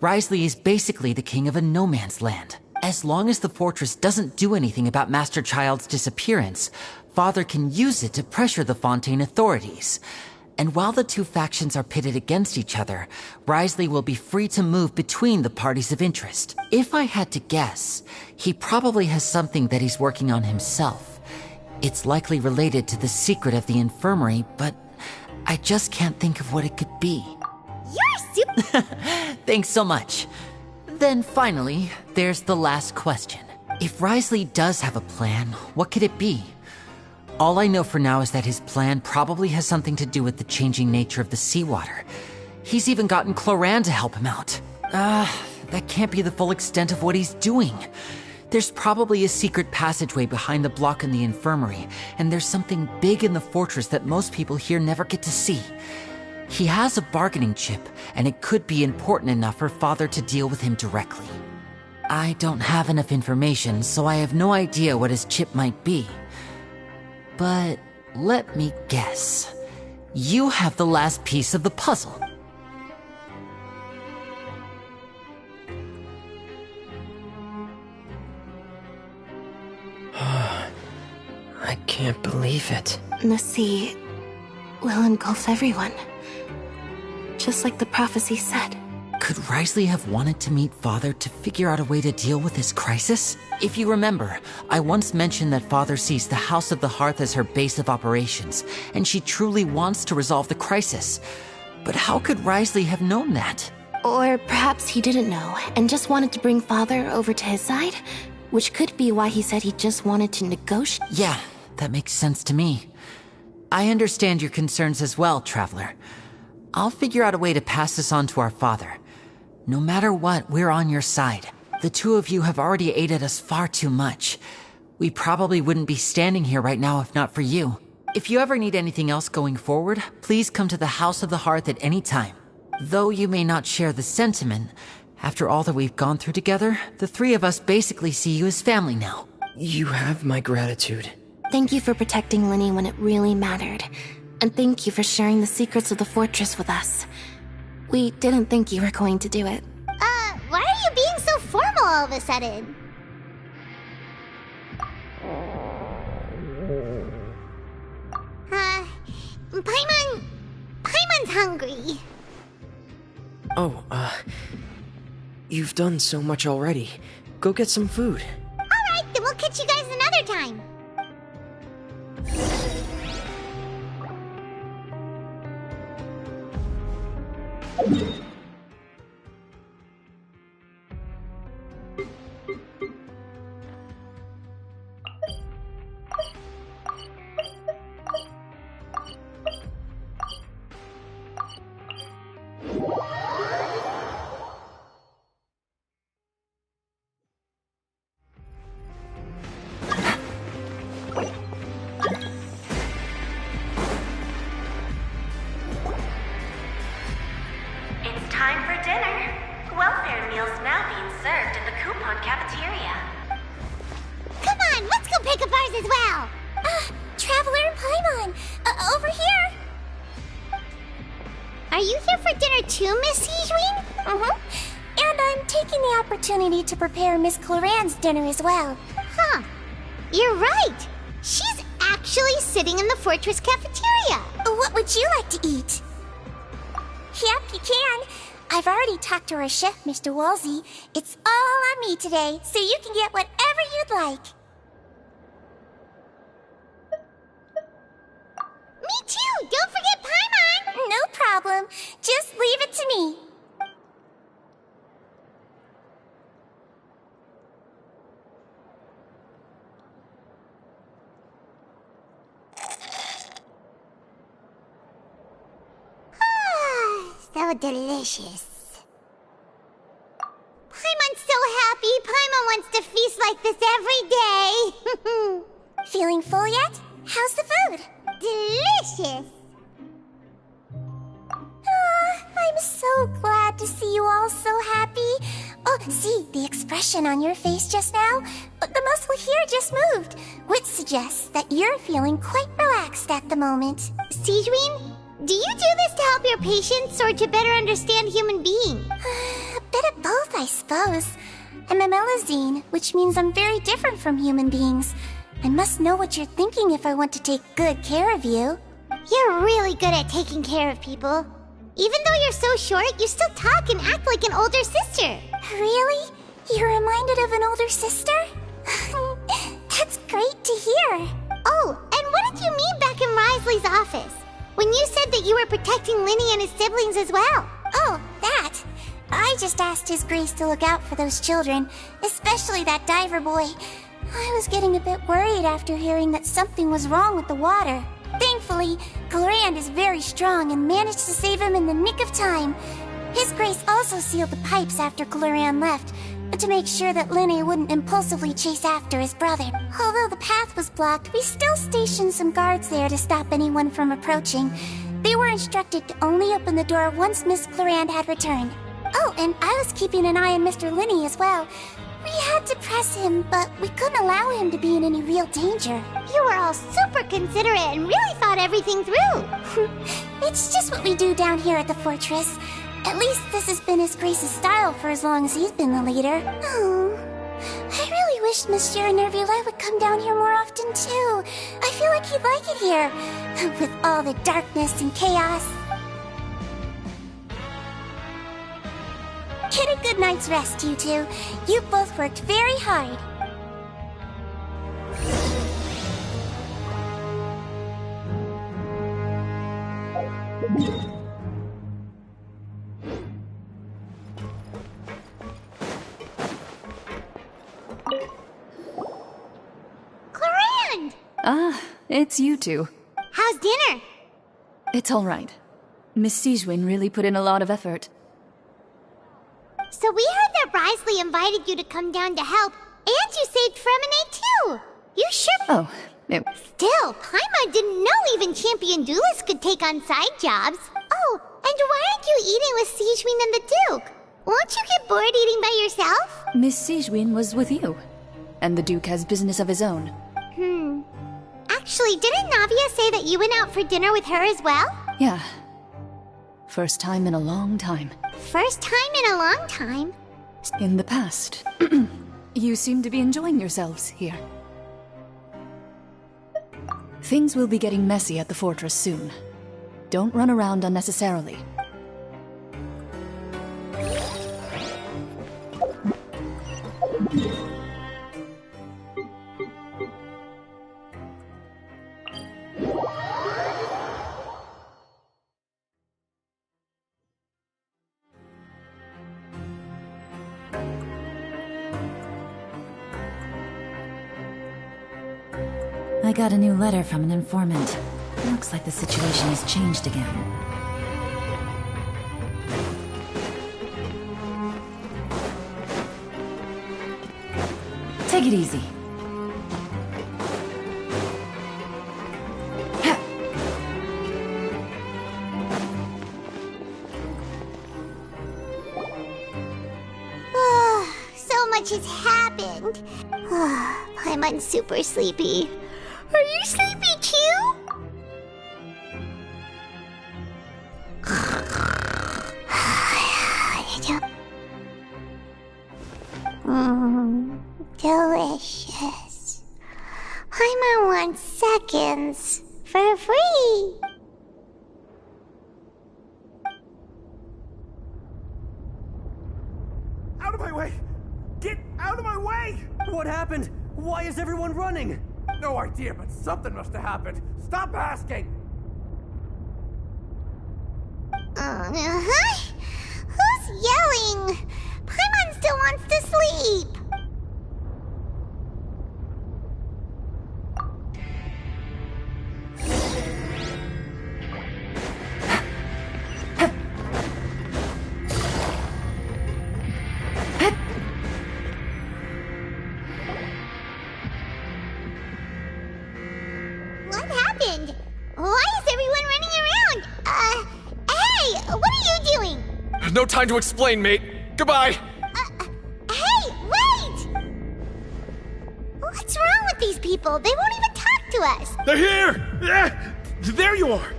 Wriothesley is basically the king of a no-man's land. As long as the fortress doesn't do anything about Master Child's disappearance, Father can use it to pressure the Fontaine authorities. And while the two factions are pitted against each other, Wriothesley will be free to move between the parties of interest. If I had to guess, he probably has something that he's working on himself. It's likely related to the secret of the infirmary, but I just can't think of what it could be. You're super... Thanks so much. Then finally, there's the last question. If Wriothesley does have a plan, what could it be? All I know for now is that his plan probably has something to do with the changing nature of the seawater. He's even gotten Cloran to help him out. That can't be the full extent of what he's doing. There's probably a secret passageway behind the block in the infirmary, and there's something big in the fortress that most people here never get to see. He has a bargaining chip, and it could be important enough for Father to deal with him directly. I don't have enough information, so I have no idea what his chip might be. But let me guess. You have the last piece of the puzzle. I can't believe it. The sea will engulf everyone. Just like the prophecy said. Could Wriothesley have wanted to meet Father to figure out a way to deal with this crisis? If you remember, I once mentioned that Father sees the House of the Hearth as her base of operations, and she truly wants to resolve the crisis. But how could Wriothesley have known that? Or perhaps he didn't know, and just wanted to bring Father over to his side? Which could be why he said he just wanted to negotiate. Yeah, that makes sense to me. I understand your concerns as well, Traveler. I'll figure out a way to pass this on to our father. No matter what, we're on your side. The two of you have already aided us far too much. We probably wouldn't be standing here right now if not for you. If you ever need anything else going forward, please come to the House of the Hearth at any time. Though you may not share the sentiment, after all that we've gone through together, the three of us basically see you as family now. You have my gratitude. Thank you for protecting Linny when it really mattered. And thank you for sharing the secrets of the fortress with us. We didn't think you were going to do it. Why are you being so formal all of a sudden? Paimon's hungry. Oh, you've done so much already. Go get some food. Alright, then we'll catch you guys another time. It's time for dinner. Welfare meals now being served in the coupon cafeteria. Come on, let's go pick up ours as well. Traveler and Paimon, over here. Are you here for dinner too, Miss Sijween? And I'm taking the opportunity to prepare Miss Cloran's dinner as well. Huh. You're right. She's actually sitting in the fortress cafeteria. What would you like to eat? Yep, you can. I've already talked to our chef, Mr. Wolsey. It's all on me today, so you can get whatever you'd like. Me too! Don't forget Paimon! No problem. Just leave it to me. so delicious. Paimon's so happy. Paimon wants to feast like this every day. Feeling full yet? How's the food? Delicious. I'm so glad to see you all so happy. Oh, see, the expression on your face just now? The muscle here just moved, which suggests that you're feeling quite relaxed at the moment. Sigewinne, do you do this to help your patients or to better understand human beings? A bit of both, I suppose. I'm a Melazine, which means I'm very different from human beings. I must know what you're thinking if I want to take good care of you. You're really good at taking care of people. Even though you're so short, you still talk and act like an older sister. Really? You're reminded of an older sister? That's great to hear. Oh, and what did you mean back in Risley's office? When you said that you were protecting Linny and his siblings as well. Oh, that. I just asked His Grace to look out for those children, especially that diver boy. I was getting a bit worried after hearing that something was wrong with the water. Thankfully, Glorand is very strong and managed to save him in the nick of time. His Grace also sealed the pipes after Glorand left, to make sure that Linny wouldn't impulsively chase after his brother. Although the path was blocked, we still stationed some guards there to stop anyone from approaching. They were instructed to only open the door once Miss Glorand had returned. Oh, and I was keeping an eye on Mr. Linny as well. We had to press him, but we couldn't allow him to be in any real danger. You were all super considerate and really thought everything through. It's just what we do down here at the fortress. At least this has been His Grace's style for as long as he's been the leader. Oh, I really wish Monsieur Nervula would come down here more often too. I feel like he'd like it here, with all the darkness and chaos. Get a good night's rest, you two. You've both worked very hard. Glorand! Ah, it's you two. How's dinner? It's all right. Miss Sigewinne really put in a lot of effort. So we heard that Risley invited you to come down to help, and you saved Fremonade too! You sure— Oh, Still, Paimon didn't know even champion duelists could take on side jobs. Oh, and why aren't you eating with Sigewinne and the Duke? Won't you get bored eating by yourself? Miss Sigewinne was with you, and the Duke has business of his own. Actually, didn't Navia say that you went out for dinner with her as well? Yeah. First time in a long time. First time in a long time? In the past. You seem to be enjoying yourselves here. Things will be getting messy at the fortress soon. Don't run around unnecessarily. I got a new letter from an informant. Looks like the situation has changed again. Take it easy. So much has happened. I'm super sleepy. Are you sleepy too? Delicious. Paimon wants seconds for free. Out of my way! Get out of my way! What happened? Why is everyone running? No idea, but something must have happened. Stop asking! Who's yelling? Paimon still wants to sleep. No time to explain, mate. Goodbye! Hey, wait! What's wrong with these people? They won't even talk to us. They're here! Yeah, there you are!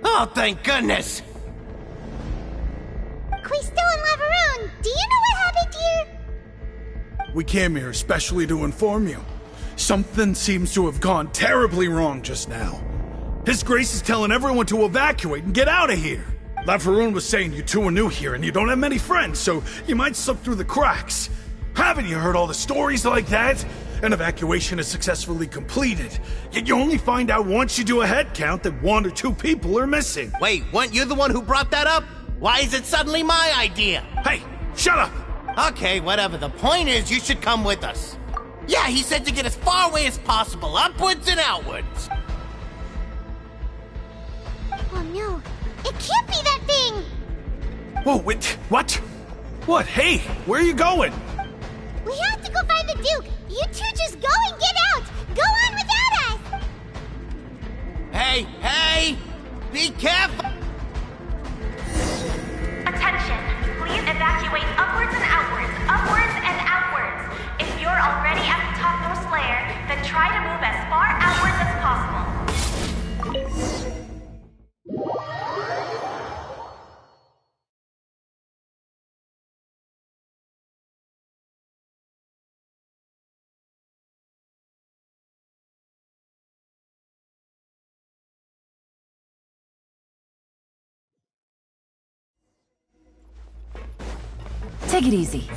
Oh, thank goodness! Quisto and Lavaroon, do you know what happened here? We came here especially to inform you. Something seems to have gone terribly wrong just now. His Grace is telling everyone to evacuate and get out of here. Lavaroon was saying you two are new here and you don't have many friends, so you might slip through the cracks. Haven't you heard all the stories like that? An evacuation is successfully completed, yet you only find out once you do a head count that 1 or 2 people are missing. Wait, weren't you the one who brought that up? Why is it suddenly my idea? Hey, shut up! Okay, whatever. The point is, you should come with us. Yeah, he said to get as far away as possible, upwards and outwards. Oh no, it can't be that thing! Whoa, wait, what? What? Hey, where are you going? We have to go find the Duke! You two just go and get out! Go on without us! Hey! Be careful! Attention! Please evacuate upwards and outwards, upwards and outwards. If you're already at the topmost layer, then try to move as far outwards as possible. Take it easy.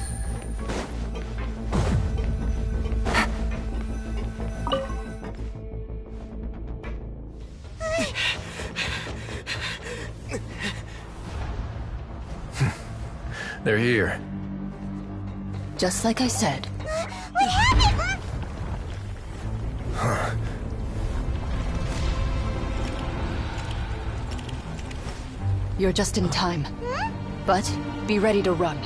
They're here. Just like I said. What happened? Huh. You're just in time. But be ready to run.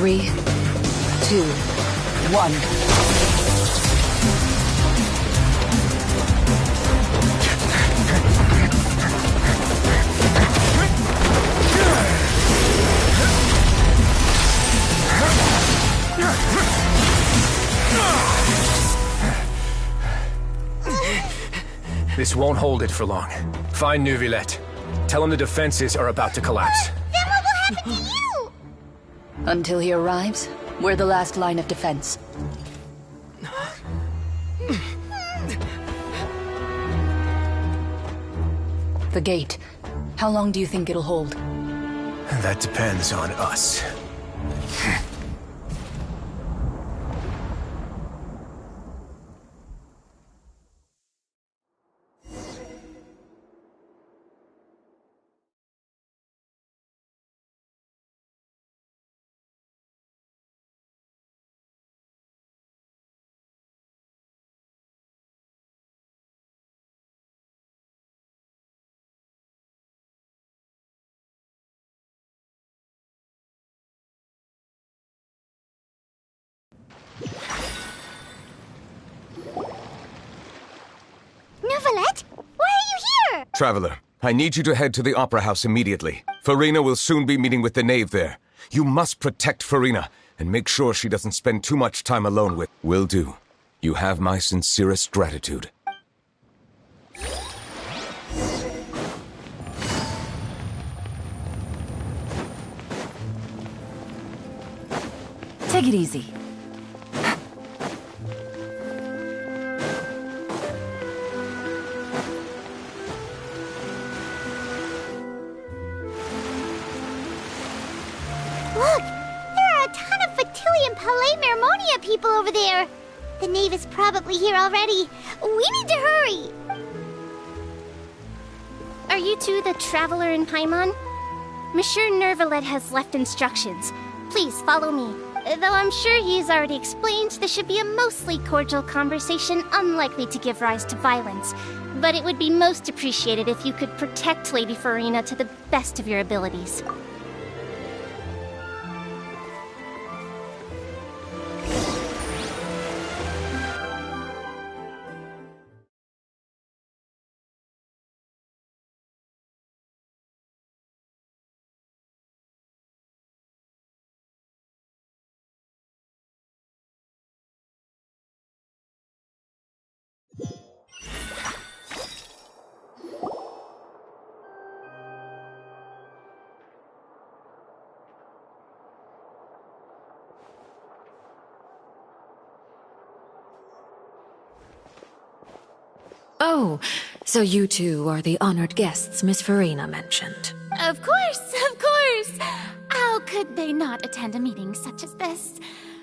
Three, 2, 1. This won't hold it for long. Find Neuvillette. Tell him the defenses are about to collapse. Then what will happen to you? Until he arrives, we're the last line of defense. The gate. How long do you think it'll hold? That depends on us. Neuvillette? Why are you here? Traveler, I need you to head to the Opera House immediately. Farina will soon be meeting with the knave there. You must protect Farina, and make sure she doesn't spend too much time alone with... Will do. You have my sincerest gratitude. Take it easy. Snezhnaya people over there. The knave is probably here already. We need to hurry. Are you two the traveler in Paimon? Monsieur Nervalet has left instructions. Please follow me. Though I'm sure he's already explained, this should be a mostly cordial conversation, unlikely to give rise to violence. But it would be most appreciated if you could protect Lady Farina to the best of your abilities. Oh, so you two are the honored guests Miss Farina mentioned. Of course, of course! How could they not attend a meeting such as this?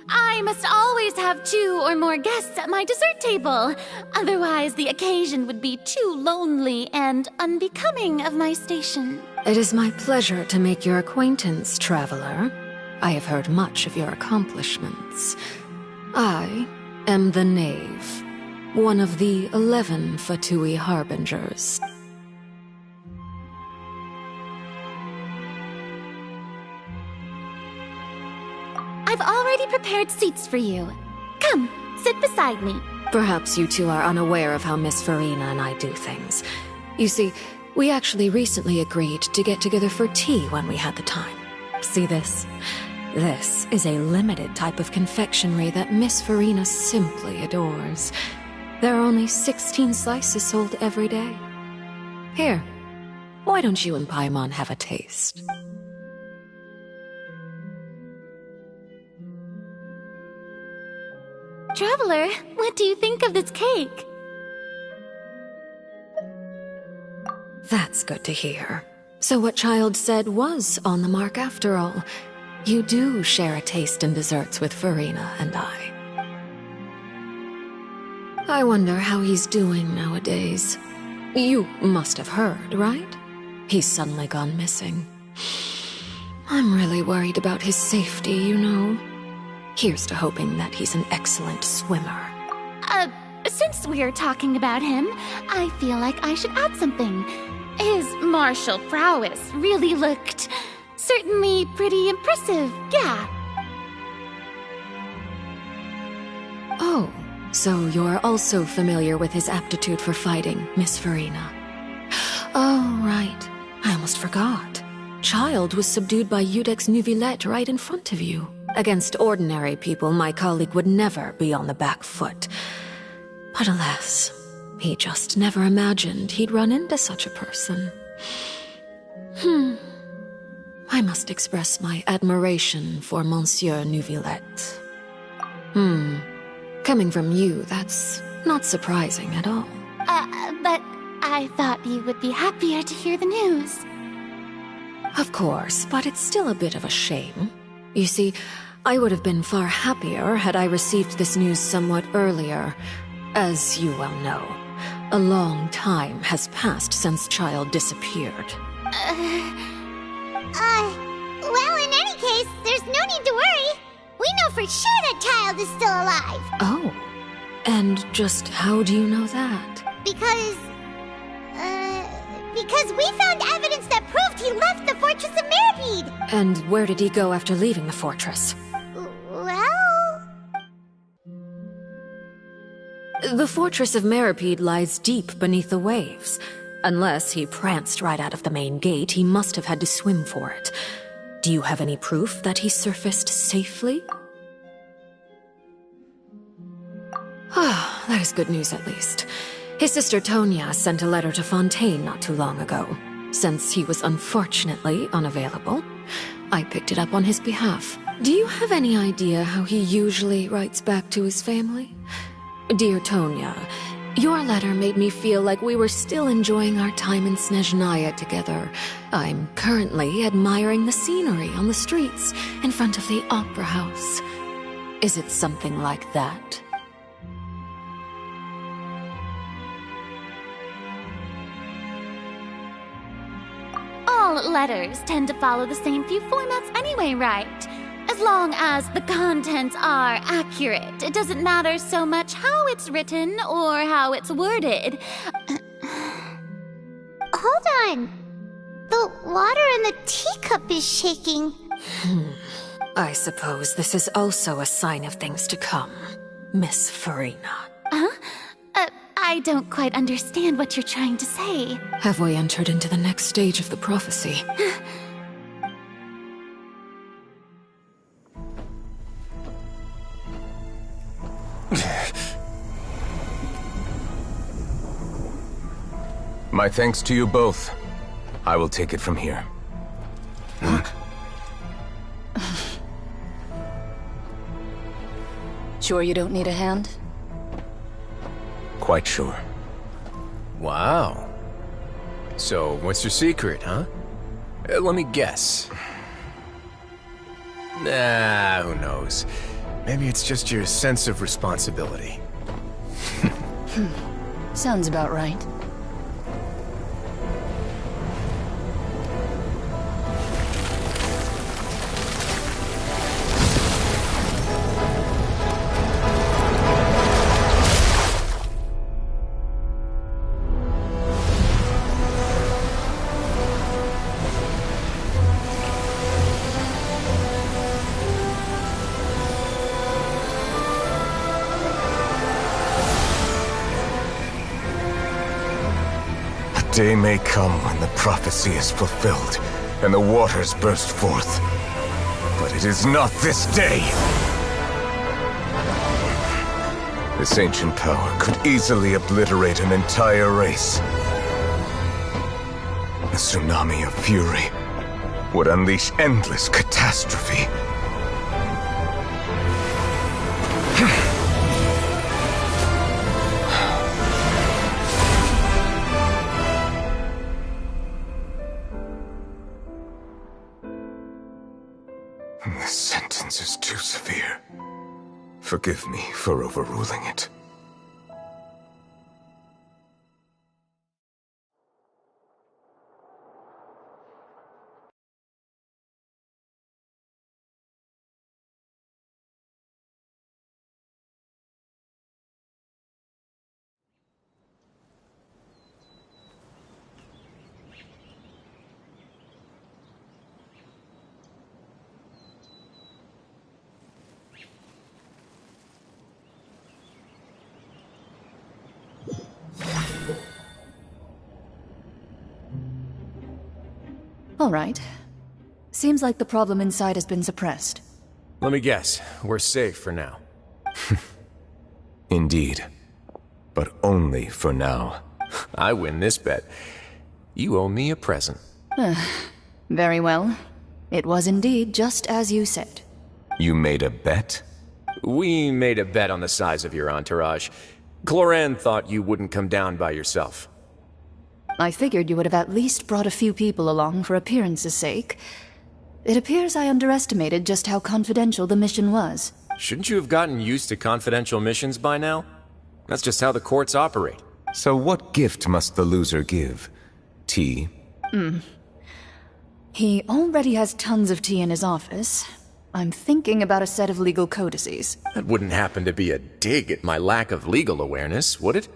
I must always have 2 or more guests at my dessert table. Otherwise, the occasion would be too lonely and unbecoming of my station. It is my pleasure to make your acquaintance, traveler. I have heard much of your accomplishments. I am the Knave, one of the 11 Fatui Harbingers. I've already prepared seats for you. Come, sit beside me. Perhaps you two are unaware of how Miss Farina and I do things. You see, we actually recently agreed to get together for tea when we had the time. See this? This is a limited type of confectionery that Miss Farina simply adores. There are only 16 slices sold every day. Here, why don't you and Paimon have a taste? Traveler, what do you think of this cake? That's good to hear. So what Child said was on the mark after all. You do share a taste in desserts with Farina and I. I wonder how he's doing nowadays. You must have heard, right? He's suddenly gone missing. I'm really worried about his safety, you know. Here's to hoping that he's an excellent swimmer. Since we're talking about him, I feel like I should add something. His martial prowess really looked certainly pretty impressive, yeah. Oh, so you're also familiar with his aptitude for fighting, Miss Farina. Oh, right. I almost forgot. Child was subdued by Eudex Neuvillette right in front of you. Against ordinary people, my colleague would never be on the back foot. But alas, he just never imagined he'd run into such a person. I must express my admiration for Monsieur Neuvillette. Coming from you, that's not surprising at all. But I thought you would be happier to hear the news. Of course, but it's still a bit of a shame. You see, I would have been far happier had I received this news somewhat earlier. As you well know, a long time has passed since Child disappeared. Well, in any case, there's no need to worry. We know for sure that Child is still alive. Oh, and just how do you know that? Because we found evidence that proved he left the Fortress of Meripede. And where did he go after leaving the fortress? Well... The Fortress of Meripede lies deep beneath the waves. Unless he pranced right out of the main gate, he must have had to swim for it. Do you have any proof that he surfaced safely? Ah, that is good news at least. His sister Tonya sent a letter to Fontaine not too long ago. Since he was unfortunately unavailable, I picked it up on his behalf. Do you have any idea how he usually writes back to his family? Dear Tonya, your letter made me feel like we were still enjoying our time in Snezhnaya together. I'm currently admiring the scenery on the streets in front of the Opera House. Is it something like that? All letters tend to follow the same few formats anyway, right? As long as the contents are accurate, it doesn't matter so much how it's written or how it's worded. Hold on. The water in the teacup is shaking. I suppose this is also a sign of things to come, Miss Farina. Huh? I don't quite understand what you're trying to say. Have we entered into the next stage of the prophecy? My thanks to you both. I will take it from here. Sure you don't need a hand? Quite sure. Wow. So, what's your secret, huh? Let me guess. Nah, who knows? Maybe it's just your sense of responsibility. Sounds about right. Day may come when the prophecy is fulfilled, and the waters burst forth. But it is not this day! This ancient power could easily obliterate an entire race. A tsunami of fury would unleash endless catastrophe. This sentence is too severe. Forgive me for overruling it. All right. Seems like the problem inside has been suppressed. Let me guess, we're safe for now. Indeed. But only for now. I win this bet. You owe me a present. Very well. It was indeed just as you said. You made a bet? We made a bet on the size of your entourage. Cloran thought you wouldn't come down by yourself. I figured you would have at least brought a few people along for appearance's sake. It appears I underestimated just how confidential the mission was. Shouldn't you have gotten used to confidential missions by now? That's just how the courts operate. So what gift must the loser give? Tea? He already has tons of tea in his office. I'm thinking about a set of legal codices. That wouldn't happen to be a dig at my lack of legal awareness, would it?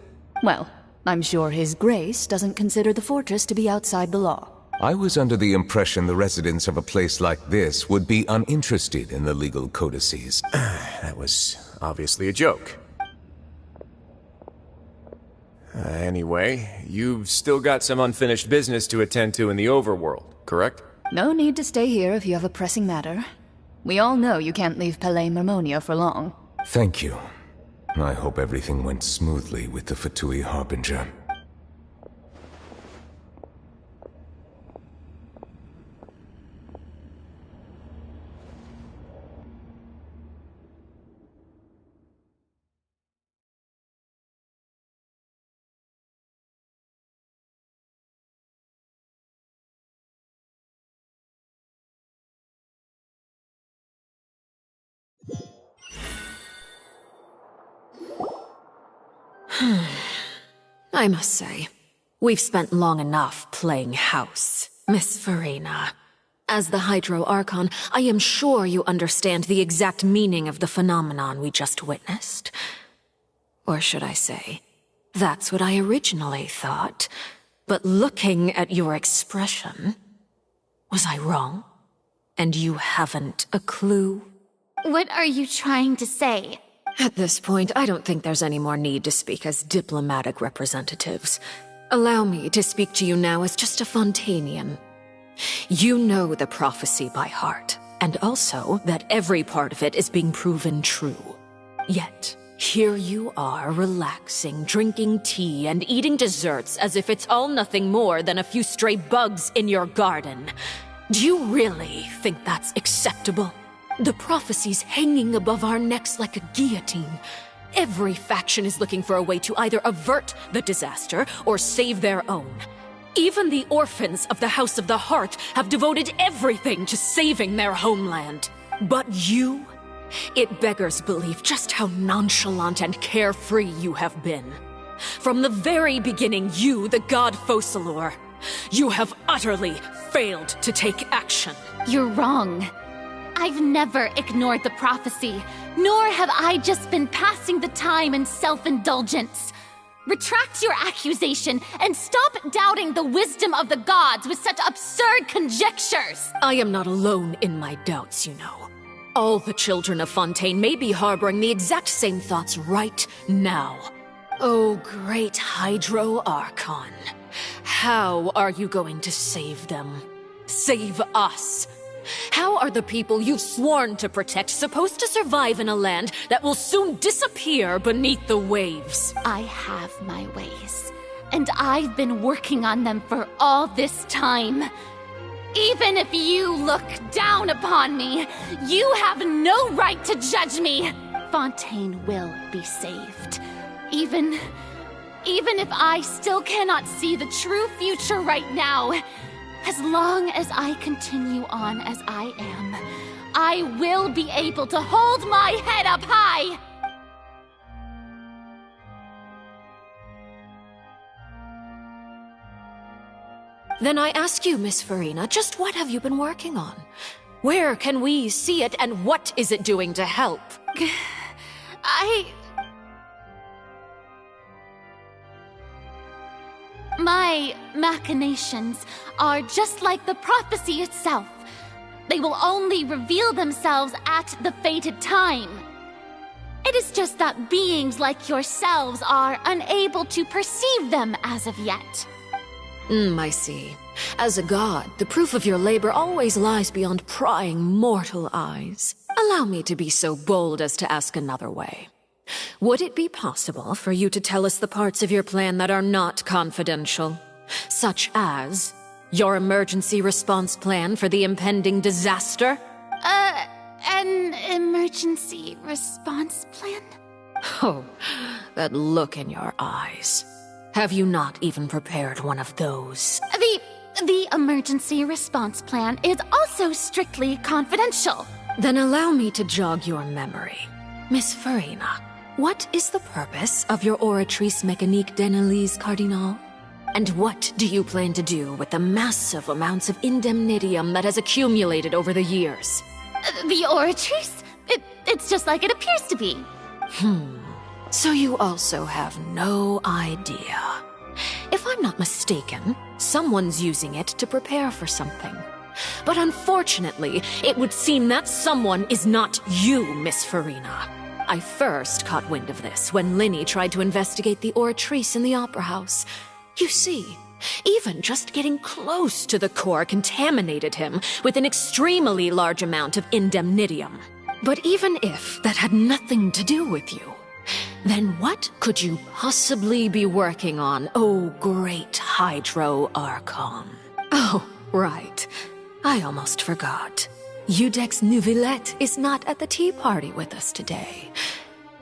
Well, I'm sure His Grace doesn't consider the fortress to be outside the law. I was under the impression the residents of a place like this would be uninterested in the legal codices. That was obviously a joke. Anyway, you've still got some unfinished business to attend to in the overworld, correct? No need to stay here if you have a pressing matter. We all know you can't leave Palais Mermonia for long. Thank you. I hope everything went smoothly with the Fatui Harbinger. I must say, we've spent long enough playing house, Miss Farina. As the Hydro Archon, I am sure you understand the exact meaning of the phenomenon we just witnessed. Or should I say, that's what I originally thought. But looking at your expression, was I wrong? And you haven't a clue? What are you trying to say? At this point, I don't think there's any more need to speak as diplomatic representatives. Allow me to speak to you now as just a Fontanian. You know the prophecy by heart, and also that every part of it is being proven true. Yet, here you are relaxing, drinking tea, and eating desserts as if it's all nothing more than a few stray bugs in your garden. Do you really think that's acceptable? The prophecy's hanging above our necks like a guillotine. Every faction is looking for a way to either avert the disaster or save their own. Even the orphans of the House of the Heart have devoted everything to saving their homeland. But you? It beggars belief just how nonchalant and carefree you have been. From the very beginning, you, the god Focalor, you have utterly failed to take action. You're wrong. I've never ignored the prophecy, nor have I just been passing the time in self-indulgence. Retract your accusation and stop doubting the wisdom of the gods with such absurd conjectures! I am not alone in my doubts, you know. All the children of Fontaine may be harboring the exact same thoughts right now. Oh, great Hydro Archon. How are you going to save them? Save us? How are the people you've sworn to protect supposed to survive in a land that will soon disappear beneath the waves? I have my ways, and I've been working on them for all this time. Even if you look down upon me, you have no right to judge me. Fontaine will be saved. Even if I still cannot see the true future right now, as long as I continue on as I am, I will be able to hold my head up high! Then I ask you, Miss Farina, just what have you been working on? Where can we see it, and what is it doing to help? My machinations are just like the prophecy itself. They will only reveal themselves at the fated time. It is just that beings like yourselves are unable to perceive them as of yet. I see. As a god, the proof of your labor always lies beyond prying mortal eyes. Allow me to be so bold as to ask another way. Would it be possible for you to tell us the parts of your plan that are not confidential? Such as your emergency response plan for the impending disaster? An emergency response plan? Oh, that look in your eyes. Have you not even prepared one of those? The emergency response plan is also strictly confidential. Then allow me to jog your memory. Miss Farina, what is the purpose of your Oratrice Mécanique d'Analyse Cardinal? And what do you plan to do with the massive amounts of indemnitium that has accumulated over the years? The Oratrice? It's just like it appears to be. So you also have no idea. If I'm not mistaken, someone's using it to prepare for something. But unfortunately, it would seem that someone is not you, Miss Farina. I first caught wind of this when Linny tried to investigate the Oratrice in the Opera House. You see, even just getting close to the core contaminated him with an extremely large amount of indemnitium. But even if that had nothing to do with you, then what could you possibly be working on, oh great Hydro Archon? Oh, right. I almost forgot. Udex Nouvillette is not at the tea party with us today.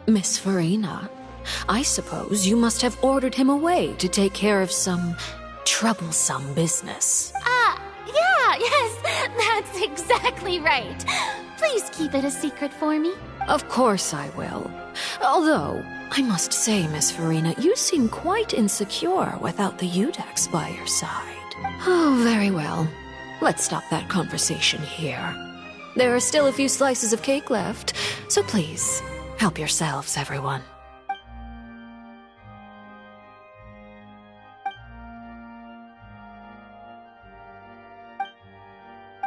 Miss Farina, I suppose you must have ordered him away to take care of some troublesome business. Yes, that's exactly right. Please keep it a secret for me. Of course I will. Although, I must say, Miss Farina, you seem quite insecure without the Udex by your side. Oh, very well. Let's stop that conversation here. There are still a few slices of cake left, so please, help yourselves, everyone.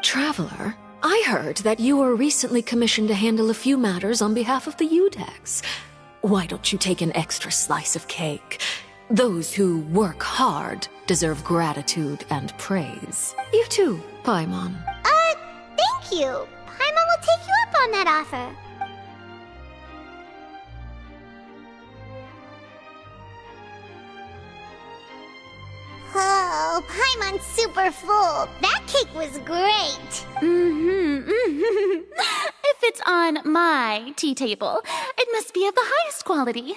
Traveler, I heard that you were recently commissioned to handle a few matters on behalf of the Udex. Why don't you take an extra slice of cake? Those who work hard deserve gratitude and praise. You too, Paimon. Thank you. Paimon will take you up on that offer. Oh, Paimon's super full. That cake was great. If it's on my tea table, it must be of the highest quality.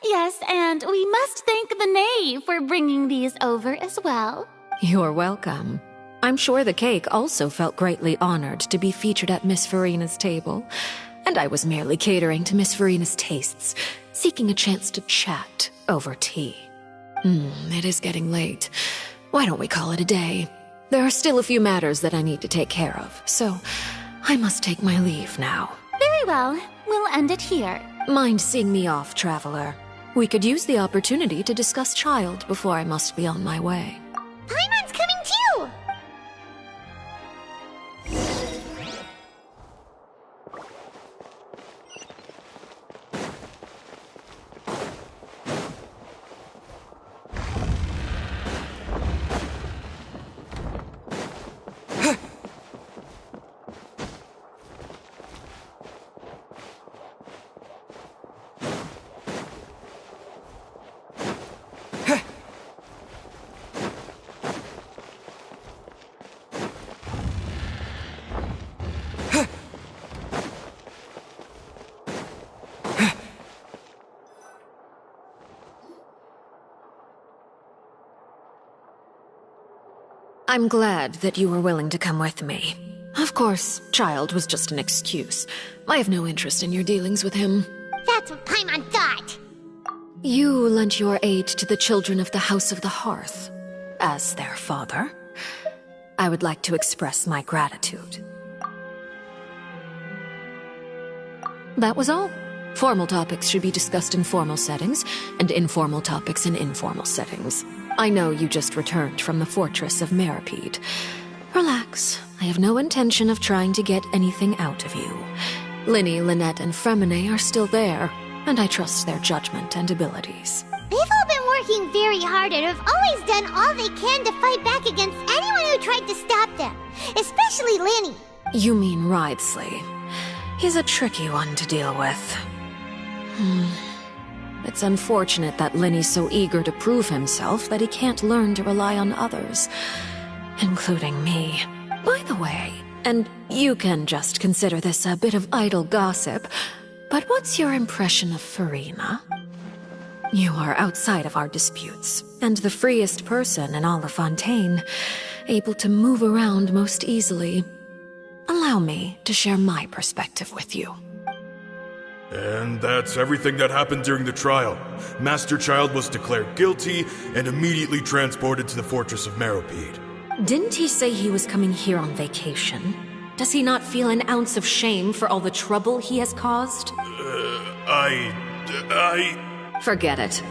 Yes, and we must thank the knave for bringing these over as well. You're welcome. I'm sure the cake also felt greatly honored to be featured at Miss Farina's table, and I was merely catering to Miss Farina's tastes, seeking a chance to chat over tea. It is getting late. Why don't we call it a day? There are still a few matters that I need to take care of, so I must take my leave now. Very well. We'll end it here. Mind seeing me off, Traveler? We could use the opportunity to discuss Child before I must be on my way. Paimon's coming too! I'm glad that you were willing to come with me. Of course, Child was just an excuse. I have no interest in your dealings with him. That's what Paimon thought. You lent your aid to the children of the House of the Hearth. As their father, I would like to express my gratitude. That was all. Formal topics should be discussed in formal settings, and informal topics in informal settings. I know you just returned from the fortress of Meripede. Relax. I have no intention of trying to get anything out of you. Linny, Lynette, and Fremine are still there, and I trust their judgment and abilities. They've all been working very hard and have always done all they can to fight back against anyone who tried to stop them. Especially Linny. You mean Wriothesley. He's a tricky one to deal with. It's unfortunate that Linny's so eager to prove himself that he can't learn to rely on others, including me. By the way, and you can just consider this a bit of idle gossip, but what's your impression of Farina? You are outside of our disputes, and the freest person in all of Fontaine, able to move around most easily. Allow me to share my perspective with you. And that's everything that happened during the trial. Master Child was declared guilty and immediately transported to the Fortress of Meripede. Didn't he say he was coming here on vacation? Does he not feel an ounce of shame for all the trouble he has caused? Forget it.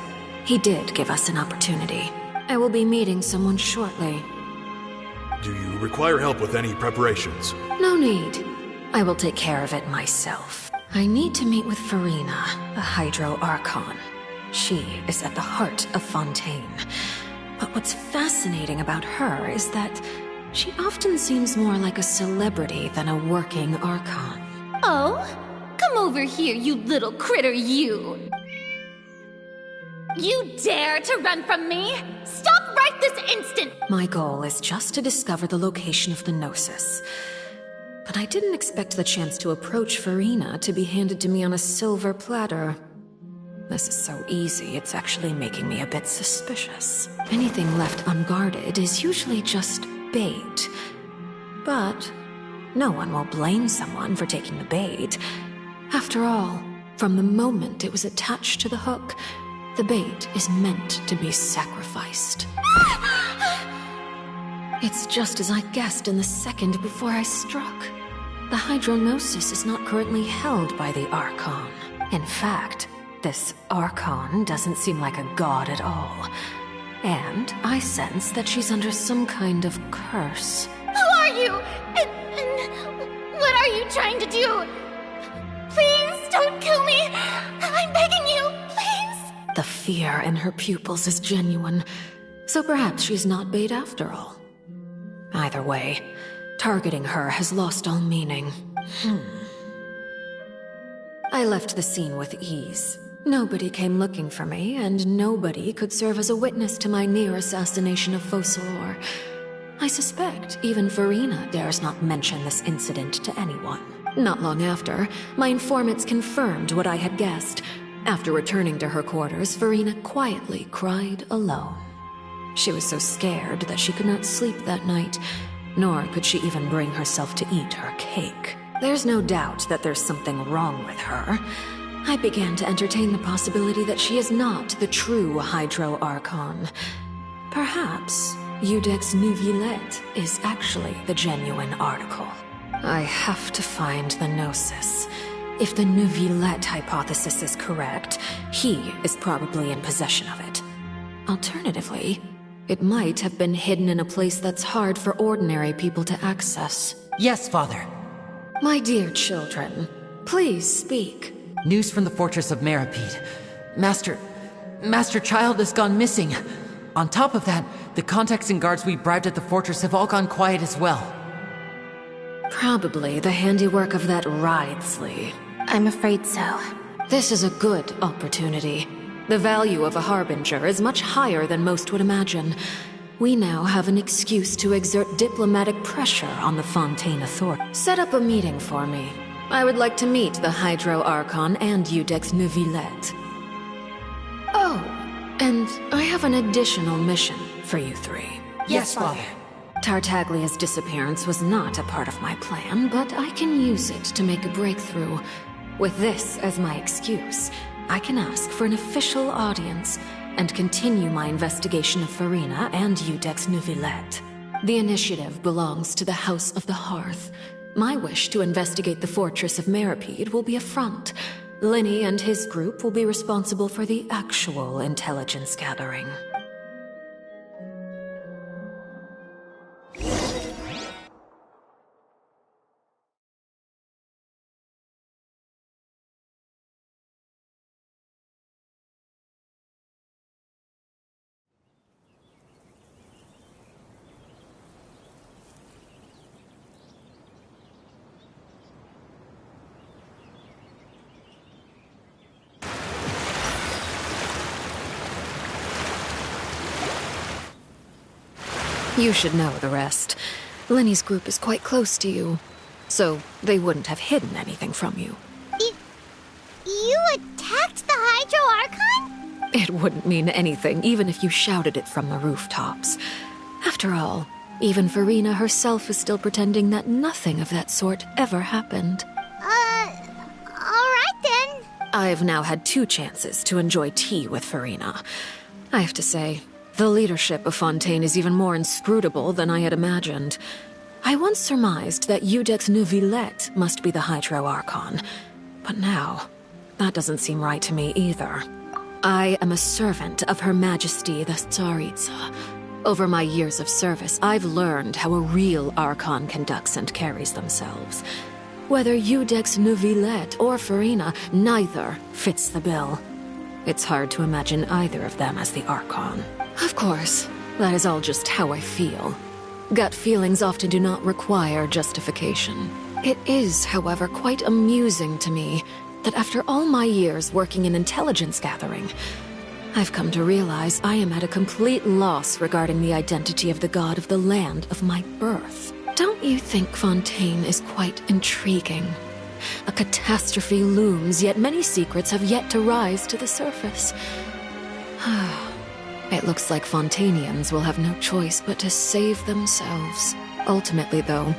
He did give us an opportunity. I will be meeting someone shortly. Do you require help with any preparations? No need. I will take care of it myself. I need to meet with Farina, the Hydro Archon. She is at the heart of Fontaine. But what's fascinating about her is that she often seems more like a celebrity than a working Archon. Oh? Come over here, you little critter, you! You dare to run from me? Stop right this instant! My goal is just to discover the location of the Gnosis. But I didn't expect the chance to approach Farina to be handed to me on a silver platter. This is so easy, it's actually making me a bit suspicious. Anything left unguarded is usually just bait. But no one will blame someone for taking the bait. After all, From the moment it was attached to the hook, the bait is meant to be sacrificed. It's just as I guessed in the second before I struck. The Hydronosis is not currently held by the Archon. In fact, this Archon doesn't seem like a god at all. And I sense that she's under some kind of curse. Who are you? And what are you trying to do? Please don't kill me. I'm begging you, please. The fear in her pupils is genuine, so perhaps she's not bait after all. Either way, targeting her has lost all meaning. I left the scene with ease. Nobody came looking for me, and nobody could serve as a witness to my near assassination of Fossilor. I suspect even Farina dares not mention this incident to anyone. Not long after, my informants confirmed what I had guessed. After returning to her quarters, Farina quietly cried alone. She was so scared that she could not sleep that night, nor could she even bring herself to eat her cake. There's no doubt that there's something wrong with her. I began to entertain the possibility that she is not the true Hydro Archon. Perhaps Iudex Neuvillette is actually the genuine article. I have to find the Gnosis. If the Neuvillette hypothesis is correct, he is probably in possession of it. Alternatively, it might have been hidden in a place that's hard for ordinary people to access. Yes, Father. My dear children, please speak. News from the fortress of Meripede. Master Child has gone missing. On top of that, the contacts and guards we bribed at the fortress have all gone quiet as well. Probably the handiwork of that Ridesley. I'm afraid so. This is a good opportunity. The value of a Harbinger is much higher than most would imagine. We now have an excuse to exert diplomatic pressure on the Fontaine Authority. Set up a meeting for me. I would like to meet the Hydro Archon and Iudex Neuvillette. Oh, and I have an additional mission for you three. Yes, Father. Tartaglia's disappearance was not a part of my plan, but I can use it to make a breakthrough. With this as my excuse, I can ask for an official audience and continue my investigation of Farina and Iudex Neuvillette. The initiative belongs to the House of the Hearth. My wish to investigate the fortress of Meripede will be a front. Linny and his group will be responsible for the actual intelligence gathering. You should know the rest. Linny's group is quite close to you, so they wouldn't have hidden anything from you. You attacked the Hydro Archon? It wouldn't mean anything, even if you shouted it from the rooftops. After all, even Farina herself is still pretending that nothing of that sort ever happened. Alright then. I've now had 2 chances to enjoy tea with Farina. I have to say, the leadership of Fontaine is even more inscrutable than I had imagined. I once surmised that Iudex Neuvillette must be the Hydro Archon, but now, that doesn't seem right to me either. I am a servant of Her Majesty the Tsaritsa. Over my years of service, I've learned how a real Archon conducts and carries themselves. Whether Iudex Neuvillette or Farina, neither fits the bill. It's hard to imagine either of them as the Archon. Of course, that is all just how I feel. Gut feelings often do not require justification. It is, however, quite amusing to me that after all my years working in intelligence gathering, I've come to realize I am at a complete loss regarding the identity of the god of the land of my birth. Don't you think Fontaine is quite intriguing? A catastrophe looms, yet many secrets have yet to rise to the surface. It looks like Fontainians will have no choice but to save themselves. Ultimately, though,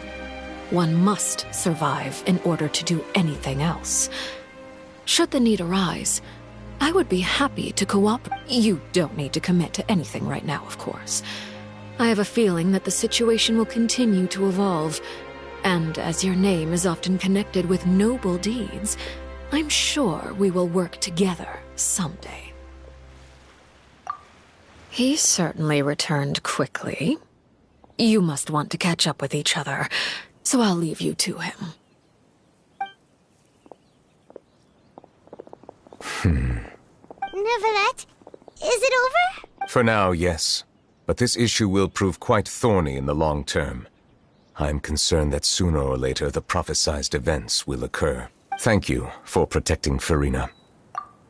one must survive in order to do anything else. Should the need arise, I would be happy to cooperate. You don't need to commit to anything right now, of course. I have a feeling that the situation will continue to evolve, and as your name is often connected with noble deeds, I'm sure we will work together someday. He certainly returned quickly. You must want to catch up with each other, so I'll leave you to him. Neuvillette, is it over? For now, yes. But this issue will prove quite thorny in the long term. I'm concerned that sooner or later the prophesized events will occur. Thank you for protecting Farina.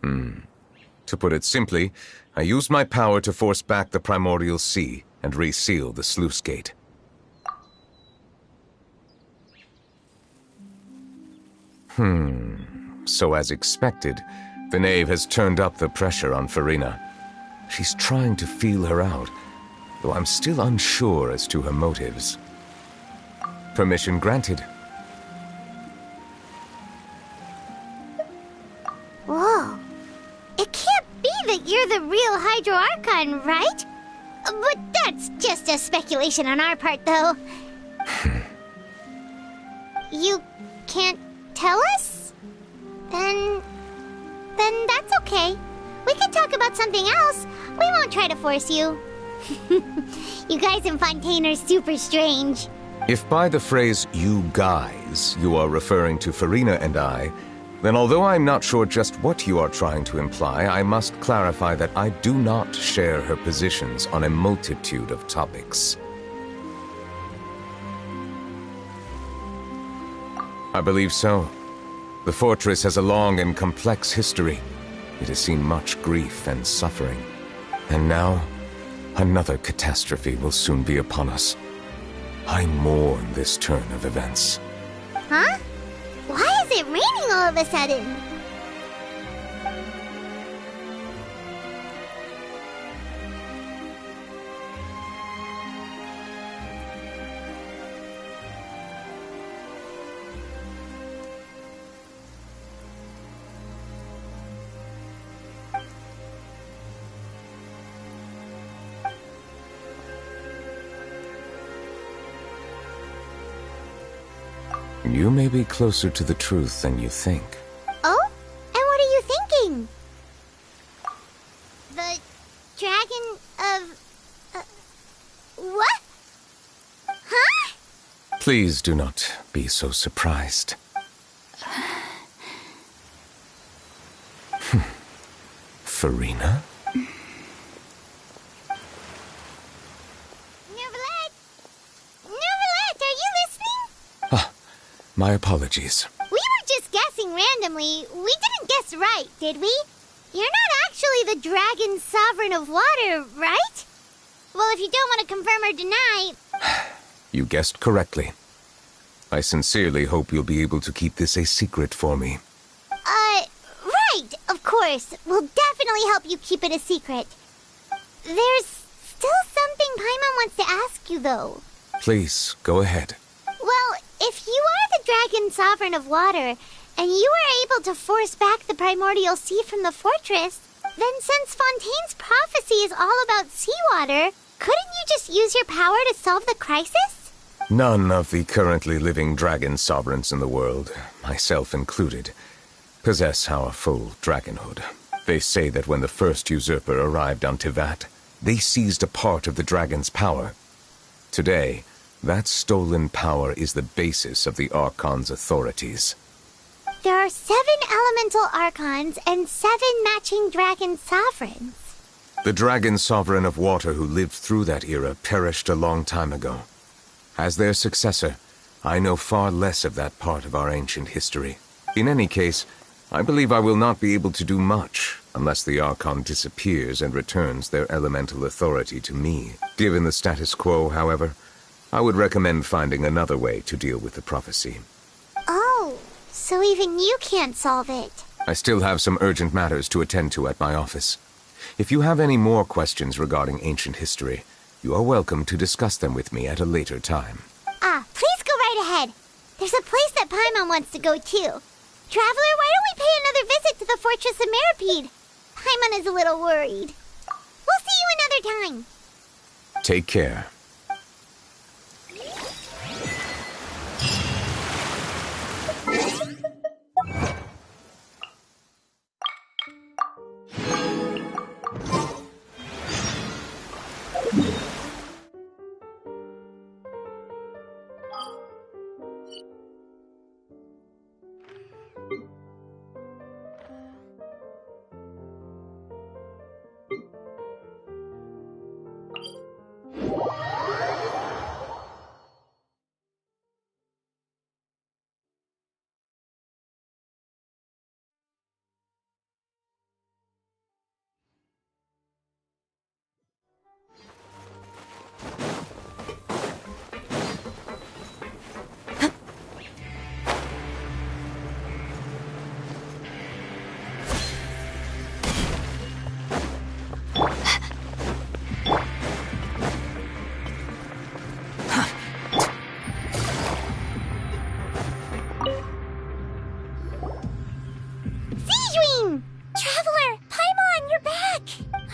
To put it simply, I used my power to force back the Primordial Sea and reseal the sluice gate. So as expected, the Knave has turned up the pressure on Farina. She's trying to feel her out, though I'm still unsure as to her motives. Permission granted. Whoa. It can't be that you're the real Hydro Archon, right? But that's just a speculation on our part, though. You can't tell us? Then that's okay. We can talk about something else. We won't try to force you. You guys in Fontaine are super strange. If by the phrase, you guys, you are referring to Farina and I, then although I'm not sure just what you are trying to imply, I must clarify that I do not share her positions on a multitude of topics. I believe so. The fortress has a long and complex history. It has seen much grief and suffering. And now, another catastrophe will soon be upon us. I mourn this turn of events. Huh? Why is it raining all of a sudden? You may be closer to the truth than you think. Oh? And what are you thinking? The dragon of... what? Huh? Please do not be so surprised. Farina? My apologies. We were just guessing randomly. We didn't guess right, did we? You're not actually the Dragon Sovereign of Water, right? Well, if you don't want to confirm or deny... You guessed correctly. I sincerely hope you'll be able to keep this a secret for me. Right, of course. We'll definitely help you keep it a secret. There's still something Paimon wants to ask you, though. Please, go ahead. Well, if you are the Dragon Sovereign of Water, and you were able to force back the Primordial Sea from the fortress, then since Fontaine's prophecy is all about seawater, couldn't you just use your power to solve the crisis? None of the currently living dragon sovereigns in the world, myself included, possess our full dragonhood. They say that when the first usurper arrived on Tivat, they seized a part of the dragon's power. Today, that stolen power is the basis of the Archon's authorities. There are 7 elemental Archons and 7 matching dragon sovereigns. The dragon sovereign of water who lived through that era perished a long time ago. As their successor, I know far less of that part of our ancient history. In any case, I believe I will not be able to do much unless the Archon disappears and returns their elemental authority to me. Given the status quo, however, I would recommend finding another way to deal with the prophecy. Oh, so even you can't solve it. I still have some urgent matters to attend to at my office. If you have any more questions regarding ancient history, you are welcome to discuss them with me at a later time. Please go right ahead. There's a place that Paimon wants to go too. Traveler, why don't we pay another visit to the Fortress of Meropide? Paimon is a little worried. We'll see you another time. Take care. Traveler, Paimon, you're back!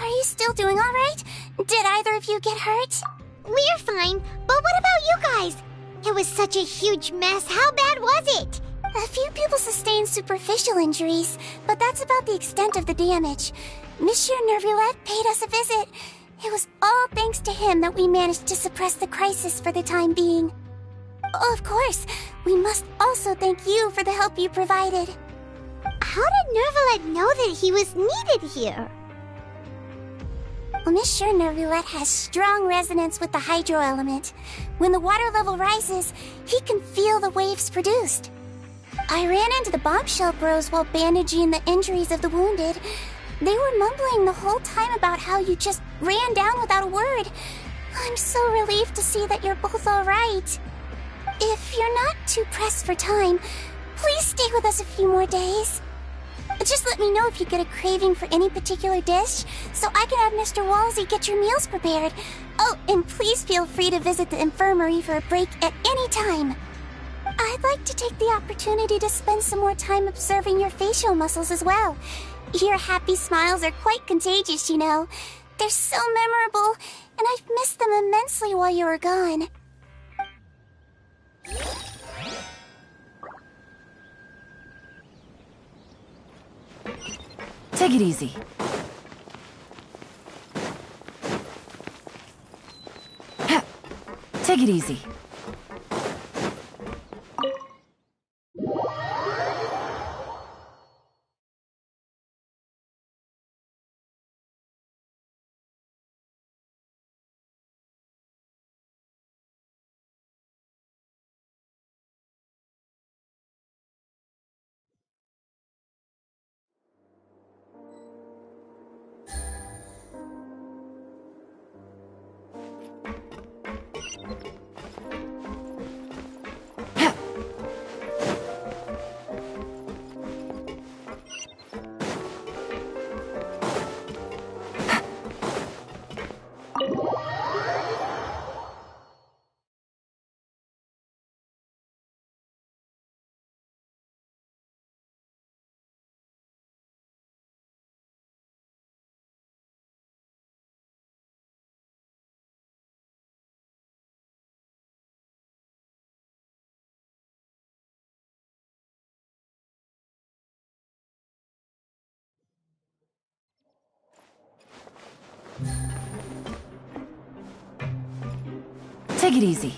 Are you still doing alright? Did either of you get hurt? We're fine, but what about you guys? It was such a huge mess. How bad was it? A few people sustained superficial injuries, but that's about the extent of the damage. Monsieur Nervulette paid us a visit. It was all thanks to him that we managed to suppress the crisis for the time being. Of course, we must also thank you for the help you provided. How did Nervulette know that he was needed here? Well, Monsieur Nervulette has strong resonance with the hydro element. When the water level rises, he can feel the waves produced. I ran into the bombshell bros while bandaging the injuries of the wounded. They were mumbling the whole time about how you just ran down without a word. I'm so relieved to see that you're both alright. If you're not too pressed for time, please stay with us a few more days. Just let me know if you get a craving for any particular dish, so I can have Mr. Walsey get your meals prepared. Oh, and please feel free to visit the infirmary for a break at any time. I'd like to take the opportunity to spend some more time observing your facial muscles as well. Your happy smiles are quite contagious, you know. They're so memorable, and I've missed them immensely while you were gone. Take it easy. Take it easy. Take it easy.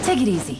Take it easy.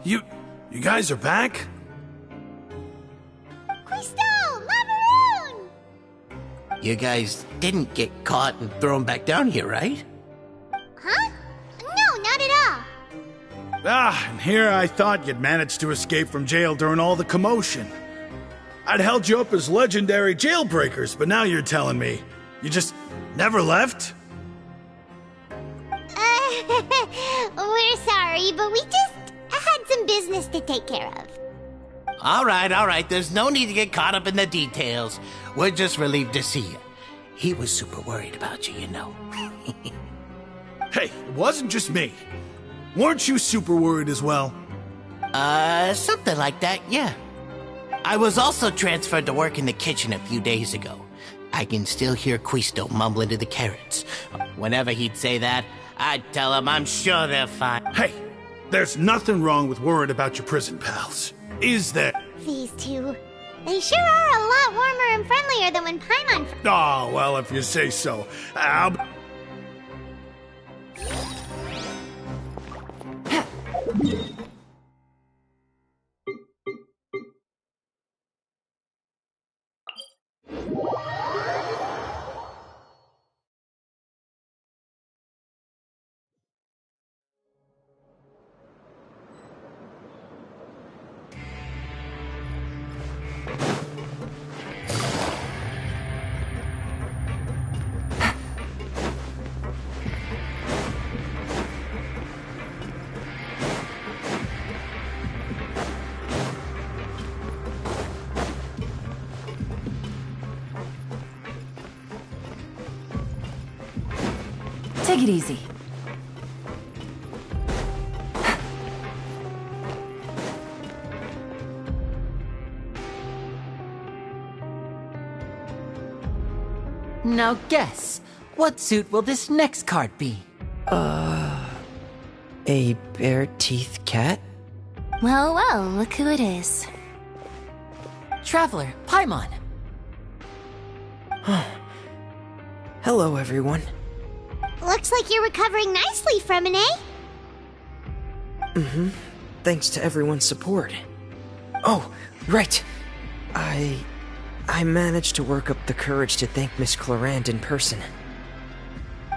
You guys are back? Quisto! Macaroon! You guys didn't get caught and thrown back down here, right? Huh? No, not at all. And here I thought you'd managed to escape from jail during all the commotion. I'd held you up as legendary jailbreakers, but now you're telling me you just never left? We're sorry, but we just had some business to take care of. All right. There's no need to get caught up in the details. We're just relieved to see you. He was super worried about you, you know. Hey, it wasn't just me. Weren't you super worried as well? Something like that, yeah. I was also transferred to work in the kitchen a few days ago. I can still hear Quisto mumbling to the carrots. Whenever he'd say that, I'd tell him I'm sure they're fine. Hey, there's nothing wrong with worrying about your prison pals, is there? These two. They sure are a lot warmer and friendlier than when Paimon... Oh, well, if you say so. Take it easy. Now guess, what suit will this next card be? A bare-teeth cat? Well, look who it is. Traveler, Paimon. Hello, everyone. Looks like you're recovering nicely from it, eh? Mm-hmm. Thanks to everyone's support. Oh, right. I managed to work up the courage to thank Miss Clarant in person.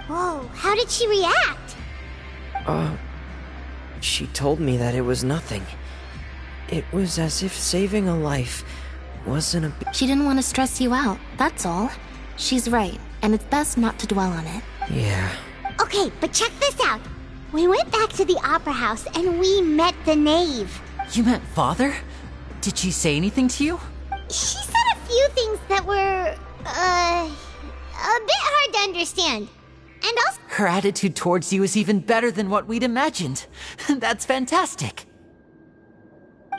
Whoa, how did she react? She told me that it was nothing. It was as if saving a life wasn't a She didn't want to stress you out, that's all. She's right, and it's best not to dwell on it. Yeah. Okay, but check this out. We went back to the opera house and we met the knave. You met Father? Did she say anything to you? She said a few things that were, a bit hard to understand. And also... Her attitude towards you is even better than what we'd imagined. That's fantastic.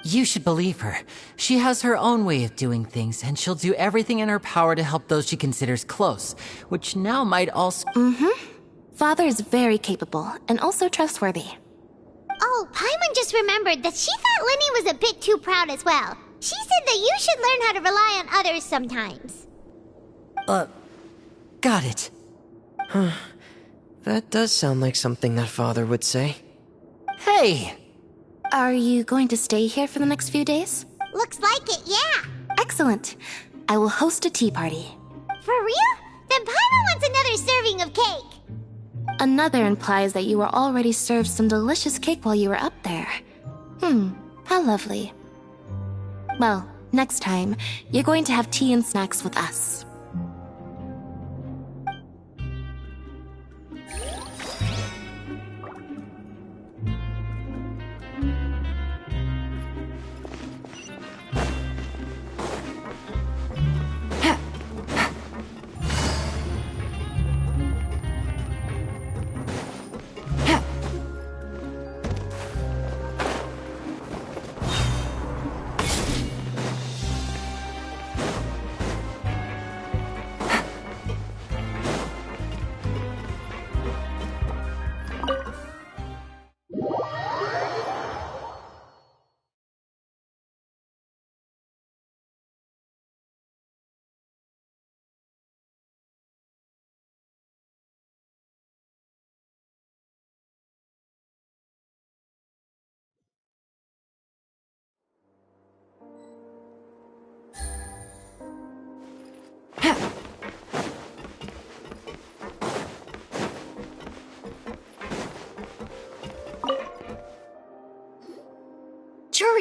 You should believe her. She has her own way of doing things, and she'll do everything in her power to help those she considers close, which now might also... Father is very capable, and also trustworthy. Oh, Paimon just remembered that she thought Lenny was a bit too proud as well. She said that you should learn how to rely on others sometimes. Got it. Huh. That does sound like something that Father would say. Hey! Are you going to stay here for the next few days? Looks like it, yeah. Excellent. I will host a tea party. For real? Then Paimon wants another serving of cake. Another implies that you were already served some delicious cake while you were up there. How lovely. Well, next time, you're going to have tea and snacks with us.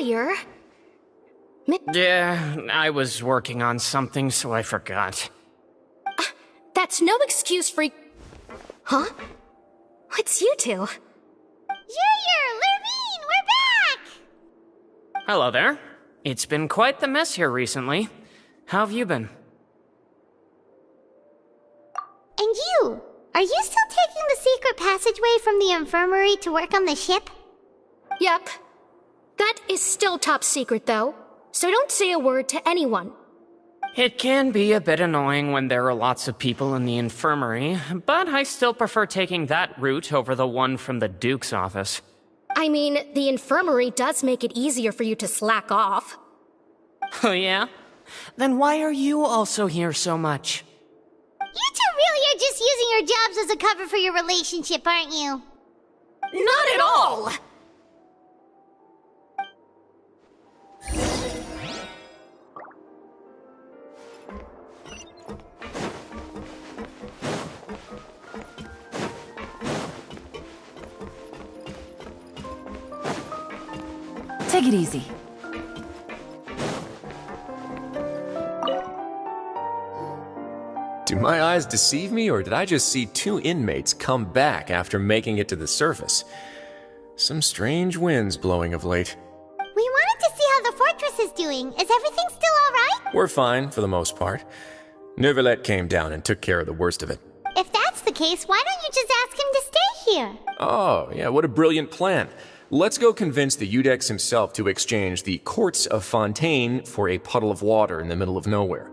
earlier. Yeah, I was working on something, so I forgot. That's no excuse for... Huh? What's you two? Junior! Lurvine! We're back! Hello there. It's been quite the mess here recently. How have you been? And you? Are you still taking the secret passageway from the infirmary to work on the ship? Yep. That is still top secret, though. So don't say a word to anyone. It can be a bit annoying when there are lots of people in the infirmary, but I still prefer taking that route over the one from the Duke's office. I mean, the infirmary does make it easier for you to slack off. Oh yeah? Then why are you also here so much? You two really are just using your jobs as a cover for your relationship, aren't you? Not at all! Take it easy. Do my eyes deceive me, or did I just see two inmates come back after making it to the surface? Some strange winds blowing of late. We wanted to see how the fortress is doing. Is everything still alright? We're fine, for the most part. Neuvillette came down and took care of the worst of it. If that's the case, why don't you just ask him to stay here? Oh, yeah, what a brilliant plan. Let's go convince the Udex himself to exchange the Courts of Fontaine for a puddle of water in the middle of nowhere.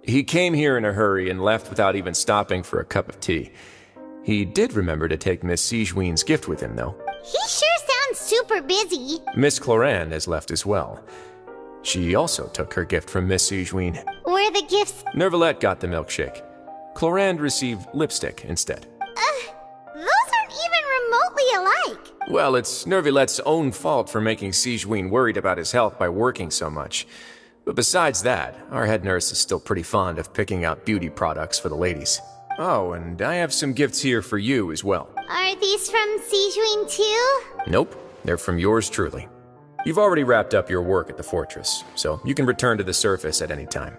He came here in a hurry and left without even stopping for a cup of tea. He did remember to take Miss Sigewinne's gift with him, though. He sure sounds super busy. Miss Clorinde has left as well. She also took her gift from Miss Sigewinne. Were the gifts... Neuvillette got the milkshake. Clorinde received lipstick instead. Those aren't even remotely alike. Well, it's Neuvillette's own fault for making Sigewinne worried about his health by working so much. But besides that, our head nurse is still pretty fond of picking out beauty products for the ladies. Oh, and I have some gifts here for you as well. Are these from Sigewinne too? Nope, they're from yours truly. You've already wrapped up your work at the fortress, so you can return to the surface at any time.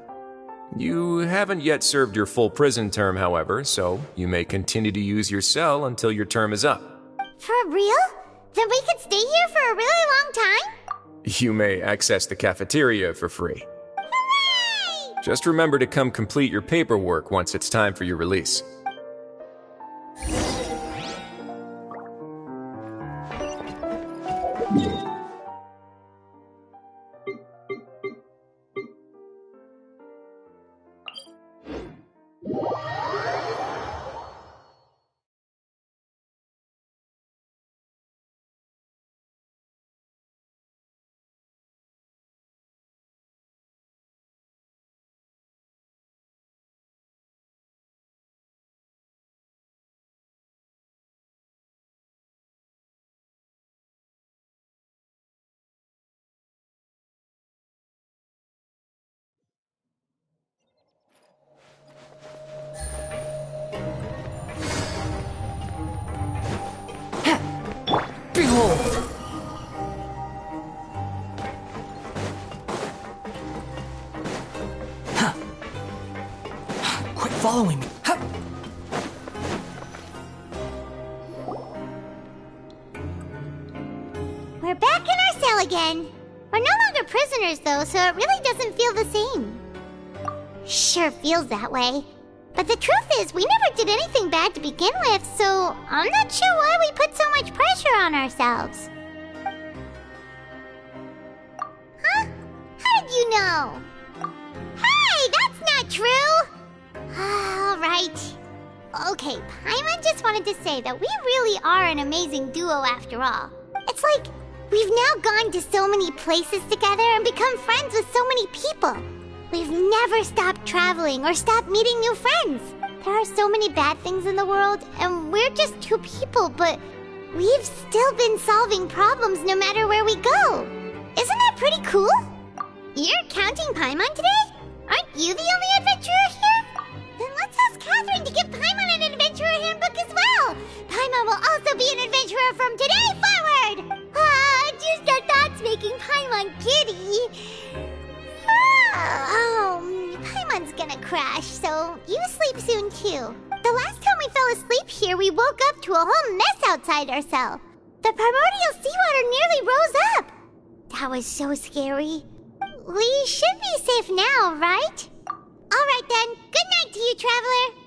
You haven't yet served your full prison term, however, so you may continue to use your cell until your term is up. For real? Then we could stay here for a really long time? You may access the cafeteria for free. Hooray! Just remember to come complete your paperwork once it's time for your release. Behold! Quit following me. We're back in our cell again. We're no longer prisoners, though, so it really doesn't feel the same. Sure feels that way. But the truth is, we never did anything bad to begin with, so I'm not sure why we put so much pressure on ourselves. Huh? How did you know? Hey, that's not true! Alright. Okay, Paimon just wanted to say that we really are an amazing duo after all. It's like, we've now gone to so many places together and become friends with so many people. We've never stopped traveling or stopped meeting new friends. There are so many bad things in the world, and we're just two people, but we've still been solving problems no matter where we go. Isn't that pretty cool? You're counting Paimon today? Aren't you the only adventurer here? Then let's ask Catherine to give Paimon an adventurer handbook as well. Paimon will also be an adventurer from today forward. Just our thoughts making Paimon Paimon's gonna crash, so you sleep soon too. The last time we fell asleep here, we woke up to a whole mess outside our cell. The primordial seawater nearly rose up. That was so scary. We should be safe now, right? Alright then, good night to you, Traveler.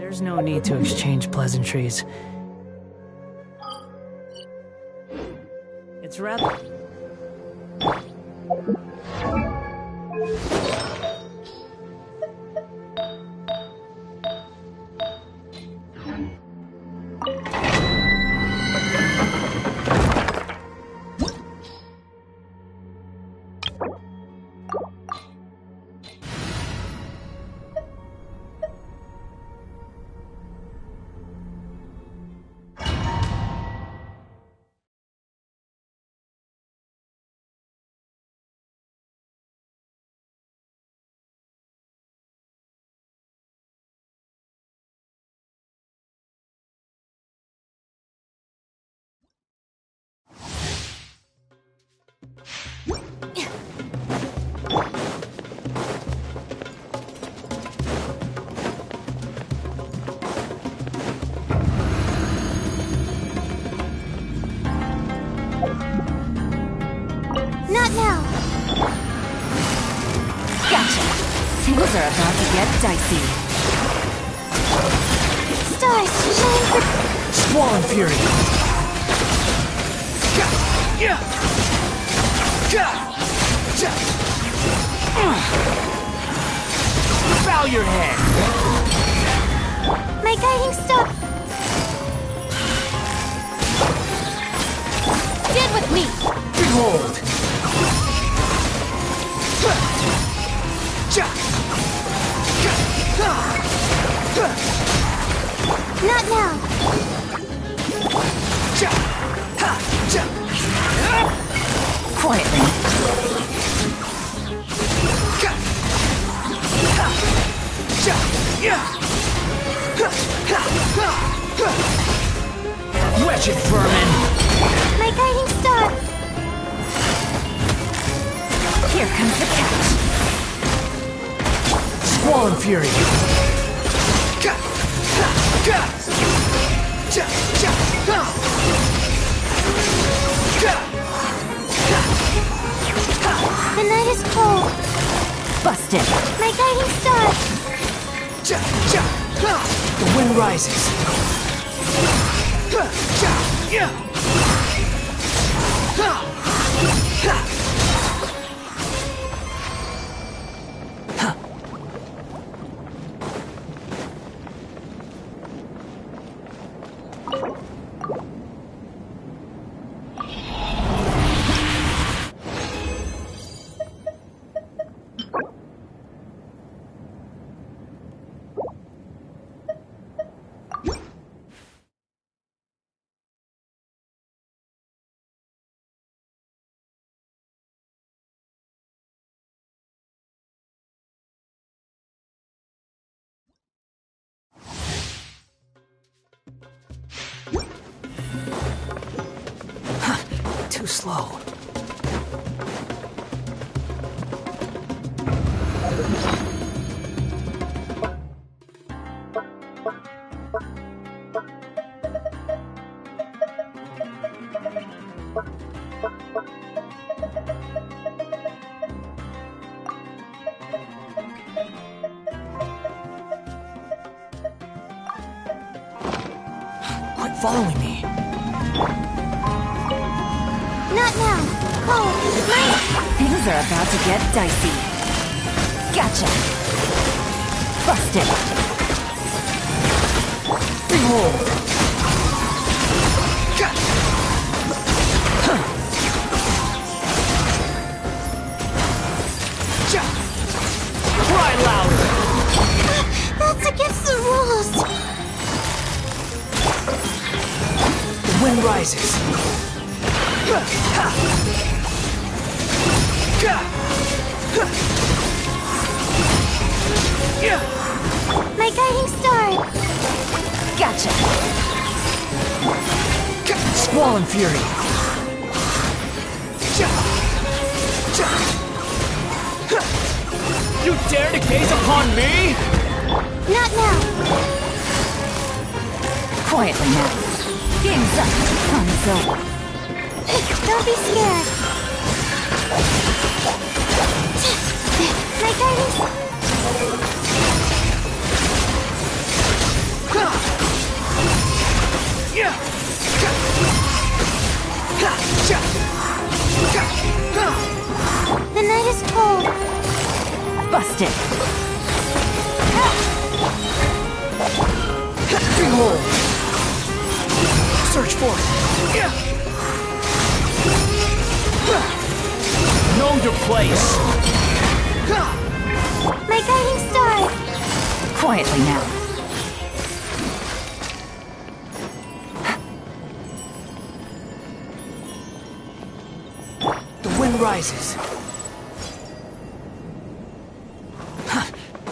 There's no need to exchange pleasantries. It's rather... Not now! Gotcha! Things are about to get dicey. Stars, shine for... Squall Fury! Bow your head! My guiding star... Stand with me! Behold! Not now! Quietly. Wretched vermin! My guiding star! Here comes the catch. Squall Fury! The night is cold. Busted. My guiding star! The wind rises. Too slow. Quit following me. Not now! Cold! Light! Things are about to get dicey. Gotcha! Busted! Behold! Cry louder! That's against the rules! The wind rises. My guiding star! Gotcha! Squall and Fury! You dare to gaze upon me? Not now! Quietly now. Game's up. Fun's over. Don't be scared! My guiding... Busted. Behold! Search for it! Know your place! My guiding star! Quietly now. The wind rises.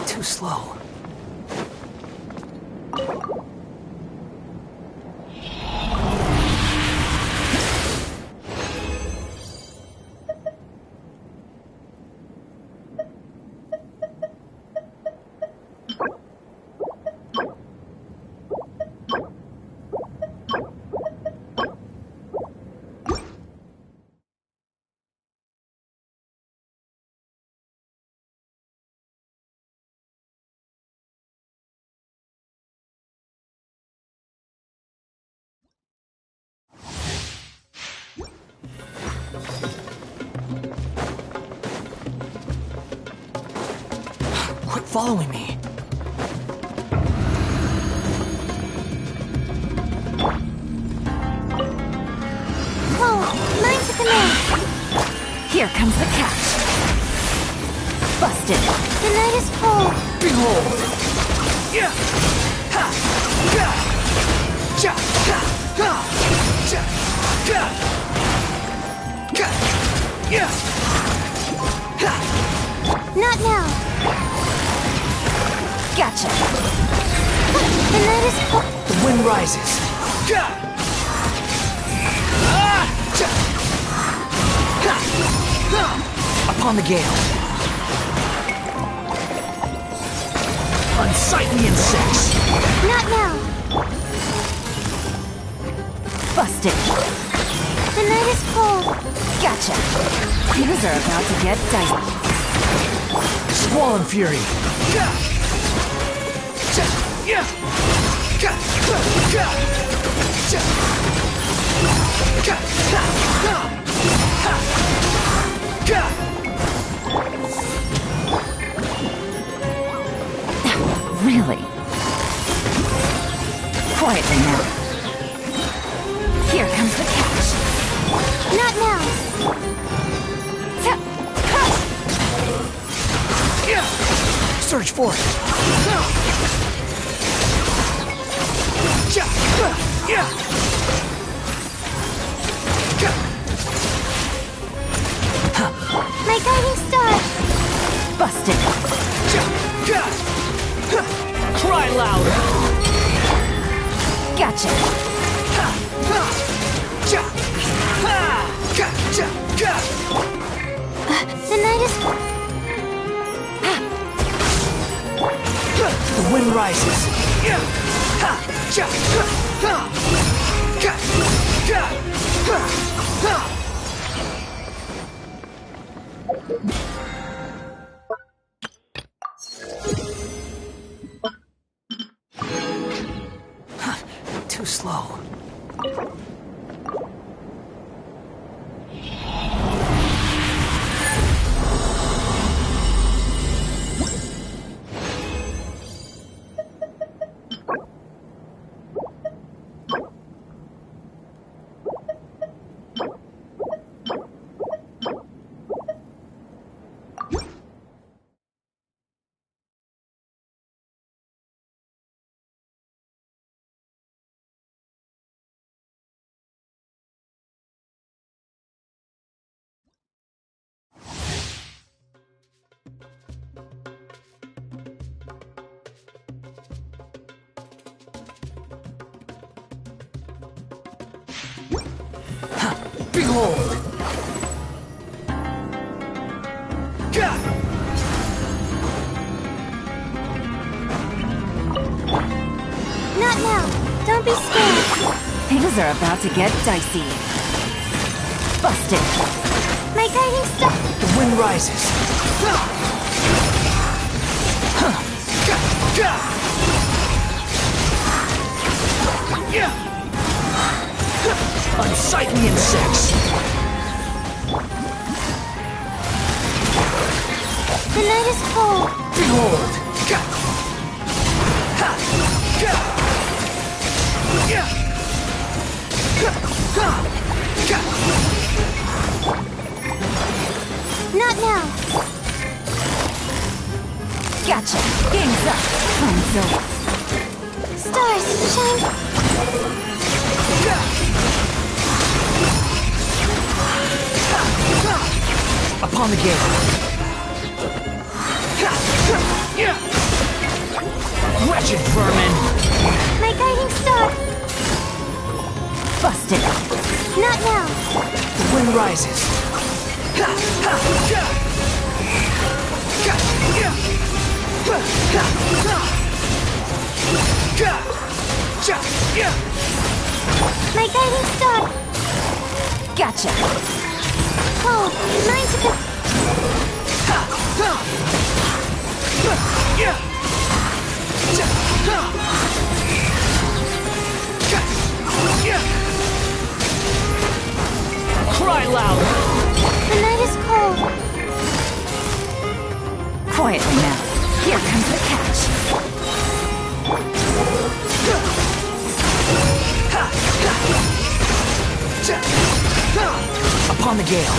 Too slow. Quit following me. Oh, mine to command. Here comes the catch. Busted. The night is cold. Behold! Yeah! Ha! Ja! Ja! Ha! Ha! Ja! Ja! Ga! Yeah! Ha! Not now. Gotcha. The night is cold. The wind rises. Ja! Ah! Ja! Ha! Ha! Upon the gale. Unsightly insects. Not now. Busted. The night is cold. Gotcha. Things are about to get dicey. Squall and fury. Ja! Ja! Yeah! Ga! Ga! Ja! Ga! Ha! Ha! Ha! Ga! Really? Quietly now. Here comes the catch. Not now. Yeah! Search for it. Ja! Yeah! Ga! My guiding star. Busted. Ja! Ga! Cry louder. Gotcha. Ha! Ha! Ja! Ha! Ga! Ja! Ga! The night is The wind rises. Yeah! Ha! Ja! Ha! Ga! Ga! Ha! Ha! Too slow. Behold! Ga! not now. Don't be scared. Things are about to get dicey. Busted. My guiding star. The wind rises. Unsightly insects. The night is cold. over. Stars, shine. Upon the gate. Wretched vermin! My guiding star. Busted. Not now. The wind rises. My guiding star. Gotcha. Oh, mine to the... Cry loud! The night is cold. Quietly now. Here comes the catch. Upon the gale.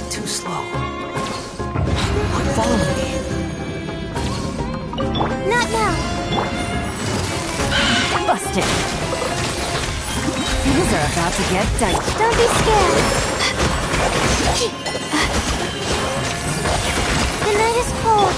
Too slow. Follow me. Not now. Busted. Things are about to get dicey. Don't be scared. The night is cold.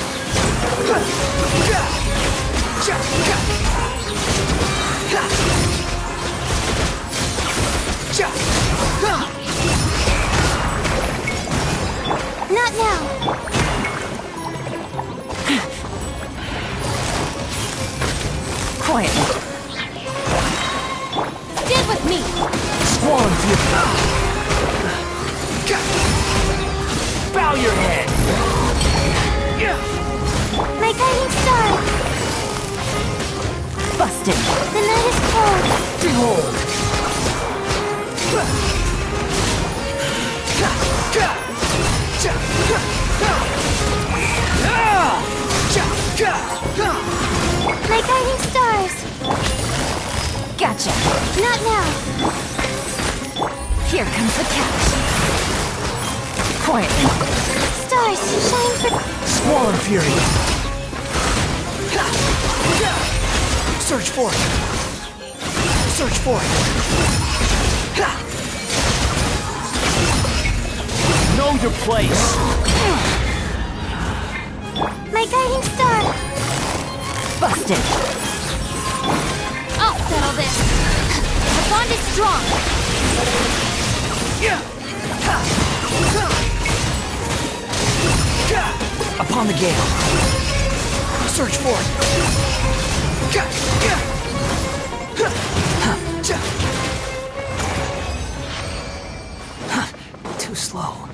Not now. Quietly. Stand with me. Squall and fury. Bow your head. My guiding star. Busted. The night is cold. Behold. My guiding stars. Gotcha. Not now. Here comes the catch. Quietly. Stars shine for... Squall and fury. Search for it. Search for it. Know your place. My guiding star. Busted. I'll settle this. The bond is strong. Upon the gale. Search for it. too slow.